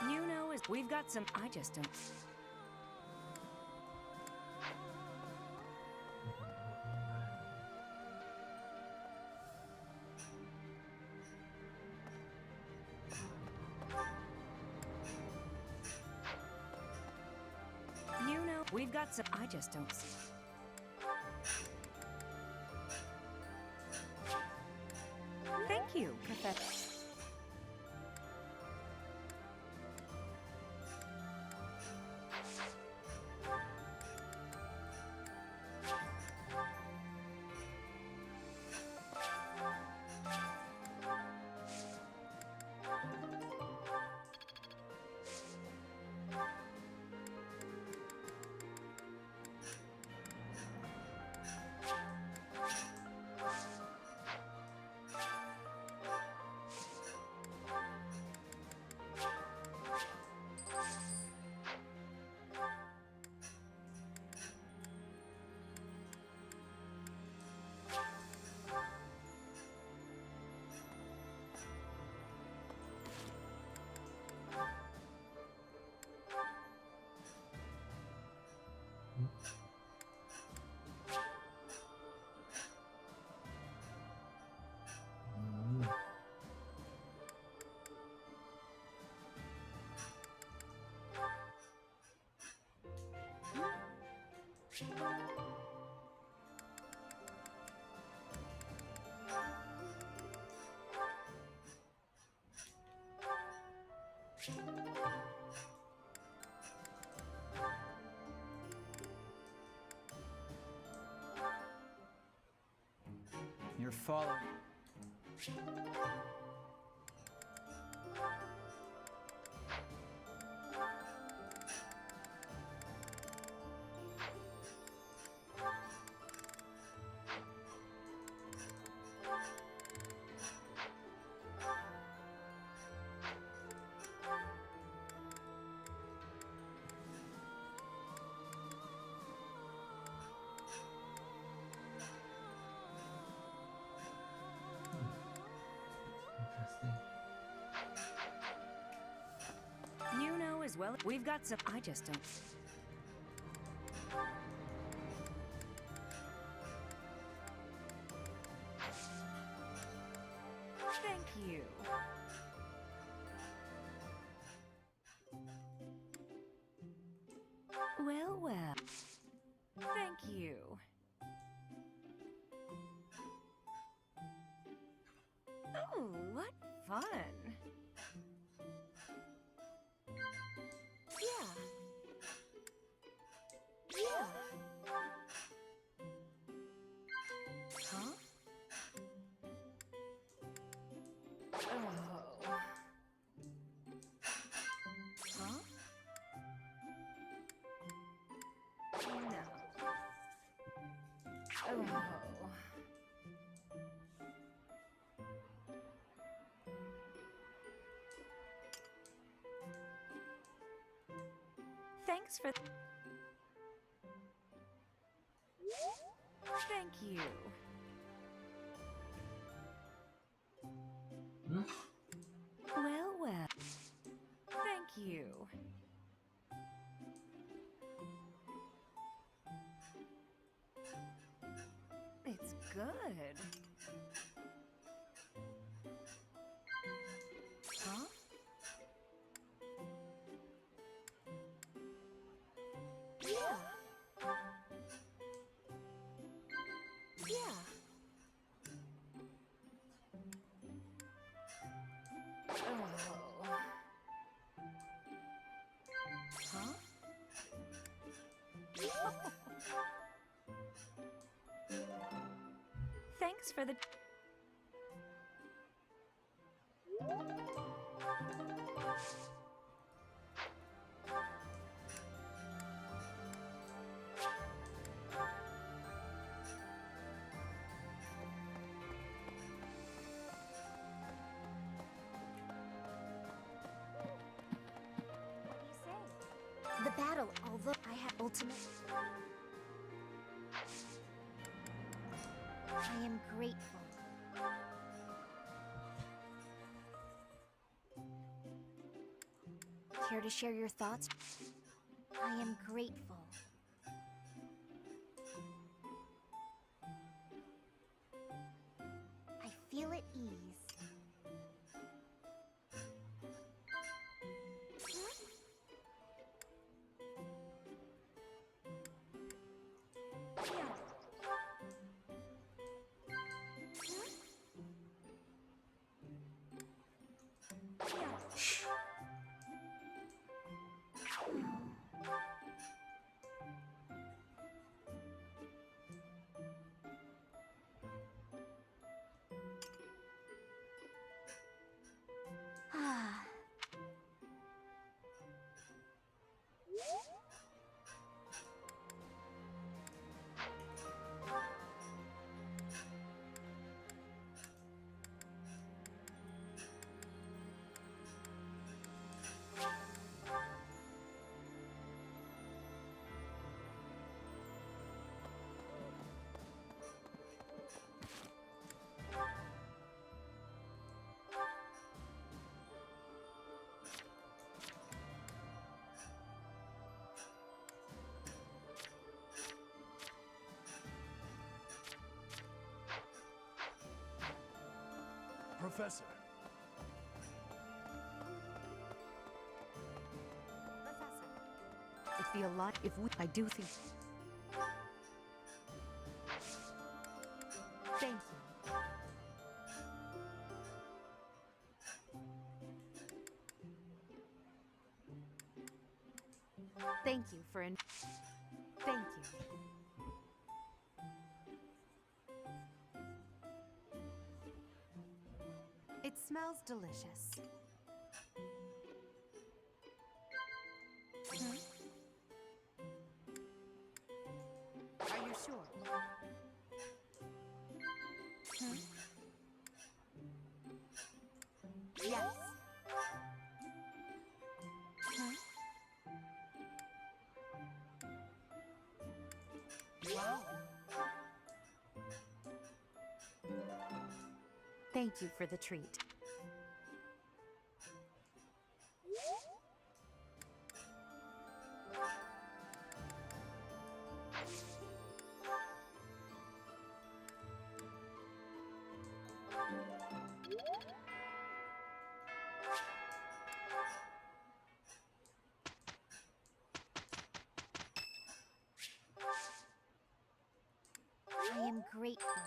You know, we've got some. I just don't. You know, we've got some. I just don't. Thank you, Professor. You're following. You know as well. We've got some. I just don't. Thank you. Well, well. Thank you. Oh, what fun. Yeah. Yeah. Huh? Oh. Huh? No. Oh. Thanks for. Thank you. Well, well. Thank you. It's good. Huh? for the... The battle, although I have ultimate... I am grateful. Care to share your thoughts? I am grateful. I feel at ease. Ah. Professor. If the Alliance... I do think... Thank you. Thank you for... Thank you. It smells delicious. Are you sure? Yes. Wow. Thank you for the treat. I am grateful.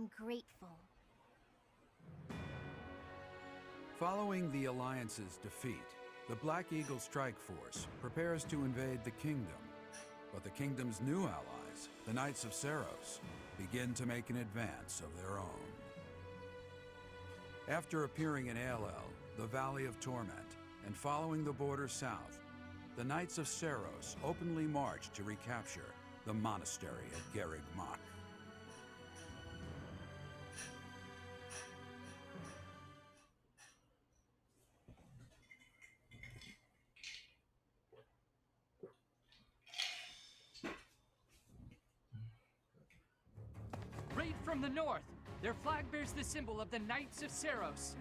ungrateful. Following the Alliance's defeat, the Black Eagle Strike Force prepares to invade the kingdom. But the kingdom's new allies, the Knights of Seros, begin to make an advance of their own. After appearing in Aelel, the Valley of Torment, and following the border south, the Knights of Seros openly march to recapture the monastery at Garreg Mach. Raid from the north! Their flag bears the symbol of the Knights of Seros.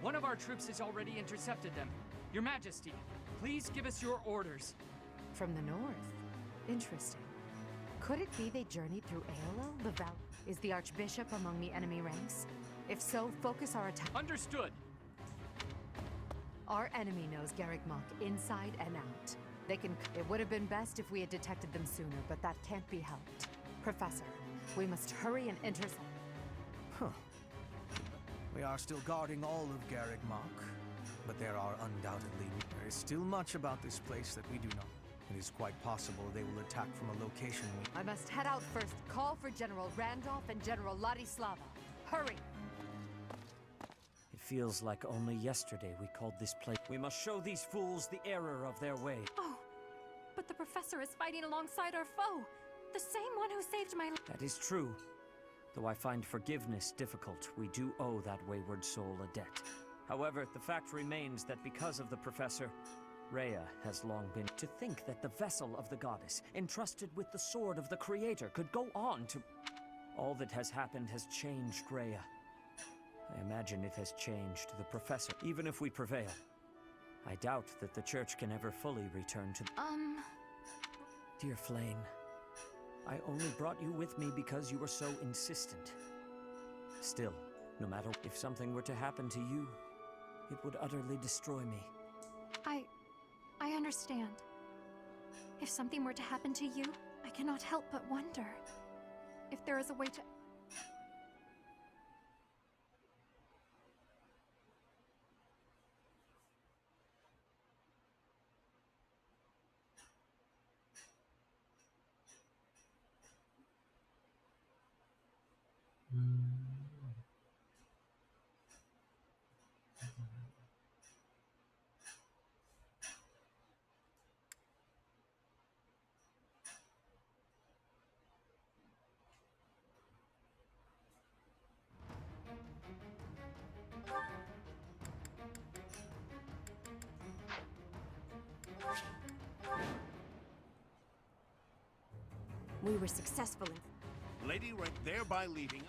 One of our troops has already intercepted them. Your Majesty, please give us your orders. From the north? Interesting. Could it be they journeyed through Aelel, the Valley? Is the Archbishop among the enemy ranks? If so, focus our attack. Understood! Our enemy knows Garreg Mach inside and out. It would have been best if we had detected them sooner, but that can't be helped. Professor, we must hurry and intercept. Huh. We are still guarding all of Garreg Mach, but there are undoubtedly... There is still much about this place that we do not. It is quite possible they will attack from a location we... I must head out first. Call for General Randolph and General Ladislava. Hurry! It feels like only yesterday we called this place. We must show these fools the error of their way. Oh, but the professor is fighting alongside our foe. The same one who saved my life. That is true. Though I find forgiveness difficult, we do owe that wayward soul a debt. However, the fact remains that because of the professor, Rhea has long been... To think that the vessel of the goddess, entrusted with the sword of the creator, could go on to... All that has happened has changed Rhea. I imagine it has changed the professor. Even if we prevail, I doubt that the church can ever fully return to... Dear Flame, I only brought you with me because you were so insistent. Still, no matter if something were to happen to you, it would utterly destroy me. I understand. If something were to happen to you, I cannot help but wonder if there is a way to... We were successful in... Lady Red, thereby leaving...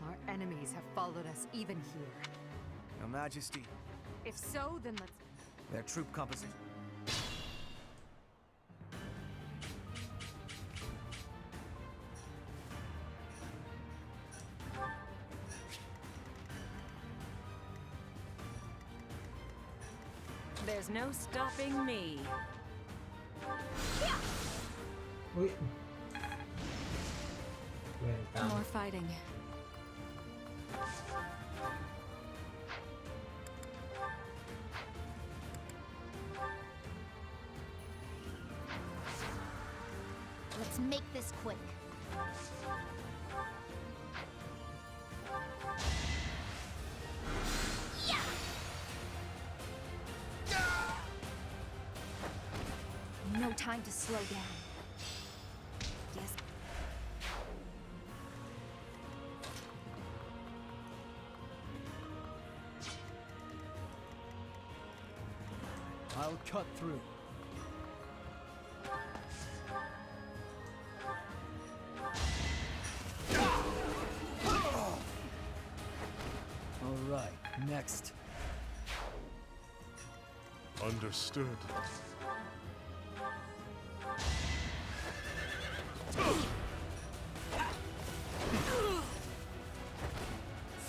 Our enemies have followed us even here. Your Majesty, If so, then let's... their troop composition... There's no stopping me. Ui. Quên tao. More fighting. Let's make this quick. No time to slow down. Yes. I'll cut through. All right, next. Understood.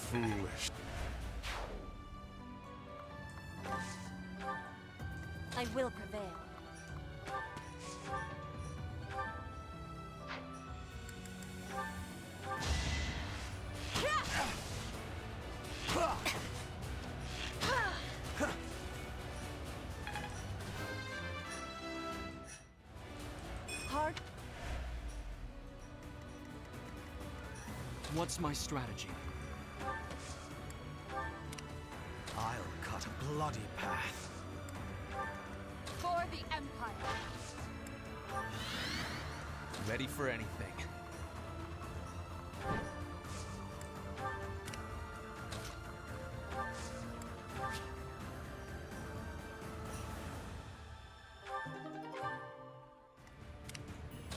Foolish. I will prevail. guard. What's my strategy? I'll cut a bloody path. For the Empire. Ready for anything.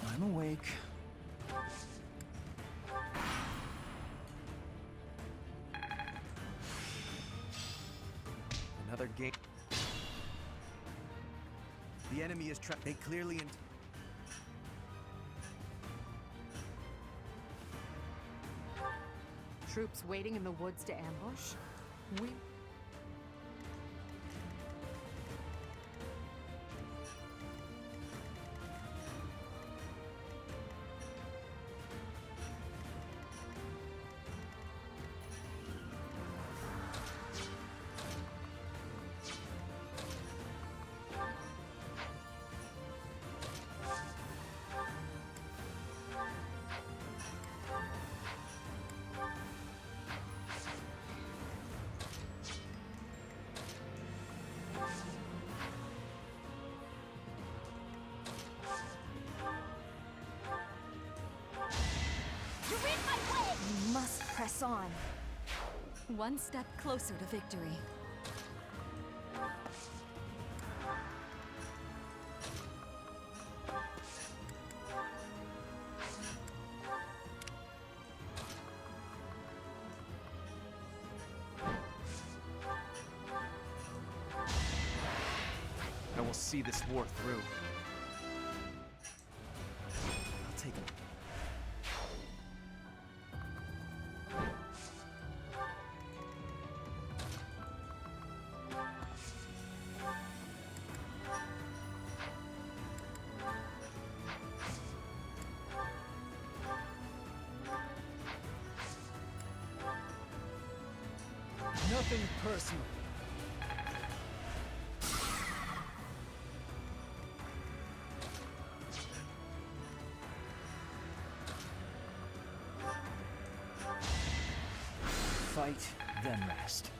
I'm awake. Another game. The enemy is trapped. They clearly. Troops waiting in the woods to ambush? We... You're in my way! We must press on. One step closer to victory. I will see this war through. I'll take it. Nothing personal. Fight, then rest.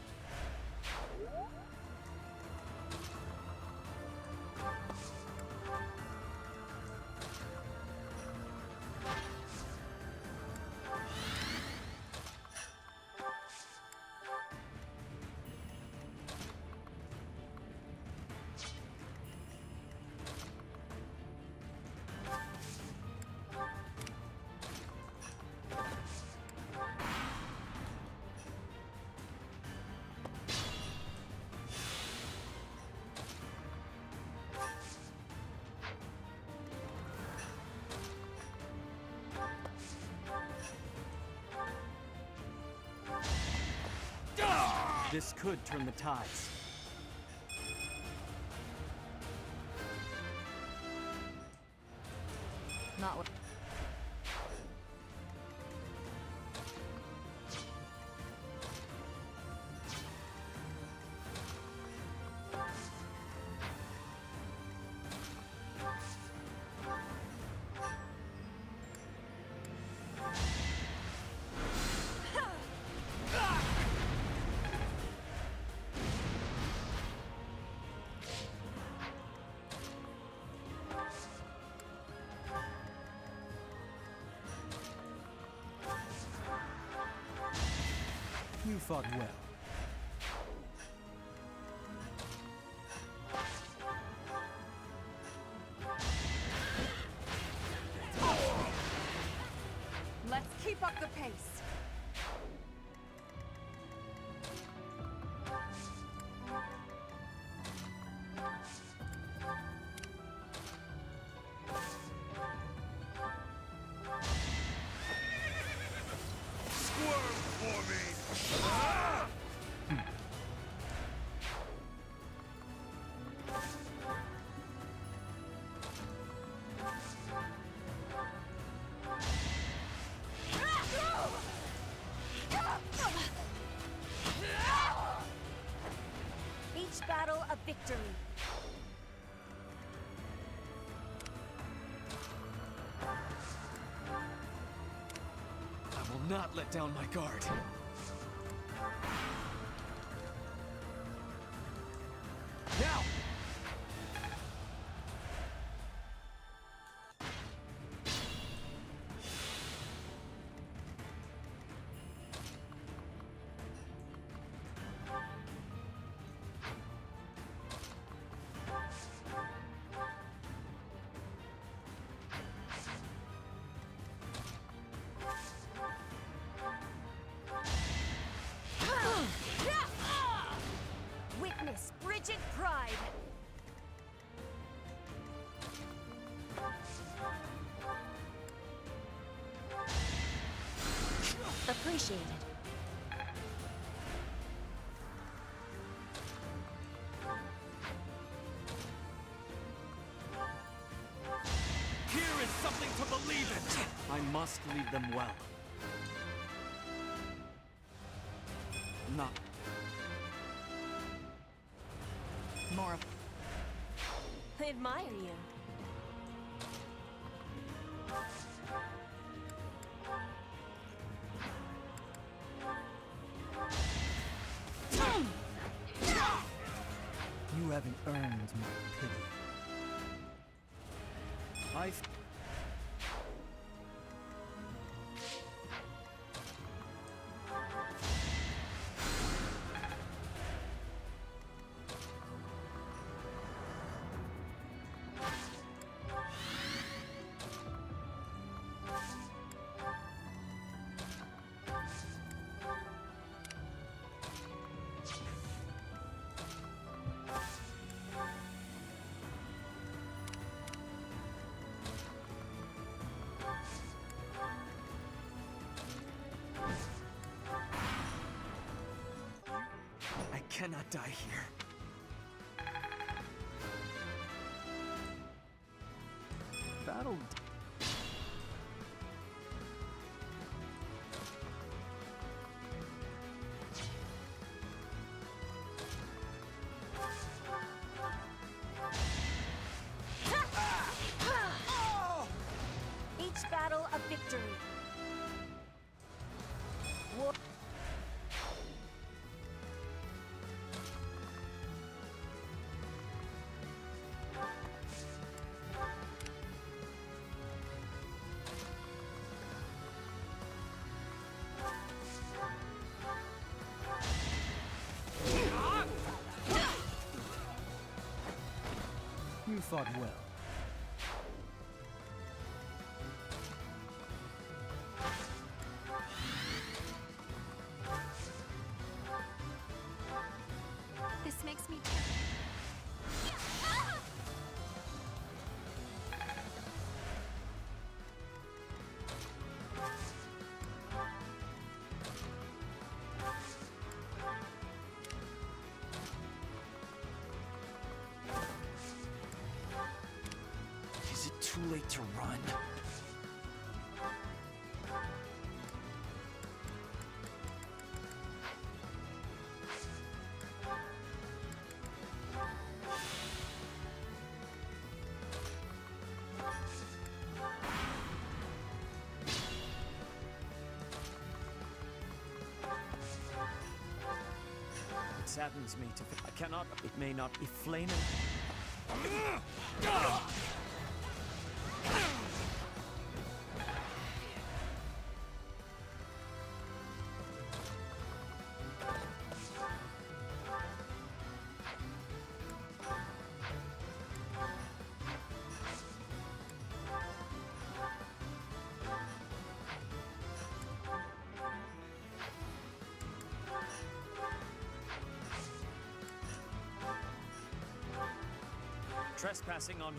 This could turn the tides. Not what. You fought well. Let's keep up the pace. Squirm for me! Each battle a victory. not let down my guard. Now! Witness Bridget Pride. Appreciated. Here is something to believe in! I must lead them well. Not More. I admire you. You haven't earned my pity. I cannot die here. Battle. Each battle a victory. War. You fought well. This makes me Is it too late to run? It saddens me to. I cannot. It may not be flaming. Trespassing on.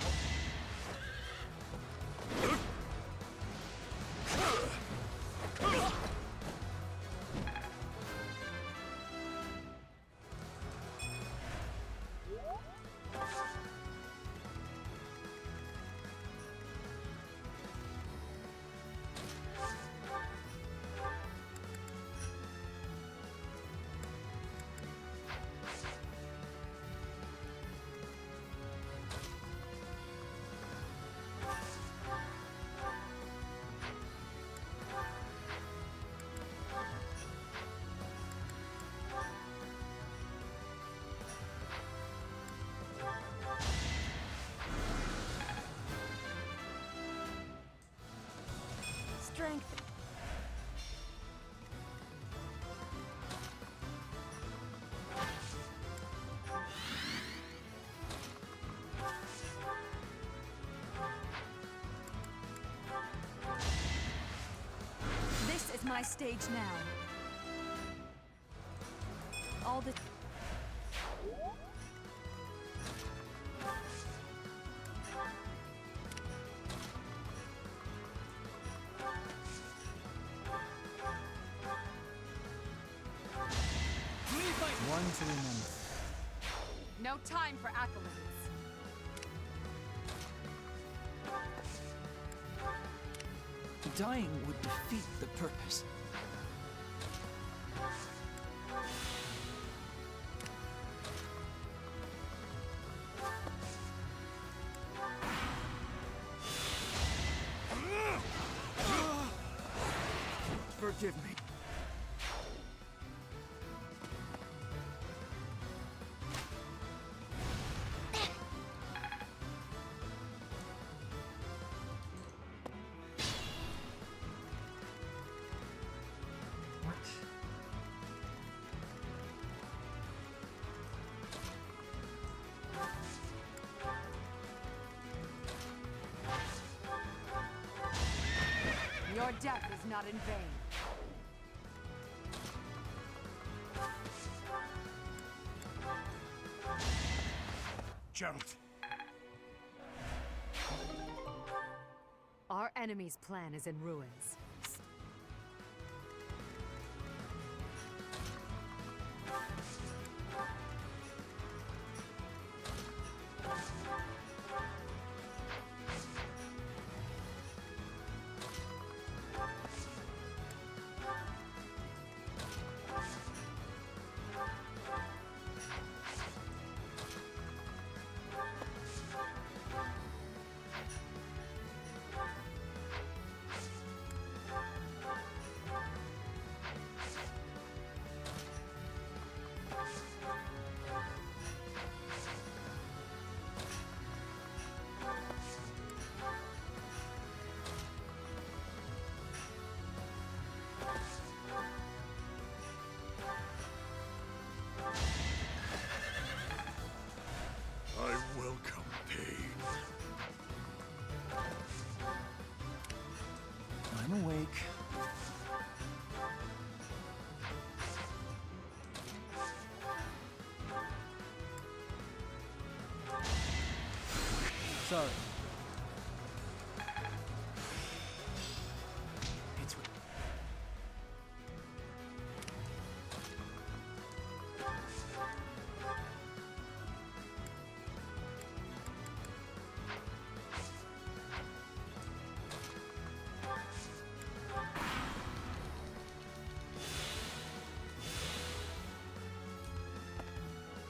strength. This is my stage now. All the... One to remember. No time for accolades. Dying would defeat the purpose. Forgive me. Your death is not in vain. Gerald. Our enemy's plan is in ruins. I welcome pain. I'm awake. Sorry. It's...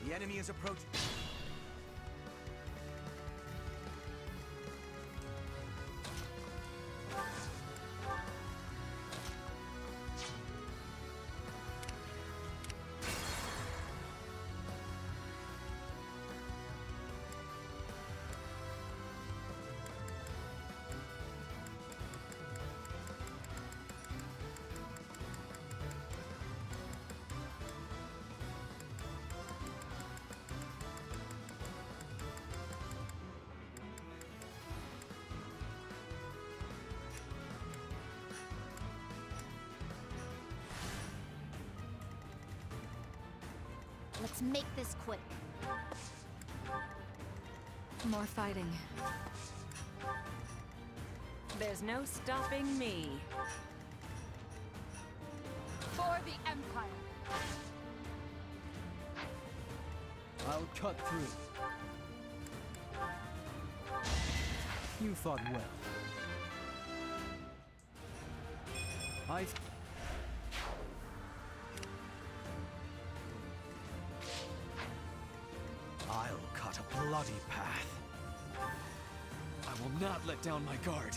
The enemy is approaching. Let's make this quick. More fighting. There's no stopping me. For the Empire. I'll cut through. You fought well. I'll cut a bloody path. I will not let down my guard.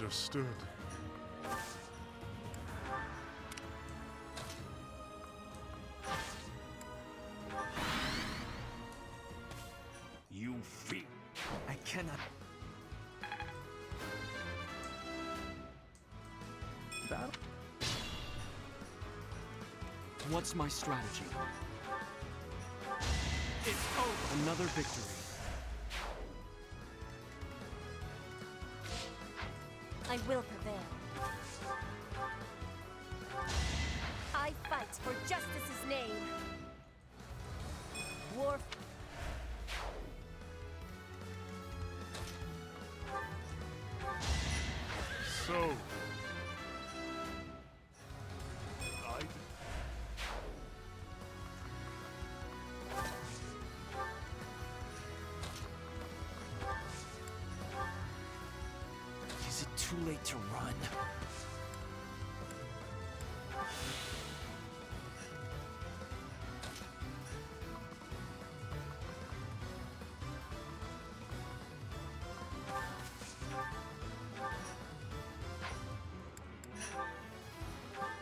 Understood. You feel. I cannot. Battle? What's my strategy? It's over. Another victory. I will prevail. I fight for justice's name. War. So... Is it too late to run?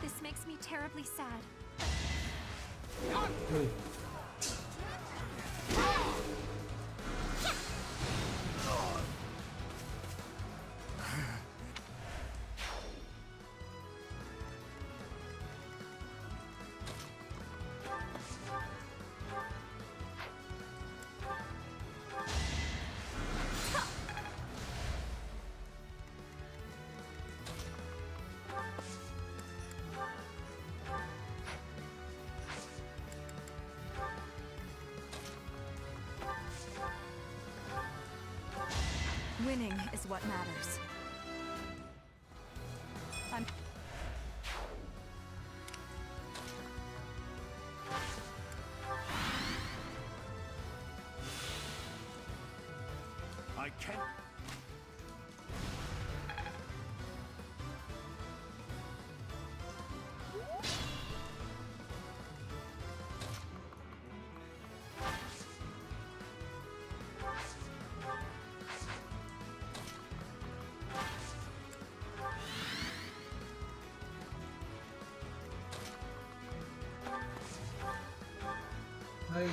This makes me terribly sad. Winning is what matters. I'm... I can't. Hey.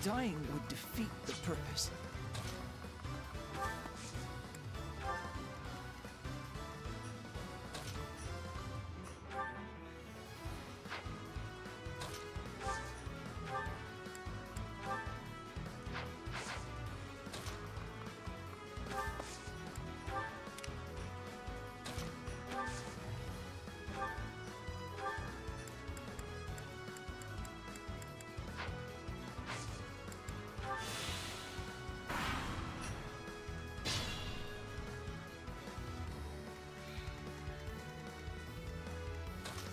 Dying would defeat the purpose.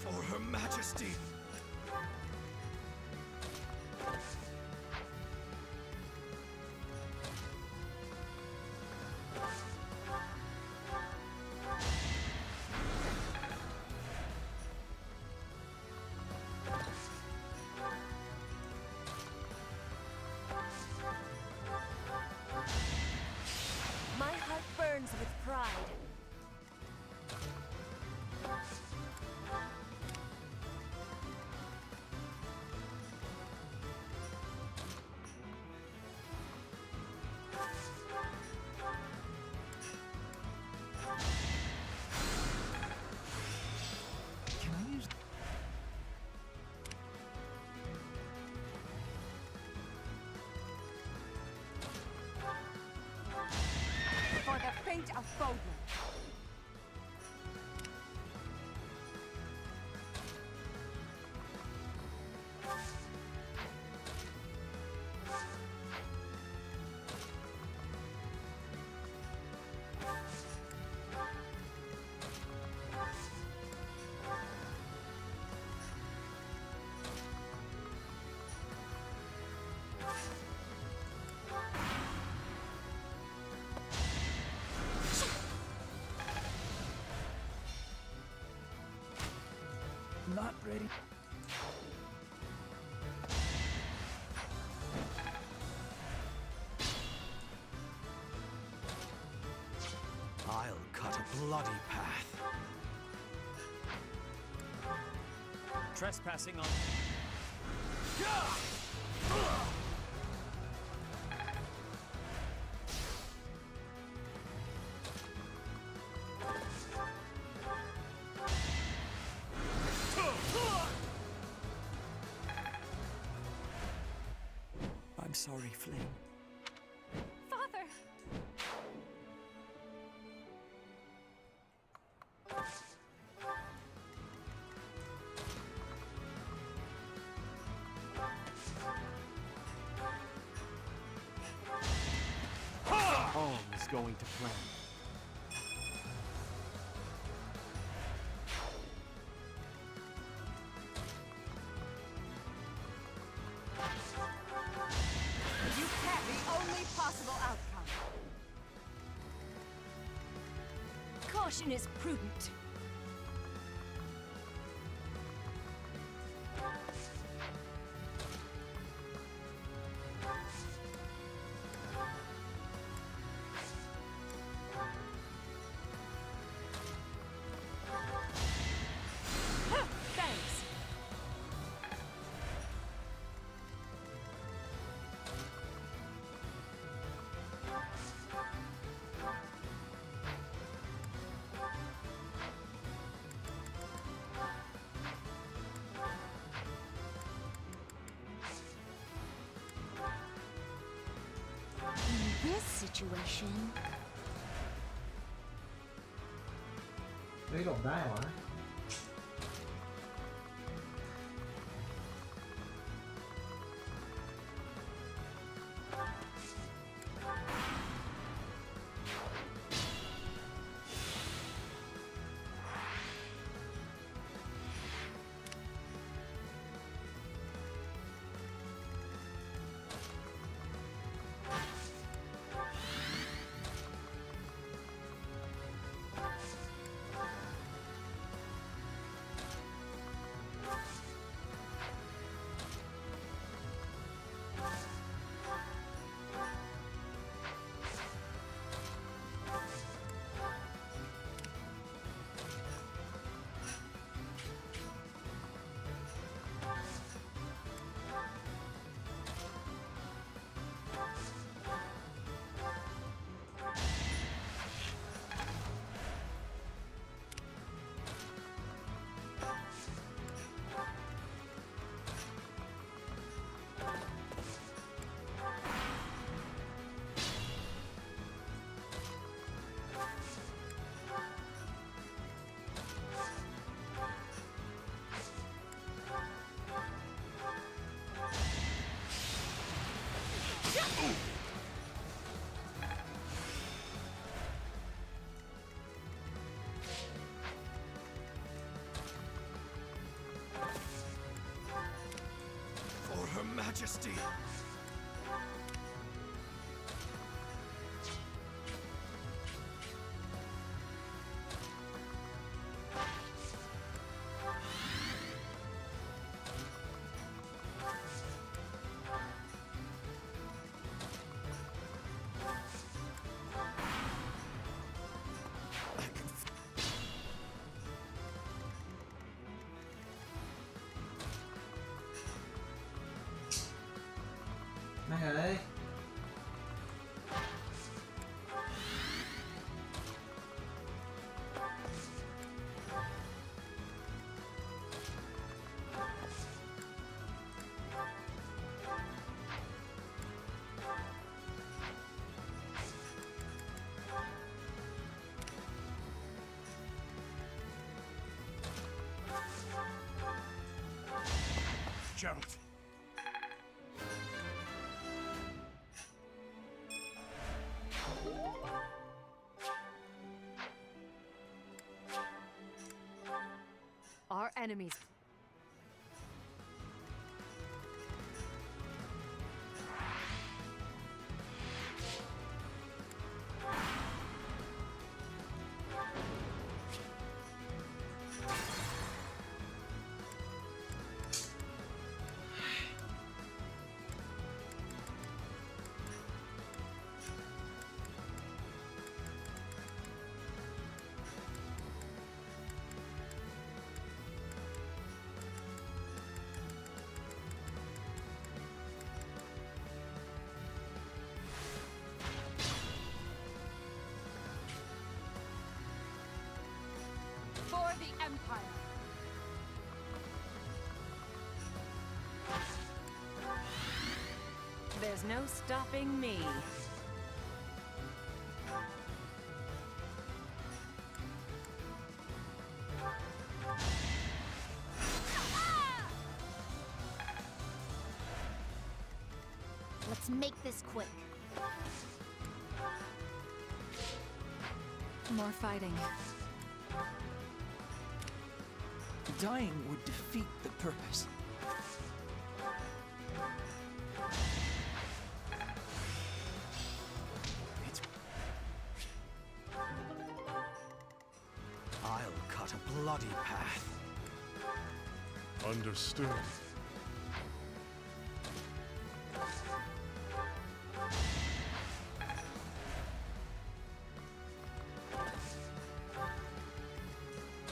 For Her Majesty! My heart burns with pride. Can I use... For the fate of Fodlan. not ready. I'll cut a bloody path. Trespassing on. I'm sorry, Flynn. Father! All is going to plan. You can't the only possible outcome. Caution is prudent. Thanks. In this situation, เฮ้ยหลบได้วะ For Her Majesty!ไม่เฮ้ย Gerald. Our enemies. For the Empire! There's no stopping me. Let's make this quick. More fighting. Dying would defeat the purpose. I'll cut a bloody path. Understood.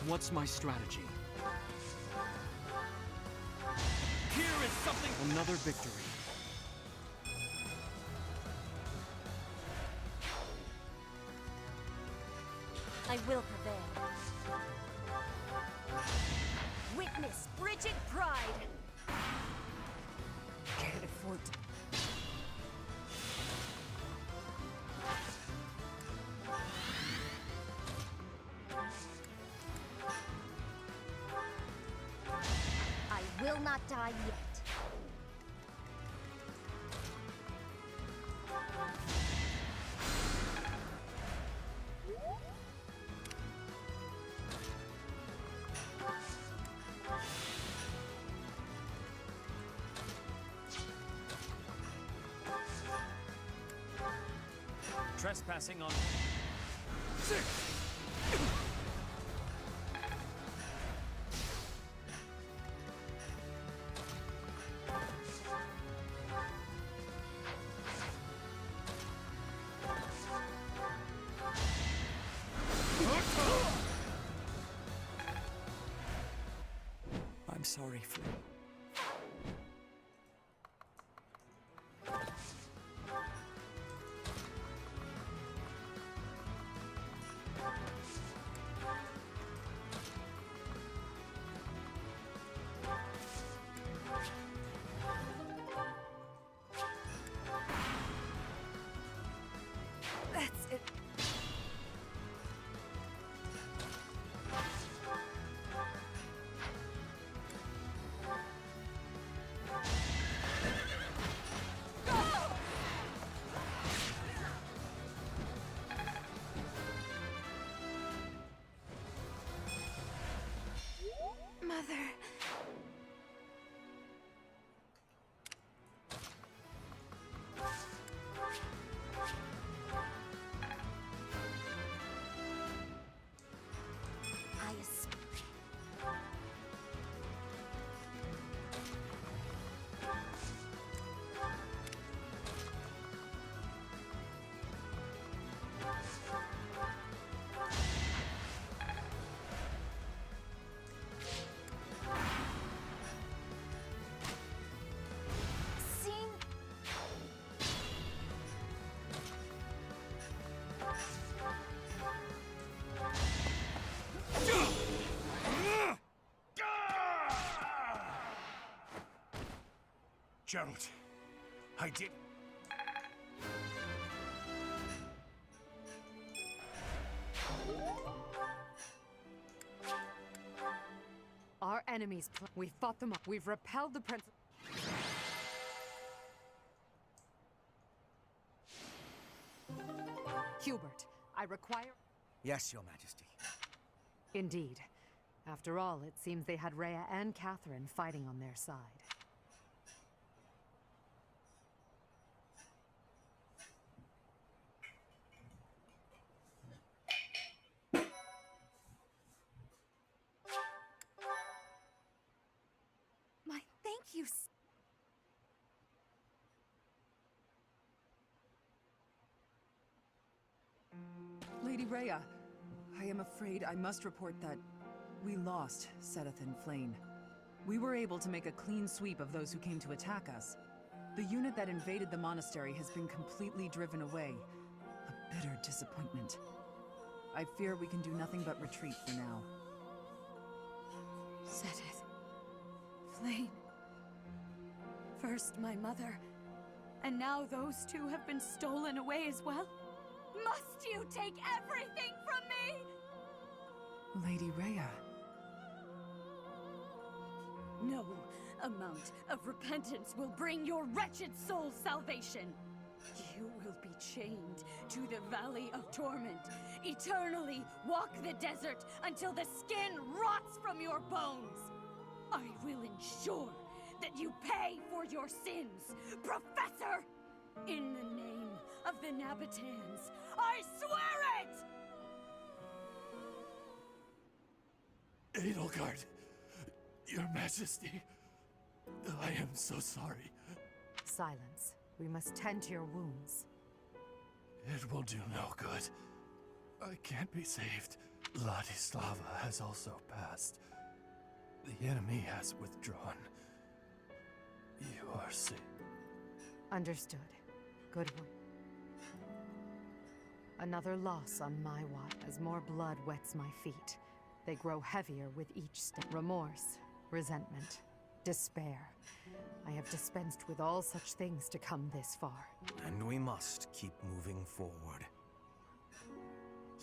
What's my strategy? Here is something. Another victory. I will prevail. Witness Bridget Pride! Can't afford to. I will not die yet. Trespassing on... I'm sorry, Flynn. That's it. Mother. Gerald, I did. Our enemies. We've fought them up. We've repelled the prince. Hubert, I require. Yes, Your Majesty. Indeed. After all, it seems they had Rhea and Catherine fighting on their side. My thank you. Lady Rhea, I am afraid I must report that we lost Sedith and Flane. We were able to make a clean sweep of those who came to attack us. The unit that invaded the monastery has been completely driven away. A bitter disappointment. I fear we can do nothing but retreat for now. Sedith. Flame. First my mother, and now those two have been stolen away as well? Must you take everything from me? Lady Rhea. No amount of repentance will bring your wretched soul salvation. You will be chained to the Valley of Torment, eternally walk the desert until the skin rots from your bones. I will ensure that you pay for your sins, Professor! In the name of the Nabitans, I swear it! Edelgard, Your Majesty, I am so sorry. Silence. We must tend to your wounds. It will do no good. I can't be saved. Ladislava has also passed. The enemy has withdrawn. You are safe. Understood. Good one. Another loss on my watch as more blood wets my feet. They grow heavier with each step. Remorse, resentment, despair. I have dispensed with all such things to come this far. And we must keep moving forward.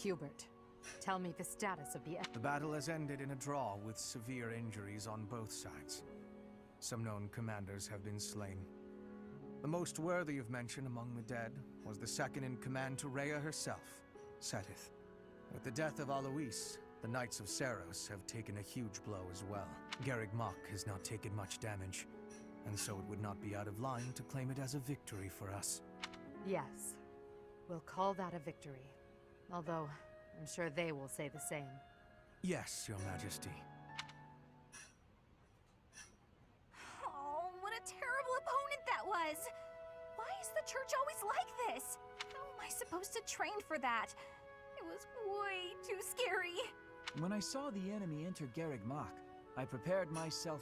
Hubert, tell me the status of the... The battle has ended in a draw with severe injuries on both sides. Some known commanders have been slain. The most worthy of mention among the dead was the second in command to Rhea herself, Sedith. With the death of Alois, the Knights of Seros have taken a huge blow as well. Garreg Mach has not taken much damage, and so it would not be out of line to claim it as a victory for us. Yes. We'll call that a victory. Although, I'm sure they will say the same. Yes, Your Majesty. Oh, what a terrible opponent that was! Why is the church always like this? How am I supposed to train for that? It was way too scary. When I saw the enemy enter Garreg Mach, I prepared myself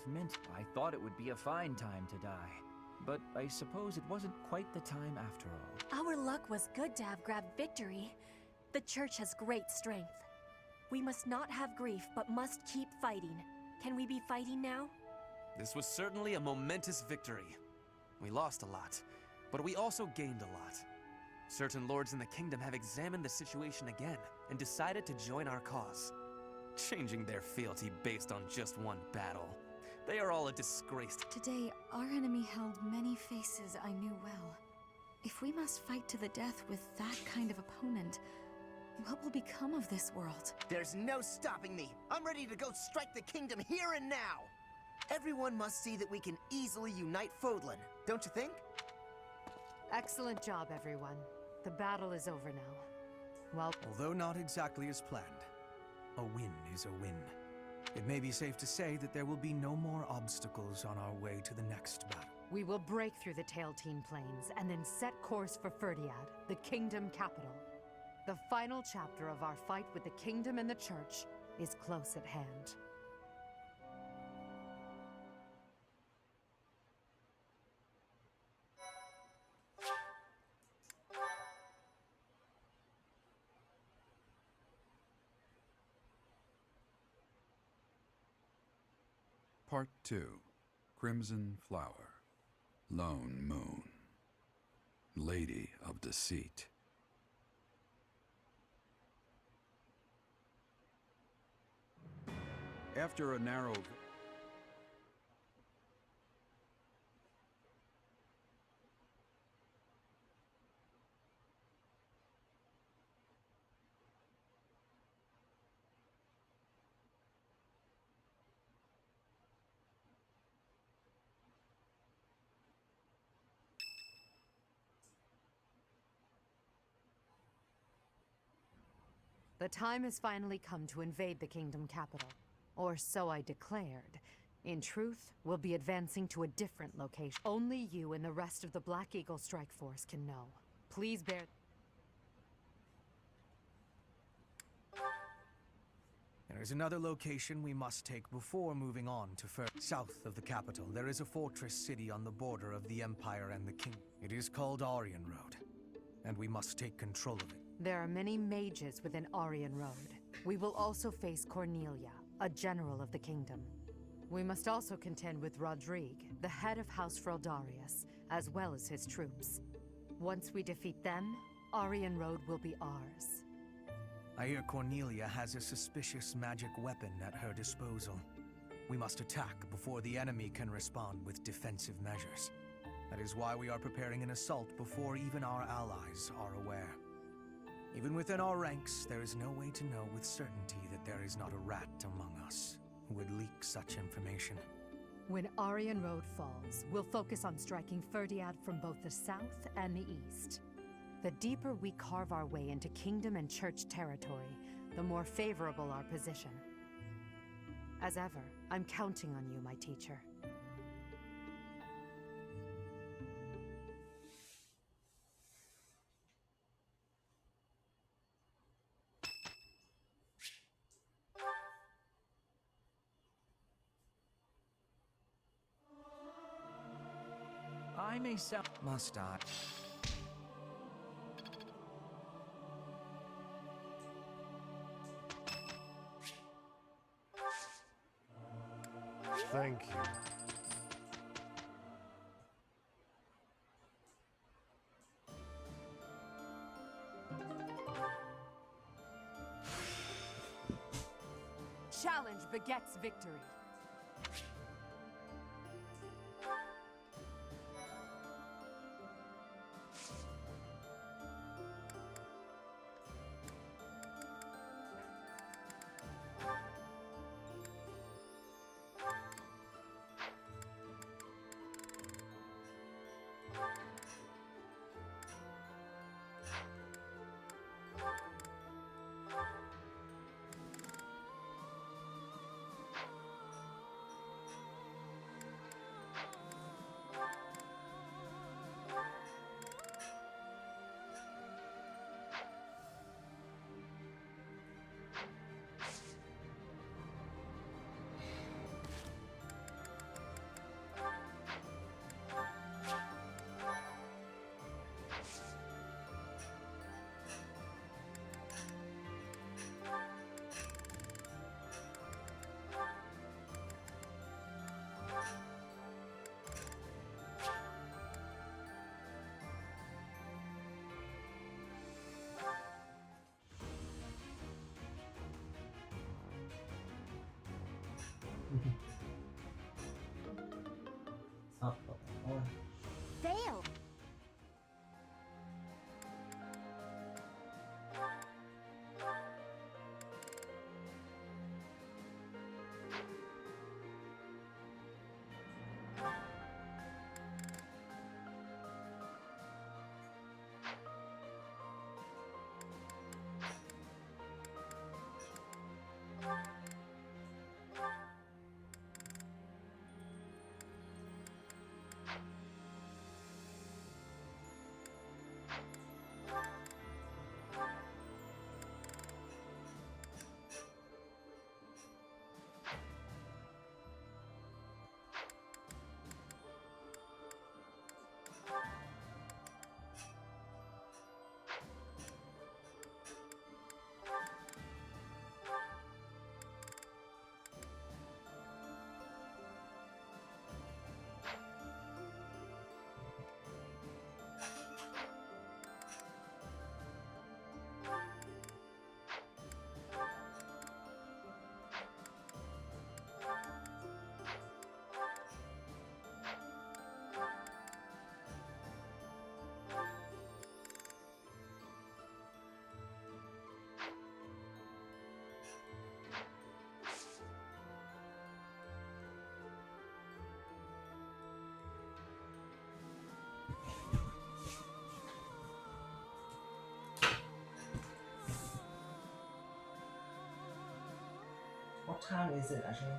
I thought it would be a fine time to die. But I suppose it wasn't quite the time after all. Our luck was good to have grabbed victory. The church has great strength. We must not have grief, but must keep fighting. Can we be fighting now? This was certainly a momentous victory. We lost a lot, but we also gained a lot. Certain lords in the kingdom have examined the situation again and decided to join our cause, changing their fealty based on just one battle. They are all a disgrace. Today, our enemy held many faces I knew well. If we must fight to the death with that kind of opponent, what will become of this world? There's no stopping me. I'm ready to go strike the kingdom here and now. Everyone must see that we can easily unite Fodlan, don't you think? Excellent job, everyone. The battle is over now. Well, although not exactly as planned, a win is a win. It may be safe to say that there will be no more obstacles on our way to the next battle. we will break through the Tailtean Plains and then set course for Ferdiad, the kingdom capital. The final chapter of our fight with the kingdom and the church is close at hand. Part 2. Crimson Flower. Lone Moon. Lady of Deceit. After a narrow... The time has finally come to invade the kingdom capital. Or so I declared. In truth, we'll be advancing to a different location. Only you and the rest of the Black Eagle Strike Force can know. Please bear... There is another location we must take before moving on to south of the capital. There is a fortress city on the border of the Empire and the King. It is called Aryan Road, and we must take control of it. There are many mages within Aryan Road. We will also face Cornelia, a general of the kingdom. We must also contend with Rodrigue, the head of House Freldarius, as well as his troops. Once we defeat them, Aryan Road will be ours. I hear Cornelia has a suspicious magic weapon at her disposal. We must attack before the enemy can respond with defensive measures. That is why we are preparing an assault before even our allies are aware. Even within our ranks, there is no way to know with certainty that there is not a rat among us who would leak such information. When Aryan Road falls, we'll focus on striking Ferdiad from both the south and the east. The deeper we carve our way into kingdom and church territory, the more favorable our position. As ever, I'm counting on you, my teacher. I may sound... Must I? Thank you. Challenge begets victory. Fail! What time is it actually?